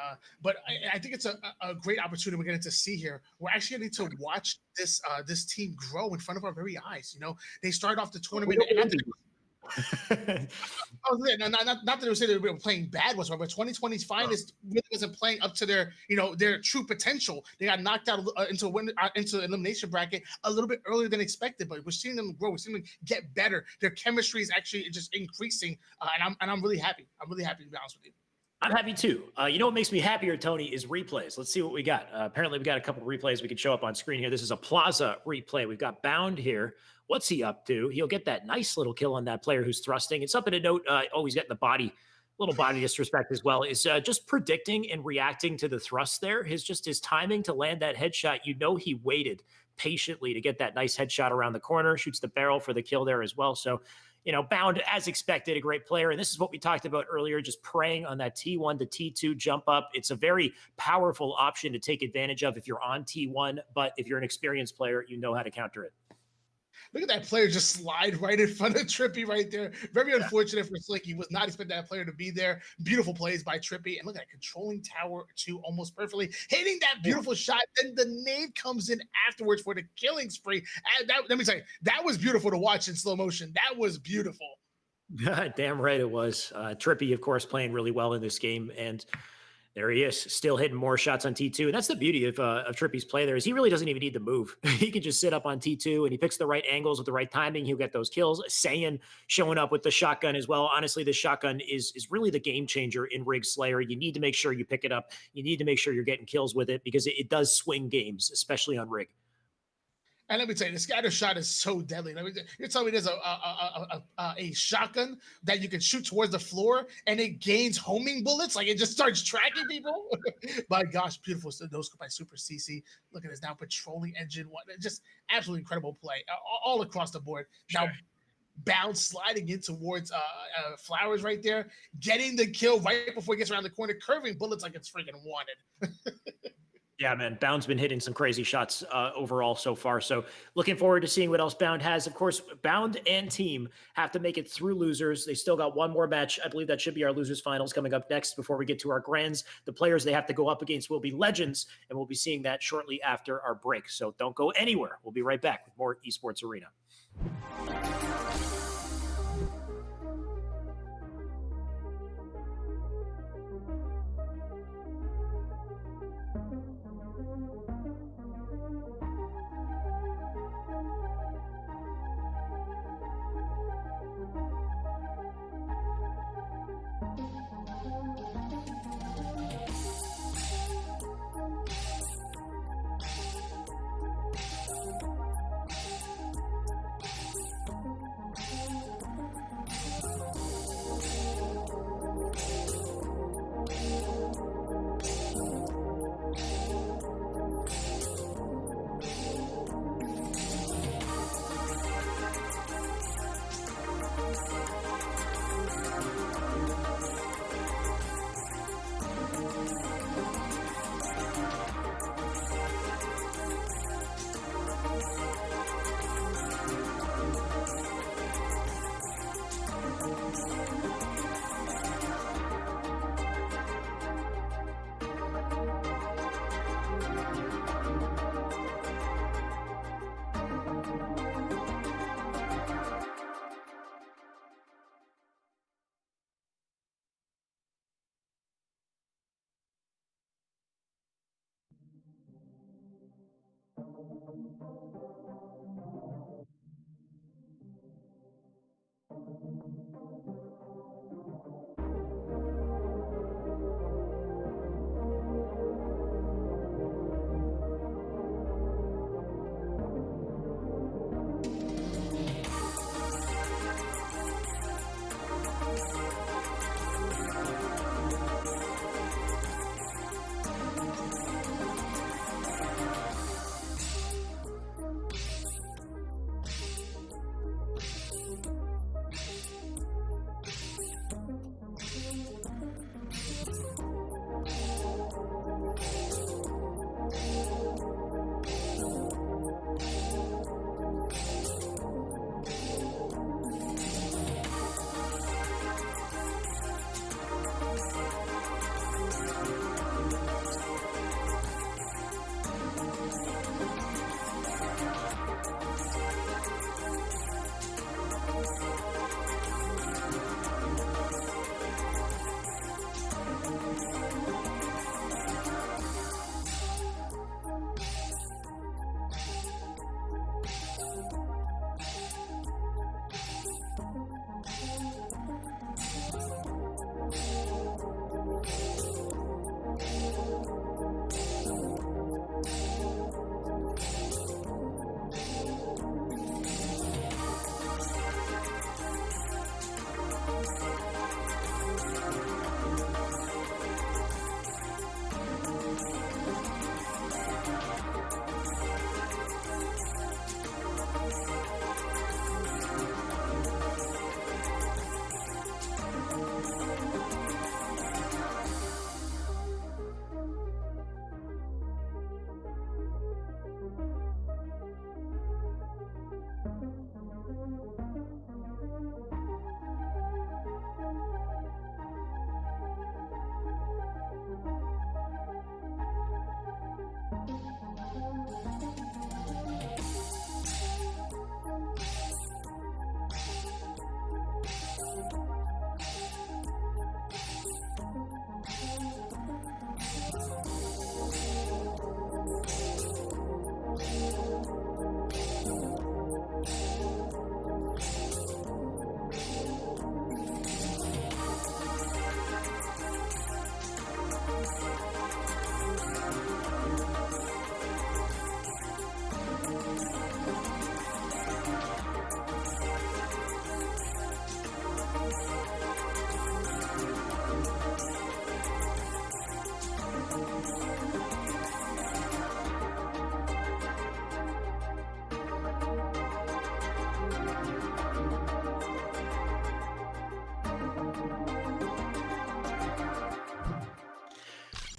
But I think it's a great opportunity we're getting to see here. We're actually going to need to watch this team grow in front of our very eyes. They started off the tournament. Not that they would say they were playing bad whatsoever, but 2020's finest really wasn't playing up to their true potential. They got knocked out into the elimination bracket a little bit earlier than expected, but we're seeing them grow. We're seeing them get better. Their chemistry is actually just increasing, and I'm really happy. I'm really happy, to be honest with you. I'm happy too. What makes me happier, Tony, is replays. Let's see what we got. Apparently, we got a couple of replays we can show up on screen here. This is a Plaza replay. We've got Bound here. What's he up to? He'll get that nice little kill on that player who's thrusting. It's something to note. He's getting the body, little body disrespect as well. Is just predicting and reacting to the thrust there. His timing to land that headshot. He waited patiently to get that nice headshot around the corner. Shoots the barrel for the kill there as well. So, Bound, as expected, a great player. And this is what we talked about earlier, just preying on that T1 to T2 jump up. It's a very powerful option to take advantage of if you're on T1, but if you're an experienced player, you know how to counter it. Look at that player just slide right in front of Trippy right there. Very unfortunate for Slick. He was not expecting that player to be there. Beautiful plays by Trippy. And look at that, controlling tower two almost perfectly. Hitting that beautiful shot. Then the nade comes in afterwards for the killing spree. And let me tell you, that was beautiful to watch in slow motion. That was beautiful. Damn right it was. Trippy, of course, playing really well in this game. And there he is, still hitting more shots on T2. And that's the beauty of Trippy's play there is he really doesn't even need to move. He can just sit up on T2 and he picks the right angles with the right timing. He'll get those kills. Saiyan showing up with the shotgun as well. Honestly, the shotgun is really the game changer in Rig Slayer. You need to make sure you pick it up. You need to make sure you're getting kills with it because it does swing games, especially on Rig. And let me tell you, the scatter shot is so deadly. You're telling me there's a shotgun that you can shoot towards the floor and it gains homing bullets? Like it just starts tracking people? My gosh, beautiful no scope by Super CC. Look at this now, patrolling engine. Just absolutely incredible play all across the board. Sure. Now, Bounce sliding in towards Flowers right there, getting the kill right before he gets around the corner, curving bullets like it's freaking wanted. Yeah, man, Bound's been hitting some crazy shots overall so far. So looking forward to seeing what else Bound has. Of course, Bound and team have to make it through losers. They still got one more match. I believe that should be our losers finals coming up next before we get to our grands. The players they have to go up against will be legends, and we'll be seeing that shortly after our break. So don't go anywhere. We'll be right back with more Esports Arena.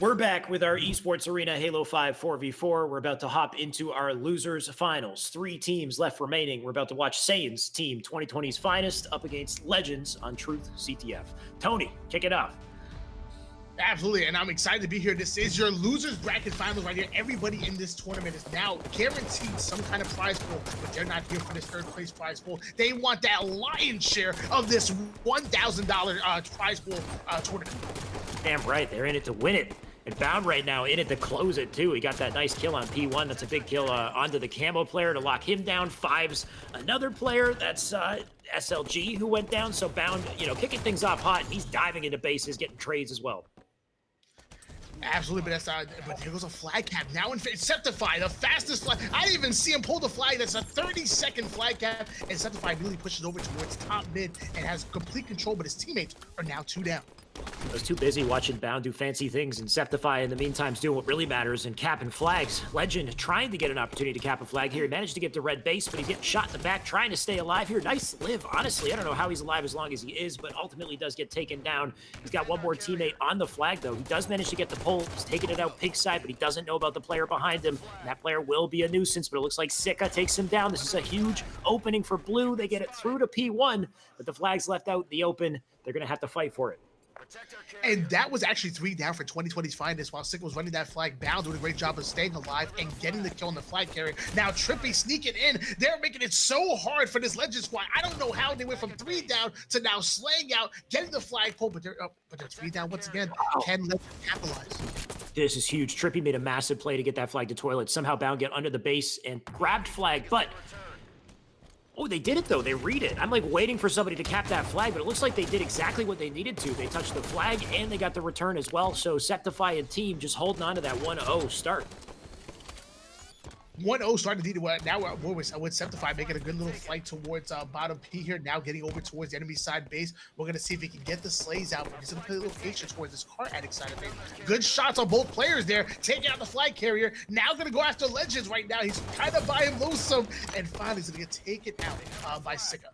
We're back with our Esports Arena Halo 5 4v4. We're about to hop into our losers finals. 3 teams left remaining. We're about to watch Saiyans team 2020's finest up against Legends on Truth CTF. Tony, kick it off. Absolutely, and I'm excited to be here. This is your losers bracket finals right here. Everybody in this tournament is now guaranteed some kind of prize pool, but they're not here for this third place prize pool. They want that lion's share of this $1,000 prize pool tournament. Damn right, they're in it to win it. And Bound right now in it to close it too. He got that nice kill on P1. That's a big kill onto the camo player to lock him down. Fives another player. That's SLG who went down. So Bound, kicking things off hot. And he's diving into bases, getting trades as well. Absolutely, but here goes a flag cap. Now in Septify, the fastest flag. I didn't even see him pull the flag. That's a 30-second flag cap, and Septify really pushes over towards top mid and has complete control, but his teammates are now 2 down. I was too busy watching Bound do fancy things, and Septify in the meantime is doing what really matters and capping flags. Legend trying to get an opportunity to cap a flag here. He managed to get to red base, but he's getting shot in the back, trying to stay alive here. Nice live, honestly. I don't know how he's alive as long as he is, but ultimately does get taken down. He's got one more teammate on the flag, though. He does manage to get the pole. He's taking it out pink side, but he doesn't know about the player behind him. And that player will be a nuisance, but it looks like Sika takes him down. This is a huge opening for Blue. They get it through to P1, but the flag's left out in the open. They're going to have to fight for it. And that was actually 3 down for 2020's finest while Sick was running that flag. Bound doing a great job of staying alive and getting the kill on the flag carrier. Now Trippy sneaking in. They're making it so hard for this Legend squad. I don't know how they went from 3 down to now slaying out, getting the flagpole, but they're 3 down once again. Wow. Can Legend capitalize? This is huge. Trippy made a massive play to get that flag to toilet. Somehow Bound get under the base and grabbed flag, but oh, they did it, though. They read it. I'm, waiting for somebody to cap that flag, but it looks like they did exactly what they needed to. They touched the flag, and they got the return as well. So Septify and team just holding on to that 1-0 start. 1-0 starting to do what now we're with Septify making a good little flight towards bottom P here, now getting over towards the enemy side base. We're going to see if he can get the slays out, but he's going to play a little patient towards this car addict side of things. Good shots on both players there, taking out the flag carrier. Now going to go after Legends right now. He's kind of by him lonesome, and finally he's going to get taken out by Sika.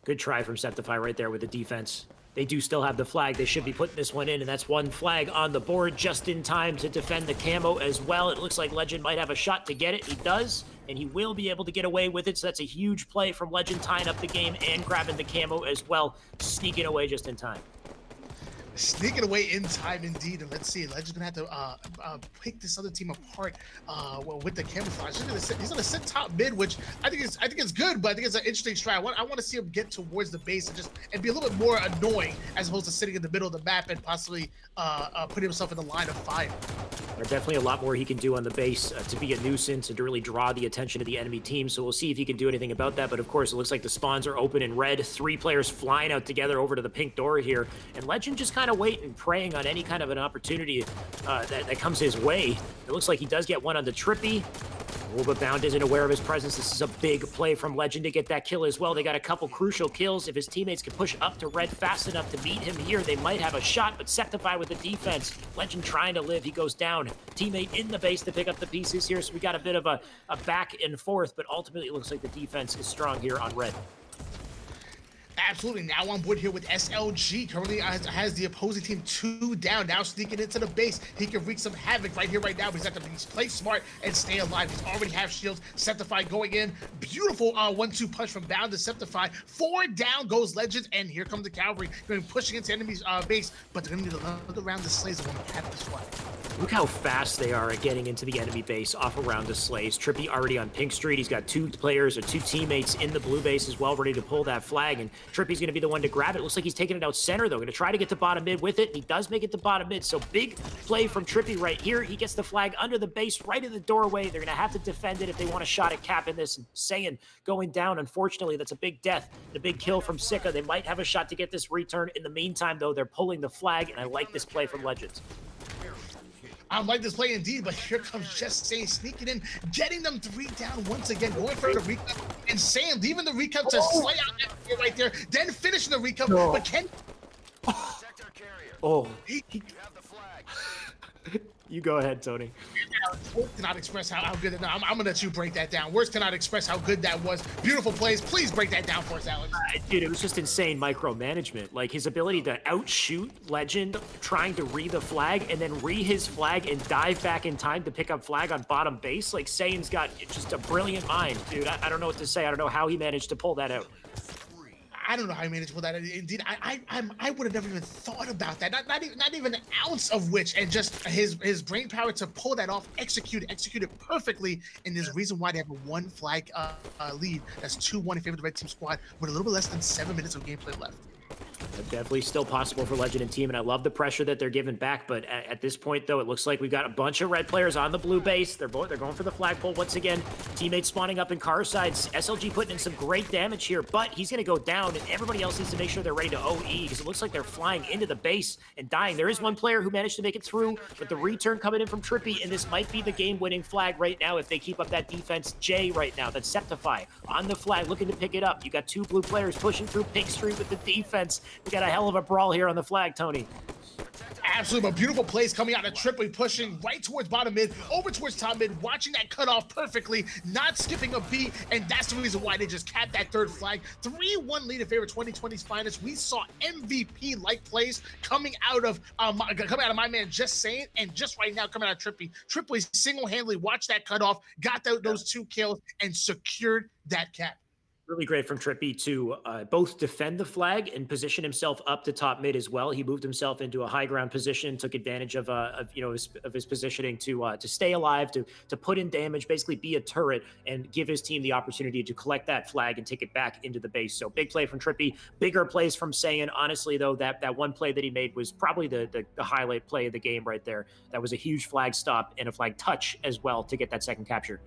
Good try from Septify right there with the defense. They do still have the flag. They should be putting this one in, and that's 1 flag on the board just in time to defend the camo as well. It looks like Legend might have a shot to get it. He does, and he will be able to get away with it, so that's a huge play from Legend, tying up the game and grabbing the camo as well, sneaking away just in time. Sneaking away in time indeed, and let's see. Legend's gonna have to pick this other team apart with the camouflage. He's gonna sit top mid, which I think is good, but I think it's an interesting strat. I want to see him get towards the base and be a little bit more annoying as opposed to sitting in the middle of the map and possibly put himself in the line of fire. There's definitely a lot more he can do on the base to be a nuisance and to really draw the attention of the enemy team. So we'll see if he can do anything about that. But of course, it looks like the spawns are open in red. 3 players flying out together over to the pink door here. And Legend just kind of waiting, praying on any kind of an opportunity that comes his way. It looks like he does get one on the Trippy. But Bound isn't aware of his presence. This is a big play from Legend to get that kill as well. They got a couple crucial kills. If his teammates can push up to red fast enough to beat him here, they might have a shot, but Septify with the defense. Legend trying to live. He goes down. Teammate in the base to pick up the pieces here, so we got a bit of a back and forth, but ultimately it looks like the defense is strong here on red. Absolutely. Now on board here with SLG. Currently has the opposing team 2 down. Now sneaking into the base. He can wreak some havoc right here, right now. He's got to play smart and stay alive. He's already have shields. Septify going in. Beautiful 1-2 punch from Bound to Septify. 4 down goes Legends, and here comes the cavalry. Going pushing into enemy's base, but they're going to need another round of slays to cap this flag. Look how fast they are at getting into the enemy base off a round of slays. Trippy already on Pink Street. He's got 2 players or 2 teammates in the blue base as well, ready to pull that flag, and Trippy's going to be the one to grab it. Looks like he's taking it out center, though. Going to try to get to bottom mid with it. He does make it to bottom mid, so big play from Trippy right here. He gets the flag under the base, right in the doorway. They're going to have to defend it if they want a shot at capping this. And Saiyan going down, unfortunately, that's a big death and a big kill from Sika. They might have a shot to get this return. In the meantime, though, they're pulling the flag, and I like this play from Legends. I like this play indeed, but here comes Just Say sneaking in, getting them 3 down once again, going for the recap, and Sam leaving the recap to slay out that right there, then finishing the recap, but can... Oh, You go ahead, Tony. Words cannot express how good. No, I'm gonna let you break that down. Words cannot express how good that was. Beautiful plays. Please break that down for us, Alex. Dude, it was just insane micromanagement. Like his ability to outshoot Legend, trying to re the flag, and then re his flag and dive back in time to pick up flag on bottom base. Like Saiyin's got just a brilliant mind, dude. I don't know what to say. I don't know how he managed to pull that out. I don't know how he managed with that. Indeed, I would have never even thought about that. Not even an ounce of which, and just his brain power to pull that off, execute it perfectly. And there's a reason why they have a one flag lead. That's 2-1 in favor of the red team squad with a little bit less than 7 minutes of gameplay left. Definitely still possible for Legend and team, and I love the pressure that they're giving back. But at this point, though, it looks like we've got a bunch of red players on the blue base. They're going for the flagpole once again. Teammates spawning up in car sides. SLG putting in some great damage here, but he's going to go down, and everybody else needs to make sure they're ready to OE because it looks like they're flying into the base and dying. There is one player who managed to make it through, but the return coming in from Trippy, and this might be the game-winning flag right now if they keep up that defense. Jay right now, that's Septify on the flag, looking to pick it up. You got two blue players pushing through Pink Street with the defense. We got a hell of a brawl here on the flag, Tony. Absolutely, but beautiful plays coming out of Trippy, pushing right towards bottom mid, over towards top mid, watching that cut off perfectly, not skipping a beat, and that's the reason why they just capped that third flag. 3-1 lead in favor of 2020's finest. We saw MVP-like plays coming out of my man Just Saying, and just right now coming out of Trippy. Trippy single-handedly watched that cut off, got those 2 kills, and secured that cap. Really great from Trippy to both defend the flag and position himself up to top mid as well. He moved himself into a high ground position, took advantage of his positioning to stay alive, to put in damage, basically be a turret, and give his team the opportunity to collect that flag and take it back into the base. So big play from Trippy, bigger plays from Saiyan. Honestly, though, that one play that he made was probably the highlight play of the game right there. That was a huge flag stop and a flag touch as well to get that second capture.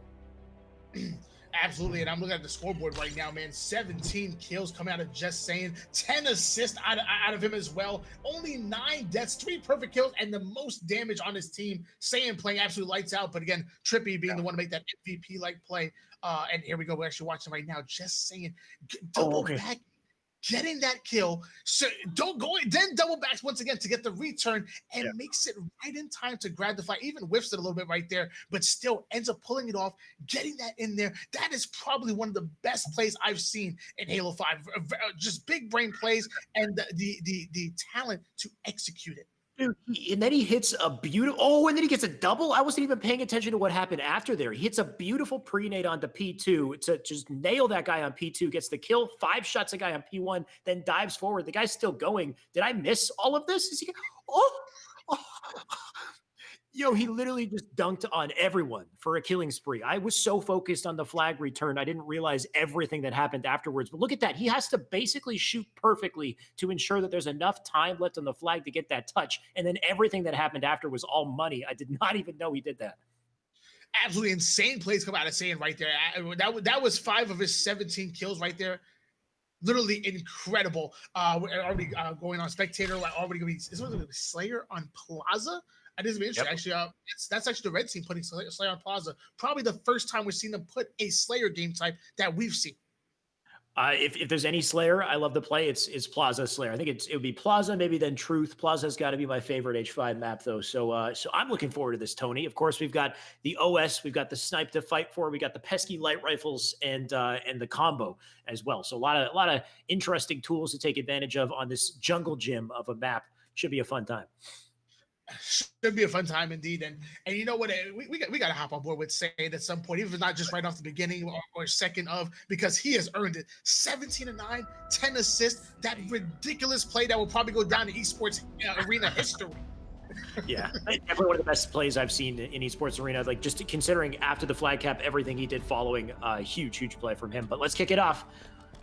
Absolutely, and I'm looking at the scoreboard right now, man. 17 kills coming out of Just Saying, 10 assists out of him as well. Only 9 deaths, 3 perfect kills, and the most damage on his team. Saying playing absolute lights out, but again, Trippy being the one to make that MVP-like play. And here we go. We're actually watching right now. Just Saying, double back, getting that kill. So don't go, then double backs once again to get the return and makes it right in time to grab the flag. Even whiffs it a little bit right there, but still ends up pulling it off, getting that in there. That is probably one of the best plays I've seen in Halo 5. Just big brain plays and the talent to execute it. Dude, and then he hits a beautiful, and then he gets a double. I wasn't even paying attention to what happened after there. He hits a beautiful pre-nade onto P2 to just nail that guy on P2, gets the kill, 5 shots a guy on P1, then dives forward. The guy's still going. Did I miss all of this? Is he? Oh. Yo, he literally just dunked on everyone for a killing spree. I was so focused on the flag return, I didn't realize everything that happened afterwards. But look at that. He has to basically shoot perfectly to ensure that there's enough time left on the flag to get that touch. And then everything that happened after was all money. I did not even know he did that. Absolutely insane plays come out of Saiyan right there. That was 5 of his 17 kills right there. Literally incredible. We're already going on Spectator. Already going to be, this was a Slayer on Plaza. That is interesting. Yep. Actually, that's actually the red team putting Slayer on Plaza. Probably the first time we've seen them put a Slayer game type that we've seen. If there's any Slayer I love to play, it's Plaza Slayer. I think it would be Plaza, maybe then Truth. Plaza's got to be my favorite H5 map, though. So I'm looking forward to this, Tony. Of course, we've got the OS, we've got the snipe to fight for, we got the pesky light rifles, and the combo as well. So a lot of interesting tools to take advantage of on this jungle gym of a map. Should be a fun time. Should be a fun time indeed, and you know what? We got to hop on board with Saiyid at some point, even if it's not just right off the beginning or second of, because he has earned it. 17-9, 10 assists. That ridiculous play that will probably go down in esports arena history. Yeah, definitely one of the best plays I've seen in esports arena. Like just considering after the flag cap, everything he did following, huge play from him. But let's kick it off.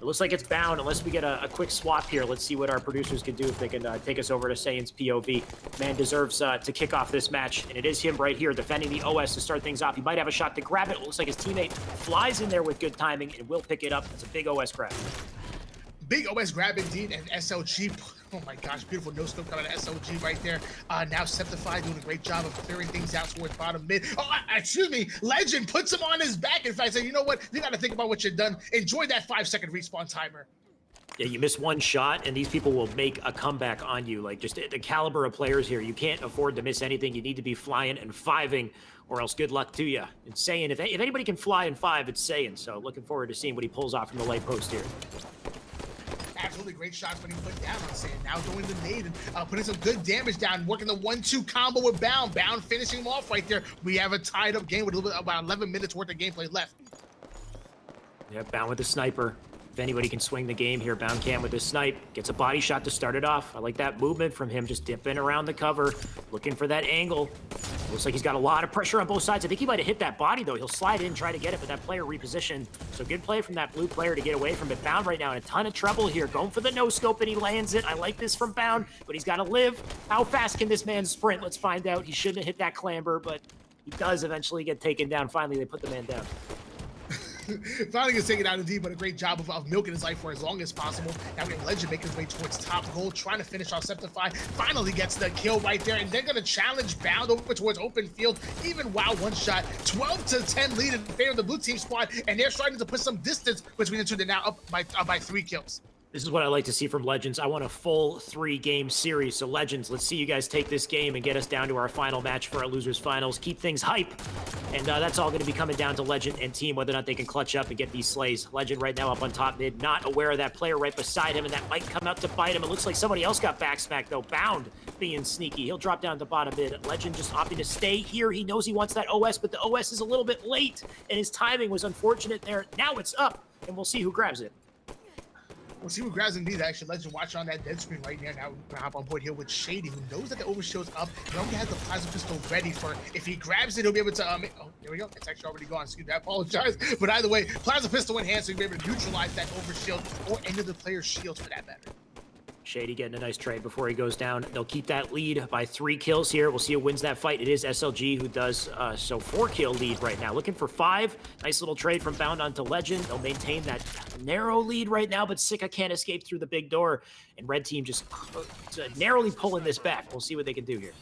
It looks like it's bound unless we get a quick swap here. Let's see what our producers can do if they can take us over to Saiyan's POV. Man deserves to kick off this match, and it is him right here defending the OS to start things off. He might have a shot to grab it. It looks like his teammate flies in there with good timing and will pick it up. It's a big OS grab. Big OS grab indeed, and SLG, oh my gosh, beautiful no-scope coming out of SLG right there. Now Septify doing a great job of clearing things out towards bottom mid. Oh, excuse me, Legend puts him on his back. In fact, saying, you know what, you got to think about what you've done. Enjoy that 5-second respawn timer. Yeah, you miss one shot, and these people will make a comeback on you. Like, just the caliber of players here, you can't afford to miss anything. You need to be flying and fiving, or else good luck to you. And saying, if anybody can fly and five, it's saying. So looking forward to seeing what he pulls off from the light post here. Absolutely great shots when he put down on Sand. Now going to nade and putting some good damage down, working the 1-2 combo with Bound. Bound finishing him off right there. We have a tied up game with a little bit, about 11 minutes worth of gameplay left. Yeah, Bound with the sniper. If anybody can swing the game here, Bound can with his snipe. Gets a body shot to start it off. I like that movement from him, just dipping around the cover, looking for that angle. Looks like he's got a lot of pressure on both sides. I think he might have hit that body, though. He'll slide in, try to get it, but that player repositioned. So good play from that blue player to get away from it. Bound right now in a ton of trouble here. Going for the no-scope, and he lands it. I like this from Bound, but he's got to live. How fast can this man sprint? Let's find out. He shouldn't have hit that clamber, but he does eventually get taken down. Finally, they put the man down. Finally gets taken out indeed, but a great job of milking his life for as long as possible. Now we have Legend making his way towards top goal, trying to finish off Septify. Finally gets the kill right there, and they're going to challenge Bound over towards open field. Even wow, one shot, 12-10 lead in favor of the blue team squad, and they're starting to put some distance between the two. They're now up by 3 kills. This is what I like to see from Legends. I want a full 3-game series. So Legends, let's see you guys take this game and get us down to our final match for our losers finals. Keep things hype. And that's all going to be coming down to Legend and team, whether or not they can clutch up and get these slays. Legend right now up on top mid, not aware of that player right beside him, and that might come out to bite him. It looks like somebody else got backsmacked, though. Bound being sneaky. He'll drop down to bottom mid. Legend just opting to stay here. He knows he wants that OS, but the OS is a little bit late, and his timing was unfortunate there. Now it's up, and we'll see who grabs it. We'll see who grabs indeed. Actually, Legend watch on that dead screen right now. Now we're gonna hop on board here with Shady, who knows that the overshield's up. He already has the plasma pistol ready for if he grabs it, he'll be able to. Oh, there we go. It's actually already gone. Excuse me, I apologize. But either way, plasma pistol in hand, so you'll be able to neutralize that overshield or any of the player's shields for that matter. Shady getting a nice trade before he goes down. They'll keep that lead by 3 kills here. We'll see who wins that fight. It is SLG who does, so 4-kill lead right now. Looking for 5. Nice little trade from Bound onto Legend. They'll maintain that narrow lead right now, but Sika can't escape through the big door. And Red Team just narrowly pulling this back. We'll see what they can do here.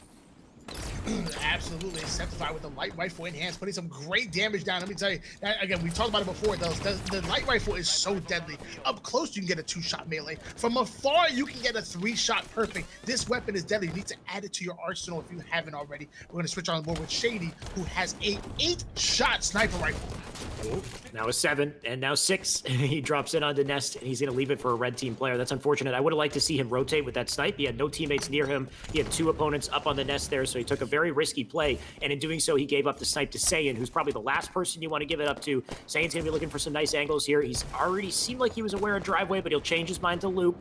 Absolutely Septify with the light rifle in hands, putting some great damage down. Let me tell you, again, we've talked about it before. The light rifle is so deadly. Up close, you can get a 2-shot melee. From afar, you can get a 3-shot perfect. This weapon is deadly. You need to add it to your arsenal if you haven't already. We're going to switch on board with Shady, who has a 8-shot sniper rifle. Now a 7, and now 6. He drops in onto Nest, and he's going to leave it for a Red Team player. That's unfortunate. I would have liked to see him rotate with that snipe. He had no teammates near him. He had 2 opponents up on the Nest there, so he took a very risky play, and in doing so, he gave up the snipe to Saiyan, who's probably the last person you want to give it up to. Saiyan's going to be looking for some nice angles here. He's already seemed like he was aware of driveway, but he'll change his mind to loop,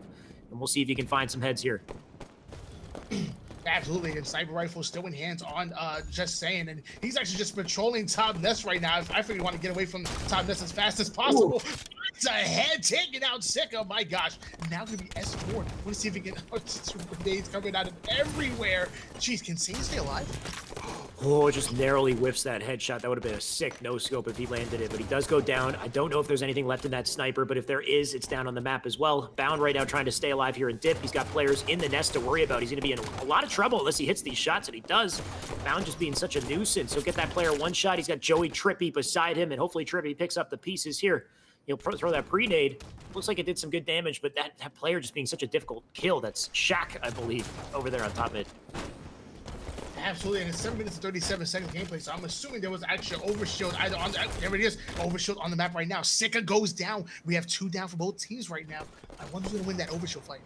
and we'll see if he can find some heads here. Absolutely, and sniper rifle still in hands on Just Saying, and he's actually just patrolling top nest right now. I figured he wanted to get away from top nest as fast as possible. Ooh. It's a head taking out Sika. My gosh, now gonna be S4. Want to see if he can. Grenades coming out of everywhere. Jeez, can Satan stay alive? Oh, just narrowly whiffs that headshot. That would have been a sick no-scope if he landed it, but he does go down. I don't know if there's anything left in that sniper, but if there is, it's down on the map as well. Bound right now trying to stay alive here in dip. He's got players in the nest to worry about. He's going to be in a lot of trouble unless he hits these shots, and he does. Bound just being such a nuisance. He'll get that player one shot. He's got Joey Trippy beside him, and hopefully Trippy picks up the pieces here. He'll throw that pre-nade. Looks like it did some good damage, but that player just being such a difficult kill. That's Shaq, I believe, over there on top mid. Absolutely, and it's 7 minutes and 37 seconds gameplay, so I'm assuming there was actually an overshield either on there it is, overshield on the map right now. Sika goes down. We have 2 down for both teams right now. I wonder who's gonna win that overshield fight.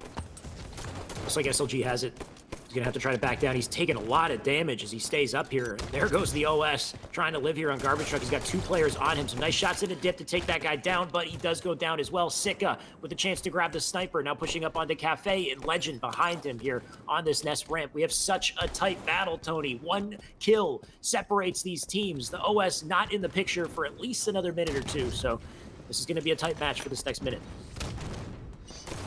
Looks like SLG has it. He's gonna have to try to back down. He's taking a lot of damage as he stays up here. There goes the OS, trying to live here on Garbage Truck. He's got 2 players on him. Some nice shots in a dip to take that guy down, but he does go down as well. Sika with a chance to grab the sniper, now pushing up onto Cafe, and Legend behind him here on this nest ramp. We have such a tight battle, Tony. 1 kill separates these teams. The OS not in the picture for at least another minute or 2, so this is gonna be a tight match for this next minute.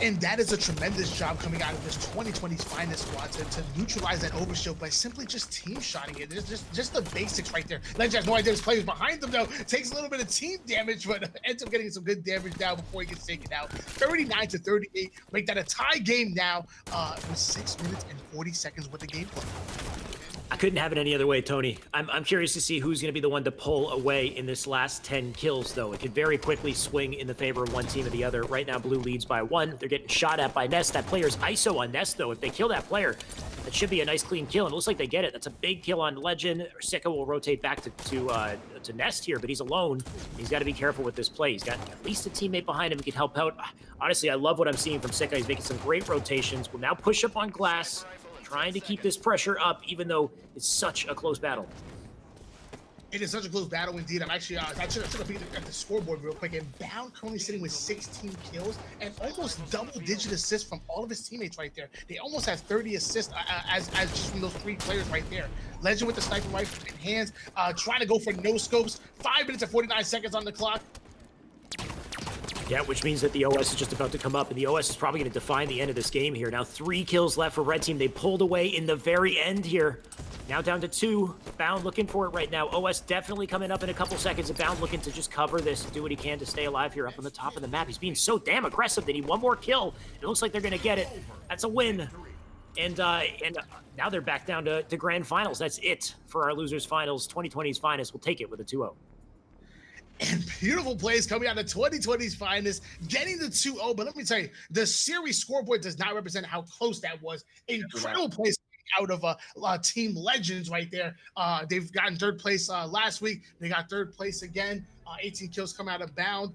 And that is a tremendous job coming out of this 2020's finest squad to neutralize that overshield by simply just team shotting it. There's just the basics right there. Legend has no idea his players behind them, though. Takes a little bit of team damage, but ends up getting some good damage down before he gets taken out. 39-38. Make that a tie game now with 6 minutes and 40 seconds with the gameplay. I couldn't have it any other way, Tony. I'm curious to see who's going to be the one to pull away in this last 10 kills, though. It could very quickly swing in the favor of one team or the other. Right now, Blue leads by 1. They're getting shot at by Nest. That player's ISO on Nest, though. If they kill that player, that should be a nice, clean kill. And it looks like they get it. That's a big kill on Legend. Sika will rotate back to Nest here, but he's alone. He's got to be careful with this play. He's got at least a teammate behind him who can help out. Honestly, I love what I'm seeing from Sika. He's making some great rotations. We'll now push up on glass, trying to keep this pressure up, even though it's such a close battle. It is such a close battle indeed. I'm actually, I should have peeked at the scoreboard real quick. And Bound currently sitting with 16 kills and almost double-digit assists from all of his teammates right there. They almost have 30 assists as just from those 3 players right there. Legend with the sniper rifle in hands, trying to go for no scopes. 5 minutes and 49 seconds on the clock. Yeah, which means that the OS is just about to come up, and the OS is probably going to define the end of this game here. Now 3 kills left for Red Team. They pulled away in the very end here. Now down to 2. Bound looking for it right now. OS definitely coming up in a couple seconds. And Bound looking to just cover this, do what he can to stay alive here up on the top of the map. He's being so damn aggressive. They need one more kill. It looks like they're going to get it. That's a win. And now they're back down to grand finals. That's it for our losers finals. 2020's finest. We'll take it with a 2-0. And beautiful plays coming out of 2020's finest, getting the 2-0. But let me tell you, the series scoreboard does not represent how close that was. Incredible plays out of Team Legends right there. They've gotten 3rd place last week. They got 3rd place again. 18 kills come out of Bound.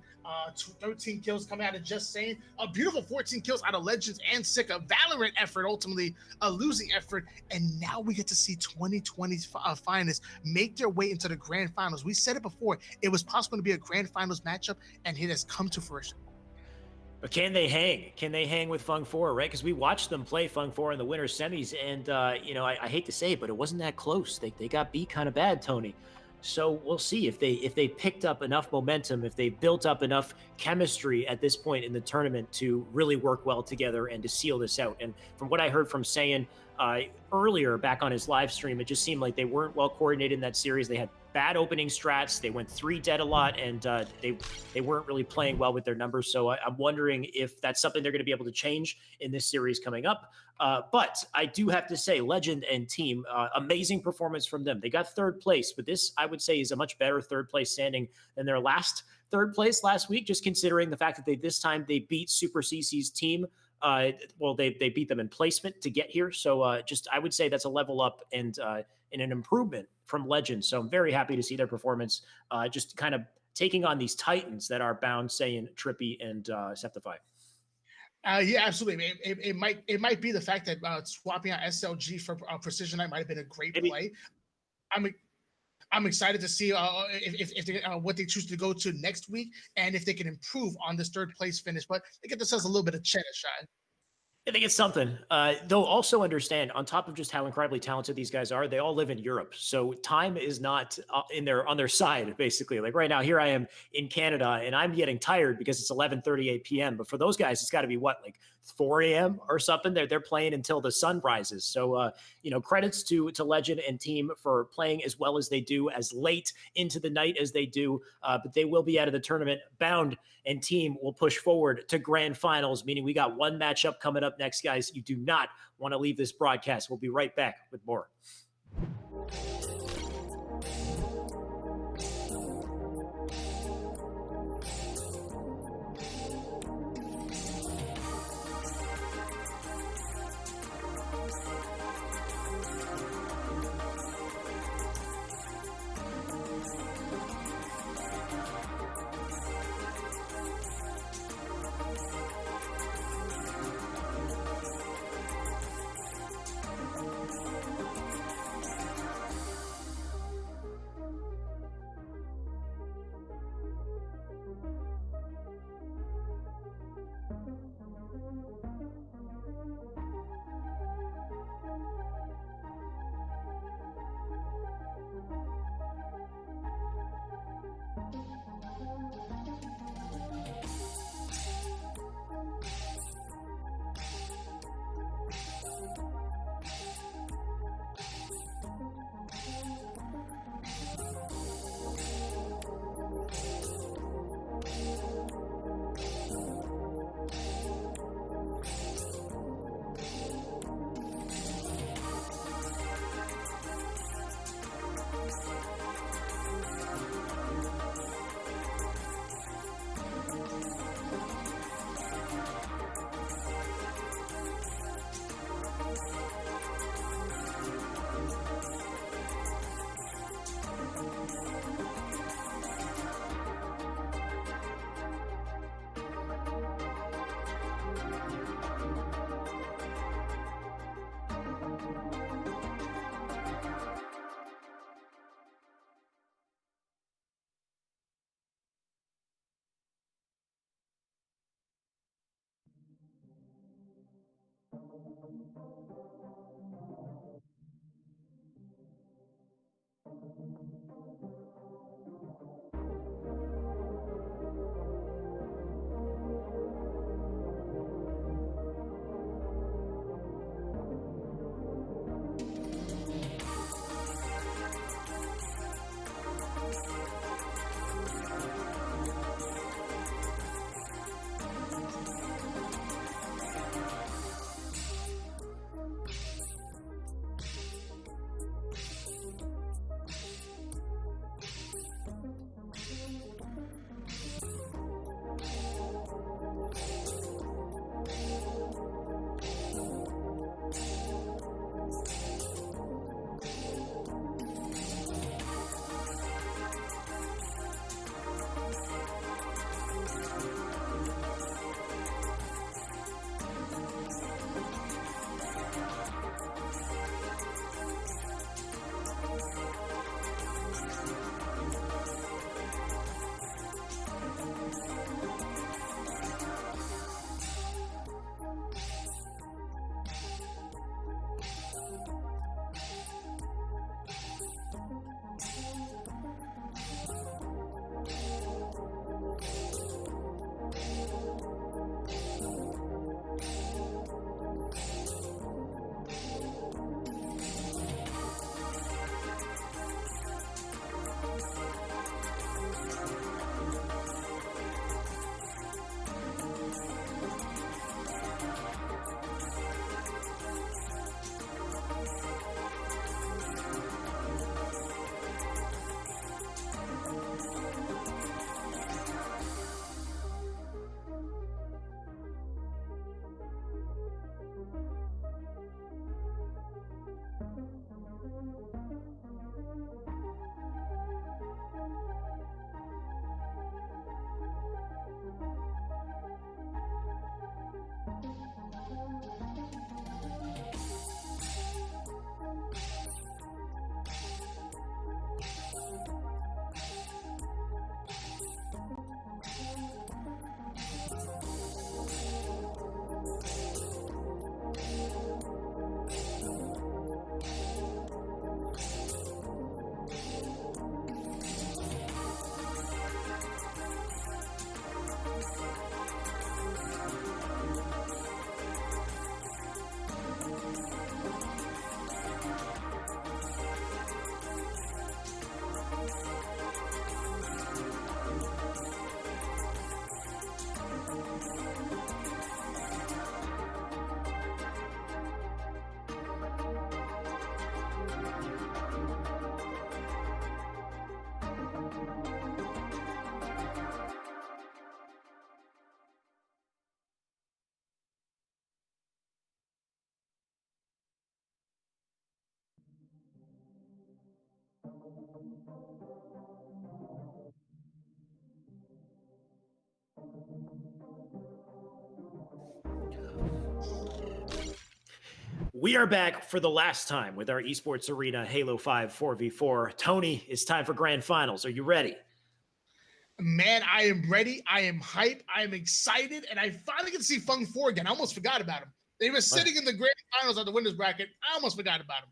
13 kills come out of Just Saying. A beautiful 14 kills out of Legends and Sika. Valorant effort, ultimately a losing effort. And now we get to see 2020's finest make their way into the grand finals. We said it before. It was possible to be a grand finals matchup, and it has come to fruition. But can they hang? Can they hang with Fung 4, right? Because we watched them play Fung 4 in the winter semis, and, I hate to say it, but it wasn't that close. They got beat kind of bad, Tony. So we'll see if they picked up enough momentum, if they built up enough chemistry at this point in the tournament to really work well together and to seal this out. And from what I heard from Saiyan earlier back on his live stream, it just seemed like they weren't well coordinated in that series. They had bad opening strats. They went 3 dead a lot, and they weren't really playing well with their numbers. So I'm wondering if that's something they're going to be able to change in this series coming up. But I do have to say, Legend and Team, amazing performance from them. They got 3rd place, but this, I would say, is a much better 3rd place standing than their last 3rd place last week, just considering the fact that this time they beat Super CC's team. They beat them in placement to get here. So I would say that's a level up and an improvement from Legend. So I'm very happy to see their performance, just kind of taking on these titans that are Bound, Saiyan, Trippy, and Septify. Yeah, absolutely. It might be the fact that swapping out SLG for Precision Knight might have been a great play. I'm excited to see if they, what they choose to go to next week, and if they can improve on this 3rd place finish. But they get themselves a little bit of cheddar shy. I think it's something. They'll also understand, on top of just how incredibly talented these guys are, they all live in Europe. So time is not on their side, basically. Like right now, here I am in Canada, and I'm getting tired because it's 11:38 p.m. But for those guys, it's got to be what, like 4 a.m. or something. They're playing until the sun rises. So credits to Legend and Team for playing as well as they do, as late into the night as they do. But they will be out of the tournament. Bound and Team will push forward to grand finals, meaning we got one matchup coming up next, guys. You do not want to leave this broadcast. We'll be right back with more. We are back for the last time with our Esports Arena Halo 5 4v4. Tony, it's time for grand finals. Are you ready? Man, I am ready. I am hype. I am excited. And I finally get to see Fung 4 again. I almost forgot about him. They were sitting in the grand finals of the winners bracket. I almost forgot about him.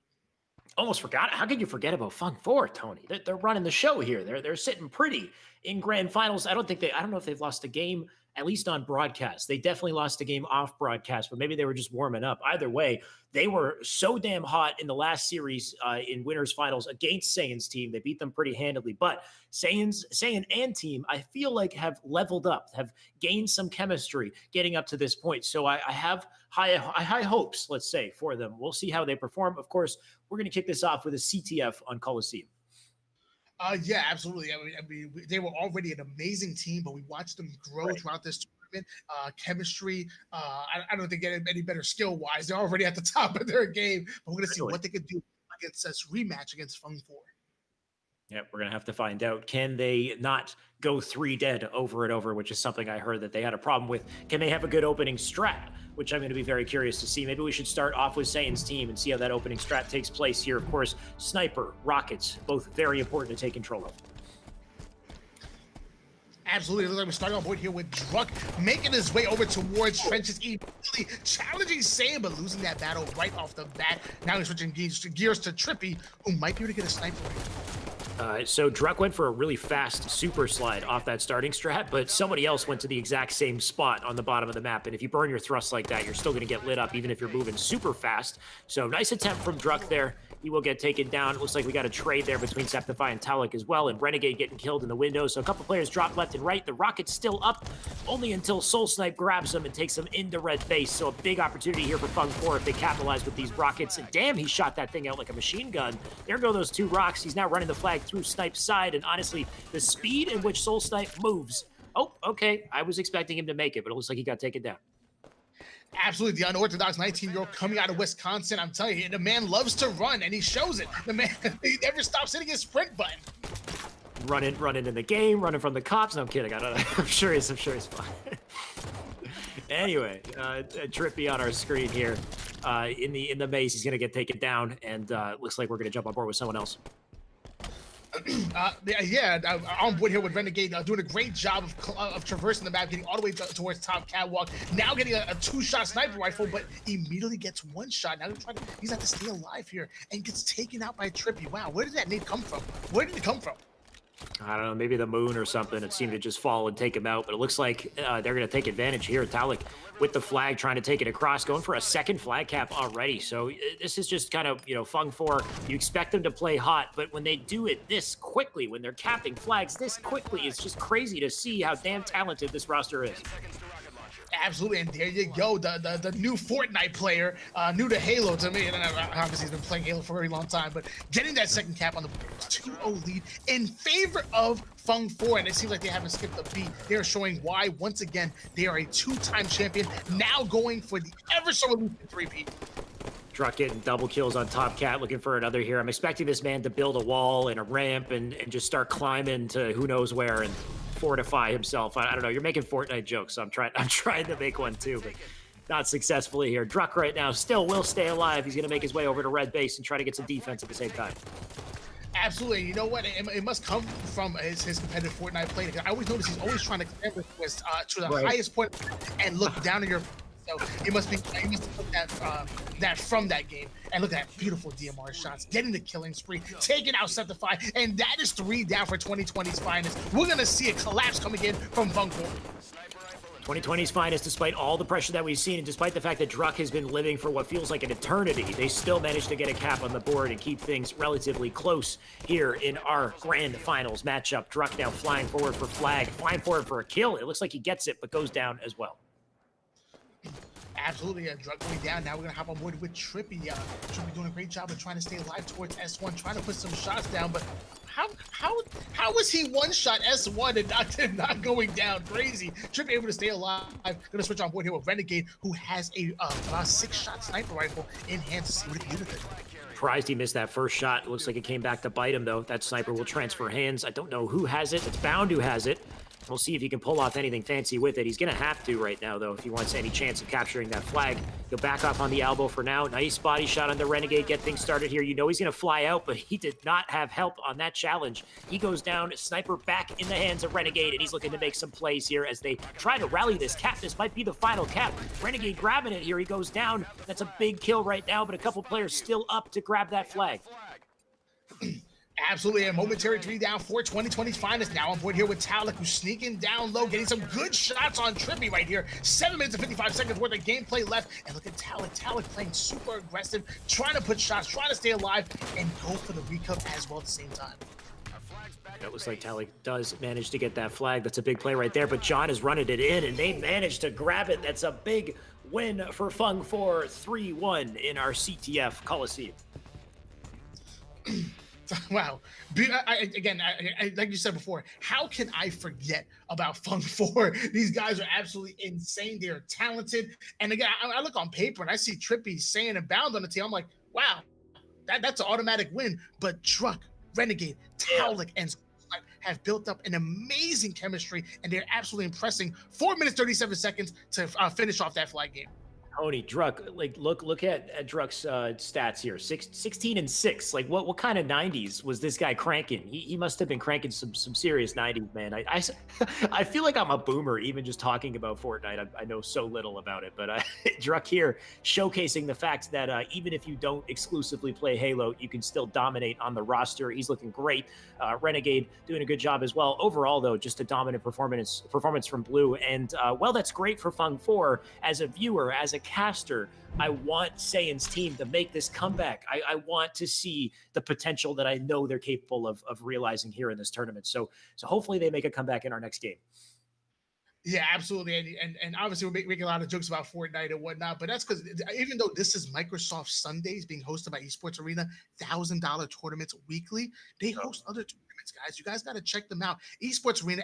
Almost forgot. How could you forget about Fung 4, Tony? They're running the show here. They're sitting pretty in grand finals. I don't know if they've lost a game, at least on broadcast. They definitely lost a game off broadcast, but maybe they were just warming up. Either way, they were so damn hot in the last series in winners finals against Saiyan's team. They beat them pretty handily, but Saiyan and team, I feel like have leveled up, have gained some chemistry getting up to this point. So I have high hopes, let's say, for them. We'll see how they perform. Of course, we're going to kick this off with a CTF on Coliseum. Yeah, absolutely. I mean, they were already an amazing team, but we watched them grow throughout this tournament. Chemistry, I don't think any better skill-wise. They're already at the top of their game, but we're going to see what they could do against this rematch against Fung 4. Yeah, we're going to have to find out. Can they not go 3 dead over and over, which is something I heard that they had a problem with? Can they have a good opening strat, which I'm going to be very curious to see. Maybe we should start off with Saiyan's team and see how that opening strat takes place here. Of course, Sniper, Rockets, both very important to take control of. Absolutely. It looks like we're starting on board here with Druck making his way over towards Trenches, immediately challenging Sam, but losing that battle right off the bat. Now he's switching gears to Trippy, who might be able to get a sniper right. So Druck went for a really fast super slide off that starting strat, but somebody else went to the exact same spot on the bottom of the map. And if you burn your thrust like that, you're still going to get lit up, even if you're moving super fast. So nice attempt from Druck there. He will get taken down. It looks like we got a trade there between Septify and Talik as well, and Renegade getting killed in the window. So a couple players drop left and right. The rocket's still up, only until Soul Snipe grabs him and takes him into red base. So a big opportunity here for Fung 4 if they capitalize with these rockets. And damn, he shot that thing out like a machine gun. There go those two rocks. He's now running the flag through Snipe's side, and honestly, the speed in which Soul Snipe moves. Oh, okay. I was expecting him to make it, but it looks like he got taken down. Absolutely, the unorthodox 19-year-old coming out of Wisconsin. I'm telling you, the man loves to run, and he shows it. The man, he never stops hitting his sprint button. Running in the game, running from the cops. No, I'm kidding. I'm sure he's fine. Anyway, Trippy on our screen here. In the maze, he's gonna get taken down, and looks like we're gonna jump on board with someone else. On board here with Renegade, doing a great job of traversing the map, getting all the way towards top catwalk. Now getting a two-shot sniper rifle, but immediately gets one shot. Now he's got to stay alive here and gets taken out by Trippy. Wow, where did that nade come from? Where did it come from? I don't know, maybe the moon or something. It seemed to just fall and take him out, but it looks like they're going to take advantage here. Talik with the flag, trying to take it across, going for a second flag cap already. So this is just kind of, Fung 4. You expect them to play hot, but when they do it this quickly, when they're capping flags this quickly, it's just crazy to see how damn talented this roster is. Absolutely, and there you go, the new Fortnite player, new to Halo to me, and obviously he's been playing Halo for a very long time, but getting that second cap on the 2-0 lead in favor of Fung 4, and it seems like they haven't skipped a beat. They are showing why, once again, they are a two-time champion, now going for the ever-so-elusive 3-peat. Druck getting double kills on Top Cat, looking for another here. I'm expecting this man to build a wall and a ramp and just start climbing to who knows where and fortify himself. I don't know. You're making Fortnite jokes, so I'm trying to make one too, but not successfully here. Druck right now still will stay alive. He's going to make his way over to red base and try to get some defense at the same time. Absolutely. You know what? It must come from his competitive Fortnite play. I always notice he's always trying to clamber to the highest point and look down at your. So he must have put that from that game. And look at that beautiful DMR shots, getting the killing spree, taking out Septify, and that is 3 down for 2020's finest. We're gonna see a collapse coming in from Fung 4. 2020's finest, despite all the pressure that we've seen, and despite the fact that Druck has been living for what feels like an eternity, they still managed to get a cap on the board and keep things relatively close here in our grand finals matchup. Druck now flying forward for flag, flying forward for a kill. It looks like he gets it, but goes down as well. Absolutely, Druck going down. Now we're gonna hop on board with Trippy. Trippy doing a great job of trying to stay alive towards S1, trying to put some shots down. But how was he one shot S1 and not going down? Crazy. Trippy able to stay alive. Gonna switch on board here with Renegade, who has a about 6-shot sniper rifle in hand to see what it can do with it. Surprised he missed that first shot. It looks like it came back to bite him though. That sniper will transfer hands. I don't know who has it. It's Bound who has it. We'll see if he can pull off anything fancy with it. He's going to have to right now, though, if he wants any chance of capturing that flag. He'll back off on the elbow for now. Nice body shot on the Renegade. Get things started here. You know he's going to fly out, but he did not have help on that challenge. He goes down, sniper back in the hands of Renegade, and he's looking to make some plays here as they try to rally this cap. This might be the final cap. Renegade grabbing it here. He goes down. That's a big kill right now, but a couple players still up to grab that flag. Absolutely, a momentary 3 down for 2020's finest. Now on board here with Talik, who's sneaking down low, getting some good shots on Trippy right here. 7 minutes and 55 seconds worth of gameplay left. And look at Talik playing super aggressive, trying to put shots, trying to stay alive, and go for the recup as well at the same time. It looks like Talik does manage to get that flag. That's a big play right there, but John is running it in, and they managed to grab it. That's a big win for Fung 4, 3-1 in our CTF Coliseum. Wow. Again, like you said before, how can I forget about Fung 4? These guys are absolutely insane. They are talented. And again, I look on paper and I see Trippy saying and Bound on the team. I'm like, wow, that's an automatic win. But Druck, Renegade, Talik, and Slumpee have built up an amazing chemistry, and they're absolutely impressing. 4 minutes, 37 seconds to finish off that flag game. Tony Druck, like look at Druck's stats here. 16-6. Like what kind of 90s was this guy cranking? He must have been cranking some serious 90s, man. I feel like I'm a boomer even just talking about Fortnite. I know so little about it, but Druck here showcasing the fact that even if you don't exclusively play Halo, you can still dominate on the roster. He's looking great. Renegade doing a good job as well. Overall, though, just a dominant performance from Blue, and well, that's great for Fung 4 as a viewer, as a caster. I want Saiyans team to make this comeback. I want to see the potential that I know they're capable of realizing here in this tournament. So hopefully they make a comeback in our next game. Yeah, absolutely. And obviously we're making a lot of jokes about Fortnite and whatnot, but that's because even though this is Microsoft Sundays being hosted by Esports Arena, $1,000 tournaments weekly, they host other tournaments, guys. You guys got to check them out. Esports Arena,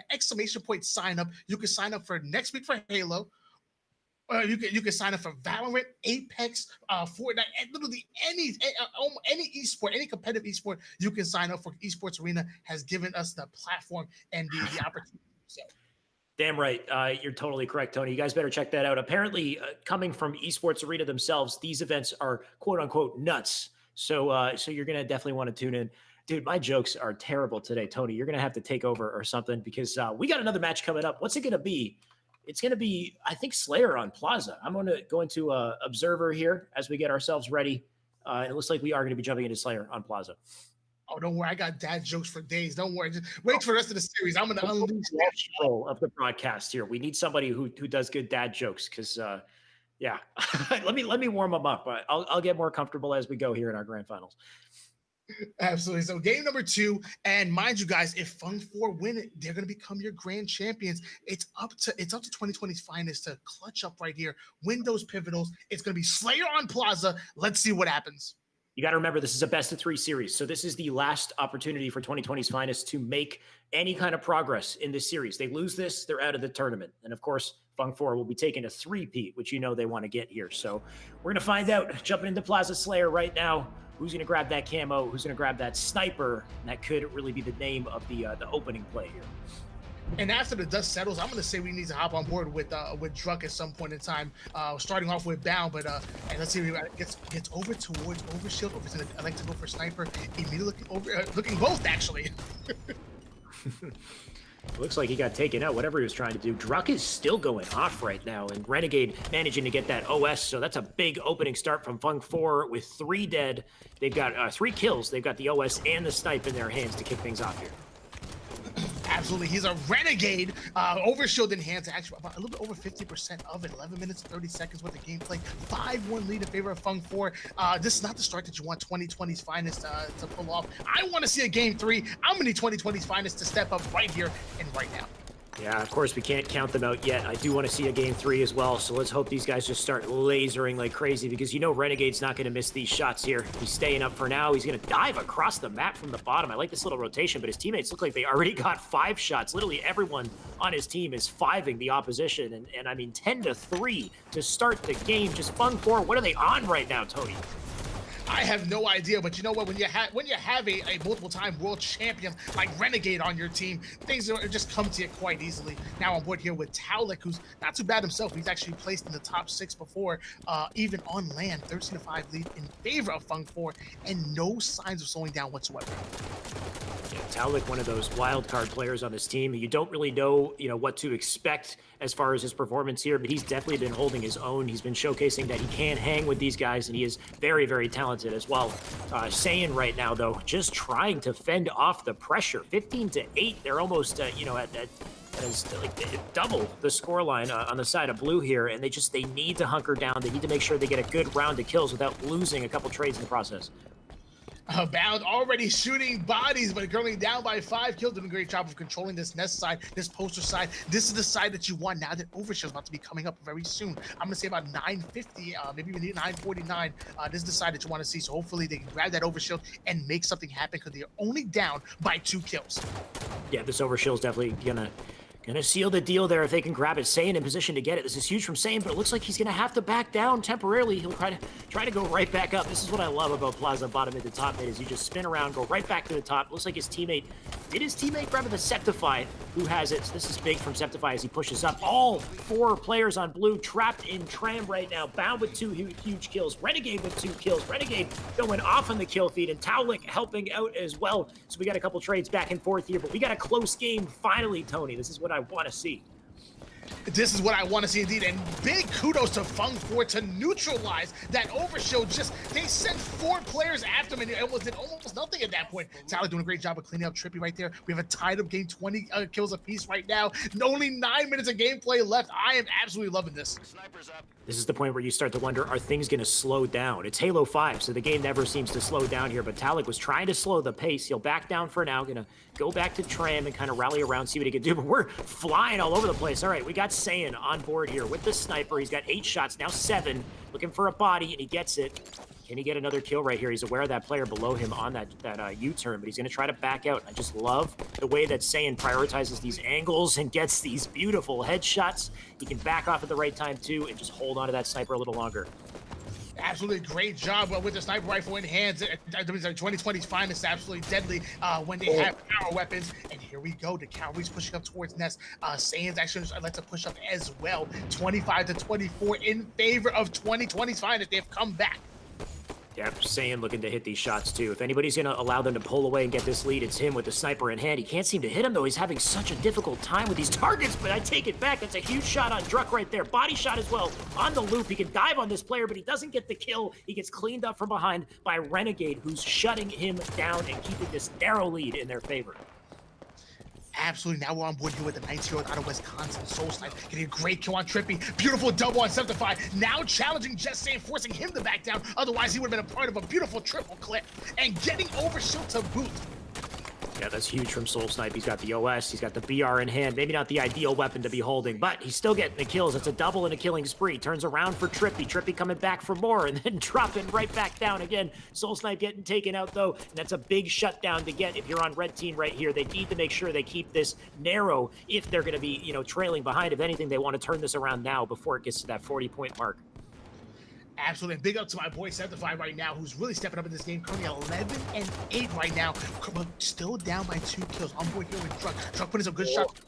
/ sign up. You can sign up for next week for Halo. You can sign up for Valorant, Apex, Fortnite, and literally any esport, any competitive esport you can sign up for. Esports Arena has given us the platform and the opportunity. So. Damn right. You're totally correct, Tony. You guys better check that out. Apparently, coming from Esports Arena themselves, these events are quote unquote nuts. So you're gonna definitely want to tune in. Dude, my jokes are terrible today, Tony. You're gonna have to take over or something because we got another match coming up. What's it gonna be? It's going to be, I think, Slayer on Plaza. I'm going to go into Observer here as we get ourselves ready. And it looks like we are going to be jumping into Slayer on Plaza. Oh, don't worry. I got dad jokes for days. Don't worry. Just wait for the rest of the series. I'm going to unleash the control of the broadcast here. We need somebody who does good dad jokes because, yeah. let me warm them up. I'll get more comfortable as we go here in our grand finals. Absolutely. So game number 2, and mind you guys, if Fung 4 win it, they're going to become your grand champions. It's up to 2020's finest to clutch up right here, win those pivotals. It's going to be Slayer on Plaza. Let's see what happens. You got to remember, this is a best of 3 series. So this is the last opportunity for 2020's finest to make any kind of progress in this series. They lose this, they're out of the tournament. And of course, Fung 4 will be taking a 3-peat, which you know they want to get here. So we're going to find out, jumping into Plaza Slayer right now, who's going to grab that camo, who's going to grab that sniper, and that could really be the name of the opening play here. And after the dust settles, I'm going to say we need to hop on board with Druck at some point in time, starting off with Bound, but and let's see if he gets over towards Overshield, or if he's like to go for Sniper, immediately looking both, actually. Looks like he got taken out, whatever he was trying to do. Druck is still going off right now, and Renegade managing to get that OS, so that's a big opening start from Fung 4 with 3 dead. They've got 3 kills. They've got the OS and the snipe in their hands to kick things off here. Absolutely. He's a Renegade. Overshield in hands, actually about a little bit over 50% of it. 11 minutes and 30 seconds worth of gameplay. 5-1 lead in favor of Fung 4. This is not the start that you want 2020's finest to pull off. I want to see a game 3. I'm going to need 2020's finest to step up right here and right now. Yeah, of course, we can't count them out yet. I do want to see a game 3 as well, so let's hope these guys just start lasering like crazy, because you know Renegade's not going to miss these shots here. He's staying up for now. He's going to dive across the map from the bottom. I like this little rotation, but his teammates look like they already got 5 shots. Literally everyone on his team is 5ing the opposition, and I mean 10-3 to start the game. Just Fung 4, what are they on right now, Tony? I have no idea, but you know what? When you have a multiple-time world champion like Renegade on your team, things just come to you quite easily. Now on board here with Taulik, who's not too bad himself. He's actually placed in the top 6 before, even on land. 13-5 lead in favor of Fung 4, and no signs of slowing down whatsoever. Yeah, Taulik, one of those wild card players on this team. You don't really know, what to expect as far as his performance here, but he's definitely been holding his own. He's been showcasing that he can hang with these guys, and he is very, very talented as well. Saiyan right now, though, just trying to fend off the pressure. 15-8. They're almost, at like double the scoreline on the side of Blue here, and they need to hunker down. They need to make sure they get a good round of kills without losing a couple trades in the process. Bound already shooting bodies, but currently down by 5 kills. Doing a great job of controlling this nest side, this poster side. This is the side that you want now that Overshield is about to be coming up very soon. I'm going to say about 950, maybe even 949. This is the side that you want to see. So hopefully they can grab that Overshield and make something happen, because they're only down by 2 kills. Yeah, this Overshield is definitely gonna seal the deal there if they can grab it. Saiyan in position to get it. This is huge from Saiyan, but it looks like he's gonna have to back down temporarily. He'll try to go right back up. This is what I love about Plaza bottom mid to top mid, is you just spin around, go right back to the top. Looks like his teammate Did his teammate grab the Septify, who has it? So this is big from Septify as he pushes up. All 4 players on blue trapped in Tram right now. Bound with 2 huge kills. Renegade with 2 kills. Renegade going off on the kill feed, and Taulik helping out as well. So we got a couple trades back and forth here, but we got a close game finally, Tony. This is what I want to see. This is what I want to see indeed, and big kudos to Fung4 to neutralize that overshield. They sent 4 players after him, and it did almost nothing at that point. Tyler doing a great job of cleaning up Trippy right there. We have a tied up game, 20 kills apiece right now. Only 9 minutes of gameplay left. I am absolutely loving this. This is the point where you start to wonder, are things going to slow down? It's Halo 5, so the game never seems to slow down here, but Taulik was trying to slow the pace. He'll back down for now, going to go back to Tram and kind of rally around, see what he can do, but we're flying all over the place. All right, we got Saiyan on board here with the sniper. He's got 8 shots, now 7, looking for a body, and he gets it. Can he get another kill right here? He's aware of that player below him on that U-turn, but he's going to try to back out. I just love the way that Saiyan prioritizes these angles and gets these beautiful headshots. He can back off at the right time, too, and just hold on to that sniper a little longer. Absolutely great job with the sniper rifle in hands. 2020's finest, absolutely deadly when they have power weapons. And here we go. The cavalry's pushing up towards Nest. Saiyan's actually lets it push up as well. 25-24 in favor of 2020's finest. They've come back. Yep, Saiyan looking to hit these shots too. If anybody's going to allow them to pull away and get this lead, it's him with the sniper in hand. He can't seem to hit him, though. He's having such a difficult time with these targets, but I take it back. That's a huge shot on Druck right there. Body shot as well on the loop. He can dive on this player, but he doesn't get the kill. He gets cleaned up from behind by Renegade, who's shutting him down and keeping this narrow lead in their favor. Absolutely. Now we're on board here with the 19-year-old out of Wisconsin, Soul Snipe, getting a great kill on Trippy. Beautiful double on Septify. Now challenging Just Saying, forcing him to back down. Otherwise, he would have been a part of a beautiful triple clip. And getting overshield to boot. Yeah, that's huge from Soul Snipe. He's got the OS, he's got the BR in hand. Maybe not the ideal weapon to be holding, but he's still getting the kills. It's a double and a killing spree. Turns around for Trippy. Trippy coming back for more and then dropping right back down again. Soul Snipe getting taken out, though, and that's a big shutdown to get if you're on red team right here. They need to make sure they keep this narrow if they're going to be, trailing behind. If anything, they want to turn this around now before it gets to that 40-point mark. Absolutely. And big up to my boy Septify right now, who's really stepping up in this game. Currently 11-8 right now. Still down by 2 kills. On board here with Druck. Druck putting some good shots.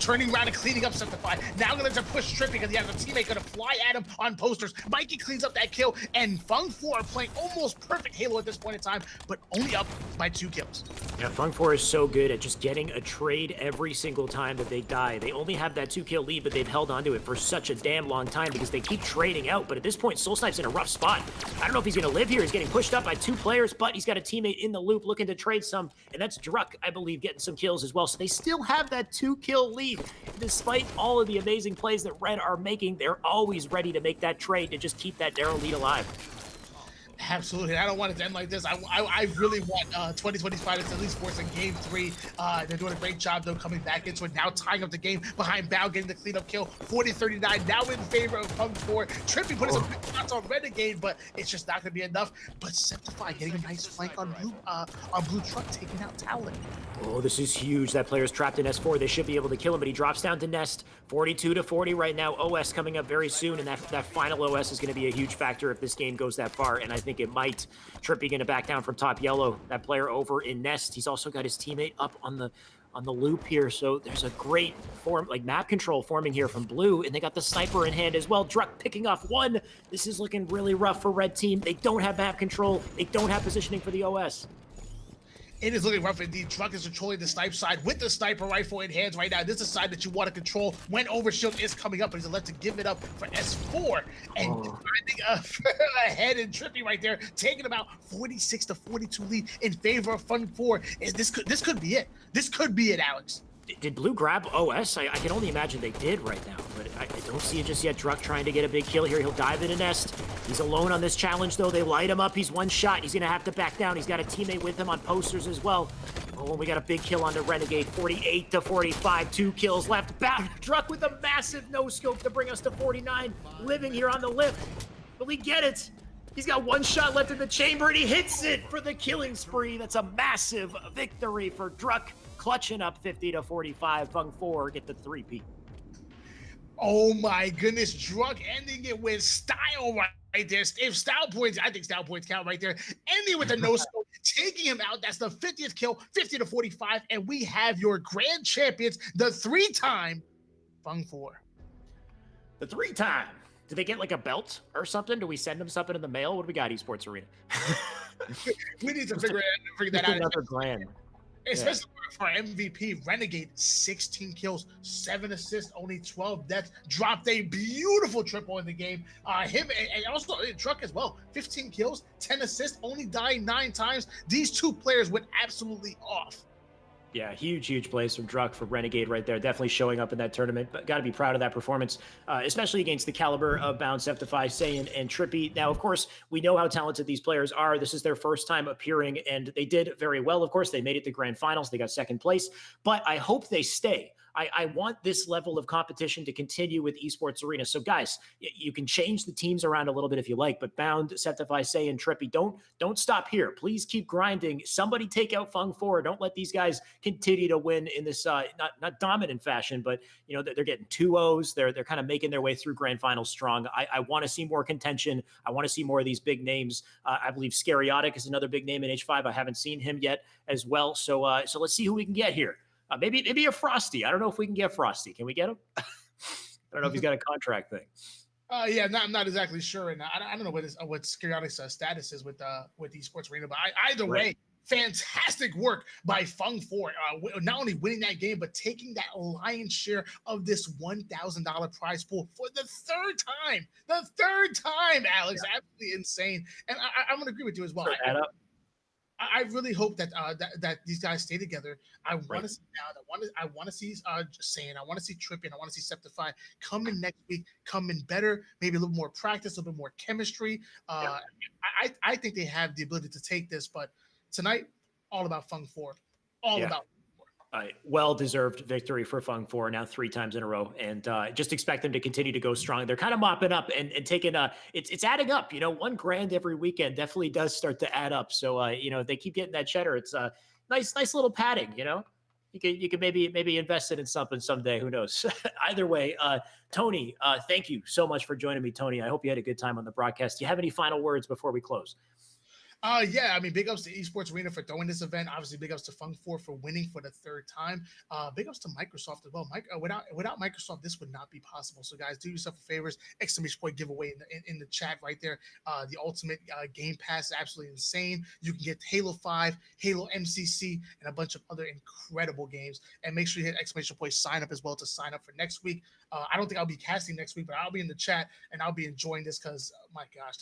Turning around and cleaning up Septify. Now going to push Trippy because he has a teammate going to fly at him on posters. Mikey cleans up that kill. And Fung4 are playing almost perfect Halo at this point in time, but only up by 2 kills. Yeah, Fung4 is so good at just getting a trade every single time that they die. They only have that 2-kill lead, but they've held onto it for such a damn long time because they keep trading out. But at this point, Soul Snipe's in a rough spot. I don't know if he's going to live here. He's getting pushed up by 2 players, but he's got a teammate in the loop looking to trade some, and that's Druck, I believe, getting some kills as well. So they still have that 2-kill lead. Despite all of the amazing plays that Red are making, they're always ready to make that trade to just keep that narrow lead alive. Absolutely. I don't want it to end like this. I really want 2025 to at least force in game 3. They're doing a great job, though, coming back into it. Now tying up the game behind Bao, getting the cleanup kill. 40-39, now in favor of Fung4. Trippy putting some big shots on Renegade, but it's just not going to be enough. But Septify getting a nice flank on Blue Truck, taking out Taulik. Oh, this is huge. That player's trapped in S4. They should be able to kill him, but he drops down to Nest. 42-40 right now. OS coming up very soon, and that final OS is going to be a huge factor if this game goes that far, and I think it might. Trippy going to back down from top yellow. That player over in Nest. He's also got his teammate up on the loop here, so there's a great map control forming here from blue, and they got the sniper in hand as well. Druck picking off 1. This is looking really rough for red team. They don't have map control. They don't have positioning for the OS. It is looking rough indeed. Druck is controlling the snipe side with the sniper rifle in hands right now. This is the side that you want to control when overshield is coming up, but he's allowed to give it up for S4 and finding ahead and Trippy right there, taking about 46-42 lead in favor of Fun4. This could be it. This could be it, Alex. Did Blue grab OS? I can only imagine they did right now, but I don't see it just yet. Druck trying to get a big kill here. He'll dive into Nest. He's alone on this challenge, though. They light him up. He's one shot. He's going to have to back down. He's got a teammate with him on posters as well. Oh, we got a big kill on the Renegade. 48-45. 2 kills left. Druck with a massive no-scope to bring us to 49. Living here on the lift. Will he get it? He's got 1 shot left in the chamber, and he hits it for the killing spree. That's a massive victory for Druck. Clutching up 50-45. Fung4 get the 3-peat. Oh my goodness, Druck ending it with style right there. If style points, I think style points count right there. Ending with the no-scope, taking him out. That's the 50th kill, 50-45, and we have your grand champions, the 3-time Fung 4. The 3-time. Do they get like a belt or something? Do we send them something in the mail? What do we got, Esports Arena? We need to figure that out. Another grand. Especially for MVP, Renegade, 16 kills, 7 assists, only 12 deaths, dropped a beautiful triple in the game. Him and also Truck as well, 15 kills, 10 assists, only dying 9 times. These two players went absolutely off. Yeah, huge plays from Druck for Renegade right there. Definitely showing up in that tournament, but got to be proud of that performance, especially against the caliber of Bound, Septify, Saiyan, and Trippy. Now, of course, we know how talented these players are. This is their first time appearing, and they did very well. Of course, they made it to grand finals. They got second place, but I hope they stay. I want this level of competition to continue with Esports Arena. So, guys, you can change the teams around a little bit if you like, but Bound, Septify, Saiyan, Trippy, don't stop here. Please keep grinding. Somebody take out Fung 4. Don't let these guys continue to win in this not dominant fashion, but they're getting 2-0s. They're kind of making their way through grand finals strong. I want to see more contention. I want to see more of these big names. I believe Scariotic is another big name in H5. I haven't seen him yet as well. So let's see who we can get here. Maybe a Frosty. I don't know if we can get Frosty. Can we get him? I don't know if he's got a contract thing. Yeah, I'm not exactly sure, and I don't know what Scariotic's status is with Esports Arena, but either way, fantastic work by Fung 4. Not only winning that game, but taking that lion's share of this $1,000 prize pool for the third time. The third time, Alex. Yeah. Absolutely insane. And I'm going to agree with you as well. I really hope that that these guys stay together. I want to see Dowd. I want to see Saiyan. I want to see Trippy. And I want to see Septify come in next week. Come in better. Maybe a little more practice, a little bit more chemistry. I think they have the ability to take this. But tonight, all about Fung 4. All about. Well-deserved victory for Fung 4 now 3 times in a row, and just expect them to continue to go strong. They're kind of mopping up and taking it's adding up. $1 grand every weekend definitely does start to add up. So if they keep getting that cheddar, it's a nice little padding. You can maybe invest it in something someday. Who knows? Either way, Tony, thank you so much for joining me, Tony. I hope you had a good time on the broadcast. Do you have any final words before we close? Yeah, I mean, big ups to Esports Arena for throwing this event. Obviously, big ups to Fung 4 for winning for the third time. Big ups to Microsoft as well. Without Microsoft, this would not be possible. So, guys, do yourself a favors. Exclamation point giveaway in the chat right there. The Ultimate Game Pass is absolutely insane. You can get Halo 5, Halo MCC, and a bunch of other incredible games. And make sure you hit exclamation point sign up as well to sign up for next week. I don't think I'll be casting next week, but I'll be in the chat and I'll be enjoying this because, my gosh,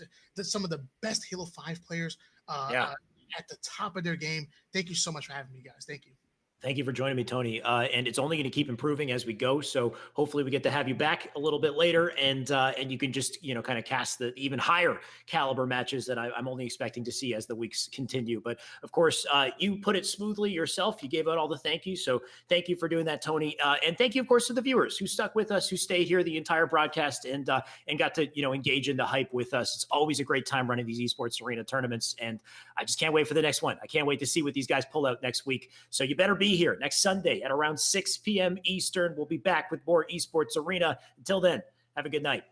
some of the best Halo 5 players at the top of their game. Thank you so much for having me, guys. Thank you. Thank you for joining me, Tony. And it's only going to keep improving as we go. So hopefully we get to have you back a little bit later, and you can just kind of cast the even higher caliber matches that I'm only expecting to see as the weeks continue. But of course, you put it smoothly yourself. You gave out all the thank you. So thank you for doing that, Tony. And thank you, of course, to the viewers who stuck with us, who stay here the entire broadcast and got to engage in the hype with us. It's always a great time running these Esports Arena tournaments, and I just can't wait for the next one. I can't wait to see what these guys pull out next week. So you better be here next Sunday at around 6 p.m. Eastern. We'll be back with more Esports Arena. Until then, have a good night.